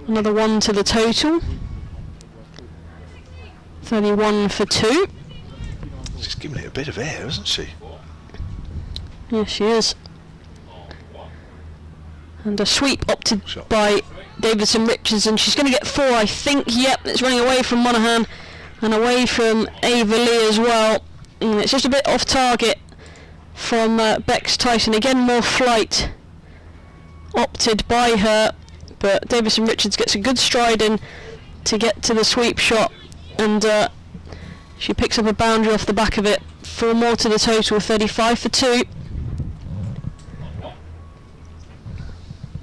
[SPEAKER 5] another one to the total. 31 for 2.
[SPEAKER 1] She's giving it a bit of air, isn't she?
[SPEAKER 5] Yeah, she is. And a sweep opted by Davidson Richards, and she's going to get 4, I think. Yep, it's running away from Monaghan and away from Ava Lee as well. And it's just a bit off target from Bex Tyson. Again, more flight opted by her, but Davidson Richards gets a good stride in to get to the sweep shot, and she picks up a boundary off the back of it. 4 more to the total, 35 for 2.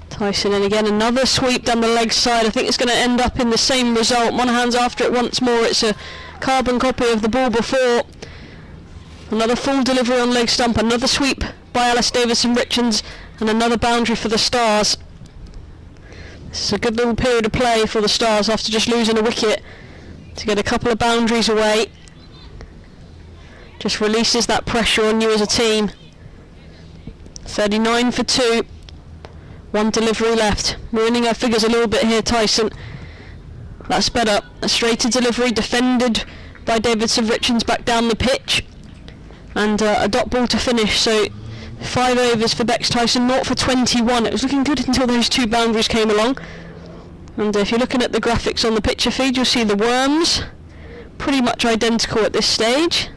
[SPEAKER 5] Tyson, and again another sweep down the leg side. I think it's going to end up in the same result. Monaghan's after it once more. It's a carbon copy of the ball before. Another full delivery on leg stump, another sweep by Alice Davidson Richards, and another boundary for the Stars. This is a good little period of play for the Stars after just losing a wicket to get a couple of boundaries away. Just releases that pressure on you as a team. 39 for 2. 1 delivery left. Ruining her figures a little bit here, Tyson. That's better. A straighter delivery defended by Davidson Richards back down the pitch. And a dot ball to finish. So 5 overs for Bex Tyson, 0 for 21. It was looking good until those 2 boundaries came along. And if you're looking at the graphics on the picture feed, you'll see the worms pretty much identical at this stage.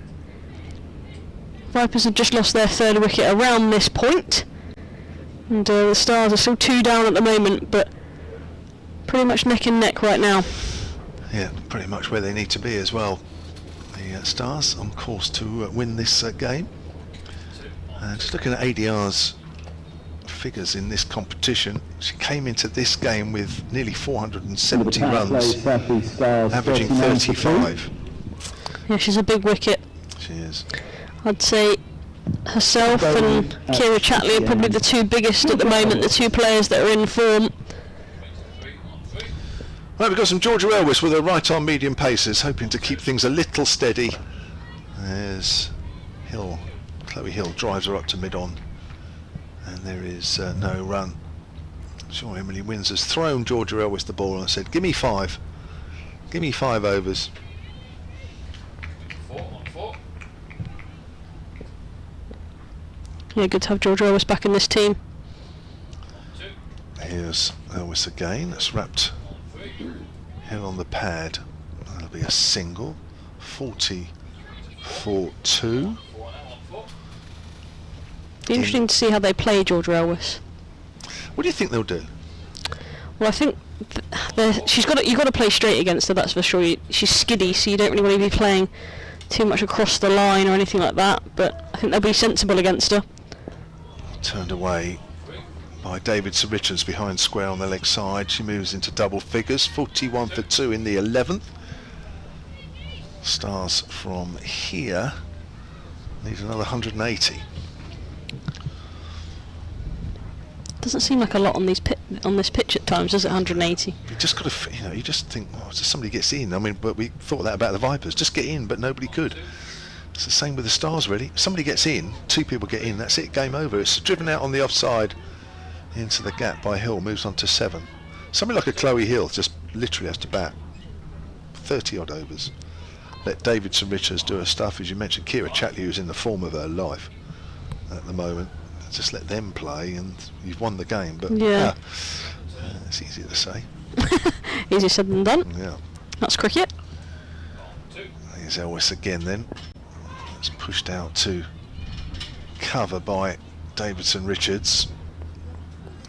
[SPEAKER 5] Vipers have just lost their 3rd wicket around this point. And the Stars are still 2 down at the moment, but pretty much neck and neck right now.
[SPEAKER 1] Yeah, pretty much where they need to be as well. The Stars on course to win this game. Just looking at ADR's figures in this competition, she came into this game with nearly 470 runs, averaging 35.
[SPEAKER 5] Yeah, she's a big wicket.
[SPEAKER 1] She is. I'd
[SPEAKER 5] say herself and Kira Chatley are probably the 2 biggest at the moment, the 2 players that are in form.
[SPEAKER 1] Right, we've got some Georgia Elvis with her right arm medium paces, hoping to keep things a little steady. There's Hill, Chloe Hill drives her up to mid-on, and there is no run. I'm sure Emily Wins has thrown Georgia Elvis the ball and said, give me 5 overs.
[SPEAKER 3] 4 on 4.
[SPEAKER 5] Yeah, good to have Georgia Elvis back in this team.
[SPEAKER 1] Here's Elvis again. That's wrapped Hill on the pad. That'll be a single. 40 for 2.
[SPEAKER 5] Be interesting to see how they play Georgia Elvis.
[SPEAKER 1] What do you think they'll do?
[SPEAKER 5] Well, I think you've got to play straight against her. That's for sure. She's skiddy, so you don't really want to be playing too much across the line or anything like that. But I think they'll be sensible against her.
[SPEAKER 1] Turned away by Davidson Richards behind square on the leg side. She moves into double figures. 41 for 2 in the 11th. Stars from here need another 180.
[SPEAKER 5] Doesn't seem like a lot on this pitch at times, does it? 180.
[SPEAKER 1] You just got to, you just think, oh, just somebody gets in. I mean, but we thought that about the Vipers. Just get in, but nobody could. It's the same with the Stars, really. Somebody gets in, 2 people get in. That's it. Game over. It's driven out on the offside into the gap by Hill. Moves on to 7. Somebody like a Chloe Hill just literally has to bat 30 odd overs. Let Davidson Richards do her stuff. As you mentioned, Kira Chatley, who's in the form of her life at the moment. Just let them play and you've won the game. But
[SPEAKER 5] yeah,
[SPEAKER 1] it's easy to say.
[SPEAKER 5] Easier said than done.
[SPEAKER 1] Yeah.
[SPEAKER 5] That's cricket.
[SPEAKER 1] Here's Elvis again then. It's pushed out to cover by Davidson Richards.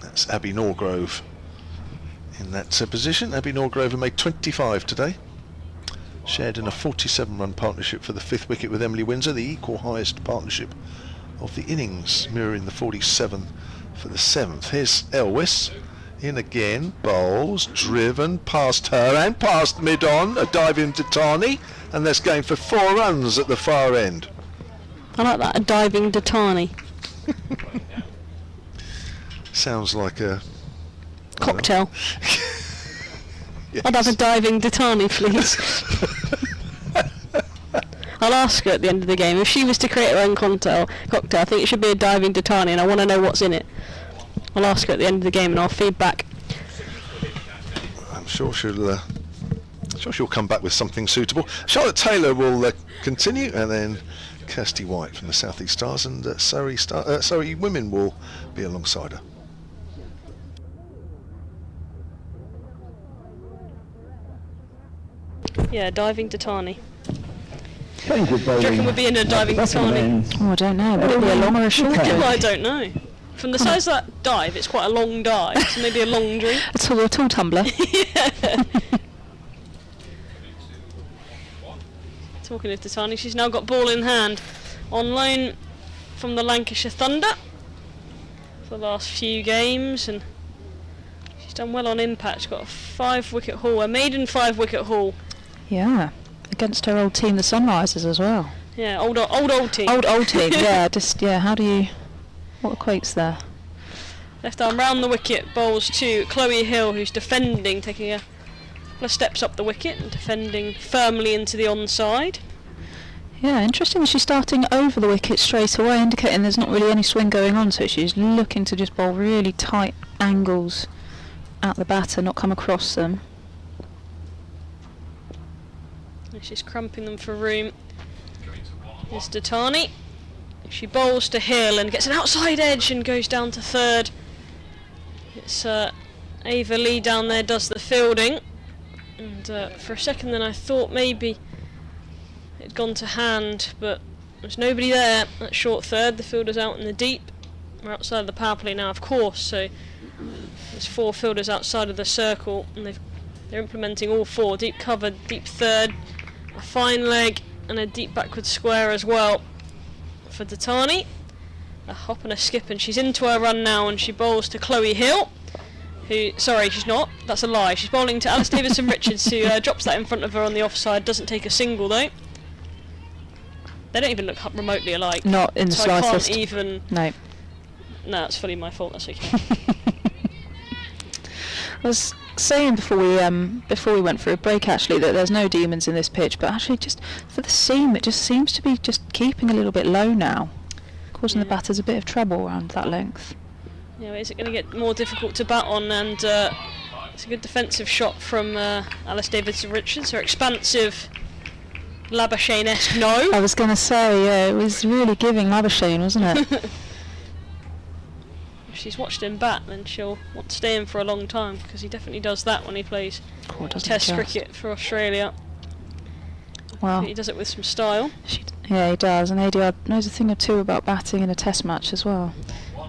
[SPEAKER 1] That's Abby Norgrove in that position. Abby Norgrove made 25 today. Shared in a 47-run partnership for the 5th wicket with Emily Windsor, the equal highest partnership of the innings, mirroring the 47 for the 7th. Here's Elvis in again, bowls, driven past her and past mid-on, a dive into Tani, and that's going for 4 runs at the far end.
[SPEAKER 5] I like that, a diving Datani.
[SPEAKER 1] Sounds like a
[SPEAKER 5] Cocktail.
[SPEAKER 1] Yes.
[SPEAKER 5] I'd have a diving Ditani, please. I'll ask her at the end of the game. If she was to create her own cocktail, I think it should be a diving Ditani, and I want to know what's in it. I'll ask her at the end of the game, and I'll feed back.
[SPEAKER 1] I'm sure she'll come back with something suitable. Charlotte Taylor will continue, and then Kirstie White from the South East Stars, and Surrey Women will be alongside her.
[SPEAKER 5] Yeah, diving Ditani.
[SPEAKER 4] Change of
[SPEAKER 5] Do you reckon
[SPEAKER 4] bowling.
[SPEAKER 5] we'd be in a diving Ditani?
[SPEAKER 2] Oh, I don't know. Would it be a long or a short
[SPEAKER 4] Okay.
[SPEAKER 2] drink?
[SPEAKER 5] I don't know. From the size of that dive, it's quite a long dive, so maybe a long drink.
[SPEAKER 2] A tall tumbler.
[SPEAKER 5] Talking of Ditani, she's now got ball in hand. On loan from the Lancashire Thunder for the last few games, and she's done well on impact. She's got a 5-wicket haul, a maiden 5-wicket haul.
[SPEAKER 2] Yeah, against her old team, the Sunrisers, as well.
[SPEAKER 5] Yeah, old team.
[SPEAKER 2] Old team, yeah. How do you... What equates there?
[SPEAKER 5] Left arm round the wicket, bowls to Chloe Hill, who's defending, taking a couple of steps up the wicket and defending firmly into the onside.
[SPEAKER 2] Yeah, interesting that she's starting over the wicket straight away, indicating there's not really any swing going on, so she's looking to just bowl really tight angles at the batter, not come across them.
[SPEAKER 5] And she's cramping them for room. Here's Ditani. She bowls to Hill and gets an outside edge and goes down to third. It's Ava Lee down there does the fielding, and for a second then I thought maybe it'd gone to hand, but there's nobody there at short third. The fielder's out in the deep. We're outside of the power play now, of course, so there's 4 fielders outside of the circle, and they're implementing all 4. Deep cover, deep third, a fine leg, and a deep backward square as well for Ditani. A hop and a skip, and she's into her run now, and she bowls to Chloe Hill, who, sorry, she's not, that's a lie. She's bowling to Alice Davidson-Richards, who drops that in front of her on the offside, doesn't take a single though. They don't even look remotely alike.
[SPEAKER 2] Not in the
[SPEAKER 5] so
[SPEAKER 2] slightest.
[SPEAKER 5] I can't even...
[SPEAKER 2] No.
[SPEAKER 5] No, it's fully my fault, that's okay.
[SPEAKER 2] I was saying before we went for a break actually that there's no demons in this pitch, but actually just for the seam it just seems to be just keeping a little bit low now, causing the batters a bit of trouble around that length.
[SPEAKER 5] Yeah, is it going to get more difficult to bat on? And it's a good defensive shot from Alice Davidson-Richards. Her expansive Labuschagne-esque no.
[SPEAKER 2] I was going to say, yeah, it was really giving Labuschagne, wasn't it?
[SPEAKER 5] If she's watched him bat, then she'll want to stay in for a long time, because he definitely does that when he plays Test cricket for Australia.
[SPEAKER 2] Well,
[SPEAKER 5] But he does it with some style.
[SPEAKER 2] Yeah, he does, and ADR knows a thing or two about batting in a Test match as well.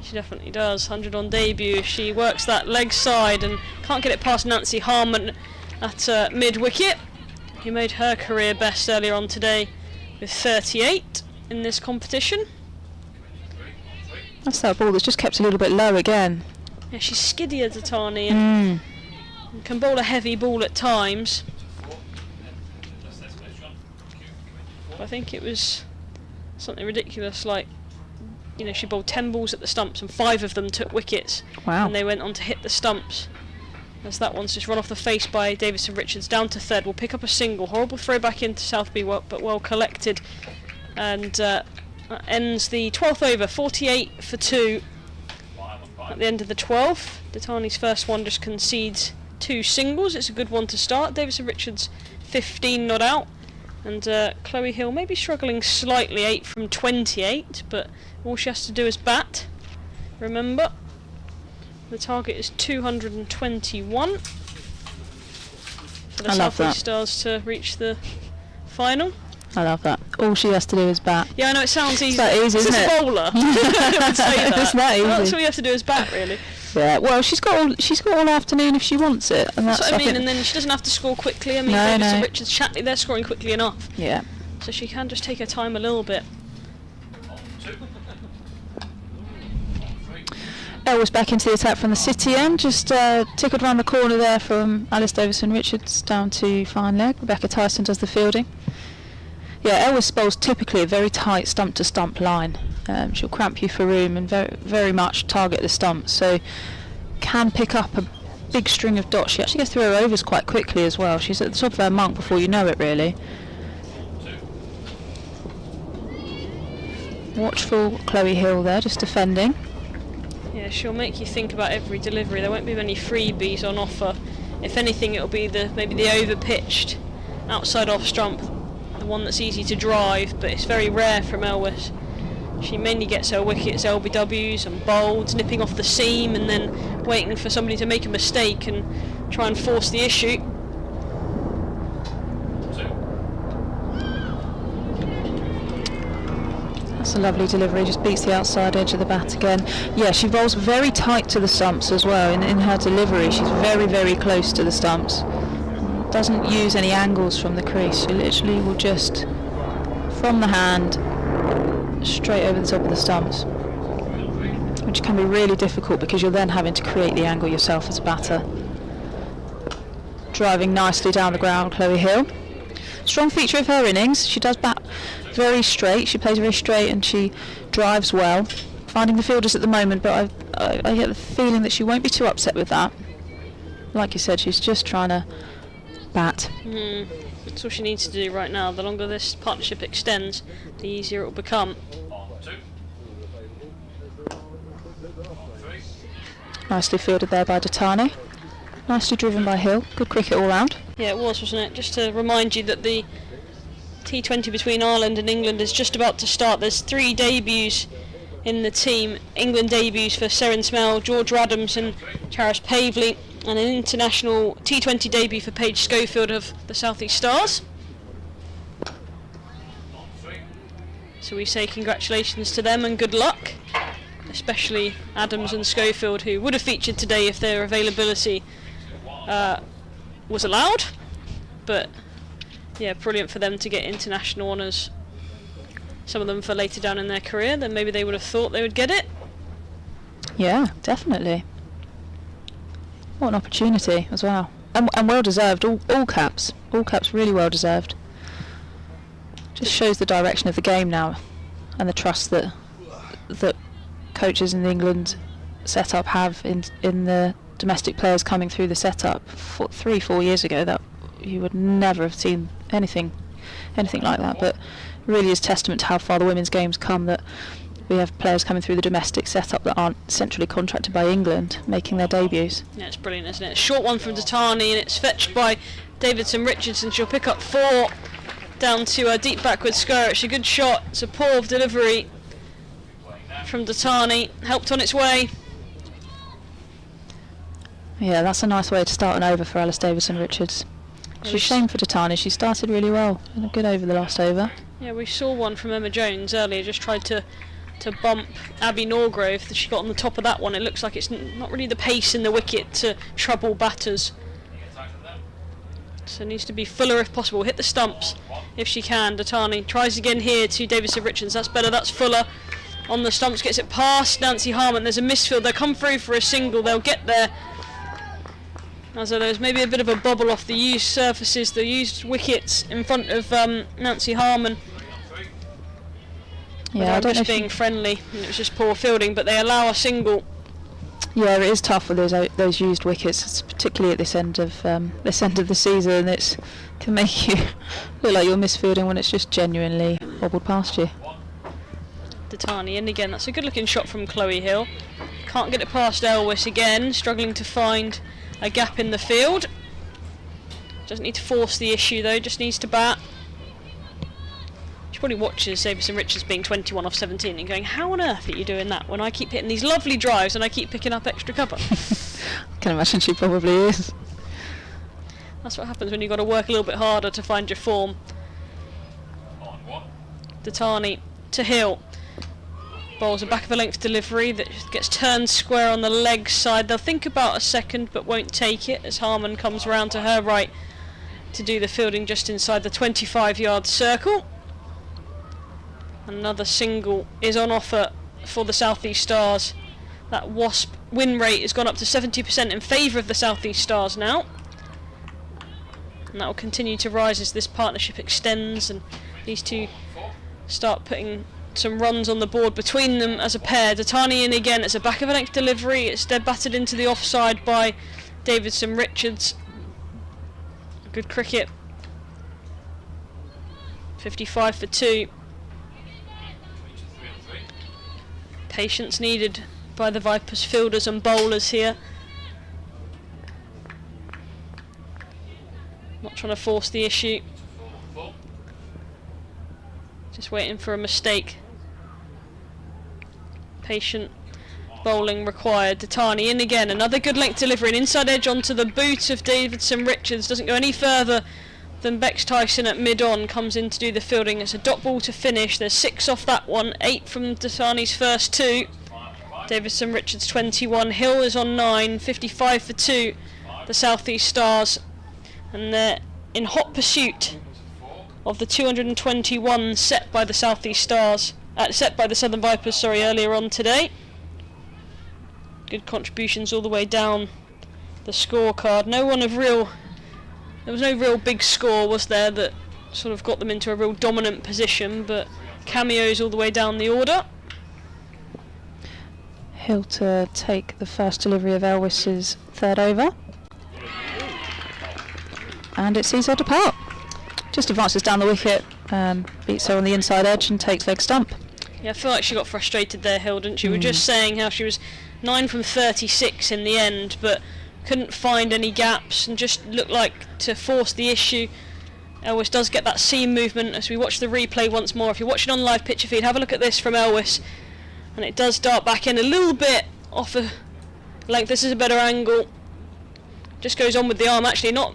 [SPEAKER 5] She definitely does. 100 on debut. She works that leg side and can't get it past Nancy Harmon at mid-wicket, who made her career best earlier on today with 38 in this competition.
[SPEAKER 2] That's that ball that's just kept a little bit low again.
[SPEAKER 5] Yeah, she's skiddier, Ditani, and can bowl a heavy ball at times. But I think it was something ridiculous, like, you know, she bowled 10 balls at the stumps and 5 of them took wickets.
[SPEAKER 2] Wow.
[SPEAKER 5] And they went on to hit the stumps. As that one's just run off the face by Davidson-Richards down to third. Will pick up a single. Horrible throw back into Southby, but well collected. And that ends the 12th over, 48 for 2. At the end of the 12th, Ditani's first one just concedes 2 singles. It's a good one to start. Davidson-Richards 15 not out. And Chloe Hill maybe struggling slightly, 8 from 28, but all she has to do is bat. Remember, the target is 221 for the
[SPEAKER 2] I love
[SPEAKER 5] South
[SPEAKER 2] that.
[SPEAKER 5] East Stars to reach the final.
[SPEAKER 2] I love that. All she has to do is bat.
[SPEAKER 5] Yeah, I know it sounds easy.
[SPEAKER 2] It's that easy,
[SPEAKER 5] This
[SPEAKER 2] isn't
[SPEAKER 5] is
[SPEAKER 2] it?
[SPEAKER 5] a bowler. I would say that.
[SPEAKER 2] It's that
[SPEAKER 5] Well, that's
[SPEAKER 2] easy.
[SPEAKER 5] all you have to do is bat, really.
[SPEAKER 2] Yeah. Well, she's got all afternoon if she wants it, and
[SPEAKER 5] That's
[SPEAKER 2] that's
[SPEAKER 5] what I mean,
[SPEAKER 2] think-
[SPEAKER 5] and then she doesn't have to score quickly. I mean,
[SPEAKER 2] No,
[SPEAKER 5] Davidson,
[SPEAKER 2] no.
[SPEAKER 5] Richards, Shatley, they're scoring quickly enough.
[SPEAKER 2] Yeah.
[SPEAKER 5] So she can just take her time a little bit.
[SPEAKER 2] Elwas back into the attack from the city end, just tickled round the corner there from Alice Davidson-Richards down to fine leg. Rebecca Tyson does the fielding. Yeah, Elwas bowls typically a very tight stump-to-stump line, She'll cramp you for room and very much target the stumps, so can pick up a big string of dots. She actually gets through her overs quite quickly as well. She's at the top of her monk before you know it, really. Watchful Chloe Hill there, just defending.
[SPEAKER 5] Yeah, she'll make you think about every delivery. There won't be many freebies on offer. If anything, it'll be maybe the over-pitched outside off stump, the one that's easy to drive, but it's very rare from Elwes. She mainly gets her wickets, LBWs and bowls, nipping off the seam and then waiting for somebody to make a mistake and try and force the issue.
[SPEAKER 2] That's a lovely delivery, just beats the outside edge of the bat again. Yeah, she bowls very tight to the stumps as well. In her delivery, she's very close to the stumps. Doesn't use any angles from the crease. She literally will just, from the hand, straight over the top of the stumps, which can be really difficult because you're then having to create the angle yourself as a batter. Driving nicely down the ground, Chloe Hill. Strong feature of her innings, she does bat very straight, she plays very straight and she drives well. Finding the fielders at the moment, but I get the feeling that she won't be too upset with that. Like you said, she's just trying to bat.
[SPEAKER 5] That's all she needs to do right now. The longer this partnership extends, the easier it will become.
[SPEAKER 2] Nicely fielded there by Datani. Nicely driven by Hill. Good cricket all round.
[SPEAKER 5] Yeah, it was, wasn't it? Just to remind you that the T20 between Ireland and England is just about to start. There's 3 debuts in the team. England debuts for Seren Smell, George Radhams and Charis Pavley, and an international T20 debut for Paige Schofield of the South East Stars. So we say congratulations to them and good luck, especially Adams and Schofield, who would have featured today if their availability was allowed. But yeah, brilliant for them to get international honours. Some of them for later down in their career than maybe they would have thought they would get it.
[SPEAKER 2] Yeah, definitely. What an opportunity as well, and well deserved. All caps really well deserved. Just shows the direction of the game now, and the trust that coaches in the England setup have in the domestic players coming through the setup. 3-4 years ago, that you would never have seen anything like that. But it really is testament to how far the women's game's come, that we have players coming through the domestic setup that aren't centrally contracted by England making their debuts.
[SPEAKER 5] Yeah, it's brilliant, isn't it? A short one from Datani, and it's fetched by Davidson Richardson. She'll pick up 4 down to a deep backward square. It's a good shot. It's a poor delivery from Datani. Helped on its way.
[SPEAKER 2] Yeah, that's a nice way to start an over for Alice Davidson Richards. It's a shame for Datani. She started really well. Had a good over the last over.
[SPEAKER 5] Yeah, we saw one from Emma Jones earlier. Just tried to bump Abby Norgrove. She got on the top of that one. It looks like it's not really the pace in the wicket to trouble batters. So it needs to be fuller if possible. Hit the stumps if she can. Datani tries again here to Davidson Richards. That's better. That's fuller. On the stumps, gets it past Nancy Harmon. There's a misfield. They'll come through for a single. They'll get there. As though there's maybe a bit of a bobble off the used surfaces, the used wickets in front of Nancy Harmon.
[SPEAKER 2] Yeah, I don't know.
[SPEAKER 5] Being friendly, and it was just poor fielding, but they allow a single.
[SPEAKER 2] Yeah, it is tough with those used wickets, it's particularly at this end of the season. It can make you look like you're misfielding when it's just genuinely bobbled past you.
[SPEAKER 5] Datani, and again, that's a good-looking shot from Chloe Hill. Can't get it past Elwes again, struggling to find a gap in the field. Doesn't need to force the issue though, just needs to bat. She probably watches Davidson Richards being 21 off 17 and going, how on earth are you doing that when I keep hitting these lovely drives and I keep picking up extra cover?
[SPEAKER 2] I can imagine she probably is.
[SPEAKER 5] That's what happens when you've got to work a little bit harder to find your form. Datani to Hill. Bowls a back of a length delivery that gets turned square on the leg side. They'll think about a second but won't take it as Harmon comes round to her right to do the fielding just inside the 25-yard circle. Another single is on offer for the South East Stars. That Wasp win rate has gone up to 70% in favour of the South East Stars now. And that will continue to rise as this partnership extends and these two start putting some runs on the board between them as a pair. Datani in again, it's a back of a length delivery, it's dead battered into the offside by Davidson Richards. Good cricket. 55 for 2. Patience needed by the Vipers fielders and bowlers here. Not trying to force the issue. Just waiting for a mistake. Patient bowling required. Datani in again, another good length delivery, an inside edge onto the boot of Davidson Richards, doesn't go any further than Bex Tyson at mid-on, comes in to do the fielding. It's a dot ball to finish, there's 6 off that one, 8 from Datani's first 2. Davidson Richards 21, Hill is on 9, 55 for 2, the South East Stars, and they're in hot pursuit of the 221 set by the South East Stars, set by the Southern Vipers, earlier on today. Good contributions all the way down the scorecard. There was no real big score, was there, that sort of got them into a real dominant position, but cameos all the way down the order.
[SPEAKER 2] Hill to take the first delivery of Elwis's third over. And it sees her depart. Just advances down the wicket, beats her on the inside edge and takes leg stump.
[SPEAKER 5] Yeah, I feel like she got frustrated there, Hill, didn't she? We were just saying how she was 9 from 36 in the end, but couldn't find any gaps and just looked like to force the issue. Elwis does get that seam movement as we watch the replay once more. If you're watching on live picture feed, have a look at this from Elwis, and it does dart back in a little bit off a length. This is a better angle. Just goes on with the arm, actually not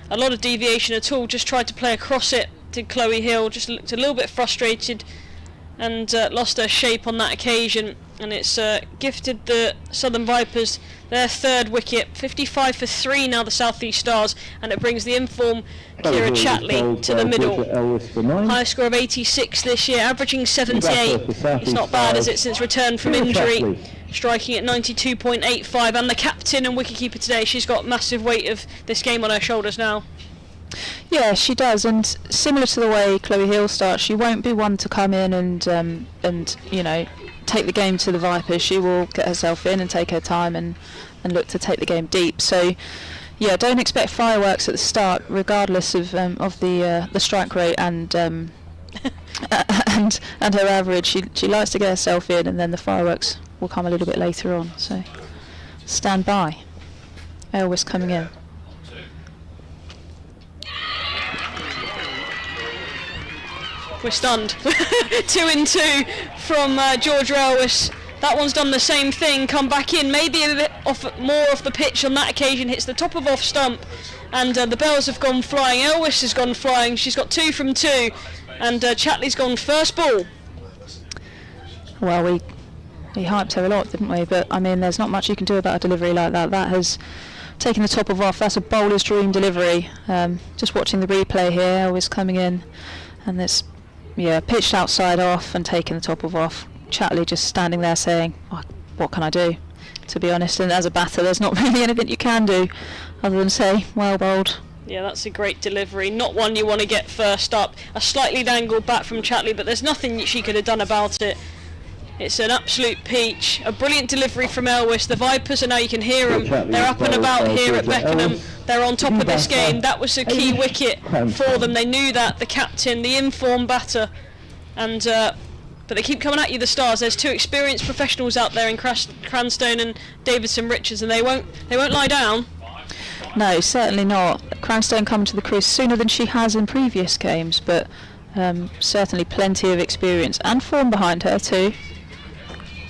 [SPEAKER 5] a lot of deviation at all, just tried to play across it, did Chloe Hill, just looked a little bit frustrated and lost her shape on that occasion, and it's gifted the Southern Vipers their third wicket. 55 for 3 now, the South East Stars, and it brings the inform Kira Chatley to the middle. Highest score of 86 this year, averaging 78. It's not bad, is it, since return from injury, striking at 92.85, and the captain and wicketkeeper today, she's got massive weight of this game on her shoulders now.
[SPEAKER 2] Yeah, she does, and similar to the way Chloe Hill starts, she won't be one to come in and you know, take the game to the Vipers. She will get herself in and take her time and look to take the game deep. So yeah, don't expect fireworks at the start, regardless of the strike rate and and her average. She likes to get herself in, and then the fireworks will come a little bit later on. So stand by. Elwis coming in.
[SPEAKER 5] We're stunned. 2 in 2 from Georgia Elwis. That one's done the same thing, come back in, maybe a bit more off the pitch on that occasion, hits the top of off stump, and the bells have gone flying. Elwis has gone flying, she's got 2 from 2, and Chatley's gone first ball.
[SPEAKER 2] Well, we hyped her a lot, didn't we? But I mean, there's not much you can do about a delivery like that. That has taken the top of off. That's a bowler's dream delivery. Just watching the replay here, Elwis coming in, and this, yeah, pitched outside off and taking the top of off. Chatley just standing there saying, oh, what can I do, to be honest, and as a batter there's not really anything you can do other than say, well bowled.
[SPEAKER 5] Yeah, that's a great delivery, not one you want to get first up. A slightly dangled bat from Chatley, but there's nothing she could have done about it. It's an absolute peach, a brilliant delivery from Elwis. The Vipers are now, you can hear them, they're up and about here at Beckenham, they're on top of this game. That was a key wicket for them, they knew that, the captain, the informed batter, and but they keep coming at you, the Stars. There's 2 experienced professionals out there in Cranstone and Davidson Richards, and they won't lie down.
[SPEAKER 2] No, certainly not. Cranstone coming to the crease sooner than she has in previous games, but certainly plenty of experience and form behind her too.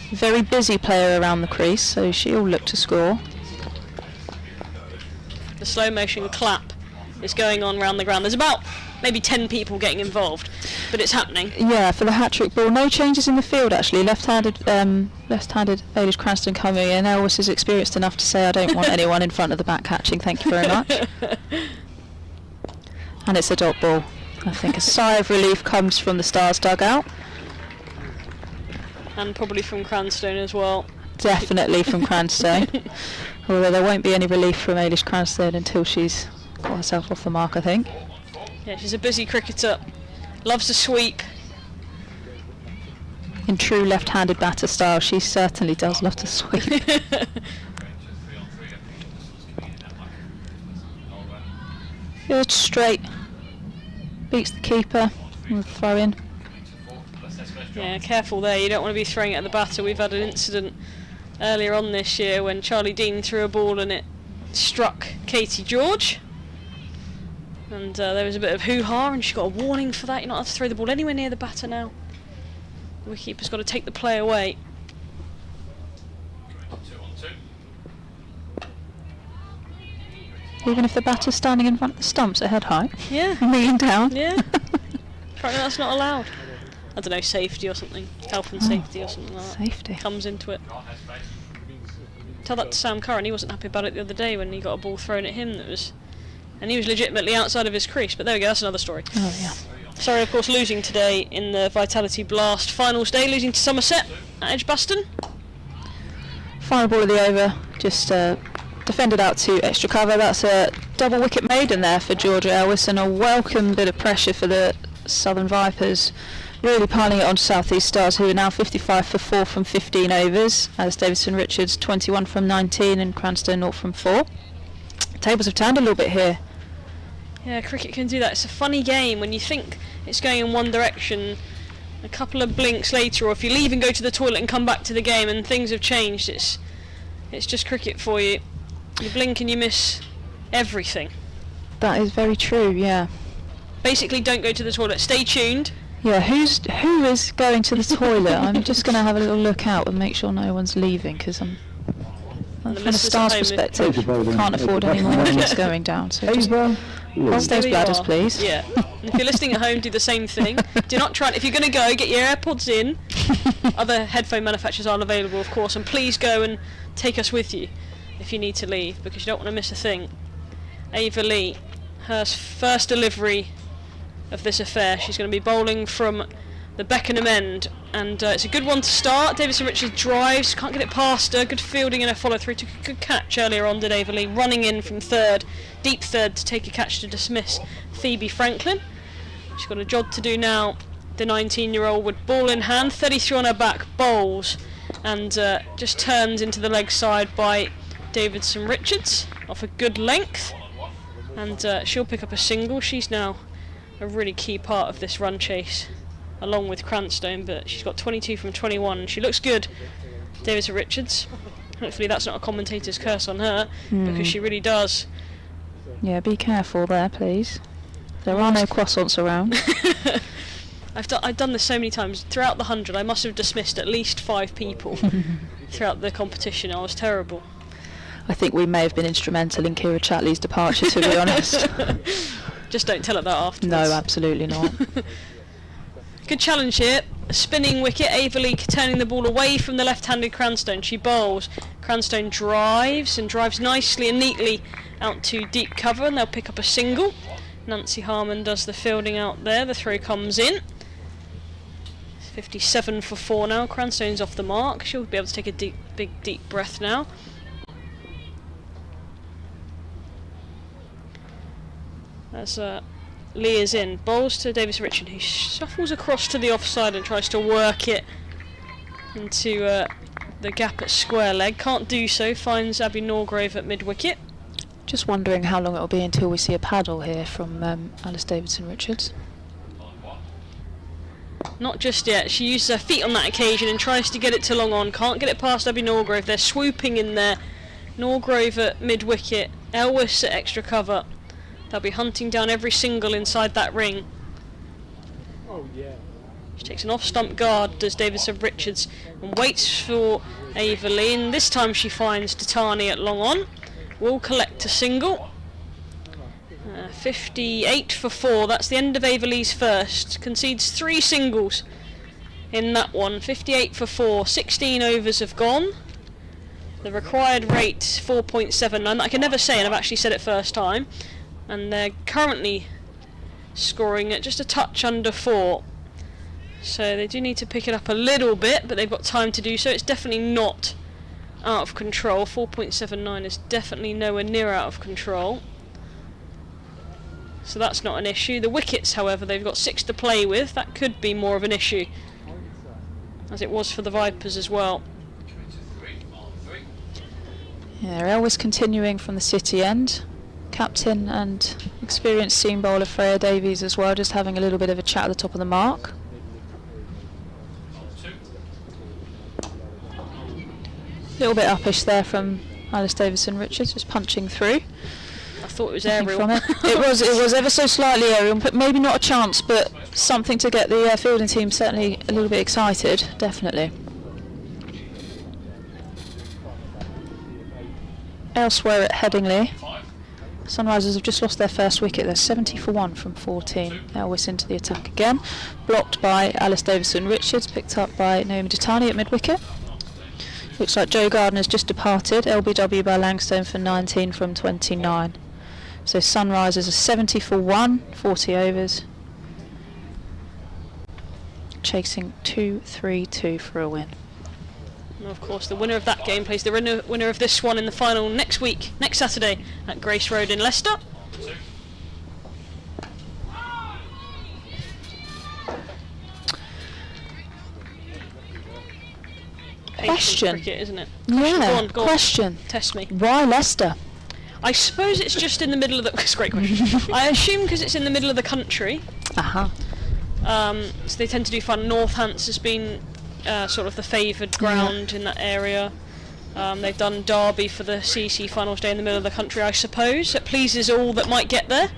[SPEAKER 2] Very busy player around the crease, so she'll look to score.
[SPEAKER 5] The slow motion clap is going on round the ground. There's about maybe 10 people getting involved, but it's happening.
[SPEAKER 2] Yeah, for the hat-trick ball. No changes in the field actually. Left-handed Ailish Cranston coming in. Elwis is experienced enough to say, I don't want anyone in front of the bat catching, thank you very much. And it's a dot ball. I think a sigh of relief comes from the Stars dugout.
[SPEAKER 5] And probably from Cranstone as well.
[SPEAKER 2] Definitely from Cranstone. Although there won't be any relief from Ailish Cranstone until she's got herself off the mark, I think.
[SPEAKER 5] Yeah, she's a busy cricketer. Loves to sweep.
[SPEAKER 2] in true left-handed batter style, she certainly does love to sweep.
[SPEAKER 3] Going to 3 on 3. I think this was coming in that much.
[SPEAKER 2] Good, straight. Beats the keeper. We'll throw in.
[SPEAKER 5] Yeah, careful there. You don't want to be throwing it at the batter. We've had an incident earlier on this year when Charlie Dean threw a ball and it struck Katie George. And there was a bit of hoo-ha, and she got a warning for that. You're not allowed to throw the ball anywhere near the batter now. The wicketkeeper's got to take the play away.
[SPEAKER 3] Going to 2 on 2.
[SPEAKER 2] Even if the batter's standing in front of the stumps at head height,
[SPEAKER 5] Yeah.
[SPEAKER 2] kneeling down.
[SPEAKER 5] Yeah. Apparently that's not allowed. I don't know, safety or something. Health and safety or something like that.
[SPEAKER 2] Safety.
[SPEAKER 5] Comes into it.
[SPEAKER 3] Grant has space.
[SPEAKER 5] Tell that to Sam Curran. He wasn't happy about it the other day when he got a ball thrown at him that was... And he was legitimately outside of his crease. But there we go, that's another story.
[SPEAKER 2] Oh yeah.
[SPEAKER 5] Sorry, of course, losing today in the Vitality Blast finals day, losing to Somerset at Edgbaston.
[SPEAKER 2] Final ball of the over, just defended out to extra cover. That's a double wicket maiden there for Georgia Elwes, and a welcome bit of pressure for the Southern Vipers, really piling it on South East Stars, who are now 55 for 4 from 15 overs, as Davidson Richards 21 from 19 and Cranstoun 0 from 4. Tables have turned a little bit here.
[SPEAKER 5] Yeah, cricket can do that. It's a funny game when you think it's going in one direction. A couple of blinks later, or if you leave and go to the toilet and come back to the game and things have changed, it's just cricket for you. You blink and you miss everything.
[SPEAKER 2] That is very true, yeah.
[SPEAKER 5] Basically, don't go to the toilet. Stay tuned.
[SPEAKER 2] Yeah, who is going to the toilet? I'm just going to have a little look out and make sure no one's leaving, because I'm...
[SPEAKER 5] And the
[SPEAKER 2] From a
[SPEAKER 5] listeners
[SPEAKER 2] star's
[SPEAKER 5] at home,
[SPEAKER 2] perspective,
[SPEAKER 4] Pleasure bowling.
[SPEAKER 2] can't afford any more wickets going down. So just
[SPEAKER 4] Ava
[SPEAKER 2] hold those
[SPEAKER 5] There you
[SPEAKER 2] bladders,
[SPEAKER 5] are.
[SPEAKER 2] please.
[SPEAKER 5] Yeah. And if you're listening at home, do the same thing. Do not try. If you're going to go, get your AirPods in. Other headphone manufacturers are available, of course, and please go and take us with you if you need to leave, because you don't want to miss a thing. Ava Lee, her first delivery of this affair. She's going to be bowling from the Beckenham end, and it's a good one to start. Davidson Richards drives, can't get it past her. Good fielding and a follow through. Took a good catch earlier on, did Ava Lee, running in from third, deep third, to take a catch to dismiss Phoebe Franklin. She's got a job to do now. The 19-year-old with ball in hand, 33 on her back, bowls, and just turns into the leg side by Davidson Richards off a good length, and she'll pick up a single. She's now a really key part of this run chase, along with Cranstoun, but she's got 22 from 21 and she looks good, Davidson Richards. Hopefully that's not a commentator's curse on her, because she really does.
[SPEAKER 2] Yeah, be careful there, please. There are no croissants around.
[SPEAKER 5] I've done this so many times. Throughout the 100 I must have dismissed at least 5 people throughout the competition. I was terrible.
[SPEAKER 2] I think we may have been instrumental in Kira Chatley's departure, to be honest.
[SPEAKER 5] Just don't tell her that afterwards.
[SPEAKER 2] No, absolutely not.
[SPEAKER 5] Good challenge here. A spinning wicket. Ava Lee turning the ball away from the left-handed Cranstoun. She bowls. Cranstoun drives and drives nicely and neatly out to deep cover, and they'll pick up a single. Nancy Harmon does the fielding out there. The throw comes in. 57 for 4 now. Cranstoun's off the mark. She'll be able to take a big deep breath now. As Lee is in, bowls to Davis Richard, who shuffles across to the offside and tries to work it into the gap at square leg. Can't do so, finds Abby Norgrove at mid-wicket.
[SPEAKER 2] Just wondering how long it'll be until we see a paddle here from Alice Davidson Richards.
[SPEAKER 5] Not just yet. She uses her feet on that occasion and tries to get it to long on. Can't get it past Abby Norgrove. They're swooping in there. Norgrove at mid-wicket, Elwes at extra cover. They'll be hunting down every single inside that ring. She takes an off-stump guard, does Davidson Richards, and waits for Ava Lee. And this time she finds Tatani at long on. Will collect a single. 58 for 4. That's the end of Ava Lee's first. Concedes 3 singles in that one. 58 for 4. 16 overs have gone. The required rate 4.79. I can never say, and I've actually said it first time. And they're currently scoring at just a touch under 4. So they do need to pick it up a little bit, but they've got time to do so. It's definitely not out of control. 4.79 is definitely nowhere near out of control. So that's not an issue. The wickets, however, they've got 6 to play with. That could be more of an issue. as it was for the Vipers as well.
[SPEAKER 2] Yeah, Elvis continuing from the City end. Captain and experienced seam bowler Freya Davies as well, just having a little bit of a chat at the top of the mark. A little bit uppish there from Alice Davison-Richards, just punching through.
[SPEAKER 5] I thought it was
[SPEAKER 2] Nothing
[SPEAKER 5] aerial.
[SPEAKER 2] from it. It was ever so slightly aerial, but maybe not a chance, but something to get the fielding team certainly a little bit excited, definitely. Elsewhere at Headingley, Sunrisers have just lost their first wicket. They're 70 for 1 from 14. Elvis into the attack again, blocked by Alice Davison-Richards, picked up by Naomi Ditani at mid-wicket. Looks like Joe Gardner's just departed, LBW by Langstone for 19 from 29. So Sunrisers are 70 for 1, 40 overs. Chasing 2-3-2 for a win.
[SPEAKER 5] And of course, the winner of that game plays the winner of this one in the final next week, next Saturday, at Grace Road in Leicester.
[SPEAKER 2] Question.
[SPEAKER 5] Cricket, isn't it?
[SPEAKER 2] Yeah,
[SPEAKER 5] Go on.
[SPEAKER 2] question.
[SPEAKER 5] Test me.
[SPEAKER 2] Why Leicester?
[SPEAKER 5] I suppose it's just in the middle of the... It's a great question. I assume because it's in the middle of the country.
[SPEAKER 2] Uh-huh.
[SPEAKER 5] So they tend to do fun. Northants has been sort of the favoured ground in that area. They've done Derby for the CC finals day in the middle of the country, I suppose. It pleases all that might get there.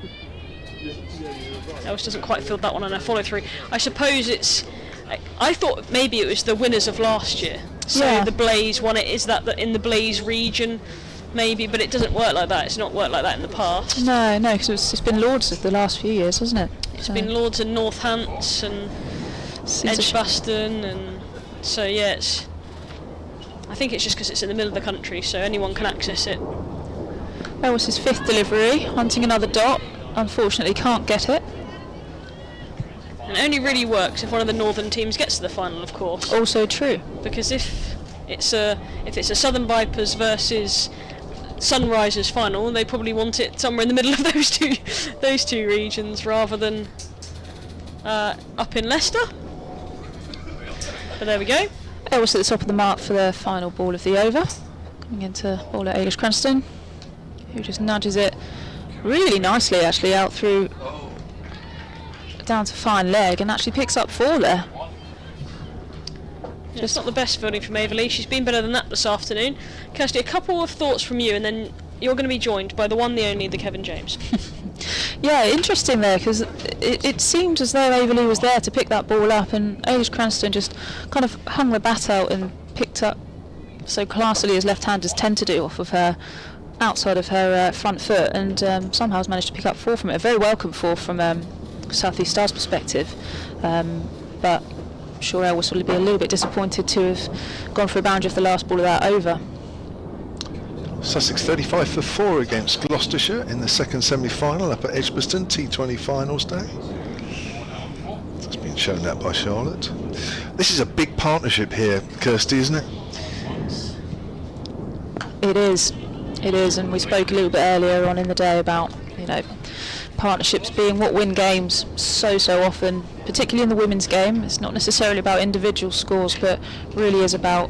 [SPEAKER 5] Elvis doesn't quite field that one on a follow-through. I suppose it's... I thought maybe it was the winners of last year. So the Blaze one, it is that in the Blaze region, maybe, but it doesn't work like that. It's not worked like that in the past.
[SPEAKER 2] No, because it's been Lords of the last few years, hasn't it?
[SPEAKER 5] It's been Lords and Northants and Edgbaston, and so yeah, I think it's just because it's in the middle of the country, so anyone can access it.
[SPEAKER 2] That was his 5th delivery, hunting another dot. Unfortunately, can't get it.
[SPEAKER 5] And it only really works if one of the northern teams gets to the final, of course.
[SPEAKER 2] Also true.
[SPEAKER 5] Because if it's a Southern Vipers versus Sunrisers final, they probably want it somewhere in the middle of those two regions rather than up in Leicester. But there we go.
[SPEAKER 2] Elvis at the top of the mark for the final ball of the over. Coming into bowler Ailish Cranston, who just nudges it really nicely actually out through down to fine leg and actually picks up 4 there.
[SPEAKER 5] Yeah, it's not the best fielding from Averley. She's been better than that this afternoon. Kirstie, a couple of thoughts from you, and then you're going to be joined by the one, the only, the Kevan James.
[SPEAKER 2] Yeah, interesting there, because it seemed as though Averley was there to pick that ball up, and Ailish Cranston just kind of hung the bat out and picked up so classily as left-handers tend to do off of her, outside of her front foot, and somehow has managed to pick up 4 from it. A very welcome 4 from South East Stars perspective, but I'm sure Elvis will be a little bit disappointed to have gone for a boundary of the last ball of that over.
[SPEAKER 1] Sussex 35 for 4 against Gloucestershire in the second semi-final up at Edgbaston, T20 finals day. It's been shown that by Charlotte. This is a big partnership here, Kirstie, isn't it?
[SPEAKER 2] It is, and we spoke a little bit earlier on in the day about, partnerships being what win games so often, particularly in the women's game. It's not necessarily about individual scores, but really is about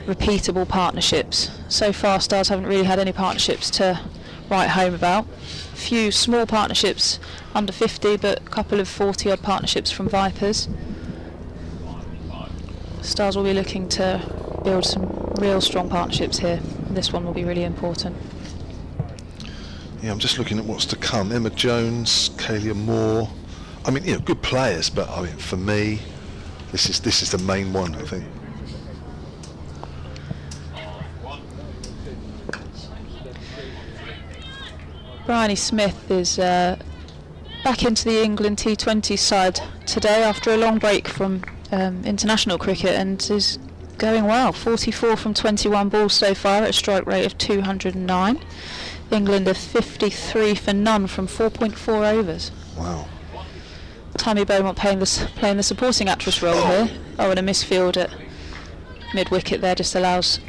[SPEAKER 2] repeatable partnerships. So far, Stars haven't really had any partnerships to write home about. A few small partnerships under 50, but a couple of 40-odd partnerships from Vipers. Stars will be looking to build some real strong partnerships here. This one will be really important.
[SPEAKER 1] Yeah, I'm just looking at what's to come. Emma Jones, Kalia Moore. I mean, good players, but I mean, for me, this is the main one, I think.
[SPEAKER 2] Bryony Smith is back into the England T20 side today after a long break from international cricket, and is going well. 44 from 21 balls so far at a strike rate of 209. England are 53 for none from 4.4 overs.
[SPEAKER 1] Wow.
[SPEAKER 2] Tammy Beaumont playing the supporting actress role here. Oh, and a misfield at mid-wicket there just allows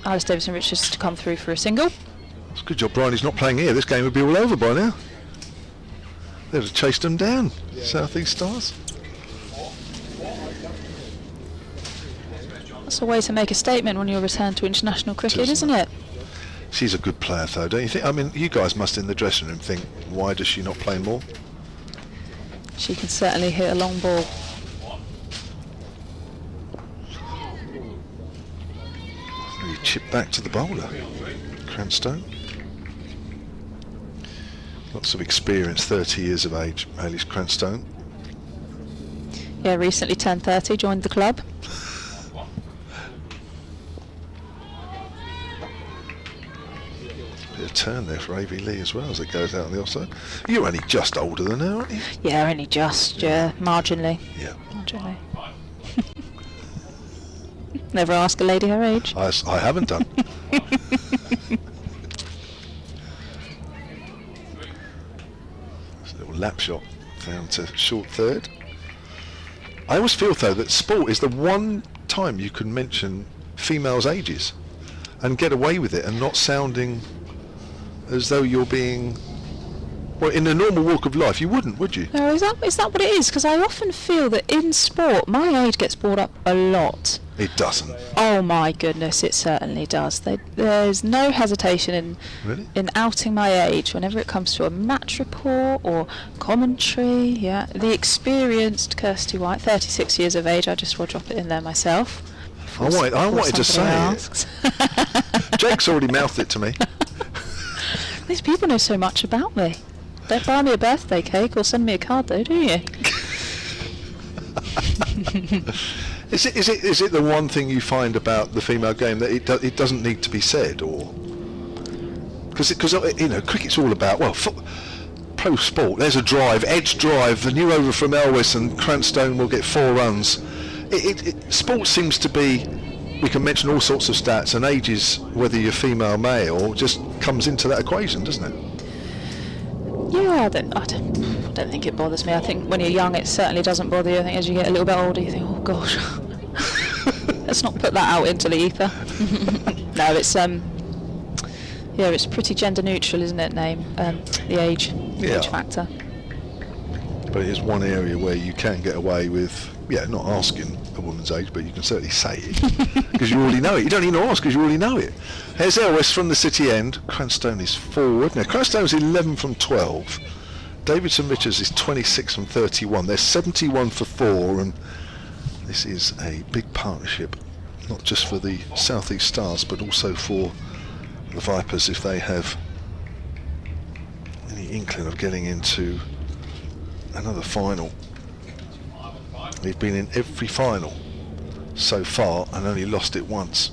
[SPEAKER 2] Alice Davison-Richards to come through for a single.
[SPEAKER 1] It's a good job Bryony's not playing here. This game would be all over by now. They'd have chased them down, South East Stars.
[SPEAKER 2] That's a way to make a statement when you return to international cricket,
[SPEAKER 1] Isn't
[SPEAKER 2] isn't it?
[SPEAKER 1] She's a good player, though, don't you think? I mean, you guys must in the dressing room think, why does she not play more?
[SPEAKER 2] She can certainly hit a long ball.
[SPEAKER 1] You chip back to the bowler, Cranstone. Lots of experience, 30 years of age, Alice Cranstone.
[SPEAKER 2] Yeah, recently turned 30, joined the club.
[SPEAKER 1] Bit of turn there for A.V. Lee as well as it goes out on the offside. You're only just older than her, aren't you?
[SPEAKER 2] Yeah, only just, marginally.
[SPEAKER 1] Yeah.
[SPEAKER 2] Marginally. Never ask a lady her age.
[SPEAKER 1] I haven't done. A little lap shot down to short third. I always feel, though, that sport is the one time you can mention females' ages and get away with it and not sounding as though you're being... Well, in a normal walk of life, you wouldn't, would you?
[SPEAKER 2] Oh, is that what it is? Because I often feel that in sport, my age gets brought up a lot.
[SPEAKER 1] It doesn't.
[SPEAKER 2] Oh my goodness, it certainly does. There's no hesitation
[SPEAKER 1] Really?
[SPEAKER 2] in outing my age whenever it comes to a match report or commentary. Yeah, the experienced Kirstie White, 36 years of age. I just will drop it in there myself.
[SPEAKER 1] I wanted to say it. Jake's already mouthed it to me.
[SPEAKER 2] These people know so much about me. Don't buy me a birthday cake or send me a card, though, do you?
[SPEAKER 1] Is it the one thing you find about the female game that it doesn't need to be said, or because you know, cricket's all about, well, pro sport. There's a drive, edge drive, the new over from Elwes, and Cranstone will get 4 runs. Sport seems to be, we can mention all sorts of stats, and ages, whether you're female, male, just comes into that equation, doesn't it?
[SPEAKER 2] Yeah, I don't think it bothers me. I think when you're young, it certainly doesn't bother you. I think as you get a little bit older, you think, oh gosh, let's not put that out into the ether. No, it's pretty gender neutral, isn't it? The age factor.
[SPEAKER 1] But it is one area where you can get away with, not asking a woman's age, but you can certainly say it because you already know it. You don't even ask because you already know it. Here's Elwes from the City end. Cranstone is forward. Now Cranstone's 11 from 12. Davidson Richards is 26 from 31. They're 71 for 4, and this is a big partnership, not just for the South East Stars, but also for the Vipers if they have any inkling of getting into another final. They've been in every final so far and only lost it once.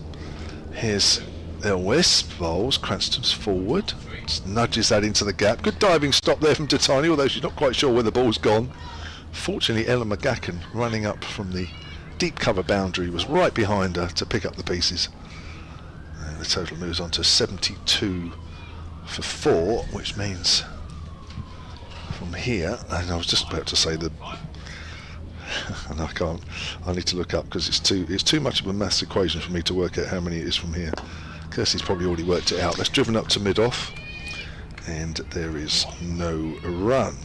[SPEAKER 1] Here's Elwes, bowls, Cranstone's forward, just nudges that into the gap. Good diving stop there from Titani, although she's not quite sure where the ball's gone. Fortunately, Ella McCann, running up from the deep cover boundary, was right behind her to pick up the pieces. And the total moves on to 72 for 4, which means from here, and I was just about to say and I can't. I need to look up because it's too much of a maths equation for me to work out how many it is from here. Kirstie's probably already worked it out. That's driven up to mid-off, and there is no run.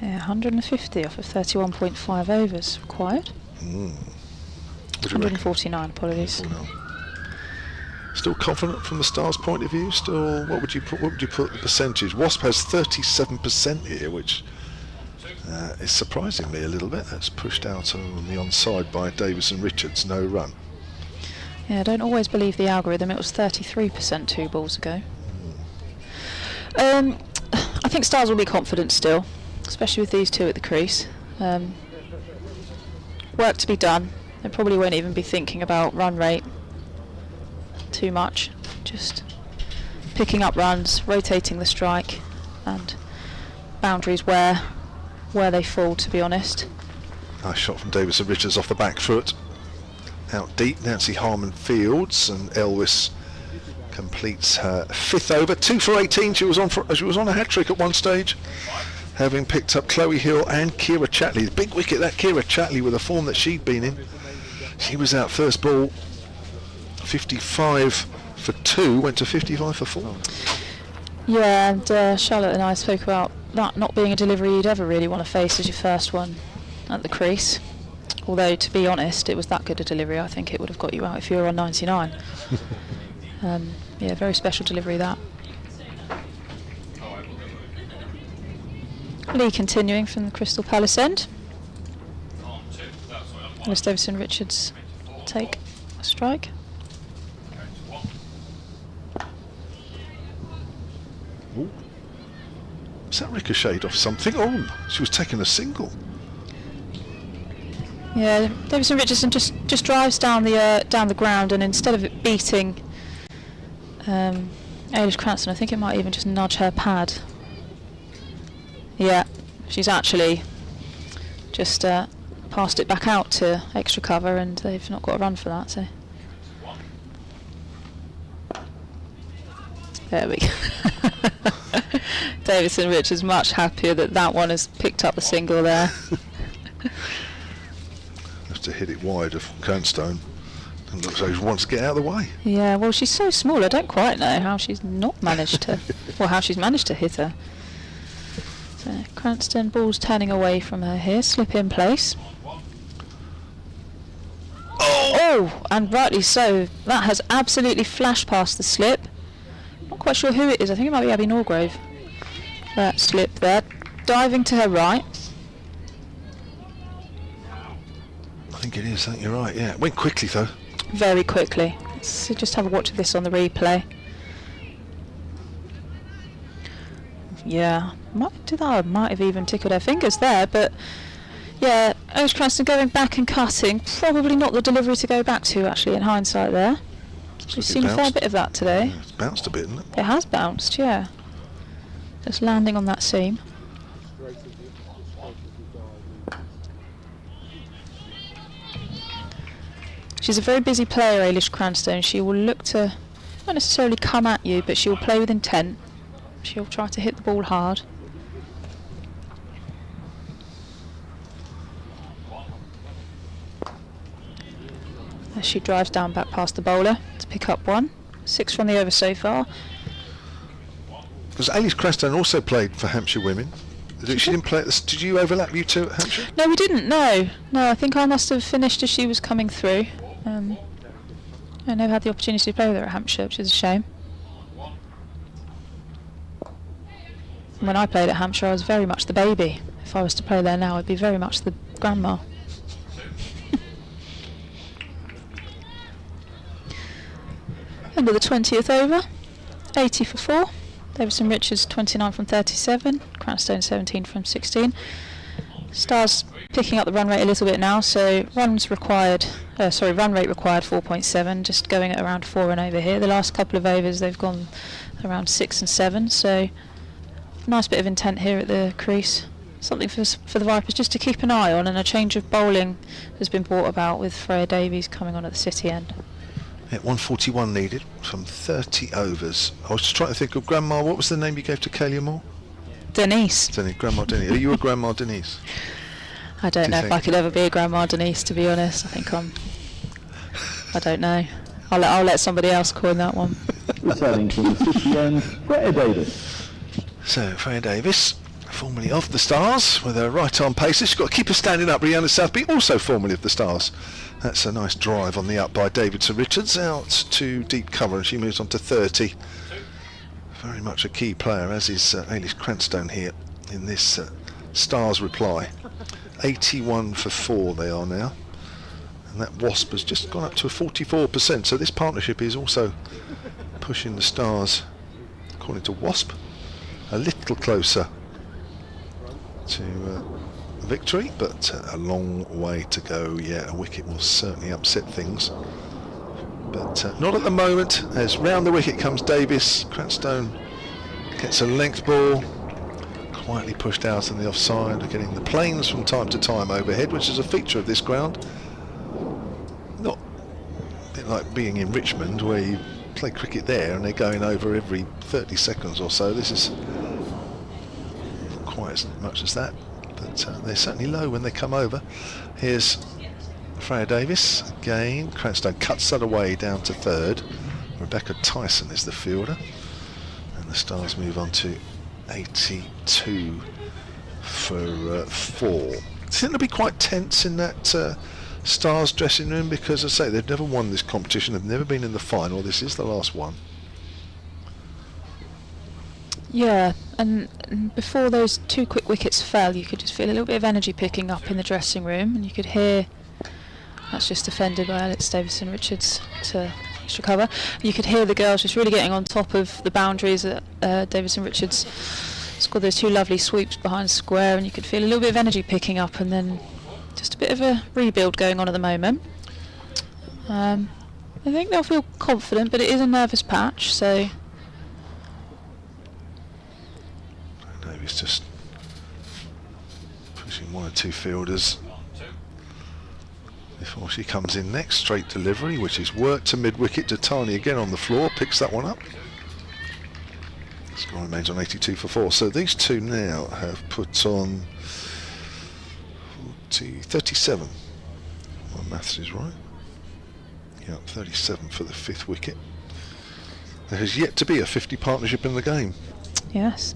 [SPEAKER 2] Yeah, 150 off of 31.5 overs required. 149, apologies.
[SPEAKER 1] Still confident from the Stars' point of view. Still, what would you put the percentage? Wasp has 37% here, which is surprisingly a little bit. That's pushed out on the onside by Davis and Richards. No run.
[SPEAKER 2] Yeah, I don't always believe the algorithm. It was 33% 2 balls ago. I think Stars will be confident still, especially with these two at the crease. Work to be done. They probably won't even be thinking about run rate too much. Just picking up runs, rotating the strike, and boundaries where they fall, to be honest.
[SPEAKER 1] Nice shot from Davis and Richards off the back foot. Out deep, Nancy Harmon fields, and Elwes completes her 5th over. 2 for 18. She was on a hat trick at one stage, having picked up Chloe Hill and Kira Chatley. The big wicket, that Kira Chatley, with the form that she'd been in. She was out first ball, 55 for 2, went to 55 for 4.
[SPEAKER 2] Yeah, and Charlotte and I spoke about that not being a delivery you'd ever really want to face as your first one at the crease. Although, to be honest, it was that good a delivery, I think it would have got you out if you were on 99. Yeah, very special delivery that. Lee continuing from the Crystal Palace end. Alice Davison Richards take a strike.
[SPEAKER 1] Ooh. Was that ricocheted off something? Oh, she was taking a single.
[SPEAKER 2] Yeah, Davison Richardson just drives down the ground, and instead of it beating Eilish Cranston, I think it might even just nudge her pad. Yeah, she's actually just passed it back out to extra cover, and they've not got a run for that. So there we go. Davison Richards much happier that one has picked up the single there.
[SPEAKER 1] Has to hit it wide of Cranstone. And looks like she wants to get out of the way.
[SPEAKER 2] Yeah, well, she's so small. I don't quite know how she's not managed to, or how she's managed to hit her. So Cranston, ball's turning away from her here. Slip in place. Oh, and rightly so. That has absolutely flashed past the slip. Not quite sure who it is. I think it might be Abby Norgrove. That slip there, diving to her right.
[SPEAKER 1] I think it is. I think you're right. Yeah, it went quickly though.
[SPEAKER 2] Very quickly. Let's just have a watch of this on the replay. Yeah, might do that. Might have even tickled her fingers there, but yeah, Eilish Cranston going back and cutting. Probably not the delivery to go back to, actually, in hindsight there. We've seen a fair bit of that today.
[SPEAKER 1] Yeah, it's bounced a bit, isn't it?
[SPEAKER 2] It has bounced, yeah. Just landing on that seam. She's a very busy player, Eilish Cranston. She will look to not necessarily come at you, but she will play with intent. She'll try to hit the ball hard. As she drives down back past the bowler to pick up one. 6 from the over so far.
[SPEAKER 1] Because Eilish Cranston also played for Hampshire Women. She didn't play at the... Did you overlap, you two, at Hampshire?
[SPEAKER 2] No, we didn't, no. No, I think I must have finished as she was coming through. I never had the opportunity to play with her at Hampshire, which is a shame. When I played at Hampshire, I was very much the baby. If I was to play there now, I'd be very much the grandma. End of the 20th over. 80 for 4. Davison Richards 29 from 37. Cranstone 17 from 16. Stars picking up the run rate a little bit now, so run rate required 4.7, just going at around 4 and over here. The last couple of overs they've gone around 6 and 7, so nice bit of intent here at the crease. Something for the Vipers just to keep an eye on, and a change of bowling has been brought about with Freya Davies coming on at the City end.
[SPEAKER 1] Yeah, 141 needed from 30 overs. I was just trying to think of Grandma. What was the name you gave to Kalia Moore?
[SPEAKER 2] Denise.
[SPEAKER 1] Grandma Denise. Are you a Grandma Denise?
[SPEAKER 2] I don't
[SPEAKER 1] Do
[SPEAKER 2] know
[SPEAKER 1] you
[SPEAKER 2] if I
[SPEAKER 1] think?
[SPEAKER 2] could ever be a Grandma Denise, to be honest. I think I don't know. I'll let somebody else coin that one.
[SPEAKER 4] Returning from the City end, Freya Davis.
[SPEAKER 1] So, Freya Davis, formerly of the Stars, with her right arm pacer. She's got to keep her standing up. Rihanna Southby, also formerly of the Stars. That's a nice drive on the up by Davidson Richards, out to deep cover, and she moves on to 30. Very much a key player, as is Eilish Cranstone here in this Stars reply. 81 for 4 they are now, and that Wasp has just gone up to a 44%, so this partnership is also pushing the Stars, according to Wasp, a little closer to victory, but a long way to go. Yeah, a wicket will certainly upset things, but not at the moment, as round the wicket comes Davis. Cranstone gets a length ball, quietly pushed out on the offside, getting the planes from time to time overhead, which is a feature of this ground. Not a bit like being in Richmond, where you play cricket there and they're going over every 30 seconds or so. This is not quite as much as that, but they're certainly low when they come over. Here's Freya Davis again. Cranstone cuts that away down to third. Rebecca Tyson is the fielder, and the Stars move on to 82 for 4. think they'll be quite tense in that Stars dressing room, because as I say, they've never won this competition, they've never been in the final, this is the last one.
[SPEAKER 2] Yeah, and before those 2 quick wickets fell, you could just feel a little bit of energy picking up in the dressing room, and you could hear, that's just defended by Alex Davison-Richards to extra cover, you could hear the girls just really getting on top of the boundaries. Davison-Richards scored those 2 lovely sweeps behind square, and you could feel a little bit of energy picking up, and then just a bit of a rebuild going on at the moment. I think they'll feel confident, but it is a nervous patch, so...
[SPEAKER 1] Davies just pushing 1 or 2 fielders before she comes in next. Straight delivery, which is worked to mid-wicket. Datani again on the floor, picks that one up. Score remains on 82 for 4. So these two now have put on 37. My maths is right. Yeah, 37 for the 5th wicket. There has yet to be a 50 partnership in the game.
[SPEAKER 2] Yes.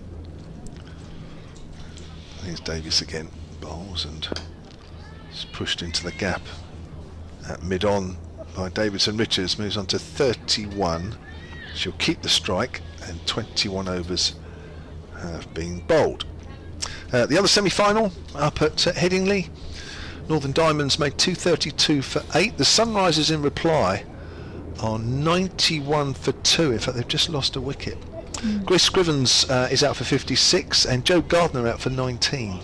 [SPEAKER 1] Here's Davies again, bowls, and it's pushed into the gap at mid-on by Davison-Richards, moves on to 31. She'll keep the strike, and 21 overs have been bowled. The other semi-final up at Headingley, Northern Diamonds made 232 for 8. The Sunrisers in reply are 91 for 2. In fact, they've just lost a wicket. Grace Scrivens is out for 56, and Joe Gardner out for 19.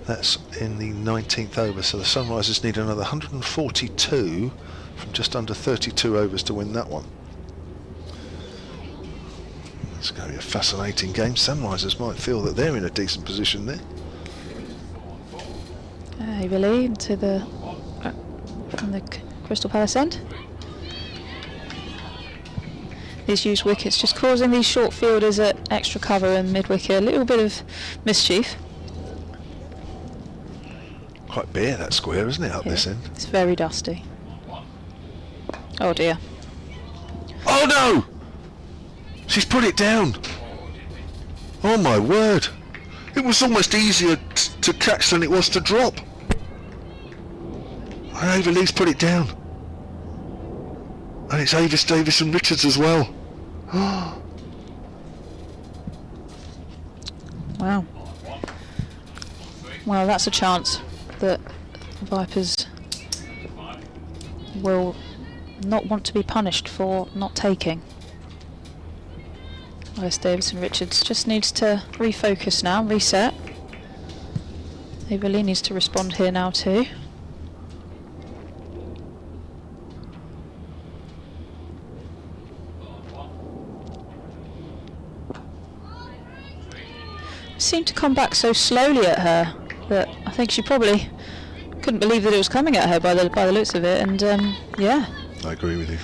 [SPEAKER 1] That's in the 19th over, so the Sunrisers need another 142 from just under 32 overs to win that one. It's going to be a fascinating game. Sunrisers might feel that they're in a decent position there.
[SPEAKER 2] Haverley into the from the Crystal Palace end. These used wickets just causing these short fielders at extra cover and mid-wicket a little bit of mischief.
[SPEAKER 1] Quite bare that square, isn't it, up this end?
[SPEAKER 2] It's very dusty. Oh dear.
[SPEAKER 1] Oh no! She's put it down. Oh my word. It was almost easier to catch than it was to drop. And Haverley's put it down. And it's Avis Davison-Richards as well.
[SPEAKER 2] Wow. Well, that's a chance that the Vipers will not want to be punished for not taking. Alice Davison-Richards just needs to refocus now, reset. Haverley needs to respond here now too. Seemed to come back so slowly at her that I think she probably couldn't believe that it was coming at her by the looks of it, and yeah.
[SPEAKER 1] I agree with you.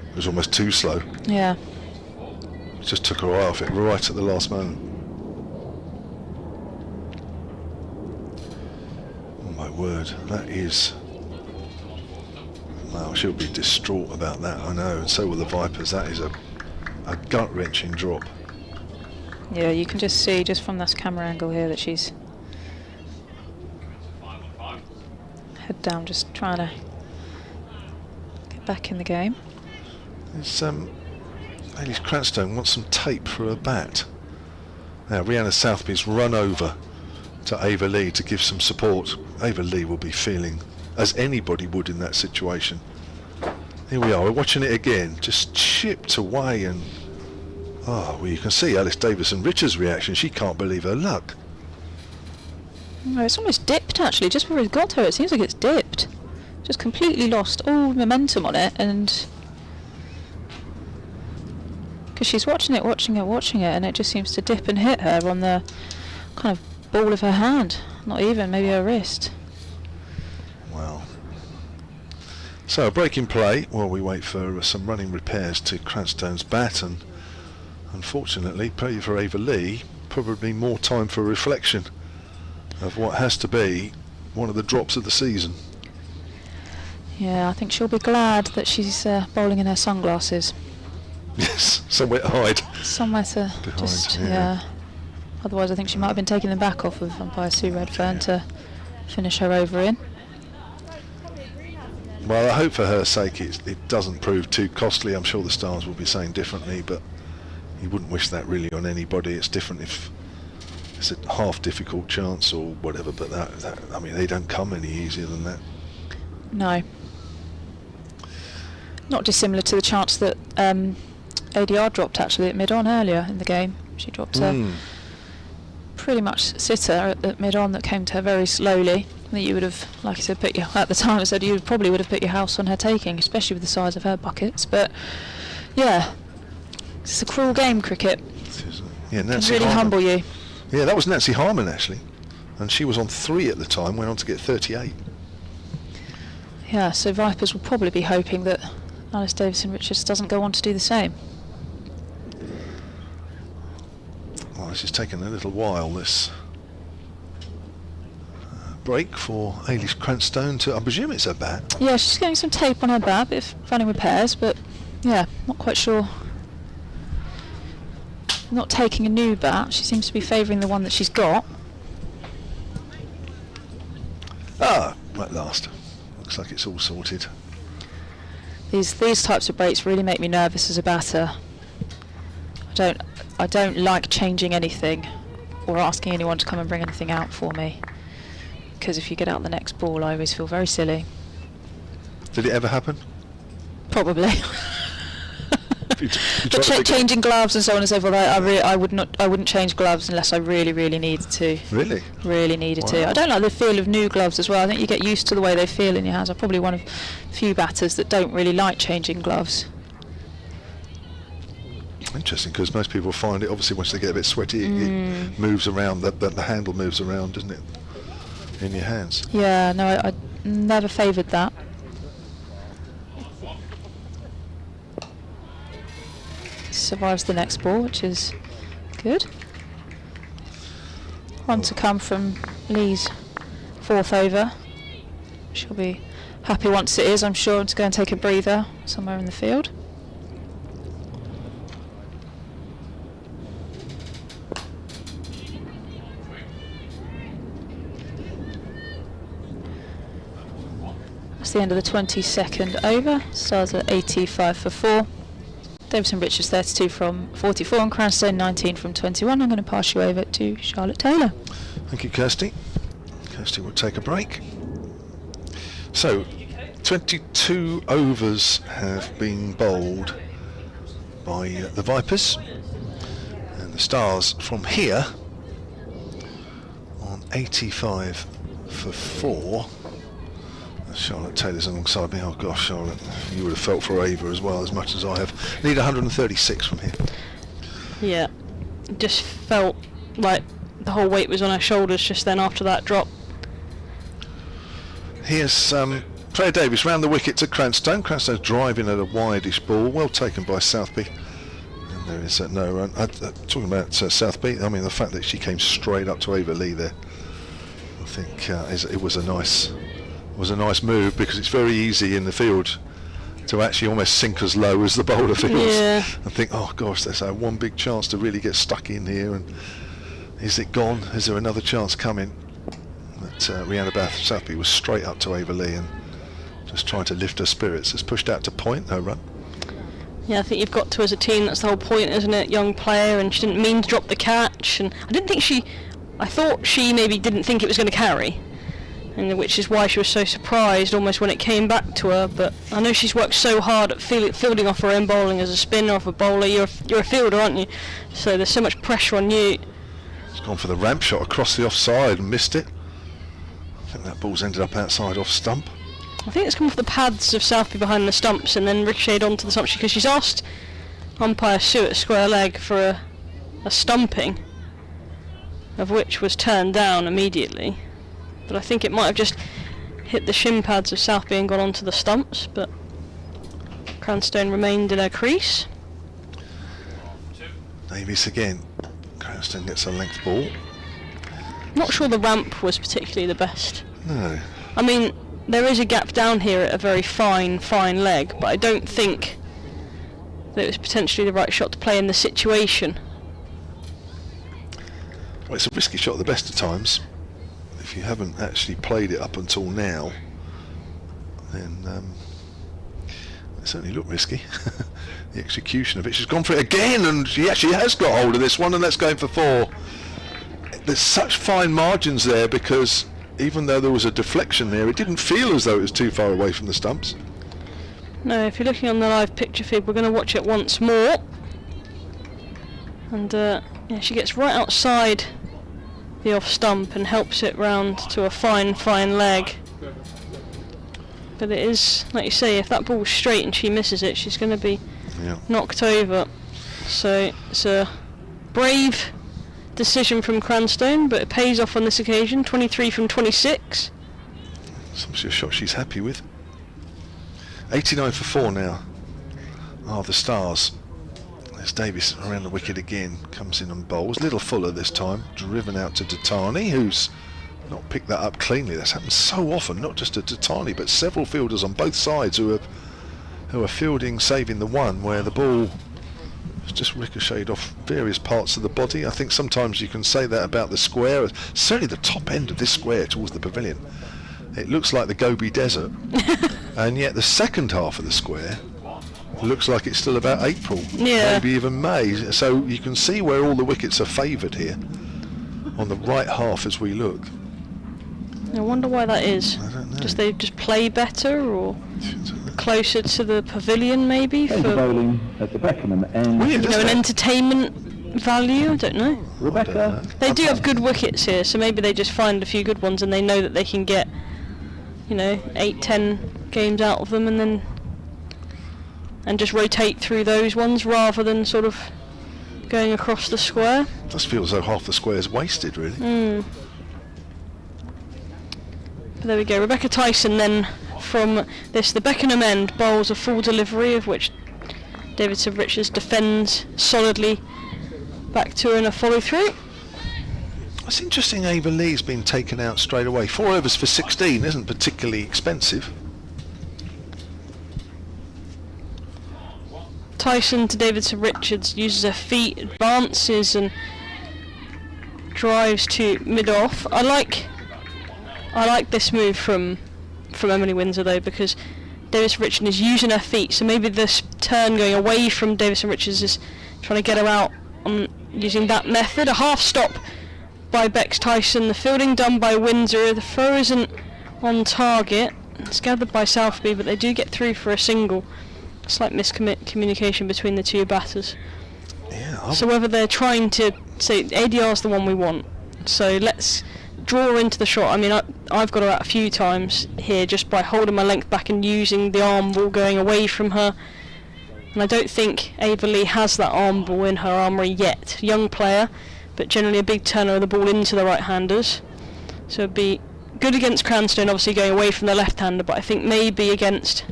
[SPEAKER 1] It was almost too slow.
[SPEAKER 2] Yeah.
[SPEAKER 1] It just took her eye off it right at the last moment. Oh my word, that is... Wow, she'll be distraught about that, I know, and so will the Vipers. That is a gut-wrenching drop.
[SPEAKER 2] Yeah, you can just see just from this camera angle here that she's head down, just trying to get back in the game.
[SPEAKER 1] It's Ailey Cranstone wants some tape for her bat. Now Rhianna Southby's run over to Ava Lee to give some support. Ava Lee will be feeling as anybody would in that situation. Here we are, we're watching it again, just chipped away, and oh, well, you can see Alice Davison-Richards' reaction. She can't believe her luck.
[SPEAKER 2] No, it's almost dipped actually, just before it got to her. It seems like it's dipped. Just completely lost all momentum on it, and because she's watching it, and it just seems to dip and hit her on the kind of ball of her hand. Not even, maybe her wrist.
[SPEAKER 1] Wow. So a break in play while we wait for some running repairs to Cranstone's bat, and unfortunately, probably for Ava Lee, probably more time for reflection of what has to be one of the drops of the season.
[SPEAKER 2] Yeah, I think she'll be glad that she's bowling in her sunglasses.
[SPEAKER 1] Yes, somewhere to hide.
[SPEAKER 2] Somewhere to
[SPEAKER 1] Behind,
[SPEAKER 2] just,
[SPEAKER 1] yeah.
[SPEAKER 2] yeah. Otherwise I think she might have been taking them back off of umpire Sue Redfern to finish her over in.
[SPEAKER 1] Well, I hope for her sake it doesn't prove too costly. I'm sure the Stars will be saying differently, but you wouldn't wish that really on anybody. It's different if it's a half difficult chance or whatever, but that I mean, they don't come any easier than that.
[SPEAKER 2] No. Not dissimilar to the chance that ADR dropped actually at mid-on earlier in the game. She dropped a pretty much sitter at mid-on that came to her very slowly. That you would have, like I said, at the time I said you probably would have put your house on her taking, especially with the size of her buckets. But yeah, it's a cruel game, cricket.
[SPEAKER 1] Yeah,
[SPEAKER 2] It can
[SPEAKER 1] Nancy
[SPEAKER 2] really
[SPEAKER 1] Harman.
[SPEAKER 2] humble you.
[SPEAKER 1] Yeah, that was Nancy Harman actually, and she was on 3 at the time. Went on to get 38.
[SPEAKER 2] Yeah, so Vipers will probably be hoping that Alice Davison-Richards doesn't go on to do the same.
[SPEAKER 1] Well, this is taking a little while. This break for Ailey Cranstone to, I presume it's her bat.
[SPEAKER 2] Yeah, she's getting some tape on her bat, bit of running repairs, but yeah, not quite sure. Not taking a new bat, she seems to be favouring the one that she's got.
[SPEAKER 1] Ah, at last. Looks like it's all sorted.
[SPEAKER 2] These types of breaks really make me nervous as a batter. I don't like changing anything or asking anyone to come and bring anything out for me, because if you get out the next ball I always feel very silly.
[SPEAKER 1] Did it ever happen?
[SPEAKER 2] Probably.
[SPEAKER 1] You
[SPEAKER 2] But
[SPEAKER 1] tried to-
[SPEAKER 2] changing gloves and so on and so forth, I wouldn't change gloves unless I really needed to.
[SPEAKER 1] Really?
[SPEAKER 2] Really needed to.
[SPEAKER 1] Wow.
[SPEAKER 2] I don't like the feel of new gloves as well. I think you get used to the way they feel in your hands. I'm probably one of few batters that don't really like changing gloves.
[SPEAKER 1] Interesting, because most people find it, obviously once they get a bit sweaty, it moves around, the handle moves around, doesn't it, in your hands.
[SPEAKER 2] Yeah, no, I never favoured that. Survives the next ball, which is good. One to come from Lee's 4th over. She'll be happy once it is, I'm sure, to go and take a breather somewhere in the field. That's the end of the 22nd over. Stars at 85 for 4. Davison-Richards 32 from 44 and Cranstone 19 from 21. I'm going to pass you over to Charlotte Taylor.
[SPEAKER 1] Thank you, Kirstie. Kirstie will take a break. So, 22 overs have been bowled by the Vipers, and the Stars from here on 85 for 4. Charlotte Taylor's alongside me. Oh gosh, Charlotte, you would have felt for Ava as well, as much as I have. Need 136 from here.
[SPEAKER 5] Yeah, just felt like the whole weight was on her shoulders just then after that drop.
[SPEAKER 1] Here's Claire Davies round the wicket to Cranstone. Cranstone's driving at a wideish ball, well taken by Southby. And there is no run. Talking about Southby, I mean the fact that she came straight up to Ava Lee there, I think it was a nice move, because it's very easy in the field to actually almost sink as low as the bowler feels,
[SPEAKER 5] Yeah.
[SPEAKER 1] and think, oh gosh, there's one big chance to really get stuck in here, and is it gone? Is there another chance coming? But Rihanna Bath Southby was straight up to Ava Lee and just trying to lift her spirits. It's pushed out to point, no run.
[SPEAKER 5] Yeah, I think you've got to as a team, that's the whole point, isn't it? Young player, and she didn't mean to drop the catch, and I thought she maybe didn't think it was going to carry, and which is why she was so surprised almost when it came back to her. But I know she's worked so hard at fielding off her own bowling as a spinner, off a bowler. You're a fielder, aren't you? So there's so much pressure on you.
[SPEAKER 1] It's gone for the ramp shot across the offside and missed it. I think that ball's ended up outside off stump.
[SPEAKER 5] I think it's come off the pads of Southby behind the stumps and then ricocheted onto the stumps, because she's asked umpire Sue at square leg for a stumping, of which was turned down immediately. But I think it might have just hit the shin pads of Southby and gone onto the stumps, but Cranstone remained in her crease.
[SPEAKER 1] Davies again. Cranstone gets a length ball.
[SPEAKER 5] Not sure the ramp was particularly the best.
[SPEAKER 1] No.
[SPEAKER 5] I mean, there is a gap down here at a very fine leg, but I don't think that it was potentially the right shot to play in the situation.
[SPEAKER 1] Well, it's a risky shot at the best of times. if you haven't actually played it up until now, then it certainly looked risky. The execution of it. She's gone for it again, and she actually has got hold of this one, and that's going for 4. There's such fine margins there, because even though there was a deflection there, it didn't feel as though it was too far away from the stumps.
[SPEAKER 5] No, if you're looking on the live picture feed, we're going to watch it once more. And yeah, she gets right outside the off stump and helps it round to a fine leg. But it is, like you say, if that ball's straight and she misses it, she's going to be knocked over. So it's a brave decision from Cranstone, but it pays off on this occasion. 23 from 26.
[SPEAKER 1] It's obviously a shot she's happy with. 89 for 4 now are the Stars. There's Davis around the wicket again, comes in and bowls. Little Fuller this time, driven out to Datani, who's not picked that up cleanly. That's happened so often, not just to Datani, but several fielders on both sides who are fielding, saving the one, where the ball has just ricocheted off various parts of the body. I think sometimes you can say that about the square, certainly the top end of this square towards the pavilion. It looks like the Gobi Desert, and yet the second half of the square looks like it's still about April, maybe even May. So you can see where all the wickets are favoured here, on the right half as we look.
[SPEAKER 5] I wonder why that is.
[SPEAKER 1] I don't know.
[SPEAKER 5] Just they just play better, or closer to the pavilion, maybe
[SPEAKER 4] Thank you,
[SPEAKER 5] for
[SPEAKER 4] bowling at the Beckenham end.
[SPEAKER 1] Weird, isn't
[SPEAKER 5] an
[SPEAKER 1] it?
[SPEAKER 5] entertainment value. I don't know.
[SPEAKER 4] Rebecca.
[SPEAKER 5] They do have good wickets here, so maybe they just find a few good ones and they know that they can get, 8-10 games out of them, and just rotate through those ones rather than sort of going across the square.
[SPEAKER 1] It does feel as though half the square is wasted, really.
[SPEAKER 5] But there we go. Rebecca Tyson then from the Beckenham end bowls a full delivery, of which David St Richards defends solidly back to her in a follow through.
[SPEAKER 1] It's interesting Ava Lee's been taken out straight away. 4 overs for 16 isn't particularly expensive.
[SPEAKER 5] Tyson to David St Richards, uses her feet, advances and drives to mid-off. I like this move from Emily Windsor though, because David St Richards is using her feet, so maybe this turn going away from David St Richards is trying to get her out on using that method. A half stop by Bex Tyson, the fielding done by Windsor, the throw isn't on target, it's gathered by Southby, but they do get through for a single. Slight miscommunication between the two batters.
[SPEAKER 1] Yeah.
[SPEAKER 5] So whether they're trying to say ADR's the one we want, so let's draw her into the shot. I mean, I've got her out a few times here just by holding my length back and using the arm ball going away from her, and I don't think Ava Lee has that arm ball in her armoury yet. Young player, but generally a big turner of the ball into the right-handers, so it'd be good against Cranstone, obviously going away from the left-hander, but I think maybe against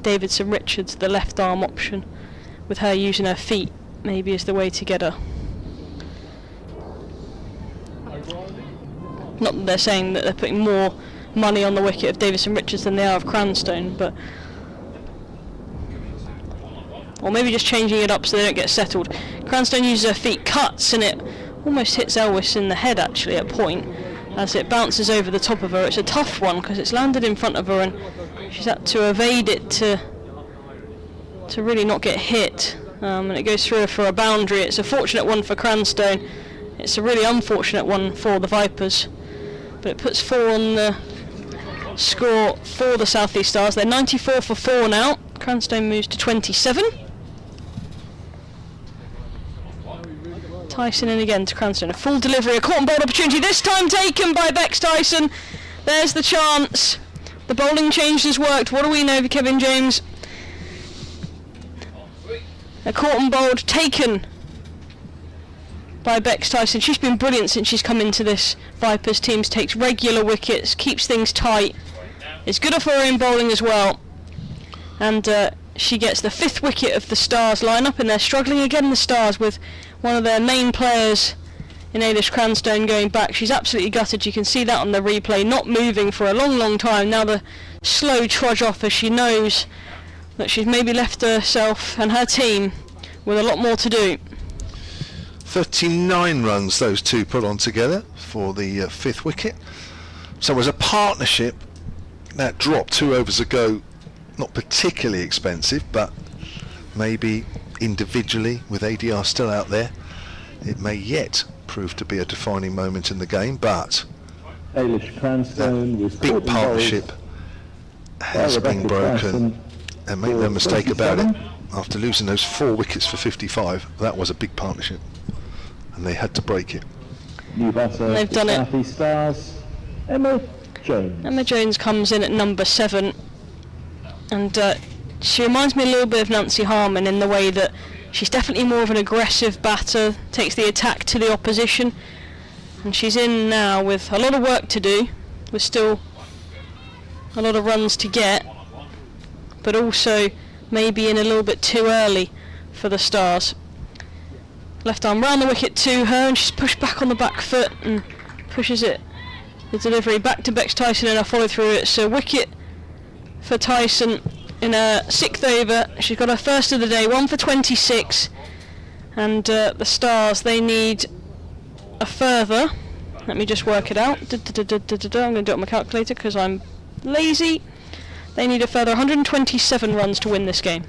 [SPEAKER 5] David St Richards, the left arm option, with her using her feet, maybe is the way to get her. Not that they're saying that they're putting more money on the wicket of David St Richards than they are of Cranstone, but or maybe just changing it up so they don't get settled. Cranstone uses her feet, cuts, and it almost hits Elwes in the head actually at a point as it bounces over the top of her. It's a tough one because it's landed in front of her and she's had to evade it to really not get hit, and it goes through her for a boundary. It's a fortunate one for Cranstone. It's a really unfortunate one for the Vipers, but it puts 4 on the score for the South East Stars. They're 94 for 4 now. Cranstone moves to 27. Tyson in again to Cranstone. A full delivery, a caught and bowled opportunity, this time taken by Bex Tyson. There's the chance. The bowling change has worked. What do we know for Kevin James? A caught and bowled taken by Bex Tyson. She's been brilliant since she's come into this Vipers team. Takes regular wickets, keeps things tight. Is good off her own bowling as well. And she gets the 5th wicket of the Stars lineup, and they're struggling again, the Stars, with one of their main players in Ailish Cranstone going back. She's absolutely gutted. You can see that on the replay, not moving for a long time. Now the slow trudge off as she knows that she's maybe left herself and her team with a lot more to do.
[SPEAKER 1] 39 runs those two put on together for the 5th wicket. So as a partnership, that drop 2 overs ago, not particularly expensive, but maybe individually, with ADR still out there, it may yet prove to be a defining moment in the game. But
[SPEAKER 4] Ailish Cranstone was
[SPEAKER 1] that big
[SPEAKER 4] caught in
[SPEAKER 1] partnership has
[SPEAKER 4] Rebecca
[SPEAKER 1] been broken,
[SPEAKER 4] Clarkson
[SPEAKER 1] and make
[SPEAKER 4] for
[SPEAKER 1] no mistake about it,
[SPEAKER 4] 27.
[SPEAKER 1] after losing those 4 wickets for 55, that was a big partnership, and they had to break it.
[SPEAKER 4] New batter,
[SPEAKER 5] They've
[SPEAKER 4] the
[SPEAKER 5] done it.
[SPEAKER 4] South East Stars, Emma Jones.
[SPEAKER 5] Emma Jones comes in at number 7, and she reminds me a little bit of Nancy Harman in the way that she's definitely more of an aggressive batter, takes the attack to the opposition, and she's in now with a lot of work to do, with still a lot of runs to get, but also maybe in a little bit too early for the Stars. Left arm round the wicket to her, and she's pushed back on the back foot and pushes it, the delivery back to Bex Tyson, and a follow through. It's a wicket for Tyson in her 6th over. She's got her first of the day, 1 for 26, and the Stars, they need a further, let me just work it out, I'm going to do it on my calculator because I'm lazy. They need a further 127 runs to win this game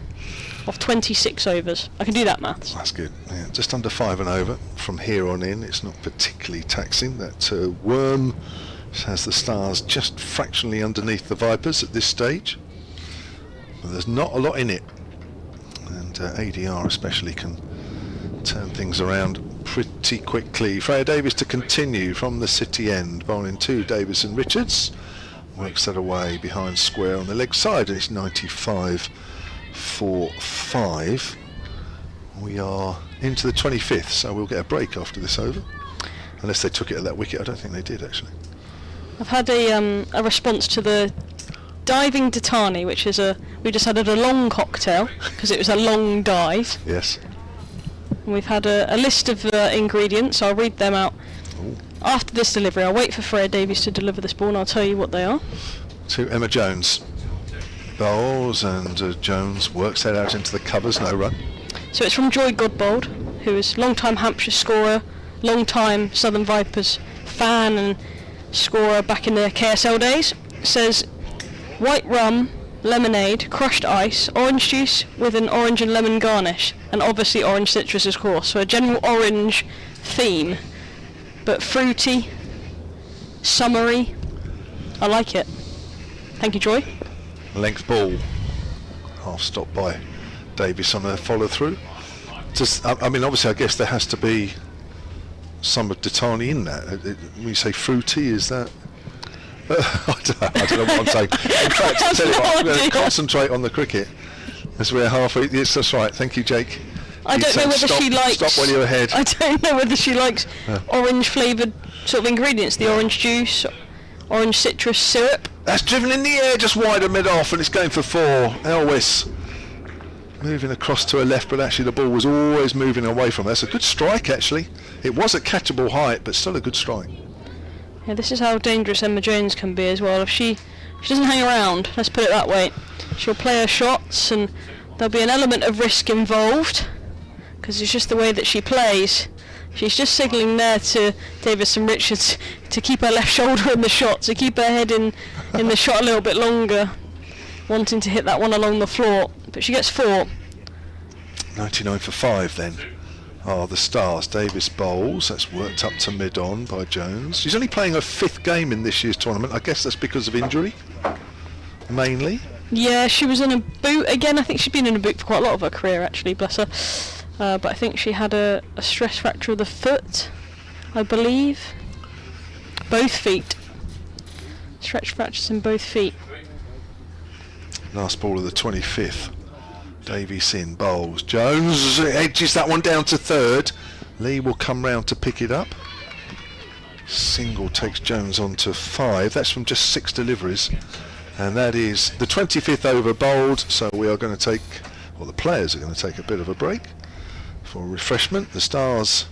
[SPEAKER 5] of 26 overs. I can do that maths.
[SPEAKER 1] That's good. Yeah, just under 5 and over from here on in. It's not particularly taxing. That worm has the Stars just fractionally underneath the Vipers at this stage. But there's not a lot in it, and ADR especially can turn things around pretty quickly. Freya Davies to continue from the City end, bowling 2. Davis and Richards works that away behind square on the leg side, and it's 95 for 5. We are into the 25th, so we'll get a break after this over, unless they took it at that wicket. I don't think they did actually.
[SPEAKER 5] I've had a response to the diving Datani, which is we just had a long cocktail because it was a long dive.
[SPEAKER 1] Yes.
[SPEAKER 5] And we've had a list of ingredients. I'll read them out after this delivery. I'll wait for Freya Davies to deliver this ball and I'll tell you what they are.
[SPEAKER 1] To Emma Jones. Bowls, and Jones works that out into the covers, no run.
[SPEAKER 5] So it's from Joy Godbold, who is long-time Hampshire scorer, long-time Southern Vipers fan and scorer back in the KSL days. It says, white rum, lemonade, crushed ice, orange juice with an orange and lemon garnish, and obviously orange citrus of course, so a general orange theme, but fruity, summery. I like it. Thank you, Joy.
[SPEAKER 1] Length ball, half stopped by Davis on a follow through. Just, I mean, obviously I guess there has to be some of Datani in that. When you say fruity, is that I don't know what I'm saying. In fact, I tell you what, I'm going to concentrate on the cricket as we're halfway. Yes, that's right. Thank you, Jake.
[SPEAKER 5] I don't know whether she likes.
[SPEAKER 1] Stop when you're ahead.
[SPEAKER 5] I don't know whether she likes orange flavoured sort of ingredients. The orange juice, orange citrus syrup.
[SPEAKER 1] That's driven in the air just wide of mid-off, and it's going for 4. Elwes moving across to her left, but actually the ball was always moving away from her. That's a good strike, actually. It was at catchable height, but still a good strike.
[SPEAKER 5] Yeah, this is how dangerous Emma Jones can be as well. If she doesn't hang around, let's put it that way, she'll play her shots, and there'll be an element of risk involved, because it's just the way that she plays. She's just signalling there to Davis and Richards to keep her left shoulder in the shot, to keep her head in the shot a little bit longer, wanting to hit that one along the floor. But she gets 4.
[SPEAKER 1] 99 for 5 then are the Stars. Davis bowls, that's worked up to mid-on by Jones. She's only playing her 5th game in this year's tournament. I guess that's because of injury, mainly.
[SPEAKER 5] Yeah, she was in a boot again. I think she's been in a boot for quite a lot of her career actually, bless her. But I think she had a stress fracture of the foot, I believe. Both feet. Stretch fractures in both feet.
[SPEAKER 1] Last ball of the 25th. Davies in, bowls. Jones edges that one down to 3rd. Lee will come round to pick it up. Single takes Jones on to 5. That's from just 6 deliveries. And that is the 25th over bowled. So we are going to take, well, the players are going to take a bit of a break for refreshment. The Stars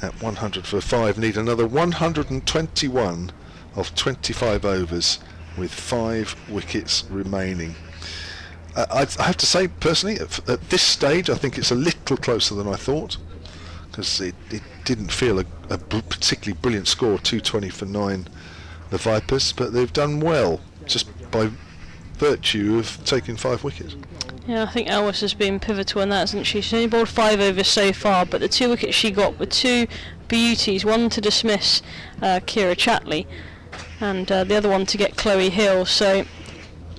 [SPEAKER 1] at 100 for 5 need another 121 of 25 overs with 5 wickets remaining. I have to say personally at this stage I think it's a little closer than I thought, because it didn't feel a particularly brilliant score, 220 for 9 the Vipers, but they've done well just by virtue of taking 5 wickets.
[SPEAKER 5] Yeah, I think Ellis has been pivotal in that, hasn't she? She's only bowled 5 overs so far, but the 2 wickets she got were 2 beauties, one to dismiss Kira Chatley and the other one to get Chloe Hill. So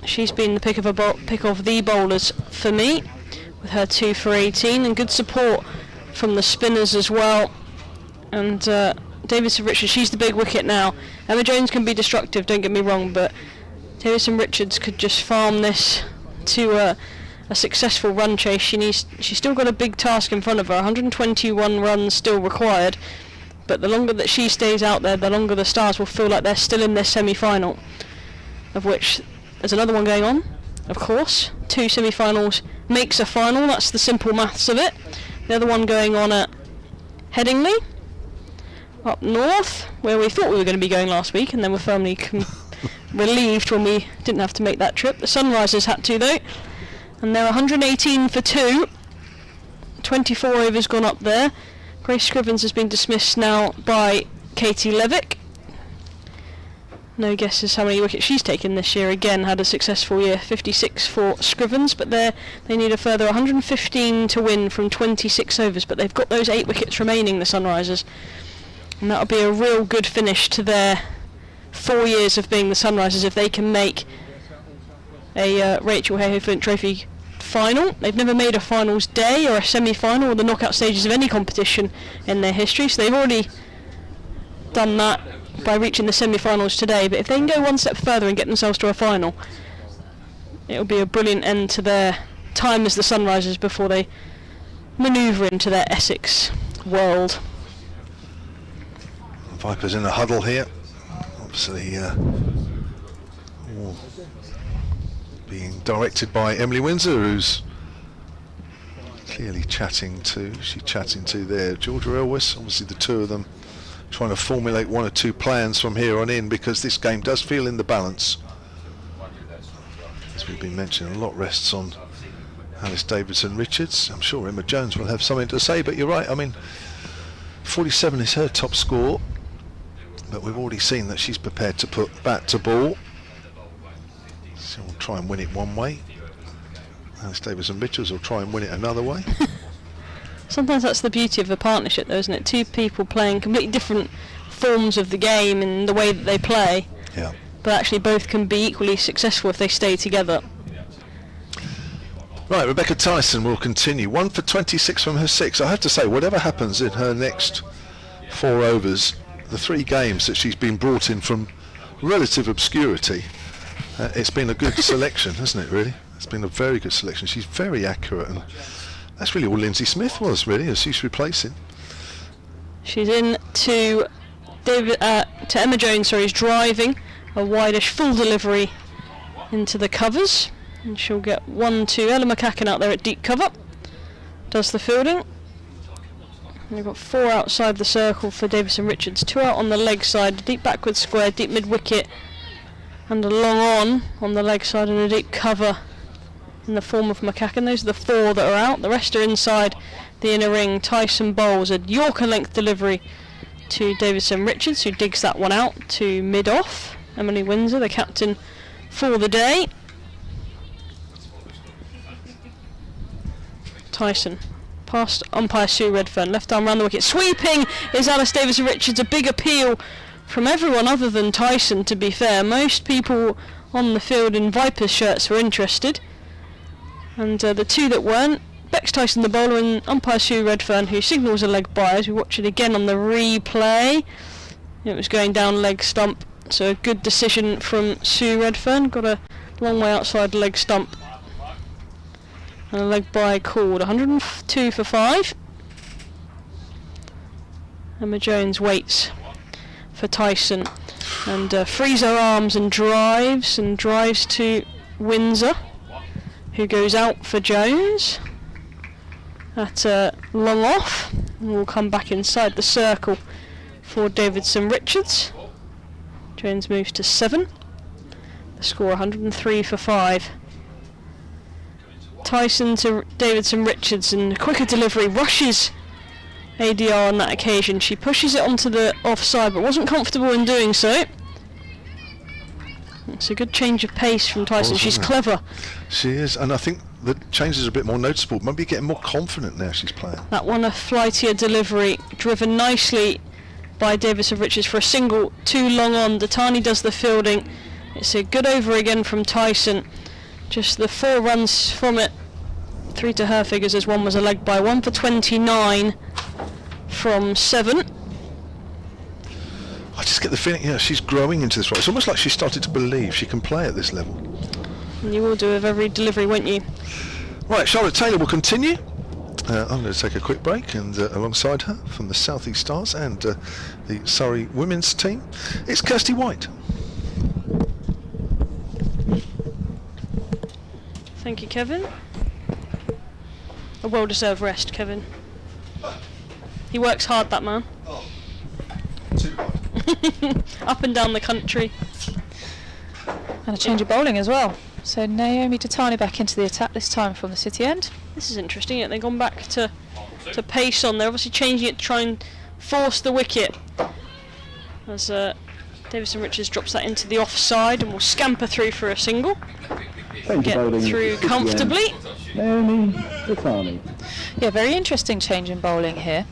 [SPEAKER 5] she's been the pick of the bowlers for me, with her 2 for 18, and good support from the spinners as well. And Davidson Richards, she's the big wicket now. Emma Jones can be destructive, don't get me wrong, but Davidson Richards could just farm this to a successful run chase. She's still got a big task in front of her. 121 runs still required, but the longer that she stays out there, the longer the Stars will feel like they're still in their semi-final, of which there's another one going on, of course. 2 semi-finals makes a final, that's the simple maths of it. The other one going on at Headingley, up north, where we thought we were going to be going last week, and then we're firmly relieved when we didn't have to make that trip. The Sunrisers had to though, and they're 118 for 2. 24 overs gone up there. Grace Scrivens has been dismissed now by Katie Levick. No guesses how many wickets she's taken this year. Again, had a successful year. 56 for Scrivens, but they need a further 115 to win from 26 overs, but they've got those 8 wickets remaining, the Sunrisers, and that'll be a real good finish to their 4 years of being the Sunrisers if they can make a Rachael Heyhoe-Flint Trophy final. They've never made a finals day or a semi-final or the knockout stages of any competition in their history, so they've already done that by reaching the semi-finals today. But if they can go one step further and get themselves to a final, it'll be a brilliant end to their time as the Sunrisers before they manoeuvre into their Essex world.
[SPEAKER 1] Vipers in a huddle here, obviously all being directed by Emily Windsor, who's clearly chatting to there Georgia Elwes. Obviously the two of them trying to formulate 1 or 2 plans from here on in, because this game does feel in the balance. As we've been mentioning, a lot rests on Alice Davidson Richards. I'm sure Emma Jones will have something to say, but you're right, I mean 47 is her top score, but we've already seen that she's prepared to put bat to ball. So we'll try and win it one way. Alice Davidson Richards will try and win it another way.
[SPEAKER 5] Sometimes that's the beauty of a partnership though, isn't it? 2 people playing completely different forms of the game and the way that they play.
[SPEAKER 1] Yeah.
[SPEAKER 5] But actually both can be equally successful if they stay together.
[SPEAKER 1] Right, Rebecca Tyson will continue. 1 for 26 from her 6. I have to say, whatever happens in her next 4 overs, the 3 games that she's been brought in from relative obscurity, it's been a good selection, hasn't it, really? It's been a very good selection. She's very accurate, and that's really all Lindsay Smith was, really, as she's replacing. She's
[SPEAKER 5] in to Emma Jones, who's driving a wideish full delivery into the covers, and she'll get 1 to Ella McCann out there at deep cover. Does the fielding. And we've got 4 outside the circle for Davidson Richards, 2 out on the leg side, deep backward square, deep mid wicket, and a long on the leg side, and a deep cover in the form of McCann. Those are the 4 that are out. The rest are inside the inner ring. Tyson bowls a Yorker length delivery to Davidson Richards, who digs that one out to mid off. Emily Windsor, the captain for the day. Tyson past umpire Sue Redfern, left arm round the wicket. Sweeping is Alice Davidson Richards. A big appeal from everyone other than Tyson, to be fair. Most people on the field in Vipers shirts were interested, and the 2 that weren't, Bex Tyson the bowler and umpire Sue Redfern, who signals a leg by as we watch it again on the replay. It was going down leg stump, so a good decision from Sue Redfern. Got a long way outside leg stump, and a leg by called. 102 for 5. Emma Jones waits for Tyson and frees her arms and drives to Windsor, who goes out for Jones at long off, and will come back inside the circle for Davidson Richards. Jones moves to 7. The score 103 for 5. Tyson to Davidson Richards, and a quicker delivery, rushes ADR on that occasion. She pushes it onto the offside, but wasn't comfortable in doing so. It's a good change of pace from Tyson. She's
[SPEAKER 1] Wasn't it?
[SPEAKER 5] clever.
[SPEAKER 1] She is, and I think the changes are a bit more noticeable. Maybe getting more confident now she's playing.
[SPEAKER 5] That one a flightier delivery, driven nicely by Davis of Richards for a single, too long on. Datani does the fielding. It's a good over again from Tyson. Just the 4 runs from it. 3 to her figures as 1 was a leg by. 1 for 29 from 7.
[SPEAKER 1] I just get the feeling, yeah, she's growing into this role. It's almost like she started to believe she can play at this level.
[SPEAKER 5] And you will do with every delivery, won't you?
[SPEAKER 1] Right, Charlotte Taylor will continue. I'm going to take a quick break, and alongside her from the South East Stars and the Surrey women's team, it's Kirstie White.
[SPEAKER 5] Thank you, Kevan. A well-deserved rest, Kevan. He works hard, that man.
[SPEAKER 1] Too hard.
[SPEAKER 5] Up and down the country.
[SPEAKER 2] And a change of bowling as well. So Naomi Datani back into the attack, this time from the City end.
[SPEAKER 5] This is interesting, isn't it? They've gone back to pace on. They're obviously changing it to try and force the wicket. As Davison Richards drops that into the offside and will scamper through for a single.
[SPEAKER 4] Change
[SPEAKER 5] Get
[SPEAKER 4] of bowling
[SPEAKER 5] through
[SPEAKER 4] at the 50
[SPEAKER 5] comfortably.
[SPEAKER 4] end. Naomi Datani.
[SPEAKER 2] Yeah, very interesting change in bowling here.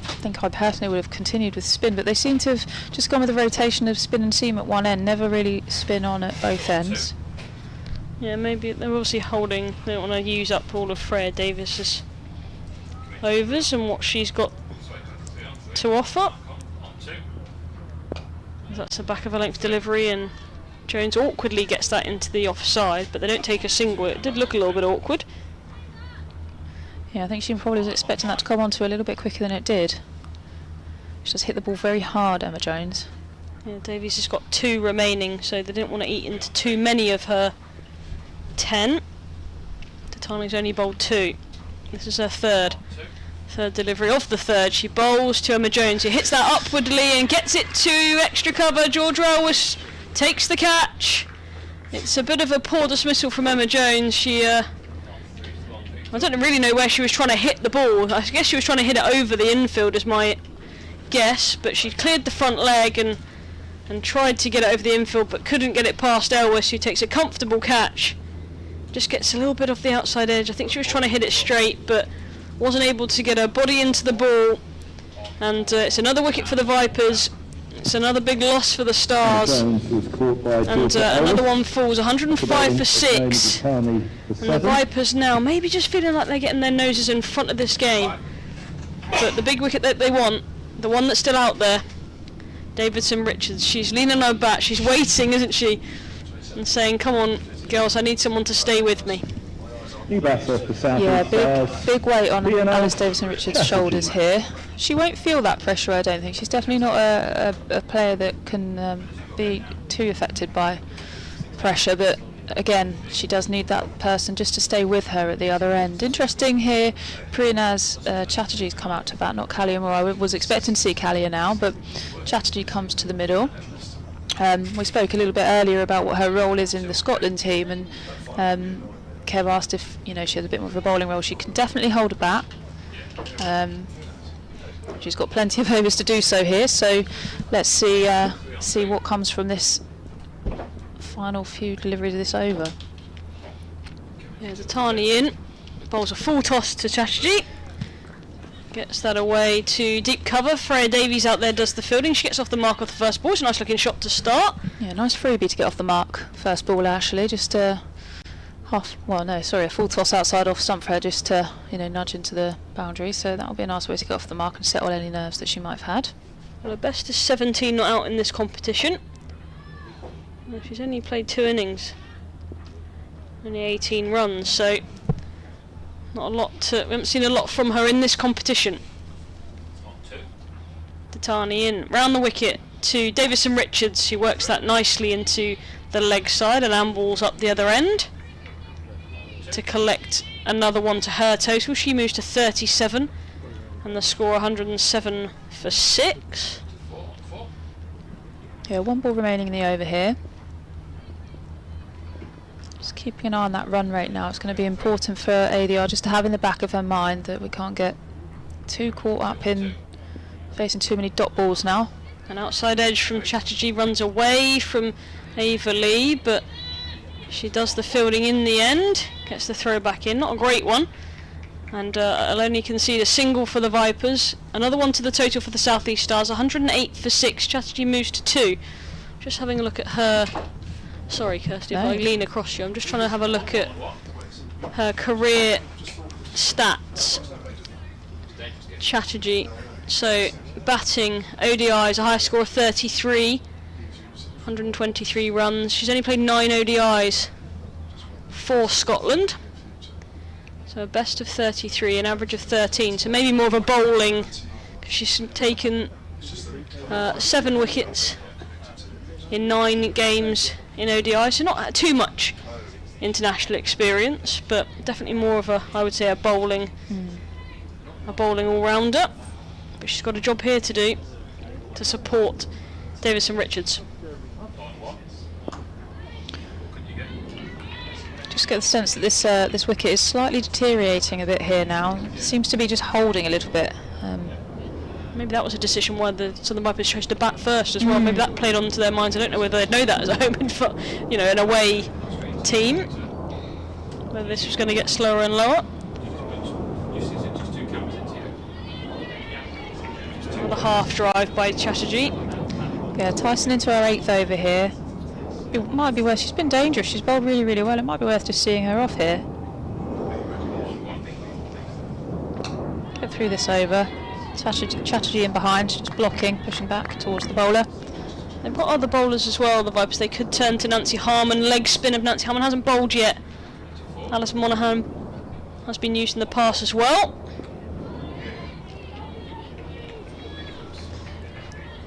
[SPEAKER 2] I think I personally would have continued with spin, but they seem to have just gone with a rotation of spin and seam at one end, never really spin on at both ends.
[SPEAKER 5] Yeah, maybe they're obviously holding. They don't want to use up all of Freya Davis's overs and what she's got to offer. That's the back of a length delivery, and Jones awkwardly gets that into the offside, but they don't take a single. It did look a little bit awkward.
[SPEAKER 2] Yeah, I think she probably was expecting that to come onto a little bit quicker than it did. She just hit the ball very hard, Emma Jones.
[SPEAKER 5] Yeah, Davies has got 2 remaining, so they didn't want to eat into too many of her 10. Datani's only bowled 2. This is her third delivery of the third. She bowls to Emma Jones, who hits that upwardly and gets it to extra cover. George Relwas takes the catch. It's a bit of a poor dismissal from Emma Jones. She I don't really know where she was trying to hit the ball. I guess she was trying to hit it over the infield is my guess, but she cleared the front leg and tried to get it over the infield but couldn't get it past Elwes, who takes a comfortable catch. Just gets a little bit off the outside edge. I think she was trying to hit it straight but wasn't able to get her body into the ball, and it's another wicket for the Vipers. It's another big loss for the Stars,
[SPEAKER 4] Jones was caught by
[SPEAKER 5] and
[SPEAKER 4] Georgia
[SPEAKER 5] another
[SPEAKER 4] Ellis.
[SPEAKER 5] one falls. 105 for 6,
[SPEAKER 4] Naomi Datani for
[SPEAKER 5] and the
[SPEAKER 4] 7.
[SPEAKER 5] Vipers now maybe just feeling like they're getting their noses in front of this game, but the big wicket that they want, the one that's still out there, Davidson Richards, she's leaning on her bat, she's waiting, isn't she, and saying, come on girls, I need someone to stay with me.
[SPEAKER 4] New batter for South
[SPEAKER 2] Yeah,
[SPEAKER 4] East Stars.
[SPEAKER 2] big weight on
[SPEAKER 4] Fiona
[SPEAKER 2] Alice Davison Richards'
[SPEAKER 4] Kevan.
[SPEAKER 2] shoulders here. She won't feel that pressure, I don't think. She's definitely not a player that can be too affected by pressure, but again, she does need that person just to stay with her at the other end. Interesting here, Priyana's Chatterjee's come out to bat, not Kalia Moore. I was expecting to see Kalia now, but Chatterjee comes to the middle. We spoke a little bit earlier about what her role is in the Scotland team, and Kev asked if she has a bit more of a bowling role. She can definitely hold a bat. She's got plenty of overs to do so here, so let's see what comes from this final few deliveries of this over.
[SPEAKER 5] There's a Tani in, bowls a full toss to Chatterjee, gets that away to deep cover. Freya Davies out there does the fielding. She gets off the mark of the first ball. It's a nice looking shot to start.
[SPEAKER 2] Yeah, nice freebie to get off the mark. First ball actually, just a full toss outside off stump for her, just to nudge into the boundary. So that'll be a nice way to get off the mark and settle any nerves that she might have had.
[SPEAKER 5] Well, her best is 17 not out in this competition. Well, she's only played 2 innings, only 18 runs, so not a lot. We haven't seen a lot from her in this competition. Datani in, round the wicket to Davison Richards. She works that nicely into the leg side and ambles up the other end to collect another one to her total. She moves to 37 and the score 107 for 6.
[SPEAKER 2] Yeah, 1 ball remaining in the over here. Just keeping an eye on that run rate now. It's going to be important for ADR just to have in the back of her mind that we can't get too caught up in facing too many dot balls now.
[SPEAKER 5] An outside edge from Chatterjee runs away from Ava Lee, but she does the fielding in the end, gets the throw back in, not a great one. And I'll only concede a single for the Vipers. Another one to the total for the South East Stars, 108 for 6. Chatterjee moves to 2. Just having a look at her. Sorry, Kirstie, if I lean across you. I'm just trying to have a look at her career stats. Chatterjee. So, batting, ODIs, a high score of 33. 123 runs. She's only played 9 ODIs for Scotland. So a best of 33, an average of 13. So maybe more of a bowling, because she's taken 7 wickets in 9 games in ODI. So not too much international experience, but definitely more of a, I would say, a bowling all-rounder. But she's got a job here to do to support Davison Richards.
[SPEAKER 2] Just get the sense that this wicket is slightly deteriorating a bit here now. Seems to be just holding a little bit.
[SPEAKER 5] Maybe that was a decision why the Vipers chose to bat first as well. Maybe that played onto their minds. I don't know whether they'd know that as a home and an away team. Whether this was going to get slower and lower. Another half drive by Chatterjee.
[SPEAKER 2] Yeah, Tyson into her 8th over here. It might be worth. She's been dangerous. She's bowled really, really well. It might be worth just seeing her off here. Get through this over. Chatterjee in behind, just blocking, pushing back towards the bowler.
[SPEAKER 5] They've got other bowlers as well, the Vipers. They could turn to Nancy Harmon. Leg spin of Nancy Harmon hasn't bowled yet. Alice Monaghan has been used in the past as well.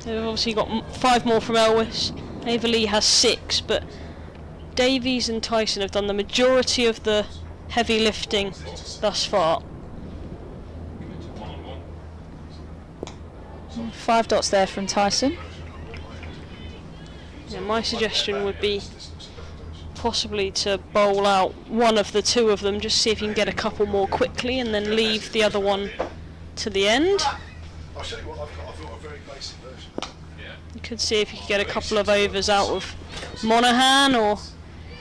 [SPEAKER 5] They've obviously got 5 more from Elwes. Ava Lee has 6, but Davies and Tyson have done the majority of the heavy lifting thus far.
[SPEAKER 2] 5 dots there from Tyson.
[SPEAKER 5] Yeah, my suggestion would be possibly to bowl out one of the 2 of them, just see if you can get a couple more quickly and then leave the other one to the end.
[SPEAKER 1] I'll show you what I've got. I've got a very basic version.
[SPEAKER 5] You could see if you could get a couple of overs out of Monaghan or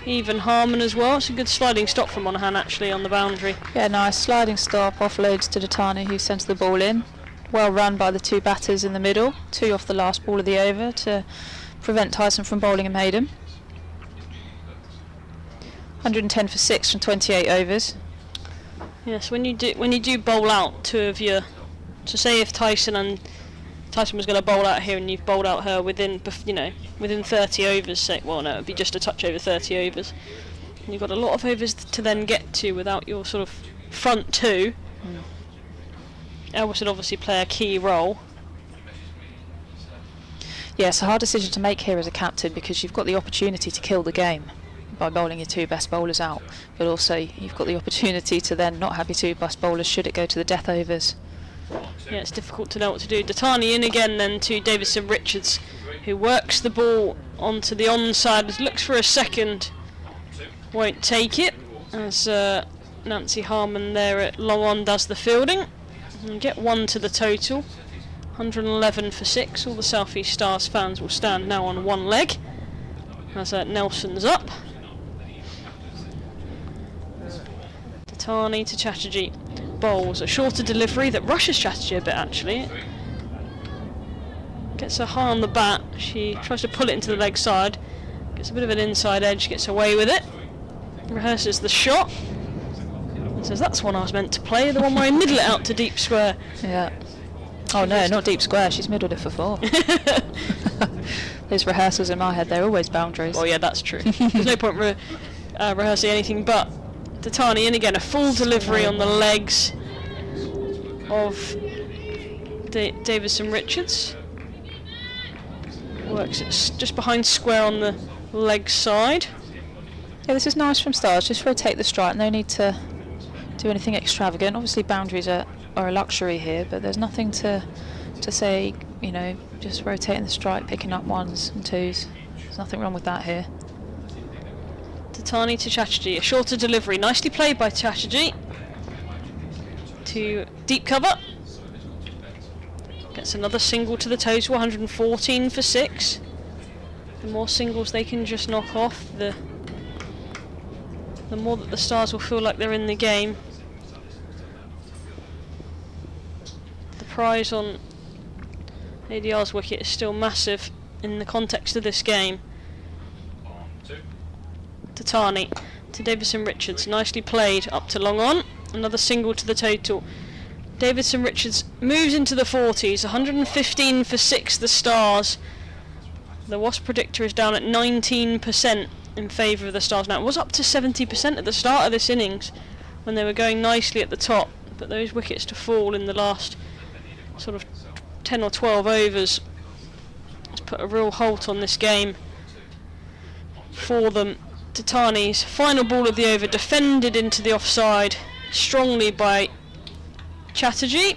[SPEAKER 5] even Harmon as well. It's a good sliding stop from Monaghan actually on the boundary.
[SPEAKER 2] Yeah, nice sliding stop, offloads to Datani, who sends the ball in. Well run by the 2 batters in the middle. 2 off the last ball of the over to prevent Tyson from bowling and Hayden. 110 for 6 from 28 overs.
[SPEAKER 5] Yes, when you do bowl out 2 of your, so say if Tyson was going to bowl out here and you've bowled out her within 30 overs, say, well no, it'd be just a touch over 30 overs. And you've got a lot of overs to then get to without your sort of front 2. Elwes would obviously play a key role.
[SPEAKER 2] Yeah, it's a hard decision to make here as a captain because you've got the opportunity to kill the game by bowling your 2 best bowlers out, but also you've got the opportunity to then not have your 2 best bowlers should it go to the death overs.
[SPEAKER 5] Yeah, it's difficult to know what to do. Datani in again then to Davison Richards, who works the ball onto the onside, looks for a second, won't take it, as Nancy Harmon there at long on does the fielding. And get 1 to the total, 111 for 6. All the South East Stars fans will stand now on 1 leg, as Nelson's up. Datani to Chatterjee. Bowls a shorter delivery that rushes Chatterjee a bit actually. Gets her high on the bat. She tries to pull it into the leg side. Gets a bit of an inside edge, gets away with it. Rehearses the shot. And says that's one I was meant to play, the one where I middle it out to deep square.
[SPEAKER 2] Yeah. Oh no, not deep square, she's middled it for 4. Those rehearsals in my head, they're always boundaries.
[SPEAKER 5] Oh yeah, that's true. There's no point rehearsing anything but. Datani in again, a full delivery on the legs of Davison Richards. Works it just behind square on the leg side.
[SPEAKER 2] Yeah, this is nice from Stars, just rotate the strike, no need to do anything extravagant. Obviously boundaries are a luxury here, but there's nothing to say, just rotating the strike, picking up 1s and 2s. There's nothing wrong with that here.
[SPEAKER 5] Datani to Chatterjee, a shorter delivery, nicely played by Chatterjee. To deep cover. Gets another single to the total, 114 for 6. the more singles they can just knock off, the more that the Stars will feel like they're in the game. The prize on ADR's wicket is still massive in the context of this game. Tatani to Davidson Richards, nicely played up to long on, another single to the total. Davidson Richards moves into the 40s, 115 for 6 the Stars. The Wasp predictor is down at 19% in favour of the Stars now. It was up to 70% at the start of this innings when they were going nicely at the top, but those wickets to fall in the last sort of 10 or 12 overs has put a real halt on this game for them. Tatani's final ball of the over defended into the offside strongly by Chatterjee.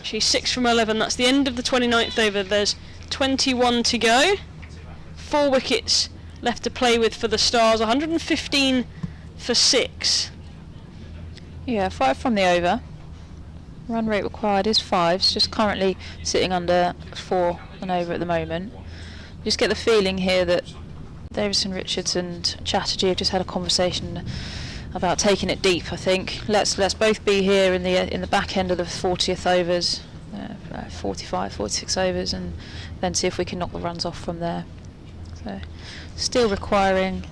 [SPEAKER 5] She's 6 from 11. That's the end of the 29th over. There's 21 to go. 4 wickets left to play with for the Stars. 115 for 6.
[SPEAKER 2] Yeah, 5 from the over. Run rate required is 5. It's just currently sitting under 4 and over at the moment. Just get the feeling here that Davison Richards and Chatterjee have just had a conversation about taking it deep. I think let's both be here in the back end of the 40th overs, 45, 46 overs, and then see if we can knock the runs off from there. So still requiring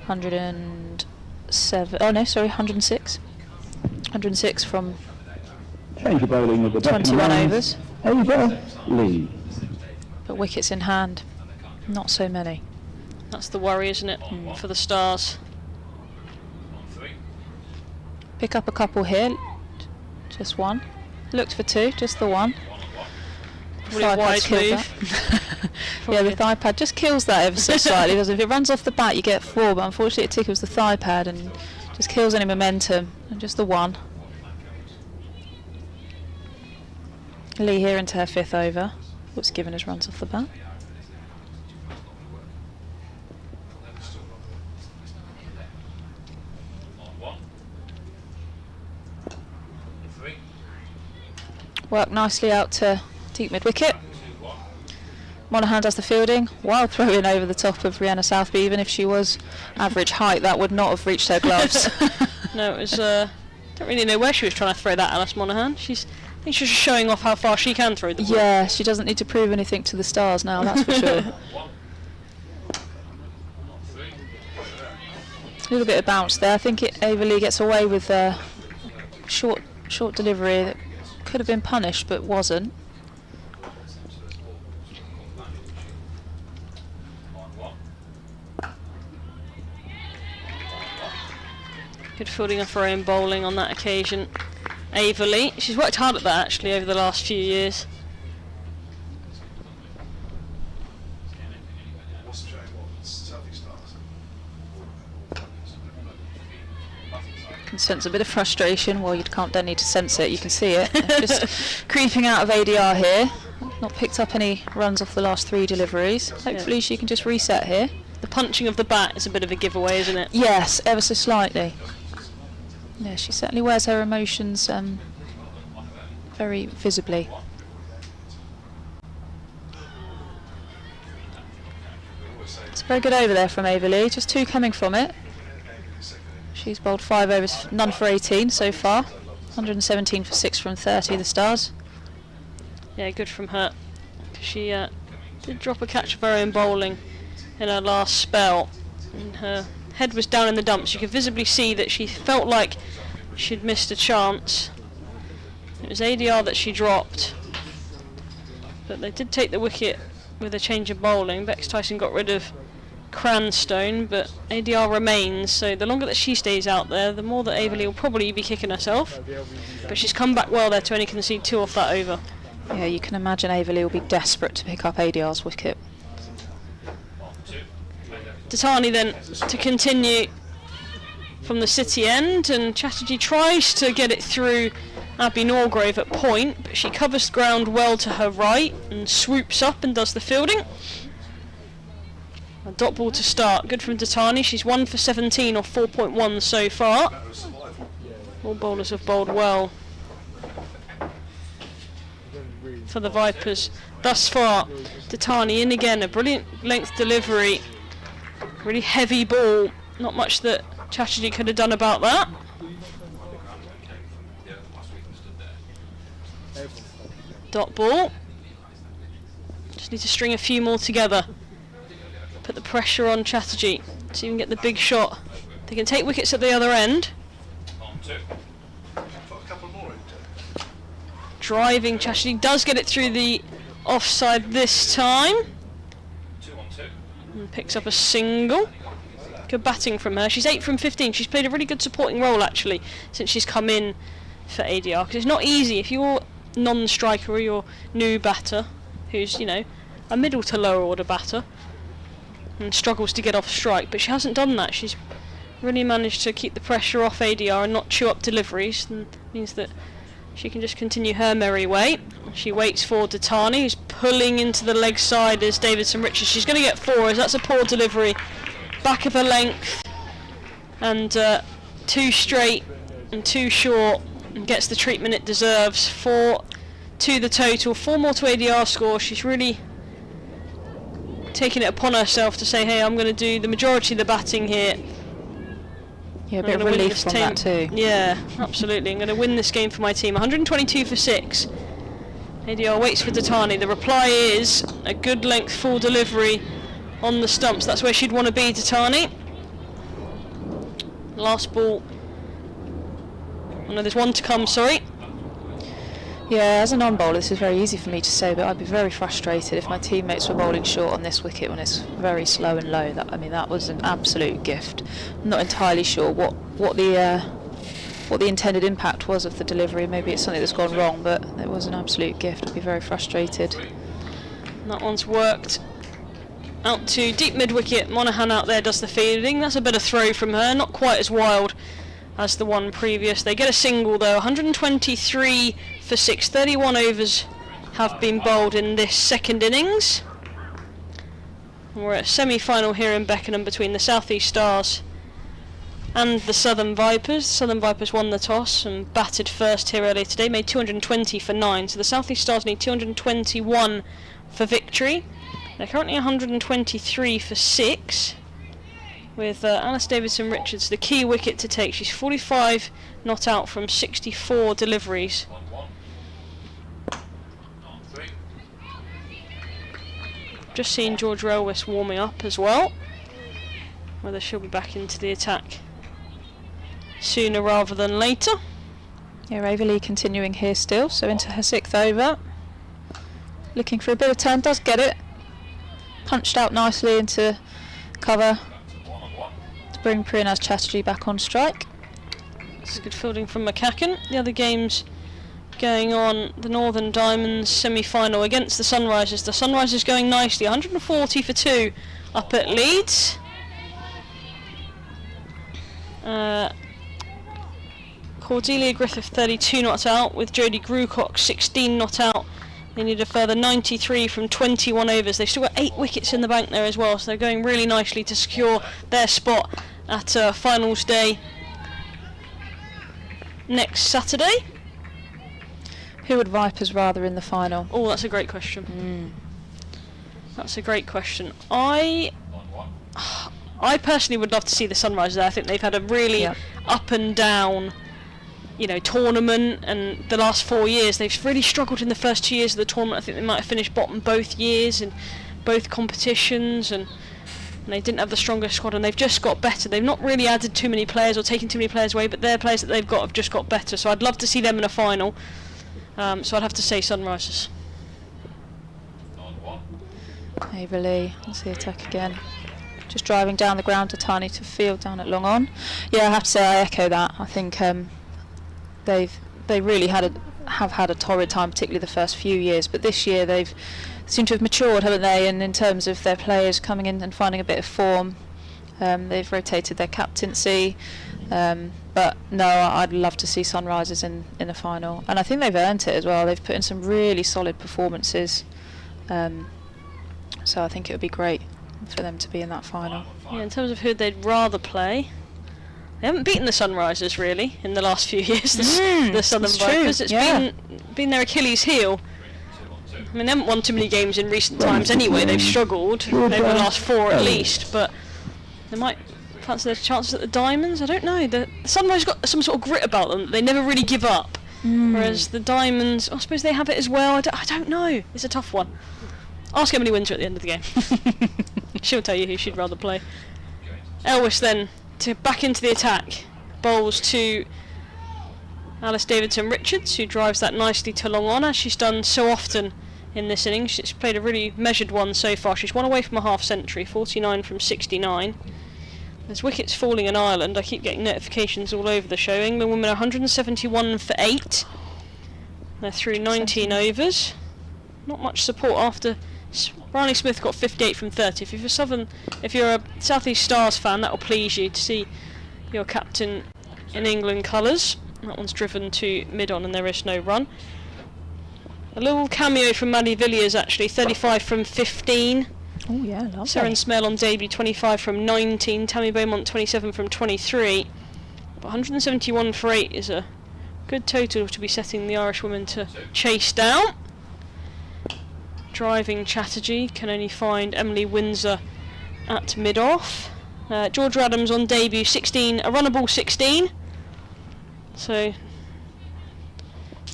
[SPEAKER 2] 107. Oh no, sorry, 106. 106 from
[SPEAKER 4] Change of bowling with the
[SPEAKER 2] 21 overs.
[SPEAKER 4] Ava Lee.
[SPEAKER 2] But wickets in hand, not so many.
[SPEAKER 5] That's the worry, isn't it, for the Stars?
[SPEAKER 2] Pick up a couple here, just one. Looked for 2, just the one.
[SPEAKER 5] Probably a wise move.
[SPEAKER 2] Yeah, the thigh pad just kills that ever so slightly. Because if it runs off the bat, you get 4, but unfortunately it tickles the thigh pad and just kills any momentum. And just the one. Lee here into her 5th over. What's given us runs off the bat. Work nicely out to deep mid-wicket. Monaghan does the fielding while throwing over the top of Rihanna Southby. Even if she was average height, that would not have reached her gloves.
[SPEAKER 5] No, it was. Don't really know where she was trying to throw that, Alice Monaghan. I think she's just showing off how far she can throw the ball.
[SPEAKER 2] Yeah, she doesn't need to prove anything to the Stars now, that's for sure. A little bit of bounce there. I think Ava Lee gets away with a short delivery that could have been punished but wasn't.
[SPEAKER 5] Good fielding of her own bowling on that occasion. Ava Lee, she's worked hard at that actually over the last few years.
[SPEAKER 2] Can sense a bit of frustration. Well, don't need to sense it, you can see it. Just creeping out of ADR here. Not picked up any runs off the last 3 deliveries. Hopefully she can just reset here.
[SPEAKER 5] The punching of the bat is a bit of a giveaway, isn't it?
[SPEAKER 2] Yes, ever so slightly. Yeah, she certainly wears her emotions very visibly. It's a very good over there from Ava Lee, just 2 coming from it. She's bowled 5 overs, none for 18 so far. 117 for 6 from 30, the Stars.
[SPEAKER 5] Yeah, good from her. She did drop a catch of her own bowling in her last spell. And her head was down in the dumps. You could visibly see that she felt like she'd missed a chance. It was ADR that she dropped. But they did take the wicket with a change of bowling. Bex Tyson got rid of Cranstone, but ADR remains, so the longer that she stays out there, the more that Ava Lee will probably be kicking herself. But she's come back well there to only concede 2 off that over.
[SPEAKER 2] Yeah, you can imagine Ava Lee will be desperate to pick up ADR's wicket.
[SPEAKER 5] Tatani then to continue from the city end, and Chatterjee tries to get it through Abby Norgrove at point, but she covers ground well to her right and swoops up and does the fielding. A dot ball to start, good from Tatani. She's 1 for 17 or 4.1 so far. All bowlers have bowled well. for the Vipers thus far. Datani in again, a brilliant length delivery. Really heavy ball. Not much that Chatterjee could have done about that. Dot ball. Just need to string a few more together. Put the pressure on Chatterjee to even get the big shot. They can take wickets at the other end. Driving Chatterjee does get it through the offside this time. And picks up a single. Good batting from her. She's 8 from 15. She's played a really good supporting role actually since she's come in for ADR, because it's not easy if you're non-striker or you're new batter who's, you know, a middle to lower order batter and struggles to get off strike, but she hasn't done that. She's really managed to keep the pressure off ADR and not chew up deliveries, and means that she can just continue her merry way. She waits for Datani, who's pulling into the leg side as Davidson Richards. She's going to get 4 as that's a poor delivery. Back of her length, and 2 straight and 2 short, and gets the treatment it deserves. 4 to the total, 4 more to ADR score. She's really taking it upon herself to say, hey, I'm going to do the majority of the batting here.
[SPEAKER 2] Yeah, a bit of relief from that too.
[SPEAKER 5] Yeah, absolutely. I'm going to win this game for my team. 122 for 6. ADR waits for Datani. The reply is a good length full delivery on the stumps. That's where she'd want to be, Datani. Last ball. Oh no, there's one to come, sorry.
[SPEAKER 2] Yeah, as a non-bowler, this is very easy for me to say, but I'd be very frustrated if my teammates were bowling short on this wicket when it's very slow and low. That was an absolute gift. I'm not entirely sure what the intended impact was of the delivery. Maybe it's something that's gone wrong, but it was an absolute gift. I'd be very frustrated.
[SPEAKER 5] And that one's worked out to deep mid-wicket. Monaghan out there does the fielding. That's a better throw from her, not quite as wild as the one previous. They get a single though. 123 for 6. 31 overs have been bowled in this second innings. And we're at a semi-final here in Beckenham between the South East Stars and the Southern Vipers. The Southern Vipers won the toss and batted first here earlier today, made 220 for 9. So the South East Stars need 221 for victory. They're currently 123 for 6, with Alice Davidson Richards the key wicket to take. She's 45 not out from 64 deliveries. Just seen George Relwis warming up as well. Whether she'll be back into the attack sooner rather than later.
[SPEAKER 2] Yeah, Raveley continuing here still, so into her 6th over. Looking for a bit of turn, does get it. Punched out nicely into cover to bring Priyanaaz Chatterjee back on strike.
[SPEAKER 5] This is good fielding from McCann. The other games going on, the Northern Diamonds semi-final against the Sunrisers. The Sunrisers going nicely, 140 for 2 up at Leeds. Cordelia Griffith 32 not out, with Jodie Grucock 16 not out. They need a further 93 from 21 overs. They've still got 8 wickets in the bank there as well, so they're going really nicely to secure their spot at finals day next Saturday.
[SPEAKER 2] Who would Vipers rather in the final?
[SPEAKER 5] Oh, that's a great question. That's a great question. I personally would love to see the Sunrisers there. I think they've had a really up and down, you know, tournament, and the last 4 years they've really struggled in the first 2 years of the tournament. I think they might have finished bottom both years in both competitions, and they didn't have the strongest squad, and they've just got better. They've not really added too many players or taken too many players away, but their players that they've got have just got better, so I'd love to see them in a final. So I'd have to say Sunrisers.
[SPEAKER 2] Raveley, let's see attack again. Just driving down the ground to Tani to field down at long on. Yeah, I have to say I echo that. I think they really have had a torrid time, particularly the first few years, but this year they've seemed to have matured, haven't they? And in terms of their players coming in and finding a bit of form, they've rotated their captaincy. But no, I'd love to see Sunrisers in a final, and I think they've earned it as well. They've put in some really solid performances, so I think it would be great for them to be in that final.
[SPEAKER 5] Yeah, in terms of who they'd rather play, they haven't beaten the Sunrisers really in the last few years. The Southern Vipers. It's been their Achilles heel. I mean, they haven't won too many games in recent times anyway. They've struggled over the last 4 at least, but they might fancy their chances at the Diamonds. I don't know. The Sunrise got some sort of grit about them. They never really give up. Whereas the Diamonds, I suppose they have it as well. I don't know. It's a tough one. Ask Emily Windsor at the end of the game. She'll tell you who she'd rather play. Elvis then back into the attack. Bowls to Alice Davidson-Richards, who drives that nicely to long on, as she's done so often in this innings. She's played a really measured one so far. She's one away from a half century, 49 from 69. There's wickets falling in Ireland. I keep getting notifications all over the show. England women 171 for 8. They're through 19 overs. Not much support after. Riley Smith got 58 from 30. If you're a South East Stars fan, that'll please you to see your captain in England colours. That one's driven to mid-on and there is no run. A little cameo from Maddie Villiers actually, 35 from 15.
[SPEAKER 2] Oh yeah, lovely.
[SPEAKER 5] Seren Smell on debut, 25 from 19. Tammy Beaumont, 27 from 23. But 171 for 8 is a good total to be setting the Irish women to chase down. Driving Chatterjee can only find Emily Windsor at mid-off. Georgia Adams on debut, 16, a runnable 16. So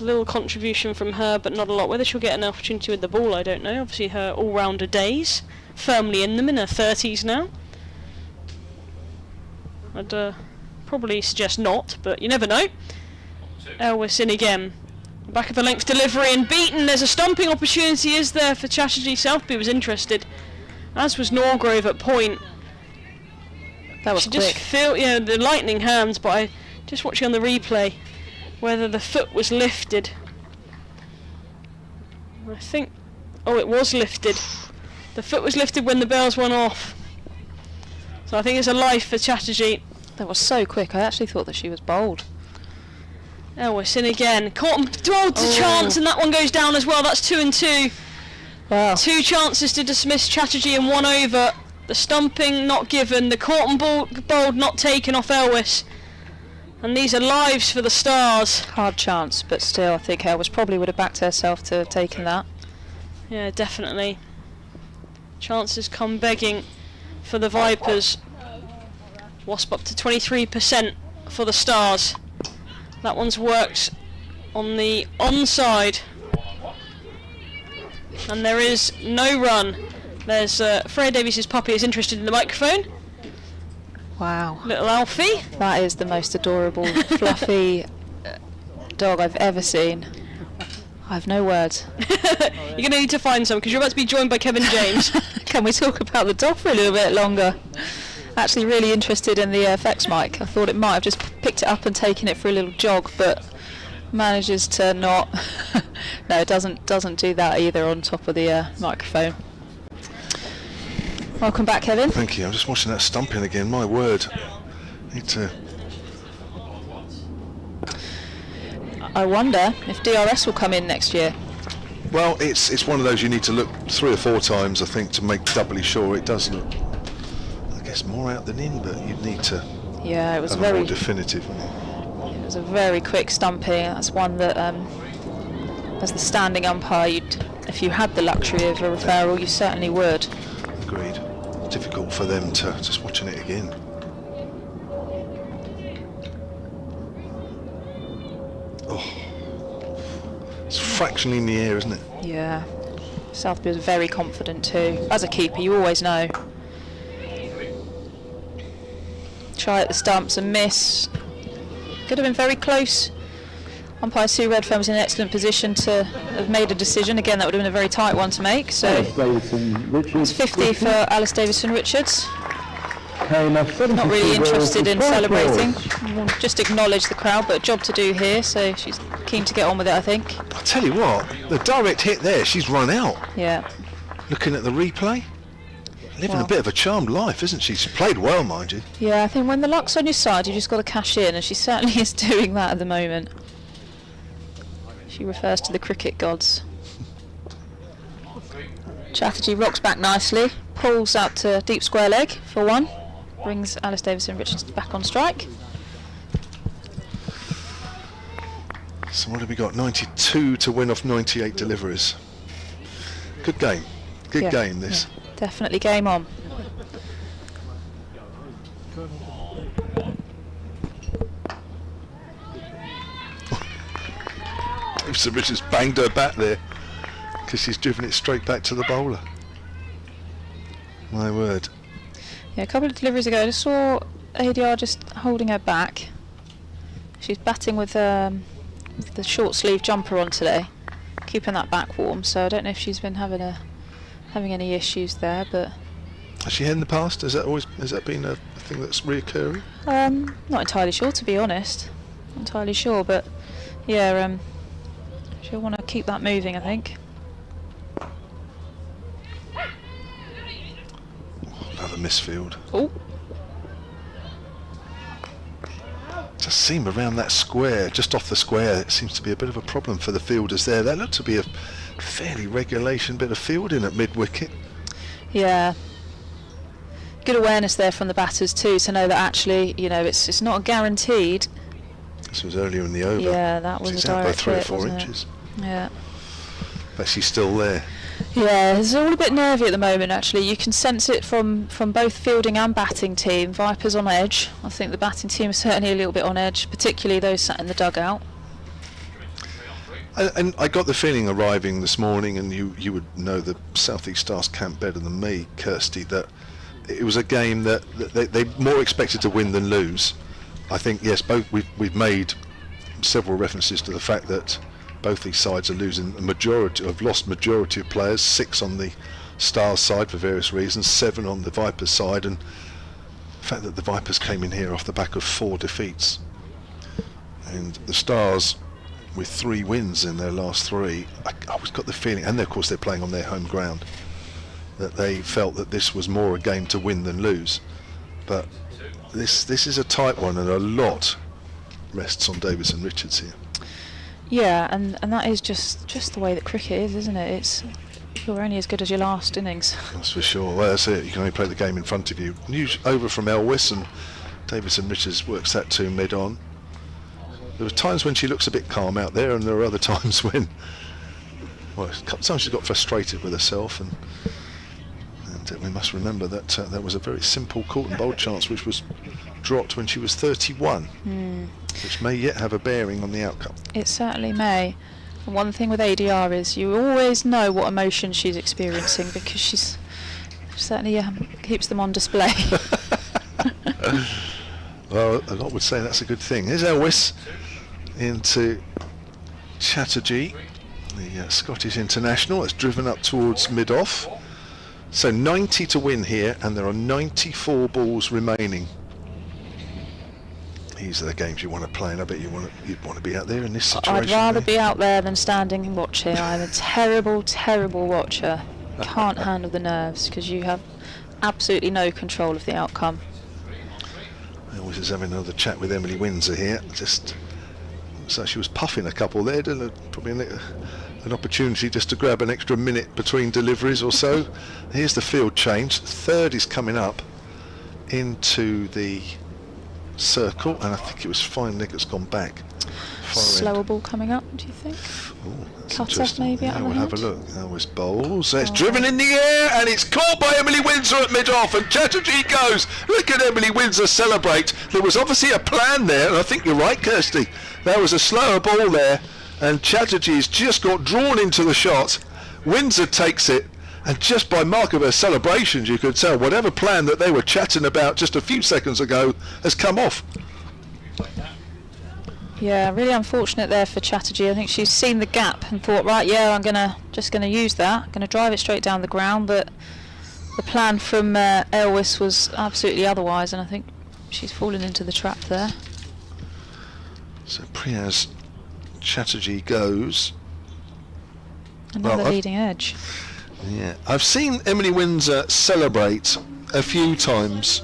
[SPEAKER 5] a little contribution from her, but not a lot. Whether she'll get an opportunity with the ball, I don't know. Obviously her all-rounder days, firmly in them, in her 30s now. I'd probably suggest not, but you never know. Elvis in again. Back of the length delivery and beaten. There's a stumping opportunity, is there, for Chatterjee? Southby was interested, as was Norgrove at point.
[SPEAKER 2] That was
[SPEAKER 5] she
[SPEAKER 2] quick.
[SPEAKER 5] Just feel, the lightning hands, but I just watching on the replay whether the foot was lifted. I think, it was lifted. The foot was lifted when the bells went off. So I think it's a life for Chatterjee.
[SPEAKER 2] That was so quick. I actually thought that she was bowled.
[SPEAKER 5] Elvis in again. Caught to chance, and that one goes down as well. That's 2 and 2.
[SPEAKER 2] Wow.
[SPEAKER 5] 2 chances to dismiss Chatterjee in 1 over. The stumping not given. The caught and bowled not taken off Elvis. And these are lives for the Stars.
[SPEAKER 2] Hard chance, but still, I think Elvis probably would have backed herself to have taken that.
[SPEAKER 5] Yeah, definitely. Chances come begging for the Vipers. Wasp up to 23% for the Stars. That one's worked on the onside. And there is no run. There's Freya Davies' puppy is interested in the microphone.
[SPEAKER 2] Wow.
[SPEAKER 5] Little Alfie.
[SPEAKER 2] That is the most adorable, fluffy dog I've ever seen. I have no words.
[SPEAKER 5] You're going to need to find some because you're about to be joined by Kevan James.
[SPEAKER 2] Can we talk about the dog for a little bit longer? Actually really interested in the effects mic. I thought it might have just picked it up and taken it for a little jog, but manages to not. No, it doesn't do that either on top of the microphone. Welcome back, Kevan.
[SPEAKER 1] Thank you. I'm just watching that stumping again. My word. Need to.
[SPEAKER 2] I wonder if DRS will come in next year.
[SPEAKER 1] Well, it's one of those you need to look 3 or 4 times, I think, to make doubly sure. It does look, I guess, more out than in, but you'd need to.
[SPEAKER 2] Yeah, it was
[SPEAKER 1] have
[SPEAKER 2] very
[SPEAKER 1] a more definitive.
[SPEAKER 2] It was a very quick stumping. That's one that, as the standing umpire, if you had the luxury of a referral, you certainly would.
[SPEAKER 1] Agreed. Difficult for them to just watching it again. It's fractionally in the air, isn't it?
[SPEAKER 2] Yeah. Southby was very confident too. As a keeper, you always know. Try at the stumps and miss. Could have been very close. Umpire Sue Redfern was in an excellent position to have made a decision. Again, that would have been a very tight one to make. So it's 50 for Alice Davidson-Richards. Not really interested in celebrating. Just acknowledge the crowd, but a job to do here. So she's keen to get on with it, I think.
[SPEAKER 1] I'll tell you what, the direct hit there, she's run out.
[SPEAKER 2] Yeah.
[SPEAKER 1] Looking at the replay, living
[SPEAKER 2] Well.
[SPEAKER 1] a bit of a charmed life, isn't she? She's played well, mind you.
[SPEAKER 2] Yeah, I think when the luck's on your side, you just got to cash in, and she certainly is doing that at the moment. She refers to the cricket gods. Chatterjee rocks back nicely, pulls out to deep square leg for 1, brings Alice Davidson-Richards back on strike.
[SPEAKER 1] So what have we got? 92 to win off 98 deliveries. Good game. Good
[SPEAKER 2] Yeah,
[SPEAKER 1] game, this.
[SPEAKER 2] yeah, definitely game on.
[SPEAKER 1] Davidson Richards banged her back there because she's driven it straight back to the bowler. My word.
[SPEAKER 2] Yeah, a couple of deliveries ago, I just saw ADR just holding her back. She's batting with the short sleeve jumper on today, keeping that back warm. So I don't know if she's been having any issues there, but
[SPEAKER 1] Has she had in the past? Has that been a thing that's reoccurring?
[SPEAKER 2] not entirely sure, to be honest. Not entirely sure, but yeah, she'll want to keep that moving, I think.
[SPEAKER 1] Another misfield.
[SPEAKER 2] Oh,
[SPEAKER 1] Just seem around that square, just off the square, it seems to be a bit of a problem for the fielders there. That looked to be a fairly regulation bit of fielding at mid-wicket.
[SPEAKER 2] yeah. Good awareness there from the batters too, to know that actually, you know, it's not guaranteed.
[SPEAKER 1] This was earlier in the over.
[SPEAKER 2] Yeah, that was
[SPEAKER 1] She's
[SPEAKER 2] a
[SPEAKER 1] out by
[SPEAKER 2] direct
[SPEAKER 1] 3 or
[SPEAKER 2] hit,
[SPEAKER 1] 4
[SPEAKER 2] wasn't it?
[SPEAKER 1] inches.
[SPEAKER 2] Yeah.
[SPEAKER 1] But she's still there.
[SPEAKER 2] Yeah, it's all a bit nervy at the moment actually. You can sense it from both fielding and batting team. Vipers on edge. I think the batting team is certainly a little bit on edge, particularly those sat in the dugout.
[SPEAKER 1] And I got the feeling arriving this morning, and you would know the South East Stars camp better than me, Kirstie, that it was a game that they more expected to win than lose. I think, yes, both we've made several references to the fact that both these sides are losing lost majority of players, 6 on the Stars side for various reasons, 7 on the Vipers side, and the fact that the Vipers came in here off the back of 4 defeats. And the Stars, with 3 wins in their last 3, I always got the feeling, and of course they're playing on their home ground, that they felt that this was more a game to win than lose. But this is a tight one, and a lot rests on Davidson Richards here.
[SPEAKER 2] Yeah, and that is just the way that cricket is, isn't it? You're only as good as your last innings.
[SPEAKER 1] That's for sure. Well, that's it. You can only play the game in front of you. News over from Elwes, and Davidson Richards works that to mid-on. There are times when she looks a bit calm out there, and there are other times when, well, a couple of times she's got frustrated with herself, and we must remember that that was a very simple caught and bowled chance which was dropped when she was 31, which may yet have a bearing on the outcome.
[SPEAKER 2] It certainly may. And one thing with ADR is you always know what emotion she's experiencing because she certainly keeps them on display.
[SPEAKER 1] Well, a lot would say that's a good thing. Here's Elwes into Chatterjee, the Scottish international. It's driven up towards mid-off. So 90 to win here, and there are 94 balls remaining. These are the games you want to play, and I bet you'd want to be out there in this situation.
[SPEAKER 2] I'd rather be out there than standing and watching. I'm a terrible, terrible watcher. Can't handle the nerves because you have absolutely no control of the outcome.
[SPEAKER 1] I always was having another chat with Emily Windsor here. Just so she was puffing a couple there, probably an opportunity just to grab an extra minute between deliveries or so. Here's the field change. Third is coming up into the circle, and I think it was fine leg that's gone back.
[SPEAKER 2] Slower ball coming up, do you think? Cut off maybe out of the
[SPEAKER 1] we'll have a
[SPEAKER 2] head?
[SPEAKER 1] look. Elwes bowls. It's driven in the air, and it's caught by Emily Windsor at mid-off, and Chatterjee goes. Look at Emily Windsor celebrate. There was obviously a plan there, and I think you're right, Kirstie. There was a slower ball there, and Chatterjee's just got drawn into the shot. Windsor takes it, and just by mark of her celebrations, you could tell whatever plan that they were chatting about just a few seconds ago has come off.
[SPEAKER 2] Yeah, really unfortunate there for Chatterjee. I think she's seen the gap and thought, right, yeah, I'm just gonna use that. I'm gonna drive it straight down the ground, but the plan from Elwes was absolutely otherwise, and I think she's fallen into the trap there.
[SPEAKER 1] So Priyaz Chatterjee goes.
[SPEAKER 2] Another
[SPEAKER 1] Well,
[SPEAKER 2] leading edge.
[SPEAKER 1] Yeah, I've seen Emily Windsor celebrate a few times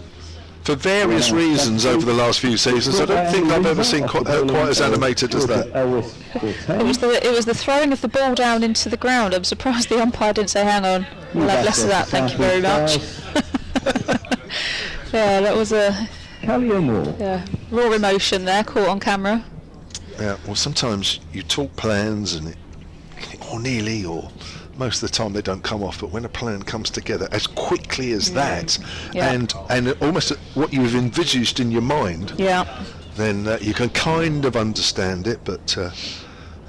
[SPEAKER 1] for various reasons over the last few seasons. I don't think I've ever seen quite as animated as that.
[SPEAKER 2] It was the throwing of the ball down into the ground. I'm surprised the umpire didn't say, hang on, we'll have less of that, thank you very much. Yeah, that was a raw emotion there, caught on camera.
[SPEAKER 1] Yeah, well, sometimes you talk plans and or nearly, or most of the time they don't come off, but when a plan comes together as quickly as that,
[SPEAKER 2] Yeah.
[SPEAKER 1] and almost what you've envisaged in your mind,
[SPEAKER 2] Yeah.
[SPEAKER 1] then you can kind of understand it. But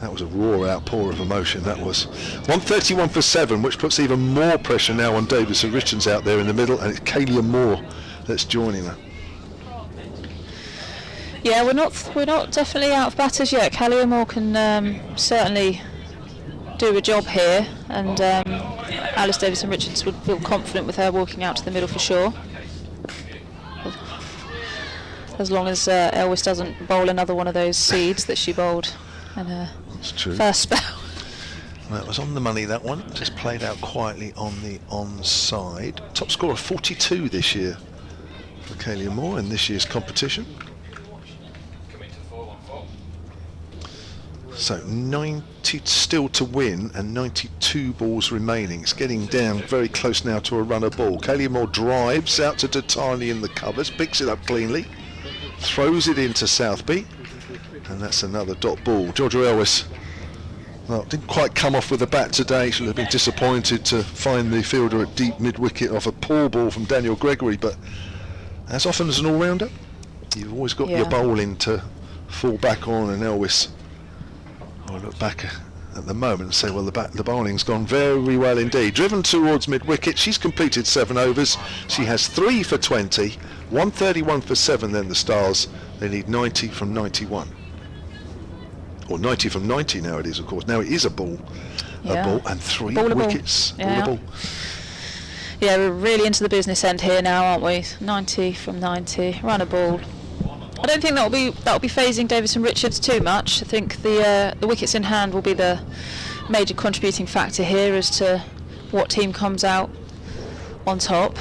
[SPEAKER 1] that was a raw outpour of emotion. That was 131 for 7, which puts even more pressure now on Davis and Richards out there in the middle, and it's Kaylia Moore that's joining her.
[SPEAKER 2] Yeah, we're not definitely out of batters yet. Kevan Moore can certainly do a job here, and Alice Davis and Richards would feel confident with her walking out to the middle for sure. As long as Elvis doesn't bowl another one of those seeds that she bowled in her
[SPEAKER 1] That's true.
[SPEAKER 2] first spell.
[SPEAKER 1] That was on the money, that one. Just played out quietly on the onside. Top scorer 42 this year for Kaylia Moore in this year's competition.
[SPEAKER 3] Coming to 4-1-4.
[SPEAKER 1] So 90 still to win and 92 balls remaining. It's getting down very close now to a runner ball. Kaylia Moore drives out to Datani in the covers, picks it up cleanly, throws it into Southby, and that's another dot ball. Georgia Elvis, well, didn't quite come off with the bat today. Should have been disappointed to find the fielder at deep mid-wicket off a poor ball from Daniel Gregory, but as often as an all-rounder, you've always got your bowling to fall back on, and Elvis will look back at the moment and say, well, the bowling's gone very well indeed. Driven towards mid-wicket, she's completed 7 overs. She has 3 for 20, 131 for 7 then the Stars. They need 90 from 91. Or 90 from 90 now it is, of course. Now it is a ball, and 3
[SPEAKER 2] Ballable.
[SPEAKER 1] wickets.
[SPEAKER 2] Yeah.
[SPEAKER 1] Ballable.
[SPEAKER 2] Yeah, we're really into the business end here now, aren't we? 90 from 90, run a ball. I don't think that'll be phasing Davis and Richards too much. I think the wickets in hand will be the major contributing factor here as to what team comes out on top.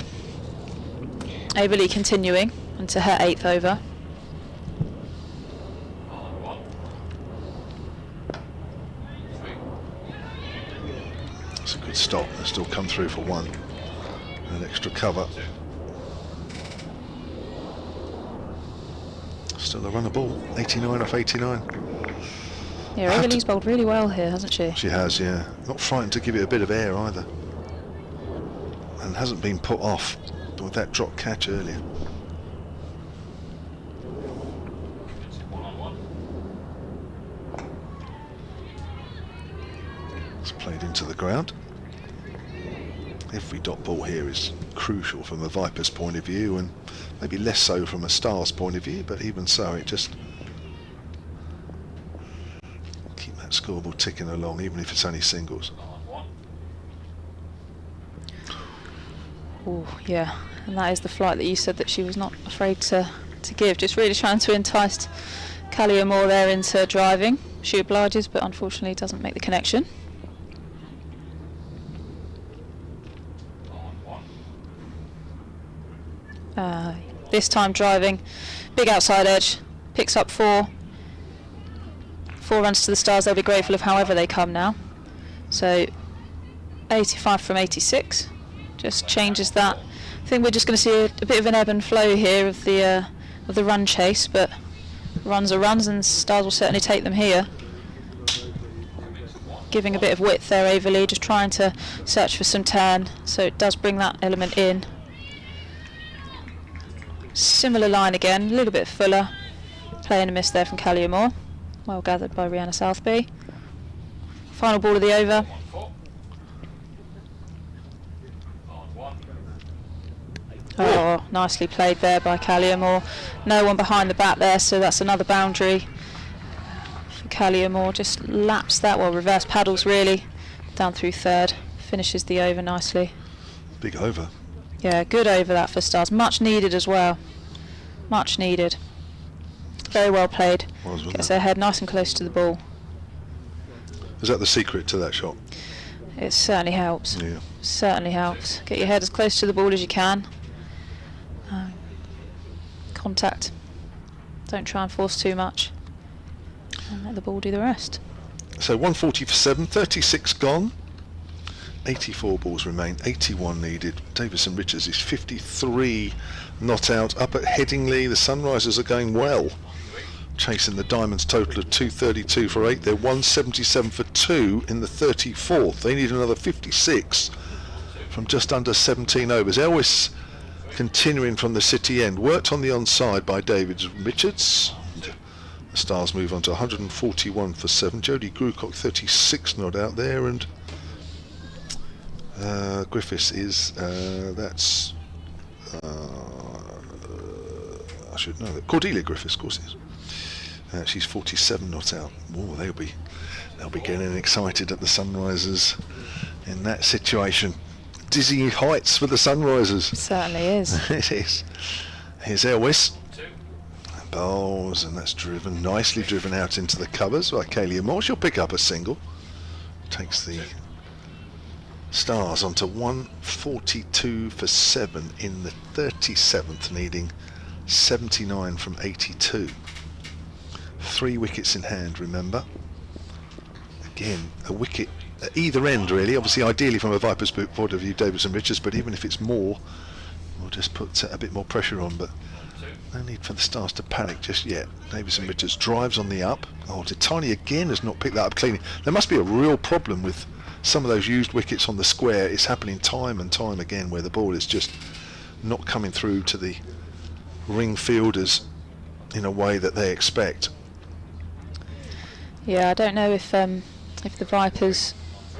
[SPEAKER 2] Averley continuing into her 8th over.
[SPEAKER 1] It's a good stop. They still come through for 1. An extra cover. Still a runner ball. 89 off 89.
[SPEAKER 2] Yeah, Averley's bowled really well here, hasn't she?
[SPEAKER 1] She has, yeah. Not frightened to give it a bit of air either. And hasn't been put off with that drop catch earlier. It's played into the ground. Every dot ball here is crucial from a Viper's point of view, and maybe less so from a Star's point of view, but even so, it just keep that scoreboard ticking along, even if it's only singles.
[SPEAKER 2] Oh, yeah, and that is the flight that you said that she was not afraid to give. Just really trying to entice Kaylia Moore there into driving. She obliges, but unfortunately doesn't make the connection. This time driving, big outside edge, picks up 4 runs to the Stars. They'll be grateful of however they come now. So 85 from 86, just changes that. I think we're just going to see a bit of an ebb and flow here of the run chase, but runs are runs, and Stars will certainly take them here. Giving a bit of width there, Averley, just trying to search for some turn, so it does bring that element in. Similar line again, a little bit fuller. Play and a miss there from Kaylia Moore. Well gathered by Rihanna Southby. Final ball of the over. Oh, nicely played there by Kaylia Moore. No one behind the bat there, so that's another boundary for Kaylia Moore. Just laps that, well, reverse paddles really, down through 3rd. Finishes the over nicely.
[SPEAKER 1] Big over.
[SPEAKER 2] Yeah, good over that for Stars. Much needed as well. Much needed. Very well played. Gets her head nice and close to the ball.
[SPEAKER 1] Is that the secret to that shot?
[SPEAKER 2] It certainly helps.
[SPEAKER 1] Yeah.
[SPEAKER 2] Certainly helps. Get your head as close to the ball as you can. Contact. Don't try and force too much. And let the ball do the rest.
[SPEAKER 1] So 140 for 7, 36 gone. 84 balls remain, 81 needed. Davis and Richards is 53 not out. Up at Headingley, the Sunrisers are going well. chasing the Diamonds total of 232 for 8. They're 177 for 2 in the 34th. They need another 56 from just under 17 overs. Elwes continuing from the city end, worked on the onside by David Richards. The Stars move on to 141 for 7. Jodie Grucock 36 not out there, and Griffiths is that's I should know that. Cordelia Griffiths, of course, it is. She's 47 not out. Oh, they'll be getting excited at the Sunrisers in that situation. Dizzy heights for the Sunrisers.
[SPEAKER 2] It certainly is.
[SPEAKER 1] It is. Here's Elwes. Bowls, and that's nicely driven out into the covers by Kalia Moore. She'll pick up a single. Takes the Stars onto 142 for 7 in the 37th, needing 79 from 82. 3 wickets in hand, remember. Again, a wicket at either end, really. Obviously, ideally from a Vipers point of view, Davis and Richards, but even if it's more, we'll just put a bit more pressure on. But no need for the Stars to panic just yet. Davis and Richards drives on the up. Oh, Titani again has not picked that up cleanly. There must be a real problem with some of those used wickets on the square. It's happening time and time again where the ball is just not coming through to the ring fielders in a way that they expect.
[SPEAKER 2] Yeah, I don't know if the Vipers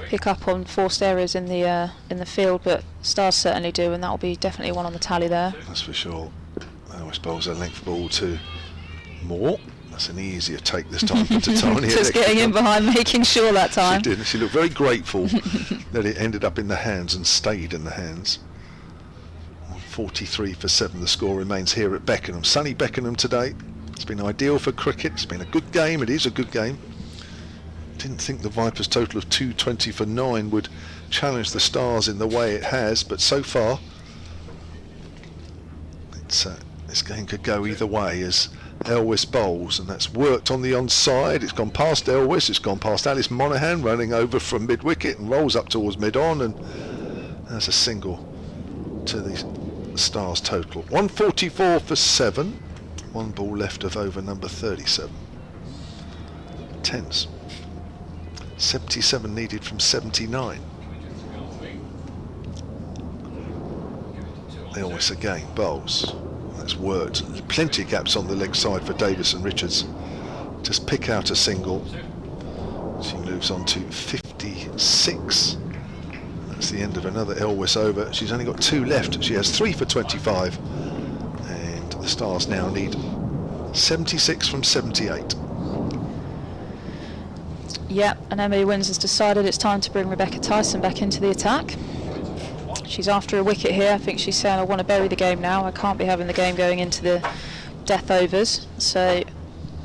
[SPEAKER 2] pick up on forced errors in the field, but Stars certainly do, and that will be definitely one on the tally there.
[SPEAKER 1] That's for sure. Elwes bowls a length ball to Moore. That's an easier take this time for Titani.
[SPEAKER 2] Just getting in behind, making sure that time.
[SPEAKER 1] She did. She looked very grateful that it ended up in the hands and stayed in the hands. 43 for 7 the score remains here at Beckenham. Sunny Beckenham today. It's been ideal for cricket. It's been a good game. It is a good game. Didn't think the Vipers total of 220 for 9 would challenge the Stars in the way it has, but so far this game could go either way as Elwes bowls, and that's worked on the onside. It's gone past Elwes, it's gone past Alice Monaghan, running over from mid-wicket and rolls up towards mid-on, and there's a single to the Stars total. 144 for 7, 1 ball left of over number 37. Tense. 77 needed from 79. Elwes again bowls. That's worked. Plenty of gaps on the leg side for Davis and Richards. Just pick out a single. She moves on to 56. That's the end of another Elwes over. She's only got 2 left. She has 3 for 25. And the Stars now need 76 from 78.
[SPEAKER 2] Yeah, and Emily Wins has decided it's time to bring Rebecca Tyson back into the attack. She's after a wicket here. I think she's saying, I want to bury the game now. I can't be having the game going into the death overs. So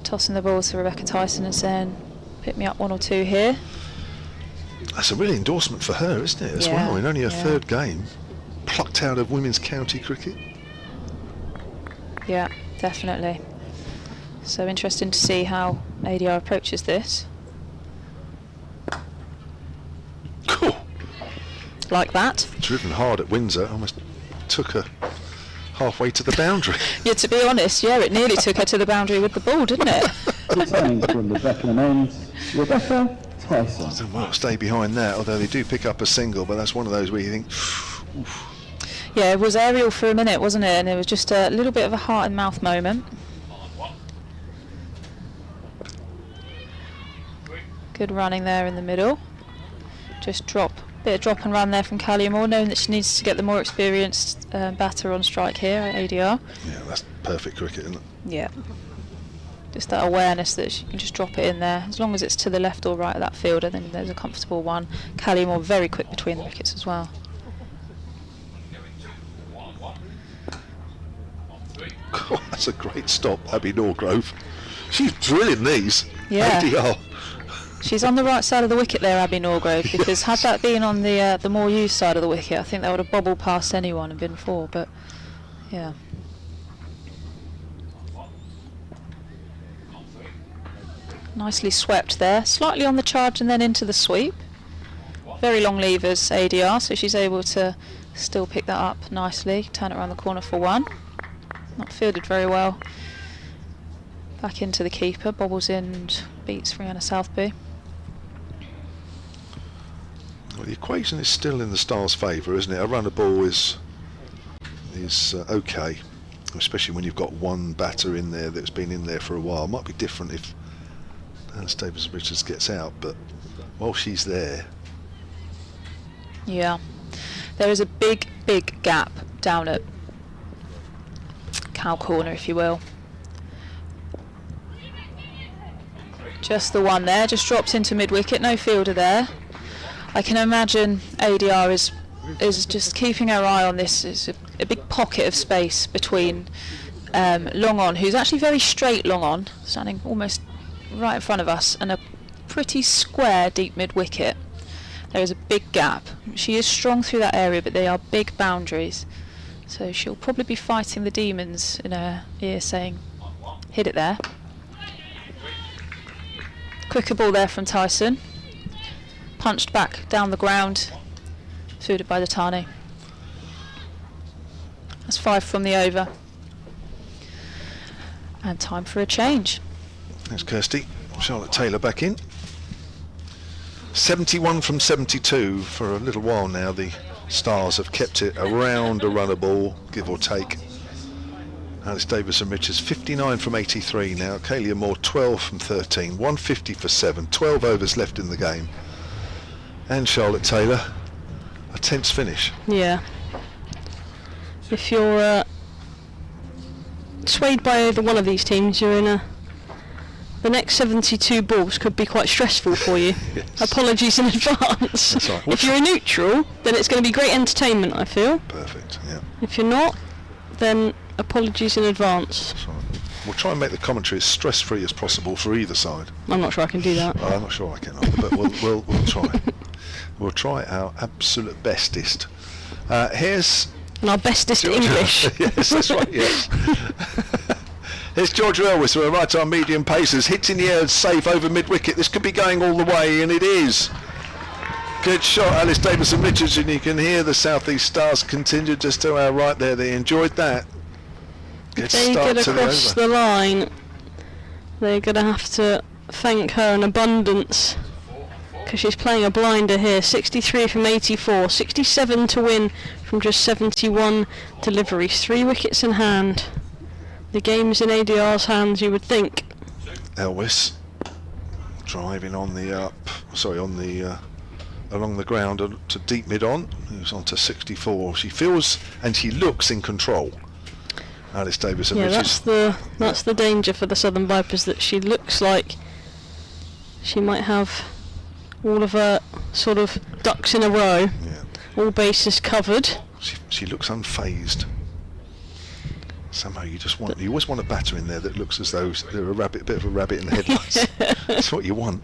[SPEAKER 2] tossing the ball to Rebecca Tyson and saying, pick me up 1 or 2 here.
[SPEAKER 1] That's a real endorsement for her, isn't it, as well, in only her 3rd game. Plucked out of women's county cricket.
[SPEAKER 2] Yeah, definitely. So interesting to see how ADR approaches this.
[SPEAKER 1] Cool.
[SPEAKER 2] Like that.
[SPEAKER 1] Driven hard at Windsor, almost took her halfway to the boundary.
[SPEAKER 2] Yeah, to be honest, yeah, it nearly took her to the boundary with the ball, didn't it?
[SPEAKER 4] Returning from the Beckenham ends, Rebecca Tyson.
[SPEAKER 1] So well, stay behind that, although they do pick up a single, but that's one of those where you think, oof.
[SPEAKER 2] Yeah, it was aerial for a minute, wasn't it? And it was just a little bit of a heart and mouth moment. Good running there in the middle. Just bit of drop and run there from Kalia Moore, knowing that she needs to get the more experienced batter on strike here at ADR.
[SPEAKER 1] Yeah, that's perfect cricket, isn't it?
[SPEAKER 2] Yeah. Just that awareness that she can just drop it in there. As long as it's to the left or right of that fielder, then there's a comfortable one. Kalia Moore very quick between the wickets as well.
[SPEAKER 1] Oh, that's a great stop, Abby Norgrove. She's drilling these.
[SPEAKER 2] Yeah.
[SPEAKER 1] ADR.
[SPEAKER 2] She's on the right side of the wicket there, Abby Norgrove, because had that been on the more used side of the wicket, I think that would have bobbled past anyone and been 4, but yeah. Nicely swept there, slightly on the charge and then into the sweep. Very long levers ADR, so she's able to still pick that up nicely, turn it around the corner for 1. Not fielded very well Back into the keeper, bobbles in and beats Rihanna Southby.
[SPEAKER 1] Well, the equation is still in the Stars' favour, isn't it? A runner ball is okay, especially when you've got one batter in there that's been in there for a while. Might be different if Alice Davis-Richards gets out, but while she's there.
[SPEAKER 2] Yeah, there is a big gap down at cow corner, if you will. Just the one there, just drops into mid-wicket, no fielder there. I can imagine ADR is just keeping her eye on this. It's a big pocket of space between long on, who's actually very straight long on, standing almost right in front of us, and a pretty square deep mid-wicket. There is a big gap. She is strong through that area, but they are big boundaries. So she'll probably be fighting the demons in her ear, saying, hit it there. Quicker ball there from Tyson. Punched back down the ground, fielded by Datani. That's 5 from the over. And time for a change.
[SPEAKER 1] Thanks, Kirstie. Charlotte Taylor back in. 71 from 72 for a little while now. The Stars have kept it around a runner ball, give or take. Alice Davis-Richards 59 from 83 now. Kaylia Moore 12 from 13. 150 for 7. 12 overs left in the game. And Charlotte Taylor, a tense finish.
[SPEAKER 5] Yeah. If you're swayed by either one of these teams, you're in the next 72 balls could be quite stressful for you.
[SPEAKER 1] Yes.
[SPEAKER 5] Apologies in advance.
[SPEAKER 1] That's right.
[SPEAKER 5] If you're a neutral, then it's going to be great entertainment, I feel.
[SPEAKER 1] Perfect, yeah.
[SPEAKER 5] If you're not, then apologies in advance.
[SPEAKER 1] That's right. We'll try and make the commentary as stress-free as possible for either side.
[SPEAKER 5] I'm not sure I can do that.
[SPEAKER 1] I'm not sure I can either, but we'll try. We'll try our absolute bestest. Here's
[SPEAKER 5] And our bestest
[SPEAKER 1] Georgia.
[SPEAKER 5] English.
[SPEAKER 1] Yes, that's right, yes. Here's Georgia Elvis with a right-arm medium pacers. Hits in the air, safe over mid-wicket. This could be going all the way, and it is. Good shot, Alice Davis-Richards, and you can hear the South East Stars contingent just to our right there. They enjoyed that. Good
[SPEAKER 5] If they
[SPEAKER 1] start
[SPEAKER 5] get
[SPEAKER 1] to the
[SPEAKER 5] across
[SPEAKER 1] over.
[SPEAKER 5] the line, they're going to have to thank her in abundance, because she's playing a blinder here. 63 from 84, 67 to win from just 71 deliveries. 3 wickets in hand. The game's in ADR's hands, you would think.
[SPEAKER 1] Elvis driving on the along the ground to deep mid on. Moves on to 64. She feels and she looks in control. Alice Davis and
[SPEAKER 5] Yeah,
[SPEAKER 1] Richards.
[SPEAKER 5] that's the danger for the Southern Vipers, that she looks like she might have all of her sort of ducks in a row,
[SPEAKER 1] Yeah.
[SPEAKER 5] all bases covered.
[SPEAKER 1] She looks unfazed. Somehow you always want a batter in there that looks as though they're a bit of a rabbit in the headlights. That's what you want.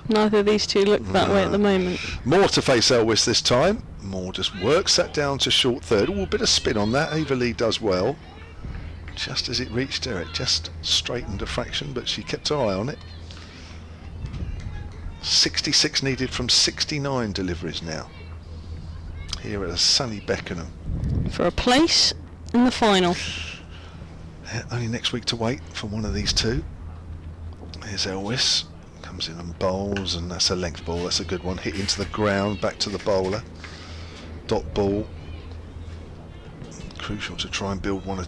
[SPEAKER 5] Neither of these two look that way at the moment.
[SPEAKER 1] Moore to face Elvis this time. Moore just works that down to short third. Oh, a bit of spin on that. Ava Lee does well. Just as it reached her, it just straightened a fraction, but she kept her eye on it. 66 needed from 69 deliveries now. Here at a sunny Beckenham.
[SPEAKER 5] For a place in the final.
[SPEAKER 1] Only next week to wait for one of these two. Here's Elvis. Comes in and bowls, and that's a length ball. That's a good one. Hit into the ground, back to the bowler. Dot ball. Crucial to try and build a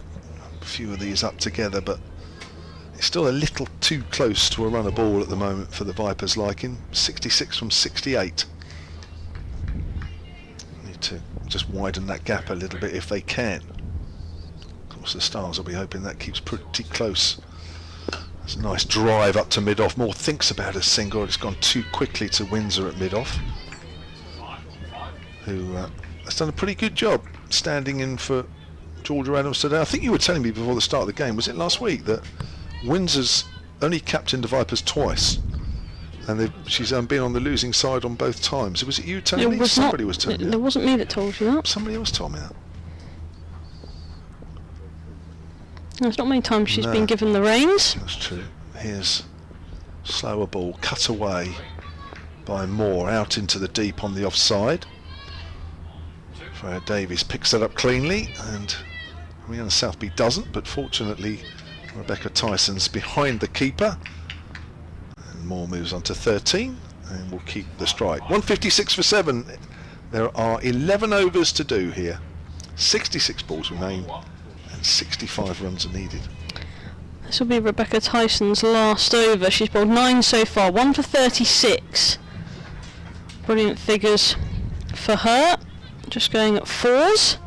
[SPEAKER 1] few of these up together, but it's still a little too close to a runner ball at the moment for the Vipers' liking. 66 from 68. Need to just widen that gap a little bit if they can. Of course, the Stars will be hoping that keeps pretty close. It's a nice drive up to mid-off. Moore thinks about a single. It's gone too quickly to Windsor at mid-off, who has done a pretty good job standing in for Georgia Adams today. I think you were telling me before the start of the game, was it last week, that Windsor's only captained the Vipers twice, and she's been on the losing side on both times. Was it you telling me? Somebody was telling me
[SPEAKER 5] It
[SPEAKER 1] that.
[SPEAKER 5] wasn't me that told you that.
[SPEAKER 1] Somebody else told me that.
[SPEAKER 5] There's not many times she's
[SPEAKER 1] No.
[SPEAKER 5] been given the reins.
[SPEAKER 1] That's true. Here's slower ball cut away by Moore out into the deep on the offside. Freya Davies picks it up cleanly, and Rihanna Southby doesn't, but fortunately Rebecca Tyson's behind the keeper. And Moore moves on to 13 and will keep the strike. 156 for 7. There are 11 overs to do here. 66 balls remain and 65 runs are needed.
[SPEAKER 5] This will be Rebecca Tyson's last over. She's bowled 9 so far, 1 for 36. Brilliant figures for her. Just going at 4s.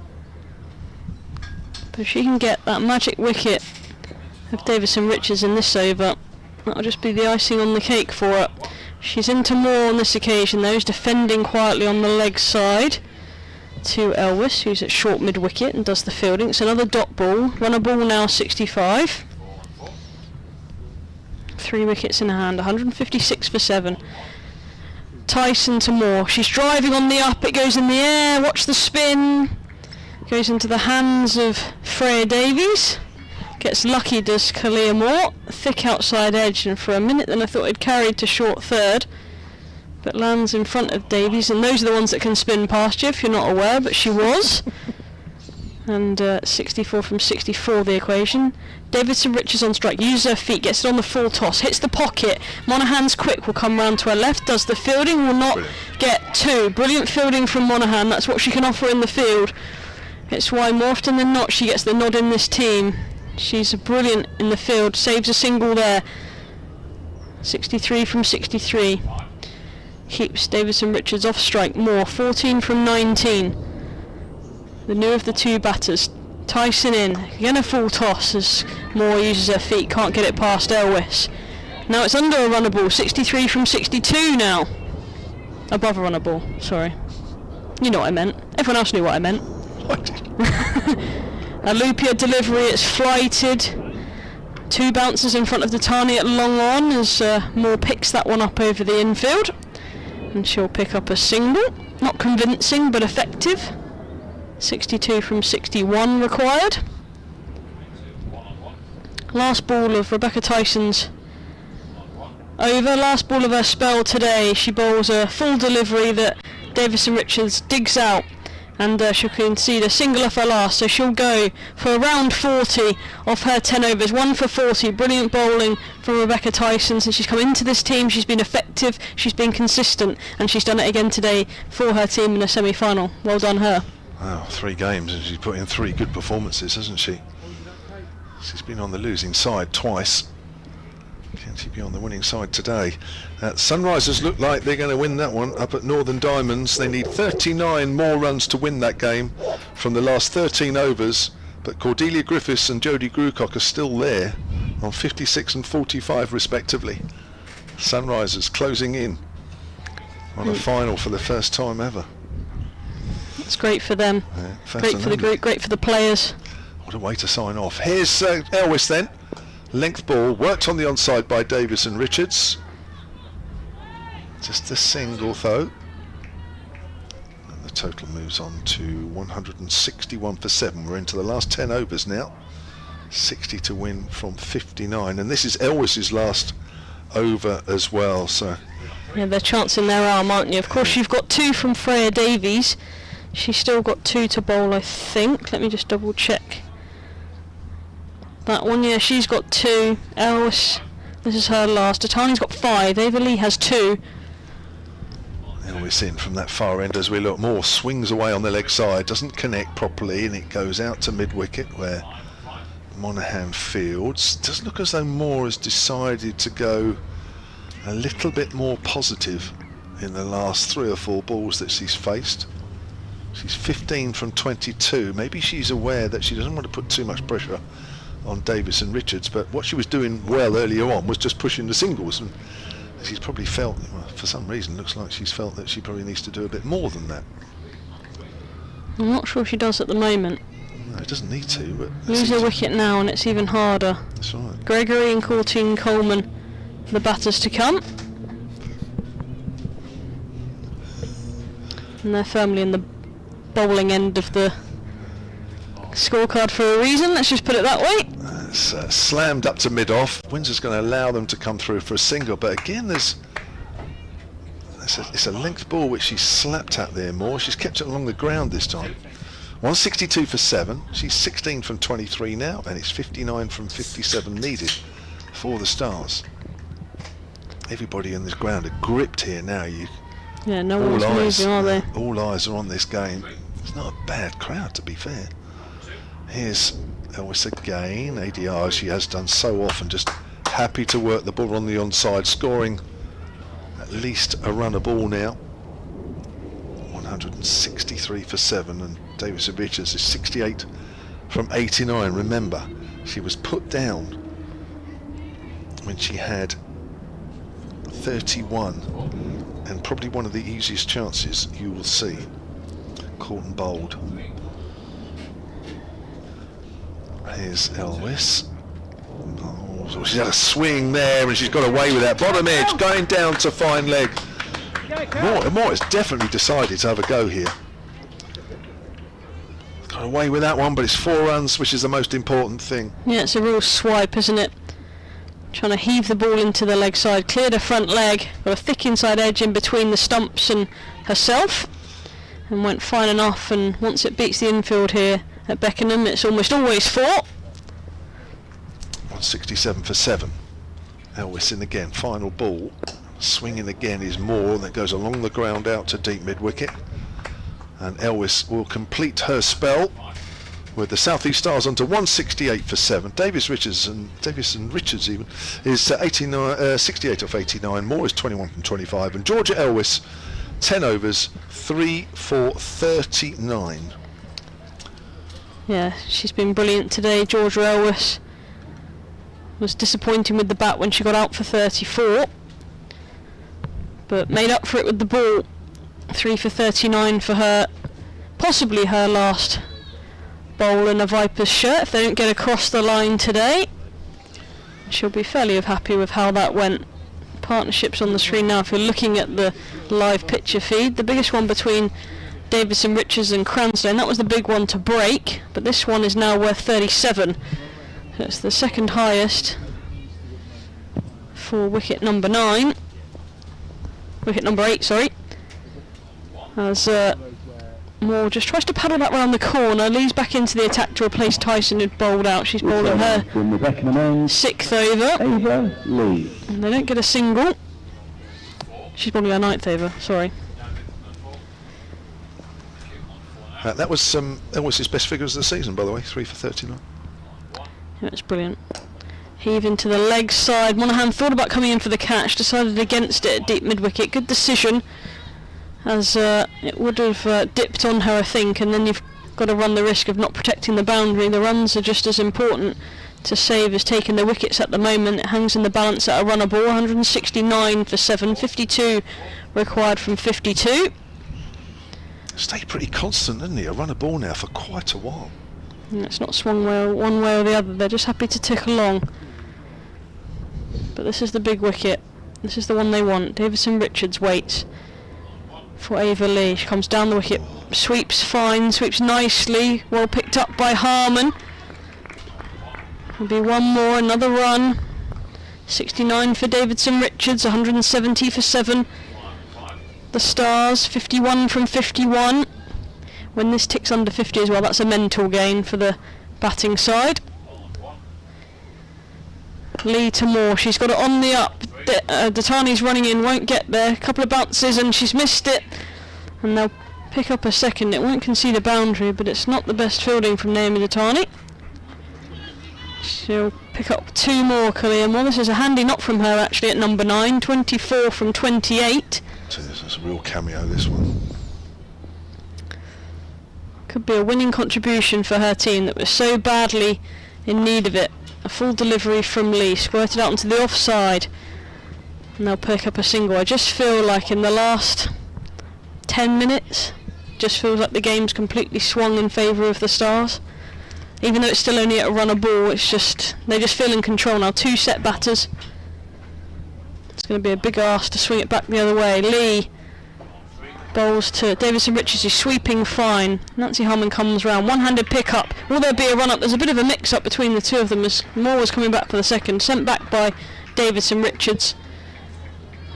[SPEAKER 5] But if she can get that magic wicket of Davison Richards in this over, that'll just be the icing on the cake for her. She's into Moore on this occasion though, who's defending quietly on the leg side to Elvis, who's at short mid-wicket and does the fielding. It's another dot ball, runner ball now 65. 3 wickets in hand, 156 for 7. Tyson to Moore, she's driving on the up, it goes in the air, watch the spin. Goes into the hands of Freya Davies. Gets lucky, does Kalia Moore. Thick outside edge, and for a minute then I thought it carried to short third. But lands in front of Davies, and those are the ones that can spin past you if you're not aware, but she was. And 64 from 64 the equation. Davidson Richards on strike, uses her feet, gets it on the full toss, hits the pocket. Monaghan's quick, will come round to her left, does the fielding, will not get 2. Brilliant fielding from Monaghan, that's what she can offer in the field. It's why more often than not she gets the nod in this team. She's brilliant in the field, saves a single there. 63 from 63. Keeps Davison Richards off strike. Moore 14 from 19. The new of the 2 batters. Tyson in, again a full toss as Moore uses her feet, can't get it past Elvis. Now it's under a runner ball, 63 from 62 now. Above a runner ball, sorry. You know what I meant. Everyone else knew what I meant. A loopia delivery, it's flighted. 2 bouncers in front of the Tani at long on as Moore picks that one up over the infield. And she'll pick up a single. Not convincing, but effective. 62 from 61 required. Last ball of Rebecca Tyson's over. Last ball of her spell today. She bowls a full delivery that Davison Richards digs out. And she'll concede a single off her last, so she'll go for around 40 off her 10 overs. 1 for 40, brilliant bowling from Rebecca Tyson. Since she's come into this team, she's been effective, she's been consistent, and she's done it again today for her team in a semi-final. Well done her.
[SPEAKER 1] Wow, 3 games and she's put in 3 good performances, hasn't she? She's been on the losing side twice. Can she be on the winning side today? Sunrisers look like they're going to win that one up at Northern Diamonds. They need 39 more runs to win that game from the last 13 overs, but Cordelia Griffiths and Jodie Grucock are still there on 56 and 45 respectively. Sunrisers closing in on a final for the first time ever.
[SPEAKER 5] It's great for them,
[SPEAKER 1] Yeah,
[SPEAKER 5] great for the group, great for the players.
[SPEAKER 1] What a way to sign off. Here's Elvis then. Length ball, worked on the onside by Davison Richards. Just a single though. And the total moves on to 161 for 7. We're into the last 10 overs now. 60 to win from 59. And this is Elvis's last over as well. So
[SPEAKER 5] Yeah, they're chancing their arm, aren't you? Of course, you've got 2 from Freya Davies. She's still got 2 to bowl, I think. Let me just double check. That one, yeah, she's got 2. Elvis, this is her last. Atani's got 5. Ava Lee has 2.
[SPEAKER 1] Elvis in from that far end as we look. Moore swings away on the leg side, doesn't connect properly, and it goes out to mid-wicket where Monaghan fields. Does look as though Moore has decided to go a little bit more positive in the last 3 or 4 balls that she's faced. She's 15 from 22. Maybe she's aware that she doesn't want to put too much pressure on Davison Richards, but what she was doing well earlier on was just pushing the singles, and she's probably felt, well, for some reason, looks like she's felt that she probably needs to do a bit more than that.
[SPEAKER 5] I'm not sure she does at the moment.
[SPEAKER 1] No, it doesn't need to, but
[SPEAKER 5] Lose a wicket now and it's even harder.
[SPEAKER 1] that's right.
[SPEAKER 5] Gregory and Courtine Coleman, the batters to come. And they're firmly in the bowling end of the scorecard for a reason, let's just put it that way.
[SPEAKER 1] It's slammed up to mid-off. Windsor's going to allow them to come through for a single, but again it's a length ball which she's slapped at there more. She's kept it along the ground this time. 162 for 7. She's 16 from 23 now, and it's 59 from 57 needed for the Stars. Everybody on this ground are gripped here now.
[SPEAKER 5] Yeah, no one's moving, are they?
[SPEAKER 1] All eyes are on this game. It's not a bad crowd, to be fair. Here's Elvis again. ADR, she has done so often, just happy to work the ball on the onside, scoring at least a run a ball now. 163 for 7, and Davis and Richards is 68 from 89. Remember, she was put down when she had 31, and probably one of the easiest chances you will see. Caught and bowled. Here's Elvis. Oh, so she's had a swing there, and she's got away with that. Bottom edge, going down to fine leg. Moore has definitely decided to have a go here. Got away with that one, but it's 4 runs, which is the most important thing.
[SPEAKER 5] Yeah, it's a real swipe, isn't it? Trying to heave the ball into the leg side, cleared her front leg, got a thick inside edge in between the stumps and herself, and went fine enough. And once it beats the infield here at Beckenham, it's almost always 4.
[SPEAKER 1] 167 for 7. Elvis in again, final ball. Swinging again is Moore, that goes along the ground out to deep mid-wicket. And Elvis will complete her spell with the South East Stars onto 168 for 7. Davis and Richards even is 68 off 89. Moore is 21 from 25, and Georgia Elvis 10 overs, 3 for 39.
[SPEAKER 5] Yeah, she's been brilliant today. Georgia Elvis was disappointing with the bat when she got out for 34, but made up for it with the ball. 3 for 39 for her, possibly her last bowl in a Vipers shirt if they don't get across the line today. She'll be fairly happy with how that went. Partnerships on the screen now if you're looking at the live picture feed. The biggest one between Davis and Richards and Cranston, that was the big one to break, but this one is now worth 37. That's the second highest for wicket number 9. Wicket number 8, sorry. As Moore just tries to paddle that round the corner, leads back into the attack to replace Tyson, who'd bowled out. She's bowled on her 6th over. And they don't get a single. She's bowling her 9th over, sorry.
[SPEAKER 1] That was his best figures of the season, by the way, 3 for 39.
[SPEAKER 5] Yeah, it's brilliant. Heave into the leg side. Monaghan thought about coming in for the catch, decided against it at deep mid-wicket. Good decision, as it would have dipped on her, I think, and then you've got to run the risk of not protecting the boundary. The runs are just as important to save as taking the wickets at the moment. It hangs in the balance at a runner ball. 169 for 7, 52 required from 52.
[SPEAKER 1] Stayed pretty constant, didn't he? A runner ball now for quite a while.
[SPEAKER 5] And it's not swung one way or the other. They're just happy to tick along. But this is the big wicket. This is the one they want. Davison Richards waits for Ava Lee. She comes down the wicket, sweeps fine, sweeps nicely, well picked up by Harman. There'll be one more, another run. 69 for Davidson Richards, 170 for 7. The Stars, 51 from 51. When this ticks under 50 as well, that's a mental gain for the batting side. Lee to Moore, she's got it on the up. Datani's running in, won't get there. A couple of bounces and she's missed it. And they'll pick up a second. It won't concede a boundary, but it's not the best fielding from Naomi Datani. She'll pick up 2 more, Kalia Moore. This is a handy knock from her actually at number 9, 24 from 28.
[SPEAKER 1] So this is a real cameo, this one.
[SPEAKER 5] Could be a winning contribution for her team that was so badly in need of it. A full delivery from Lee, squirted out onto the offside, and they'll pick up a single. I just feel like in the last 10 minutes, just feels like the game's completely swung in favour of the Stars. Even though it's still only at a runner ball, it's just, they just feel in control now. 2 set batters. It's going to be a big ask to swing it back the other way. Lee bowls to Davison Richards, who's sweeping fine. Nancy Harman comes round, one-handed pick-up. Will there be a run-up? There's a bit of a mix-up between the two of them as Moore was coming back for the second. Sent back by Davison Richards.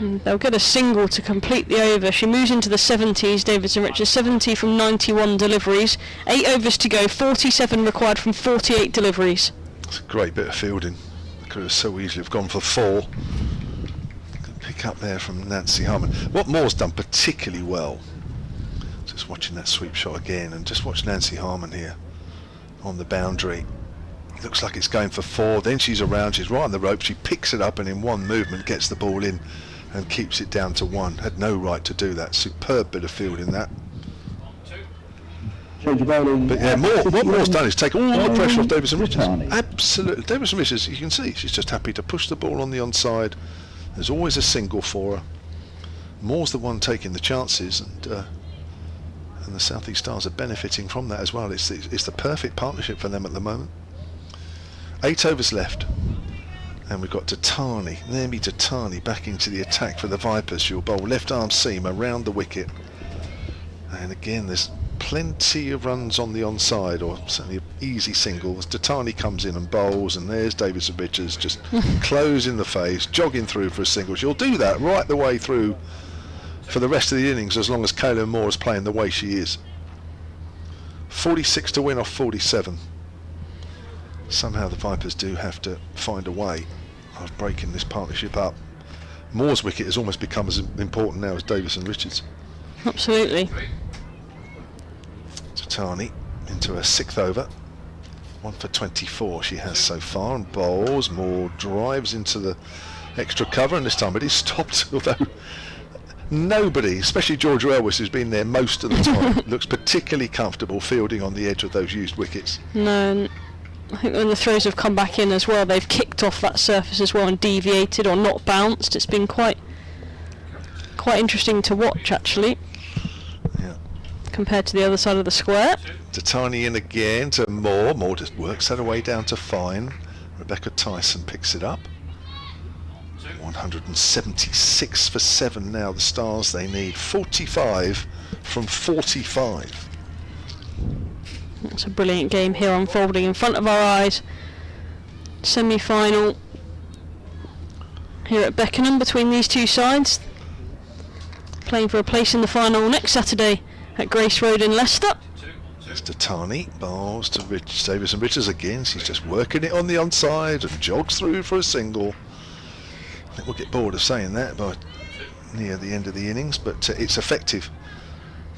[SPEAKER 5] And they'll get a single to complete the over. She moves into the 70s, Davidson Richards, 70 from 91 deliveries. 8 overs to go, 47 required from 48 deliveries.
[SPEAKER 1] It's a great bit of fielding. They could have so easily have gone for 4. Good pick up there from Nancy Harmon. What Moore's done particularly well, just watching that sweep shot again, and just watch Nancy Harmon here on the boundary. It looks like it's going for 4, then she's around, she's right on the rope, she picks it up and in one movement gets the ball in and keeps it down to 1. Had no right to do that. Superb bit of fielding that.
[SPEAKER 4] Change of bowling.
[SPEAKER 1] But yeah, what Moore's done is take all the pressure off Davidson Richards.
[SPEAKER 4] Tony.
[SPEAKER 1] Absolutely. Davidson Richards, you can see, she's just happy to push the ball on the onside. There's always a single for her. Moore's the one taking the chances, and the South East Stars are benefiting from that as well. It's the perfect partnership for them at the moment. 8 overs left. And we've got Tatani, Nemi Tatani back into the attack for the Vipers. She'll bowl left arm seam around the wicket. And again, there's plenty of runs on the onside, or certainly easy singles. Tatani comes in and bowls, and there's Davidson Richards just closing the face, jogging through for a single. She'll do that right the way through for the rest of the innings, as long as Kaylin Moore is playing the way she is. 46 to win off 47. Somehow the Vipers do have to find a way of breaking this partnership up. Moore's wicket has almost become as important now as Davidson Richards.
[SPEAKER 5] Absolutely.
[SPEAKER 1] Tatani into her 6th over. 1 for 24 she has so far, and bowls. Moore drives into the extra cover, and this time it is stopped, although nobody, especially Georgia Elvis, who's been there most of the time, looks particularly comfortable fielding on the edge of those used wickets.
[SPEAKER 5] No, I think when the throws have come back in as well, they've kicked off that surface as well and deviated or not bounced. It's been quite interesting to watch, actually.
[SPEAKER 1] Yeah.
[SPEAKER 5] Compared to the other side of the square.
[SPEAKER 1] Tatani in again to Moore. Moore just works that away down to fine. Rebecca Tyson picks it up. 176 for 7 now. The Stars, they need 45 from 45.
[SPEAKER 5] It's a brilliant game here unfolding in front of our eyes. Semi-final here at Beckenham between these two sides. Playing for a place in the final next Saturday at Grace Road in Leicester.
[SPEAKER 1] There's Tatani, bowls to Davidson Richards again. She's just working it on the onside and jogs through for a single. I think we'll get bored of saying that by near the end of the innings, but it's effective.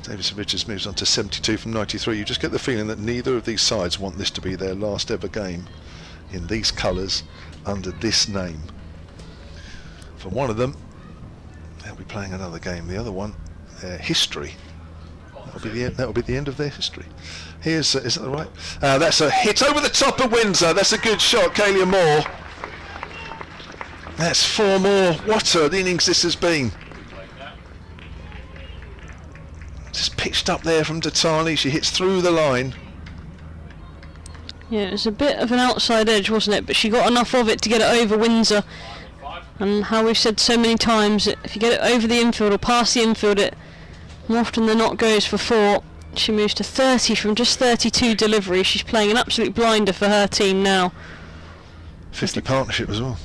[SPEAKER 1] Davidson Richards moves on to 72 from 93. You just get the feeling that neither of these sides want this to be their last ever game in these colours under this name. For one of them, they'll be playing another game. The other one, their history. That will be the end of their history. Here's is that right? That's a hit over the top of Windsor. That's a good shot, Kaylin Moore. That's 4 more. What an innings this has been. Just pitched up there from Tatani. She hits through the line.
[SPEAKER 5] Yeah, it was a bit of an outside edge, wasn't it? But she got enough of it to get it over Windsor. And how we've said so many times, if you get it over the infield or past the infield, it more often than not goes for 4. She moves to 30 from just 32 deliveries. She's playing an absolute blinder for her team now.
[SPEAKER 1] 50 partnership as well.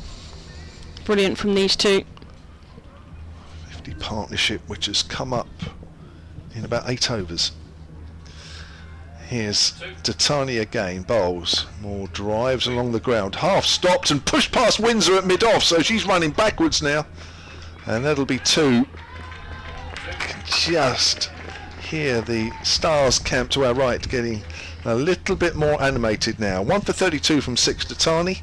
[SPEAKER 5] Brilliant from these two.
[SPEAKER 1] 50 partnership, which has come up in about 8 overs. Here's Tatani again, bowls. Moore drives along the ground, half stopped and pushed past Windsor at mid-off, so she's running backwards now. And that'll be 2. Can just hear the Stars camp to our right getting a little bit more animated now. 1 for 32 from 6 Tatani.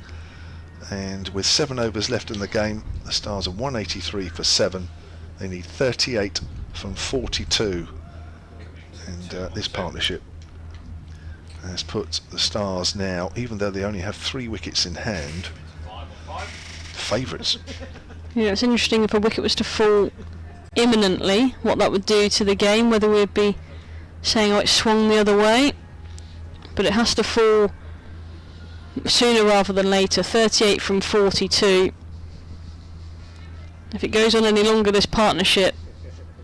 [SPEAKER 1] And with 7 overs left in the game, the Stars are 183 for 7. They need 38 from 42. And this partnership has put the Stars now, even though they only have 3 wickets in hand, favourites.
[SPEAKER 5] Yeah, it's interesting if a wicket was to fall imminently, what that would do to the game, whether we'd be saying, oh, it swung the other way. But it has to fall sooner rather than later. 38 from 42. If it goes on any longer, this partnership,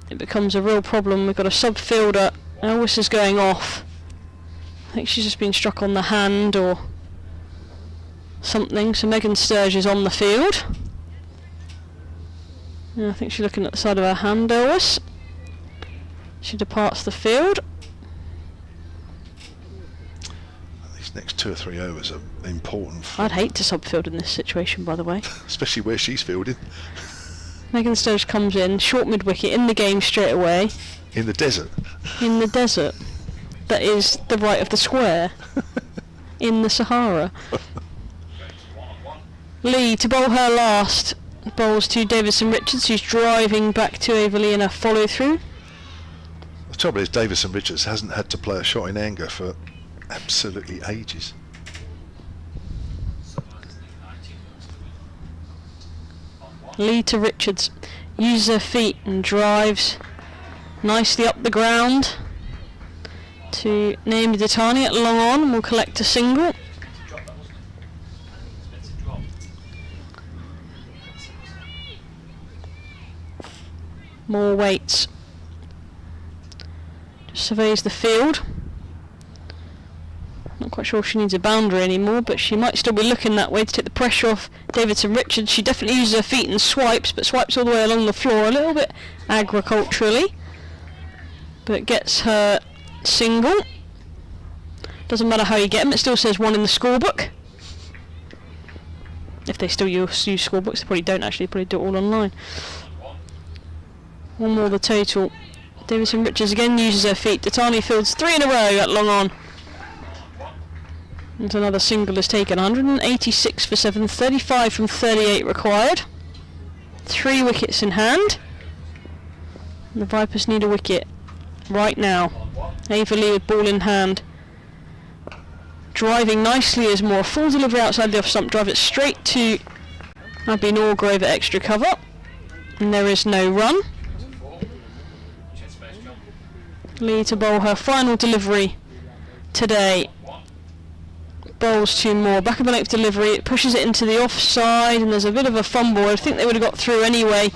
[SPEAKER 5] it becomes a real problem. We've got a sub-fielder. Elvis is going off. I think she's just been struck on the hand or something. So Megan Sturge is on the field. Yeah, I think she's looking at the side of her hand, Elvis. She departs the field.
[SPEAKER 1] These next 2 or 3 overs are important.
[SPEAKER 5] I'd hate to subfield in this situation, by the way.
[SPEAKER 1] Especially where she's fielding.
[SPEAKER 5] Megan Sturridge comes in, short mid-wicket, in the game straight away.
[SPEAKER 1] In the desert.
[SPEAKER 5] In the desert. That is the right of the square. In the Sahara. Lee to bowl her last. Bowls to Davison Richards, who's driving back to Overley in a follow-through.
[SPEAKER 1] The trouble is Davison Richards hasn't had to play a shot in anger for absolutely ages.
[SPEAKER 5] Lee to Richards, uses her feet and drives nicely up the ground to Naomi Ditani at long on, and will collect a single. More weights. Just surveys the field. Not quite sure if she needs a boundary anymore, but she might still be looking that way to take the pressure off Davison Richards. She definitely uses her feet and swipes, but swipes all the way along the floor, a little bit agriculturally. But gets her single. Doesn't matter how you get them, it still says 1 in the scorebook. If they still use scorebooks, they probably don't actually, probably do it all online. 1 more the total. Davison Richards again uses her feet. Ditani fields 3 in a row at long on. And another single is taken. 186 for 7, 35 from 38 required. 3 wickets in hand. And the Vipers need a wicket right now. Averley with ball in hand. Driving nicely is more. Full delivery outside the off stump. Drive it straight to Abby Norgrove at extra cover. And there is no run. Lee to bowl her final delivery today. Bowls 2 more. Back of the length delivery. It pushes it into the offside, and there's a bit of a fumble. I think they would have got through anyway,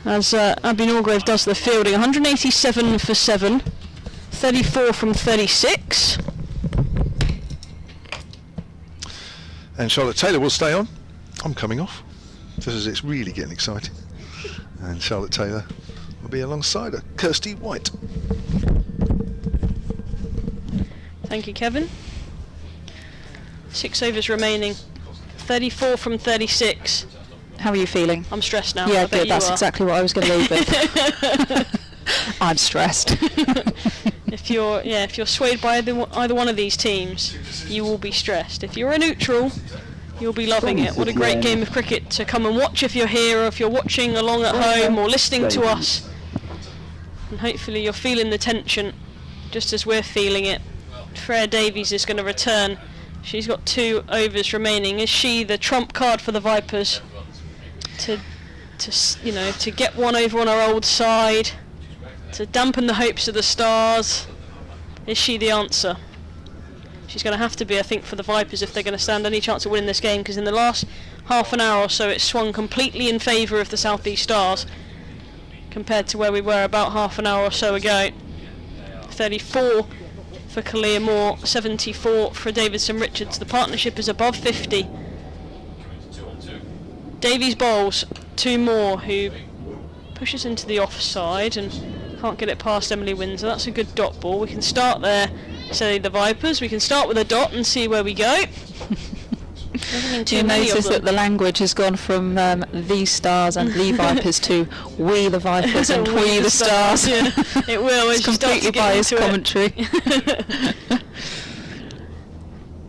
[SPEAKER 5] as Abby Norgrove does the fielding. 187 for 7, 34 from 36.
[SPEAKER 1] And Charlotte Taylor will stay on. I'm coming off. This is it's really getting exciting. And Charlotte Taylor will be alongside her, Kirstie White.
[SPEAKER 5] Thank you, Kevin. 6 overs remaining. 34 from 36.
[SPEAKER 2] How are you feeling?
[SPEAKER 5] I'm stressed now.
[SPEAKER 2] Yeah,
[SPEAKER 5] I bet
[SPEAKER 2] good.
[SPEAKER 5] you
[SPEAKER 2] That's
[SPEAKER 5] are.
[SPEAKER 2] exactly what I was going to leave with. I'm stressed.
[SPEAKER 5] If you're swayed by either one of these teams, you will be stressed. If you're a neutral, you'll be loving it. What a great game of cricket to come and watch if you're here, or if you're watching along at home or listening to us. And hopefully you're feeling the tension, just as we're feeling it. Freya Davies is going to return. She's got 2 overs remaining. Is she the trump card for the Vipers to get 1 over on her old side, to dampen the hopes of the Stars? Is she the answer? She's going to have to be, I think, for the Vipers if they're going to stand any chance of winning this game, because in the last half an hour or so it's swung completely in favour of the South East Stars compared to where we were about half an hour or so ago. 34 for Kalia Moore, 74 for Davison Richards. The partnership is above 50. Davies bowls 2 more, who pushes into the offside and can't get it past Emily Windsor. That's a good dot ball. We can start there, say the Vipers. We can start with a dot and see where we go.
[SPEAKER 2] You notice that the language has gone from the Stars and the Vipers to we the Vipers and we the Stars.
[SPEAKER 5] Yeah, it will.
[SPEAKER 2] It's completely biased commentary.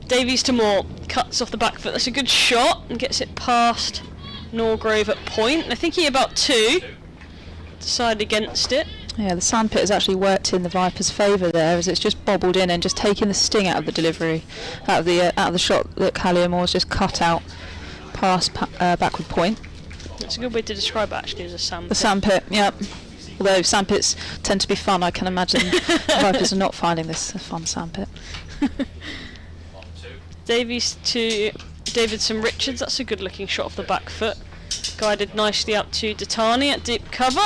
[SPEAKER 5] Davies to Moore, cuts off the back foot. That's a good shot and gets it past Norgrove at point. I think he about 2. Decided against it.
[SPEAKER 2] Yeah, the sandpit has actually worked in the Vipers' favour there, as it's just bobbled in and just taken the sting out of the delivery, out of the shot that Kalia Moore's just cut out past backward point.
[SPEAKER 5] That's a good way to describe it, actually, as a sandpit.
[SPEAKER 2] The sandpit, yeah. Although sandpits tend to be fun, I can imagine the Vipers are not finding this a fun sandpit.
[SPEAKER 5] Davies to Davidson Richards. That's a good looking shot off the back foot. Guided nicely up to Ditani at deep cover.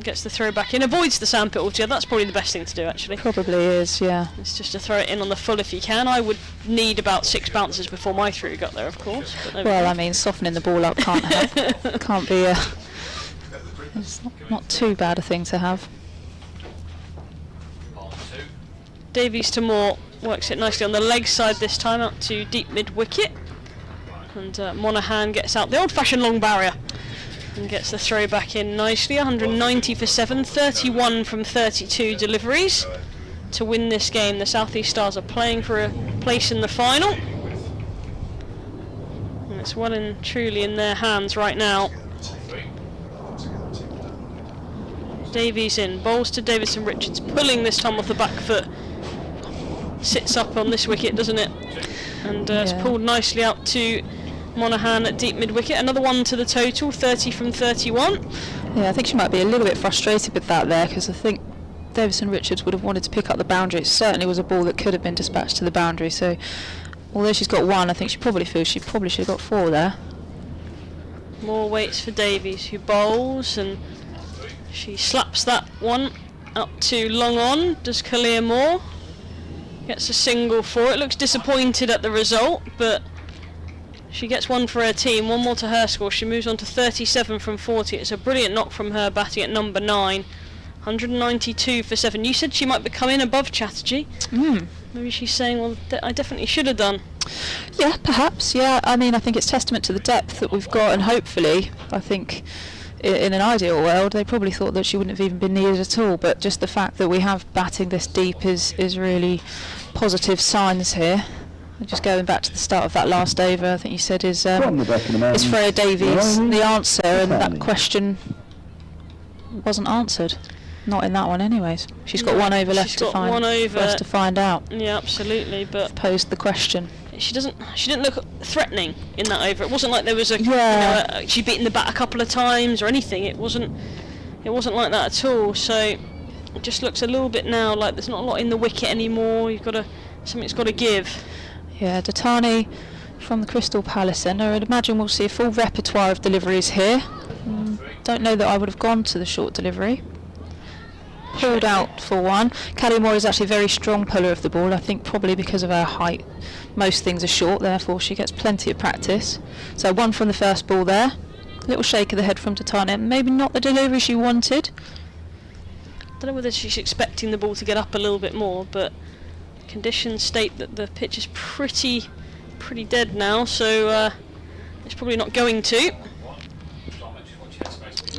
[SPEAKER 5] Gets the throw back in, avoids the sandpit altogether. That's probably the best thing to do, actually.
[SPEAKER 2] Probably is, yeah.
[SPEAKER 5] It's just to throw it in on the full if you can. I would need about 6 bounces before my through got there, of course. But
[SPEAKER 2] Well, I mean, softening the ball up can't help. Can't be It's not too bad a thing to have.
[SPEAKER 3] On 2.
[SPEAKER 5] Davies to Moore works it nicely on the leg side this time, out to deep mid wicket, and Monaghan gets out the old-fashioned long barrier and gets the throw back in nicely. 190 for 7, 31 from 32 deliveries to win this game. The South East Stars are playing for a place in the final, and it's well and truly in their hands right now. Davies in, bowls to Davidson Richards, pulling this time off the back foot. Sits up on this wicket, doesn't it? And it's pulled nicely out to Monaghan at deep mid wicket. Another one to the total, 30 from 31.
[SPEAKER 2] Yeah, I think she might be a little bit frustrated with that there, because I think Davidson Richards would have wanted to pick up the boundary. It certainly was a ball that could have been dispatched to the boundary. So although she's got 1, I think she probably feels she probably should have got 4 there.
[SPEAKER 5] More waits for Davies, who bowls, and she slaps that one up to long on. Does Kalia Moore? Gets a single for it. Looks disappointed at the result, but she gets 1 for her team. 1 more to her score. She moves on to 37 from 40. It's a brilliant knock from her, batting at number 9. 192 for 7. You said she might be coming above Chatterjee. Maybe she's saying, well, I definitely should have done.
[SPEAKER 2] Yeah, perhaps. Yeah, I mean, I think it's testament to the depth that we've got, and hopefully, I think in an ideal world, they probably thought that she wouldn't have even been needed at all. But just the fact that we have batting this deep is really positive signs here. And just going back to the start of that last over, I think you said is Freya Davies the answer, and that question wasn't answered. Not in that one, anyways. She's got 1 over left to find.
[SPEAKER 5] 1 over
[SPEAKER 2] for us to find out.
[SPEAKER 5] Yeah, absolutely. But
[SPEAKER 2] Posed the question.
[SPEAKER 5] she didn't look threatening in that over. It wasn't like there was she beaten the bat a couple of times or anything. It wasn't like that at all. So it just looks a little bit now like there's not a lot in the wicket anymore. Something's got to give.
[SPEAKER 2] Yeah, Datani from the Crystal Palace Centre. I'd imagine we'll see a full repertoire of deliveries here. Don't know that I would have gone to the short delivery. Pulled out for 1. Callie Moore is actually a very strong puller of the ball, I think probably because of her height. Most things are short, therefore she gets plenty of practice. So 1 from the first ball there. Little shake of the head from Tatana. Maybe not the delivery she wanted.
[SPEAKER 5] I don't know whether she's expecting the ball to get up a little bit more, but conditions state that the pitch is pretty dead now, so it's probably not going to.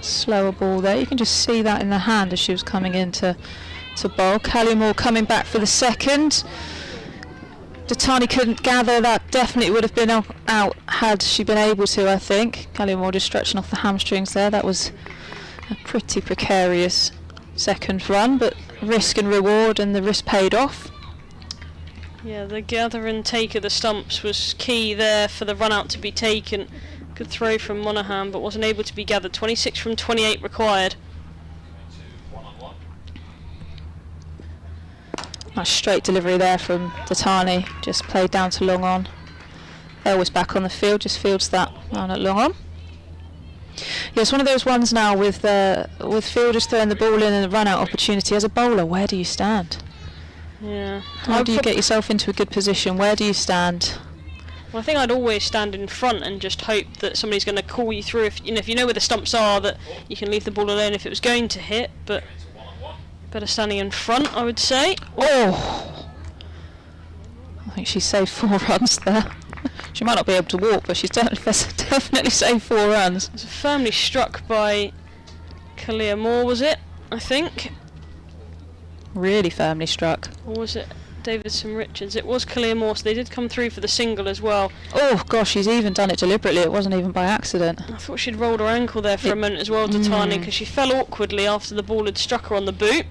[SPEAKER 2] Slower ball there. You can just see that in the hand as she was coming in to bowl. Callie Moore coming back for the second. Datani couldn't gather. That definitely would have been out had she been able to, I think. Callie Moore just stretching off the hamstrings there. That was a pretty precarious second run, but risk and reward, and the risk paid off.
[SPEAKER 5] Yeah, the gather and take of the stumps was key there for the run out to be taken. Good throw from Monaghan, but wasn't able to be gathered. 26 from 28 required.
[SPEAKER 2] Nice straight delivery there from Datani, just played down to long on. Elwes back on the field, just fields that down at long on. Yeah, it's one of those ones now with fielders throwing the ball in and the run out opportunity. As a bowler, where do you stand?
[SPEAKER 5] Yeah.
[SPEAKER 2] How do you get yourself into a good position? Where do you stand?
[SPEAKER 5] Well, I think I'd always stand in front and just hope that somebody's going to call you through. If you know where the stumps are, that you can leave the ball alone if it was going to hit. But better standing in front, I would say.
[SPEAKER 2] Oh! I think she saved 4 runs there. She might not be able to walk, but she's definitely saved 4 runs.
[SPEAKER 5] It was firmly struck by Kalia Moore, was it? I think.
[SPEAKER 2] Really firmly struck.
[SPEAKER 5] Or was it Davidson Richards? It was Kalia Moore, so they did come through for the single as well.
[SPEAKER 2] Oh gosh, she's even done it deliberately. It wasn't even by accident.
[SPEAKER 5] I thought she'd rolled her ankle there for a moment as well, Datani, because she fell awkwardly after the ball had struck her on the boot.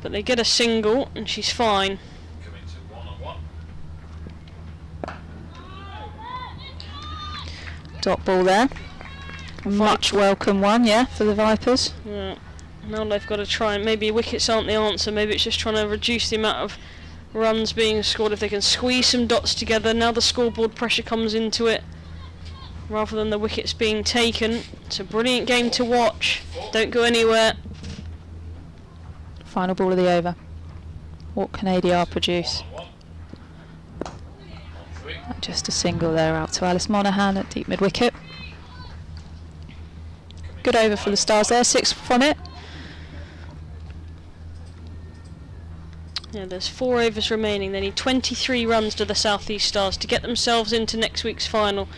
[SPEAKER 5] But they get a single and she's fine.
[SPEAKER 2] Dot ball there. Much welcome one, yeah, for the Vipers.
[SPEAKER 5] Yeah. Now they've got to try, and maybe wickets aren't the answer. Maybe it's just trying to reduce the amount of runs being scored. If they can squeeze some dots together, now the scoreboard pressure comes into it rather than the wickets being taken. It's a brilliant game to watch. Don't go anywhere.
[SPEAKER 2] Final ball of the over. What can ADR produce? Just a single there out to Alice Monaghan at deep mid wicket. good over for the Stars there, 6 from it.
[SPEAKER 5] Yeah, there's 4 overs remaining. They need 23 runs to the South East Stars to get themselves into next week's final.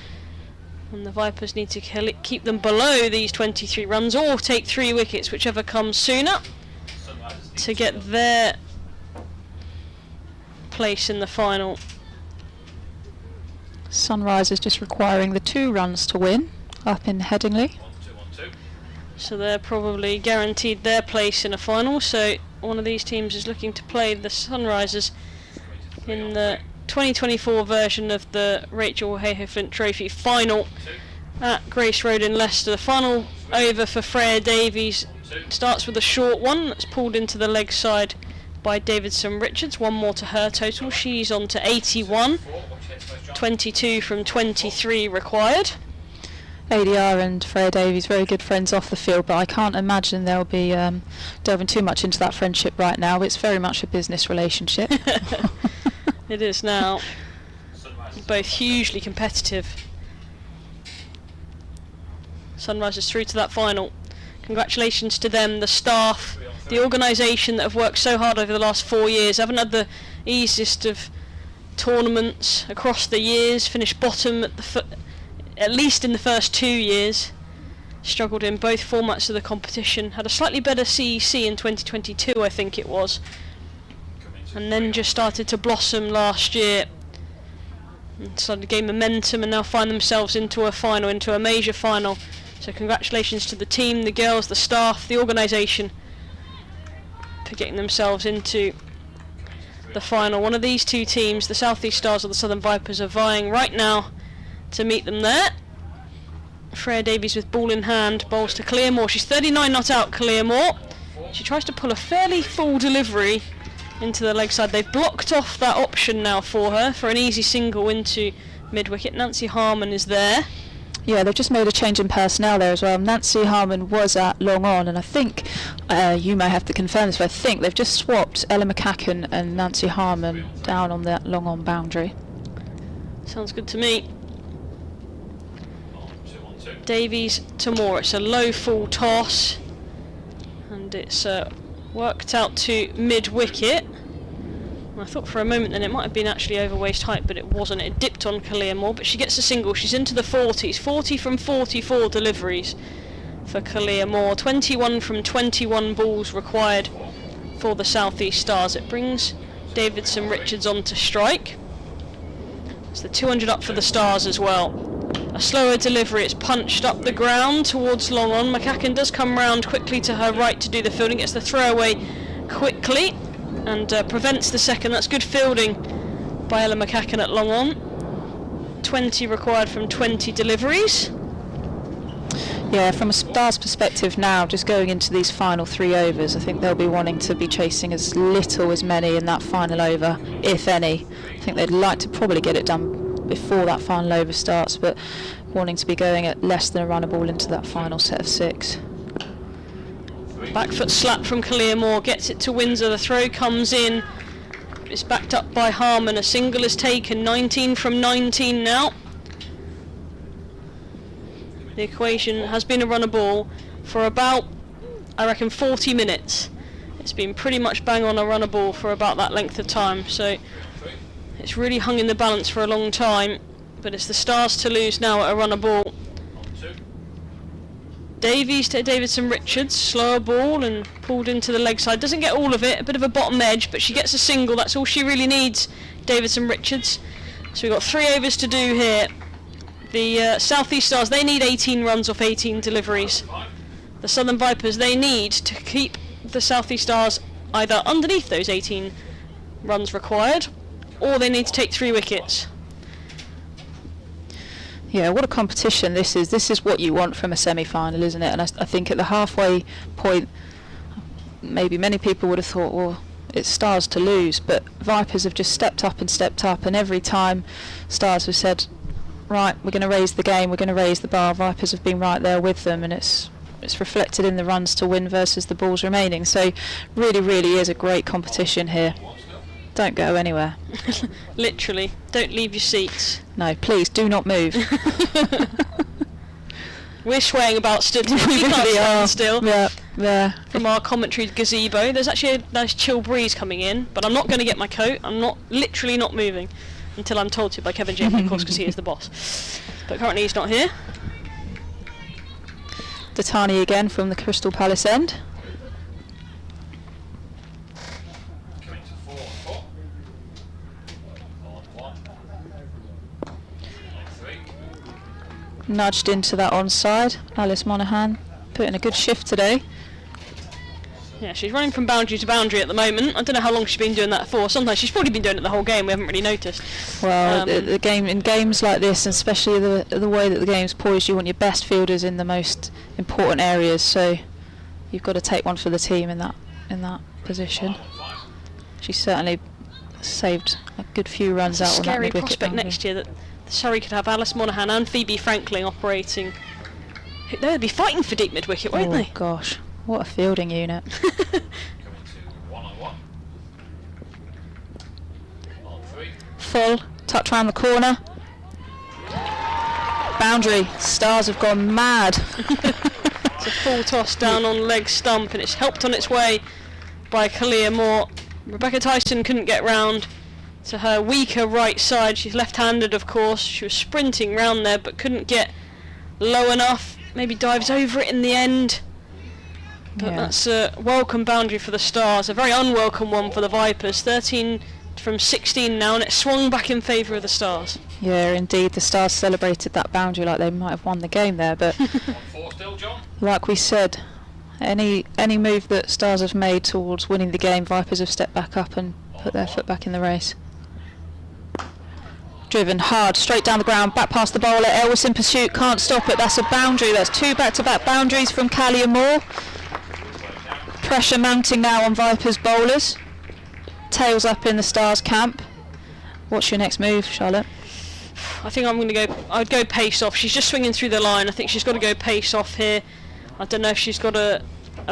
[SPEAKER 5] And the Vipers need to keep them below these 23 runs or take 3 wickets, whichever comes sooner, to get their place in the final.
[SPEAKER 2] Sunrise is just requiring the 2 runs to win up in Headingley.
[SPEAKER 3] 1-2-1-2.
[SPEAKER 5] So they're probably guaranteed their place in a final. So one of these teams is looking to play the Sunrisers in the 2024 version of the Rachael Heyhoe-Flint Trophy final at Grace Road in Leicester. The final over for Freya Davies starts with a short one that's pulled into the leg side by Davidson Richards. 1 more to her total. She's on to 81. 22 from 23 required.
[SPEAKER 2] ADR and Freya Davies, very good friends off the field, but I can't imagine they'll be delving too much into that friendship right now. It's very much a business relationship.
[SPEAKER 5] It is now. Both hugely competitive. Sunrisers through to that final. Congratulations to them, the staff, the organisation that have worked so hard over the last 4 years. Haven't had the easiest of tournaments across the years. Finished bottom at least in the first 2 years. Struggled in both formats of the competition. Had a slightly better CEC in 2022, I think it was. And then just started to blossom last year. And started to gain momentum and now find themselves into a final, into a major final. So congratulations to the team, the girls, the staff, the organisation for getting themselves into the final. One of these 2 teams, the South East Stars or the Southern Vipers, are vying right now to meet them there. Freya Davies with ball in hand, bowls to Clearmore. She's 39 not out, Clearmore. She tries to pull a fairly full delivery into the leg side. They've blocked off that option now for her for an easy single into mid-wicket. Nancy Harmon is there.
[SPEAKER 2] Yeah, they've just made a change in personnel there as well. Nancy Harmon was at long on, and I think, you may have to confirm this, but I think they've just swapped Ella McCann and Nancy Harmon down on that long on boundary.
[SPEAKER 5] Sounds good to me. Davies to Moore. It's a low full toss, and it's worked out to mid-wicket. I thought for a moment then it might have been actually over waist height, but it wasn't. It dipped on Clearmore, but she gets a single. She's into the 40s. 40 from 44 deliveries for Clearmore. 21 from 21 balls required for the South East Stars. It brings Davidson Richards on to strike. It's the 200 up for the Stars as well. A slower delivery. It's punched up the ground towards long on. McCann does come round quickly to her right to do the fielding. Gets the throwaway quickly and prevents the second. That's good fielding by Ella McCann at long on. 20 required from 20 deliveries.
[SPEAKER 2] Yeah, from a Stars perspective now, just going into these final 3 overs, I think they'll be wanting to be chasing as little as many in that final over, if any. I think they'd like to probably get it done before that final over starts, but wanting to be going at less than a run a ball into that final set of 6.
[SPEAKER 5] Back foot slap from Clearmore, gets it to Windsor. The throw comes in. It's backed up by Harmon. A single is taken. 19 from 19 now. The equation has been a run a ball for about, I reckon, 40 minutes. It's been pretty much bang on a run a ball for about that length of time. So it's really hung in the balance for a long time. But it's the Stars to lose now at a run a ball. Davies to Davidson Richards, slower ball and pulled into the leg side. Doesn't get all of it, a bit of a bottom edge, but she gets a single. That's all she really needs, Davidson Richards. So we've got 3 overs to do here. The South East Stars, they need 18 runs off 18 deliveries. The Southern Vipers, they need to keep the South East Stars either underneath those 18 runs required, or they need to take 3 wickets.
[SPEAKER 2] Yeah, what a competition this is. This is what you want from a semi-final, isn't it? And I think at the halfway point, maybe many people would have thought, well, it's Stars to lose, but Vipers have just stepped up, and every time Stars have said, right, we're going to raise the game, we're going to raise the bar, Vipers have been right there with them, and it's reflected in the runs to win versus the balls remaining. So really, really is a great competition here. Don't go anywhere.
[SPEAKER 5] Literally, don't leave your seats.
[SPEAKER 2] No, please do not move.
[SPEAKER 5] We're swaying about still. We
[SPEAKER 2] really
[SPEAKER 5] can't stand
[SPEAKER 2] are.
[SPEAKER 5] still.
[SPEAKER 2] Yeah.
[SPEAKER 5] From our commentary gazebo. There's actually a nice chill breeze coming in, but I'm not going to get my coat. I'm literally not moving until I'm told to by Kevan James, of course, because he is the boss. But currently he's not here.
[SPEAKER 2] Datani again from the Crystal Palace end.
[SPEAKER 3] Coming to 4 and 4. On 1. On 3.
[SPEAKER 2] Nudged into that onside. Alice Monaghan putting a good shift today.
[SPEAKER 5] Yeah, she's running from boundary to boundary at the moment. I don't know how long she's been doing that for. Sometimes she's probably been doing it the whole game. We haven't really noticed.
[SPEAKER 2] Well, the game in games like this, and especially the way that the game's poised, you want your best fielders in the most important areas. So you've got to take one for the team in that position. She's certainly saved a good few runs out on that
[SPEAKER 5] Scary
[SPEAKER 2] mid-wicket
[SPEAKER 5] prospect
[SPEAKER 2] boundary.
[SPEAKER 5] next year that Surrey could have Alice Monaghan and Phoebe Franklin operating. They'd be fighting for deep mid-wicket, won't
[SPEAKER 2] Oh
[SPEAKER 5] they?
[SPEAKER 2] gosh, what a fielding unit.
[SPEAKER 3] Coming to 1 on 1. On 3.
[SPEAKER 2] Full, touch round the corner. Boundary, Stars have gone mad.
[SPEAKER 5] It's a full toss down on leg stump, and it's helped on its way by Kalia Moore. Rebecca Tyson couldn't get round to her weaker right side. She's left-handed, of course. She was sprinting round there, but couldn't get low enough. Maybe dives over it in the end. But
[SPEAKER 2] Yeah.
[SPEAKER 5] that's a welcome boundary for the Stars. A very unwelcome one for the Vipers. 13 from 16 now, and it swung back in favour of the Stars.
[SPEAKER 2] Yeah, indeed, the Stars celebrated that boundary like they might have won the game there, but
[SPEAKER 3] On 4 still, John.
[SPEAKER 2] like we said, any move that Stars have made towards winning the game, Vipers have stepped back up and put their foot back in the race. Driven hard, straight down the ground, back past the bowler. Elvis in pursuit, can't stop it. That's a boundary. That's 2 back-to-back boundaries from Kalia Moore. Pressure mounting now on Vipers bowlers. Tails up in the Stars camp. What's your next move, Charlotte?
[SPEAKER 5] I think I'm going to go. I'd go pace off. She's just swinging through the line. I think she's got to go pace off here. I don't know if she's got a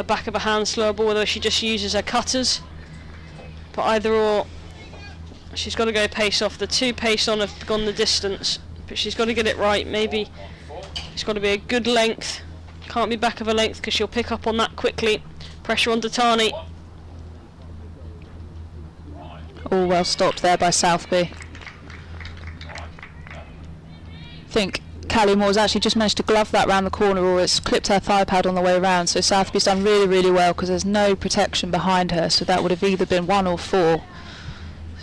[SPEAKER 5] back of a hand slower ball, whether she just uses her cutters. But either or, she's got to go pace off. The 2 pace on have gone the distance, but she's got to get it right. Maybe it's got to be a good length. Can't be back of a length because she'll pick up on that quickly. Pressure on Datani.
[SPEAKER 2] All well stopped there by Southby. I think Kalia Moore's actually just managed to glove that round the corner, or it's clipped her thigh pad on the way round. So Southby's done really, really well because there's no protection behind her. So that would have either been 1 or 4.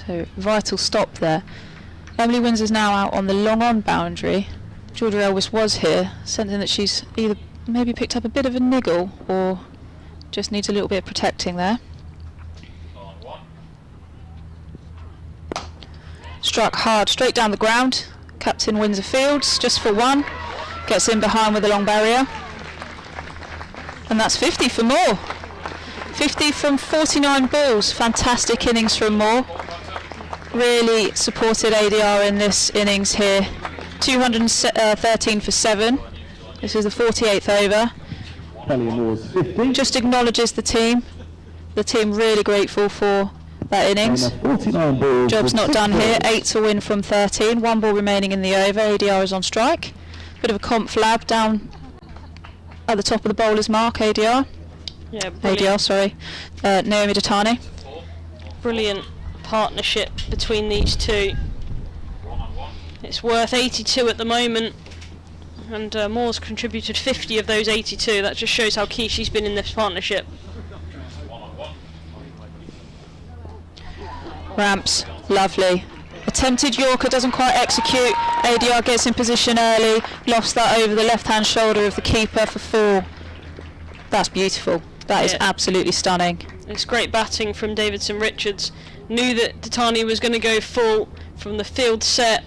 [SPEAKER 2] So vital stop there. Emily Windsor's now out on the long on boundary. Georgia Elvis was here, sensing that she's either maybe picked up a bit of a niggle or just needs a little bit of protecting there.
[SPEAKER 3] On 1.
[SPEAKER 2] Struck hard straight down the ground. Captain Windsor Fields just for 1. Gets in behind with a long barrier. And that's 50 for Moore. 50 from 49 balls. Fantastic innings from Moore. Really supported ADR in this innings here. 213 for 7. This is the 48th over.
[SPEAKER 4] Kalia Moore's 50.
[SPEAKER 2] Just acknowledges the team. The team really grateful for that innings.
[SPEAKER 4] And that's 49 balls.
[SPEAKER 2] Job's
[SPEAKER 4] with
[SPEAKER 2] not
[SPEAKER 4] 6
[SPEAKER 2] done here.
[SPEAKER 4] balls.
[SPEAKER 2] 8 to win from 13. 1 ball remaining in the over. ADR is on strike. Bit of a conflab down at the top of the bowler's mark. ADR.
[SPEAKER 5] Yeah, brilliant.
[SPEAKER 2] ADR, sorry. Naomi Datani.
[SPEAKER 5] Brilliant partnership between these two.
[SPEAKER 3] 1 on 1.
[SPEAKER 5] It's worth 82 at the moment, and Moore's contributed 50 of those 82. That just shows how key she's been in this partnership.
[SPEAKER 3] 1 on 1.
[SPEAKER 2] Ramps. Lovely. Attempted Yorker, doesn't quite execute. ADR gets in position early. Lost that over the left-hand shoulder of the keeper for 4. That's beautiful. That is
[SPEAKER 5] Yeah.
[SPEAKER 2] absolutely stunning.
[SPEAKER 5] It's great batting from Davidson Richards. Knew that Datani was going to go full from the field set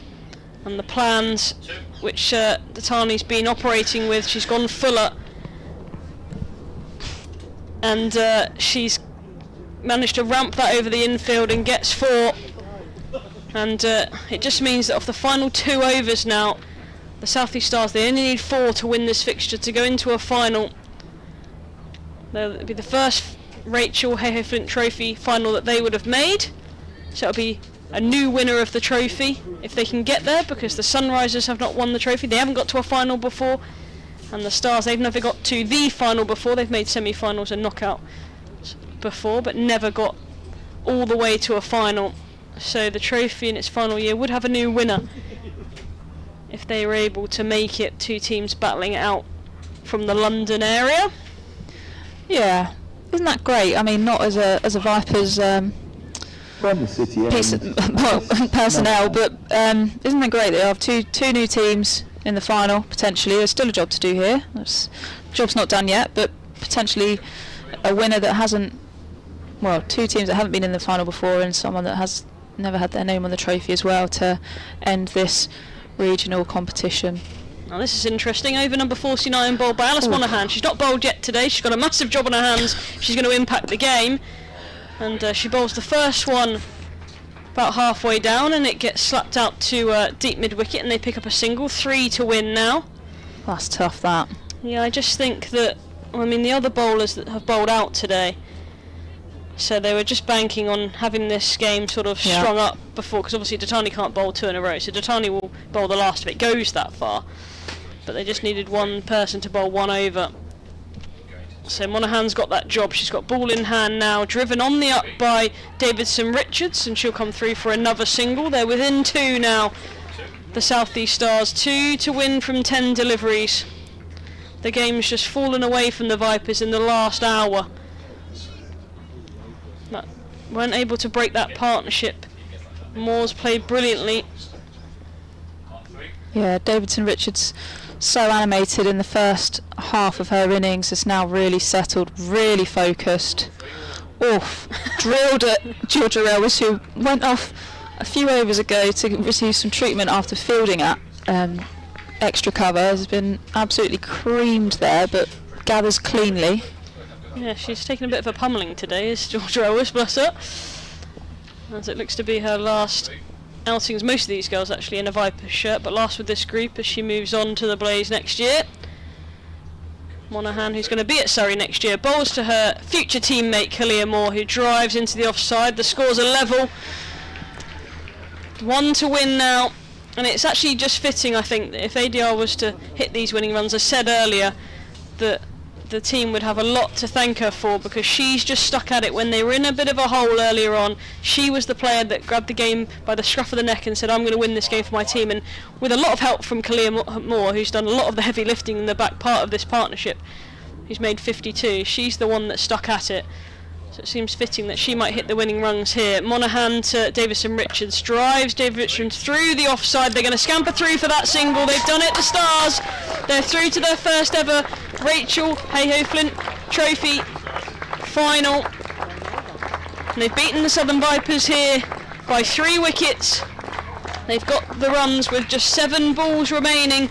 [SPEAKER 5] and the plans which Datani's been operating with. She's gone fuller, and she's managed to ramp that over the infield and gets 4. And it just means that off the final 2 overs now, the South East Stars, they only need 4 to win this fixture to go into a final. That'll be the first Rachael Heyhoe-Flint Trophy final that they would have made. So it'll be a new winner of the trophy if they can get there, because the Sunrisers have not won the trophy. They haven't got to a final before, And the Stars, they've never got to the final before. They've made semi-finals and knockouts before, but never got all the way to a final. So the trophy in its final year would have a new winner if they were able to make it, 2 teams battling it out from the London area.
[SPEAKER 2] Yeah, isn't that great? I mean, not as a Vipers
[SPEAKER 4] From the city
[SPEAKER 2] piece
[SPEAKER 4] end.
[SPEAKER 2] personnel, but isn't it great that you have two new teams in the final potentially? There's still a job to do here. Job's not done yet, but potentially a winner that hasn't. Well, 2 teams that haven't been in the final before, and someone that has never had their name on the trophy as well to end this regional competition.
[SPEAKER 5] Now this is interesting. Over number 49, bowled by Alice Monaghan. She's not bowled yet today. She's got a massive job on her hands. She's going to impact the game. And she bowls the first one about halfway down, and it gets slapped out to deep mid-wicket, and they pick up a single. 3 to win now.
[SPEAKER 2] That's tough, that.
[SPEAKER 5] Yeah, I just think that, I mean, the other bowlers that have bowled out today, so they were just banking on having this game sort of strung up before, because obviously Datani can't bowl 2 in a row, so Datani will bowl the last if it goes that far. But they just needed one person to bowl 1 over. So Monaghan's got that job. She's got ball in hand now, driven on the up by Davidson Richards, and she'll come through for another single. They're within 2 now, the South East Stars. 2 to win from 10 deliveries. The game's just fallen away from the Vipers in the last hour. But weren't able to break that partnership. Moore's played brilliantly.
[SPEAKER 2] Yeah, Davidson Richards, so animated in the first half of her innings, is now really settled, really focused. Oof, drilled at Georgia Elvis, who went off a few overs ago to receive some treatment after fielding at extra cover. Has been absolutely creamed there, but gathers cleanly.
[SPEAKER 5] Yeah, she's taken a bit of a pummeling today, is Georgia Elvis, bless her. As it looks to be her last outings, most of these girls actually in a Vipers shirt, but last with this group as she moves on to the Blaze next year. Monaghan, who's going to be at Surrey next year, bowls to her future teammate Kalia Moore, who drives into the offside. The scores are level. 1 to win now, and it's actually just fitting, I think, that if ADR was to hit these winning runs, I said earlier that the team would have a lot to thank her for, because she's just stuck at it when they were in a bit of a hole earlier on. She was the player that grabbed the game by the scruff of the neck and said, I'm going to win this game for my team, and with a lot of help from Kalia Moore, who's done a lot of the heavy lifting in the back part of this partnership, who's made 52, she's the one that stuck at it. So it seems fitting that she might hit the winning runs here. Monaghan to Davison Richards, drives David Richards through the offside. They're going to scamper through for that single. They've done it, the Stars. They're through to their first ever Rachael Heyhoe-Flint Trophy final. And they've beaten the Southern Vipers here by 3 wickets. They've got the runs with just 7 balls remaining.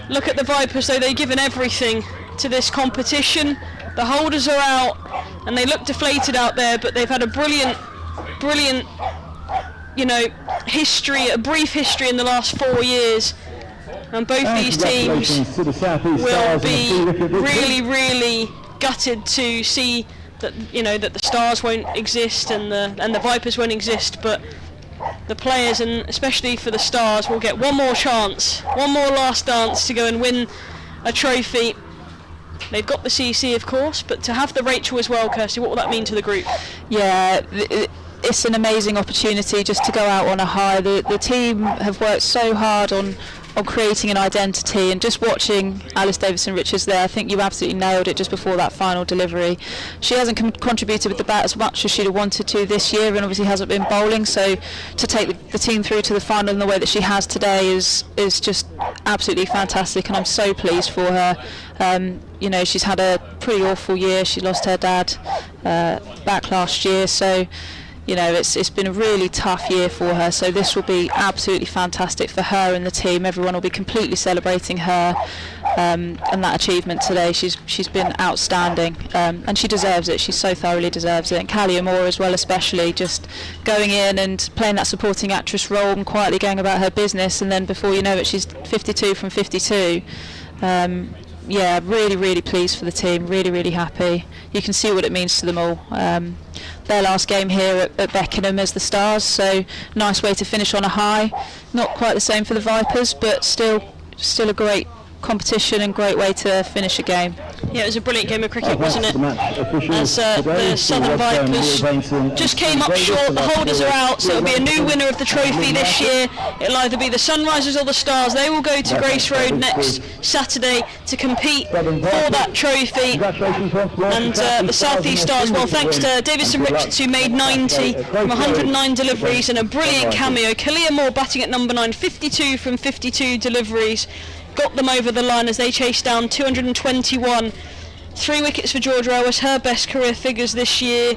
[SPEAKER 5] Look at the Vipers, though, they've given everything to this competition. The holders are out, and they look deflated out there, but they've had a brilliant, you know, history, a brief history in the last 4 years. And both these teams will be really gutted to see that, you know, that the Stars won't exist and the Vipers won't exist, but the players, and especially for the Stars, will get one more chance, one more last dance to go and win a trophy. They've got the CC, of course, but to have the Rachael as well, Kirstie, what will that mean to the group?
[SPEAKER 2] Yeah, it's an amazing opportunity just to go out on a high. The team have worked so hard on creating an identity, and just watching Alice Davison Richards there, I think you absolutely nailed it just before that final delivery. She hasn't contributed with the bat as much as she'd have wanted to this year, and obviously hasn't been bowling, so to take the team through to the final in the way that she has today is just absolutely fantastic, and I'm so pleased for her. You know, she's had a pretty awful year. She lost her dad back last year, so you know, it's been a really tough year for her, so this will be absolutely fantastic for her and the team. Everyone will be completely celebrating her and that achievement today. She's been outstanding, and she deserves it. She so thoroughly deserves it. And Kalia Moore as well, especially, just going in and playing that supporting actress role and quietly going about her business, and then before you know it, she's 52 from 52. Yeah, really pleased for the team, really happy. You can see what it means to them all. Their last game here at Beckenham as the Stars, so nice way to finish on a high. Not quite the same for the Vipers, but still a great competition and great way to finish a game.
[SPEAKER 5] Yeah, it was a brilliant game of cricket,
[SPEAKER 4] That's
[SPEAKER 5] wasn't it?
[SPEAKER 4] the match officials
[SPEAKER 5] As
[SPEAKER 4] today.
[SPEAKER 5] the Southern Vipers just came up short, the holders are out, so it'll be a new winner of the trophy this year. It'll either be the Sunrisers or the Stars. They will go to Grace Road next Saturday to compete for that trophy. And the South East Stars, well, thanks to Davison Richards, who made 90 from 109 deliveries and a brilliant cameo. Kalia Moore batting at number 9, 52 from 52 deliveries. Got them over the line as they chased down 221. 3 wickets for Georgia Ellis, her best career figures this year,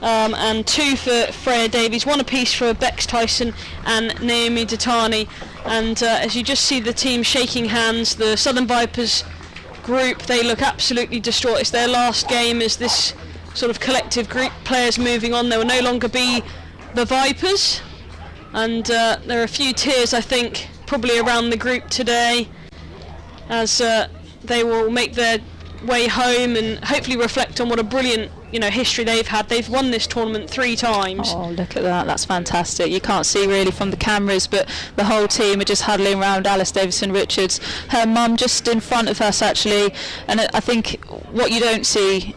[SPEAKER 5] and 2 for Freya Davies, 1 apiece for Bex Tyson and Naomi Datani. And as you just see the team shaking hands, the Southern Vipers group, they look absolutely distraught. It's their last game as this sort of collective group, players moving on. There will no longer be the Vipers, and there are a few tears, I think, probably around the group today, as they will make their way home and hopefully reflect on what a brilliant history they've had. They've won this tournament 3 times.
[SPEAKER 2] Oh, look at that, that's fantastic. You can't see really from the cameras, but the whole team are just huddling around Alice Davison Richards, her mum just in front of us actually. And I think what you don't see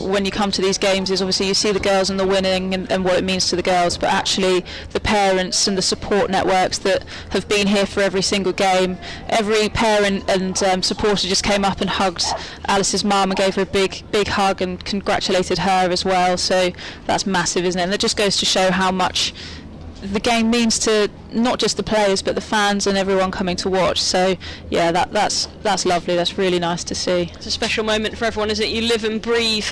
[SPEAKER 2] when you come to these games is obviously you see the girls and the winning and what it means to the girls, but actually the parents and the support networks that have been here for every single game. Every parent and supporter just came up and hugged Alice's mum and gave her a big hug and congratulated her as well, so that's massive, isn't it? And that just goes to show how much the game means to not just the players but the fans and everyone coming to watch. So yeah, that's lovely. That's really nice to see.
[SPEAKER 5] It's a special moment for everyone, isn't it? You live and breathe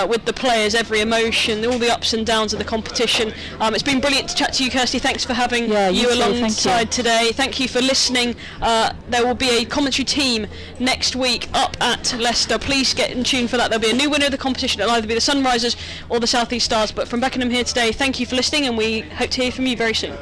[SPEAKER 5] with the players, every emotion, all the ups and downs of the competition. It's been brilliant to chat to you, Kirstie. Thanks for having you alongside today. Thank you for listening. There will be a commentary team next week up at Leicester. Please get in tune for that. There'll be a new winner of the competition. It'll either be the Sunrisers or the South East Stars. But from Beckenham here today, thank you for listening, and we hope to hear from you very soon.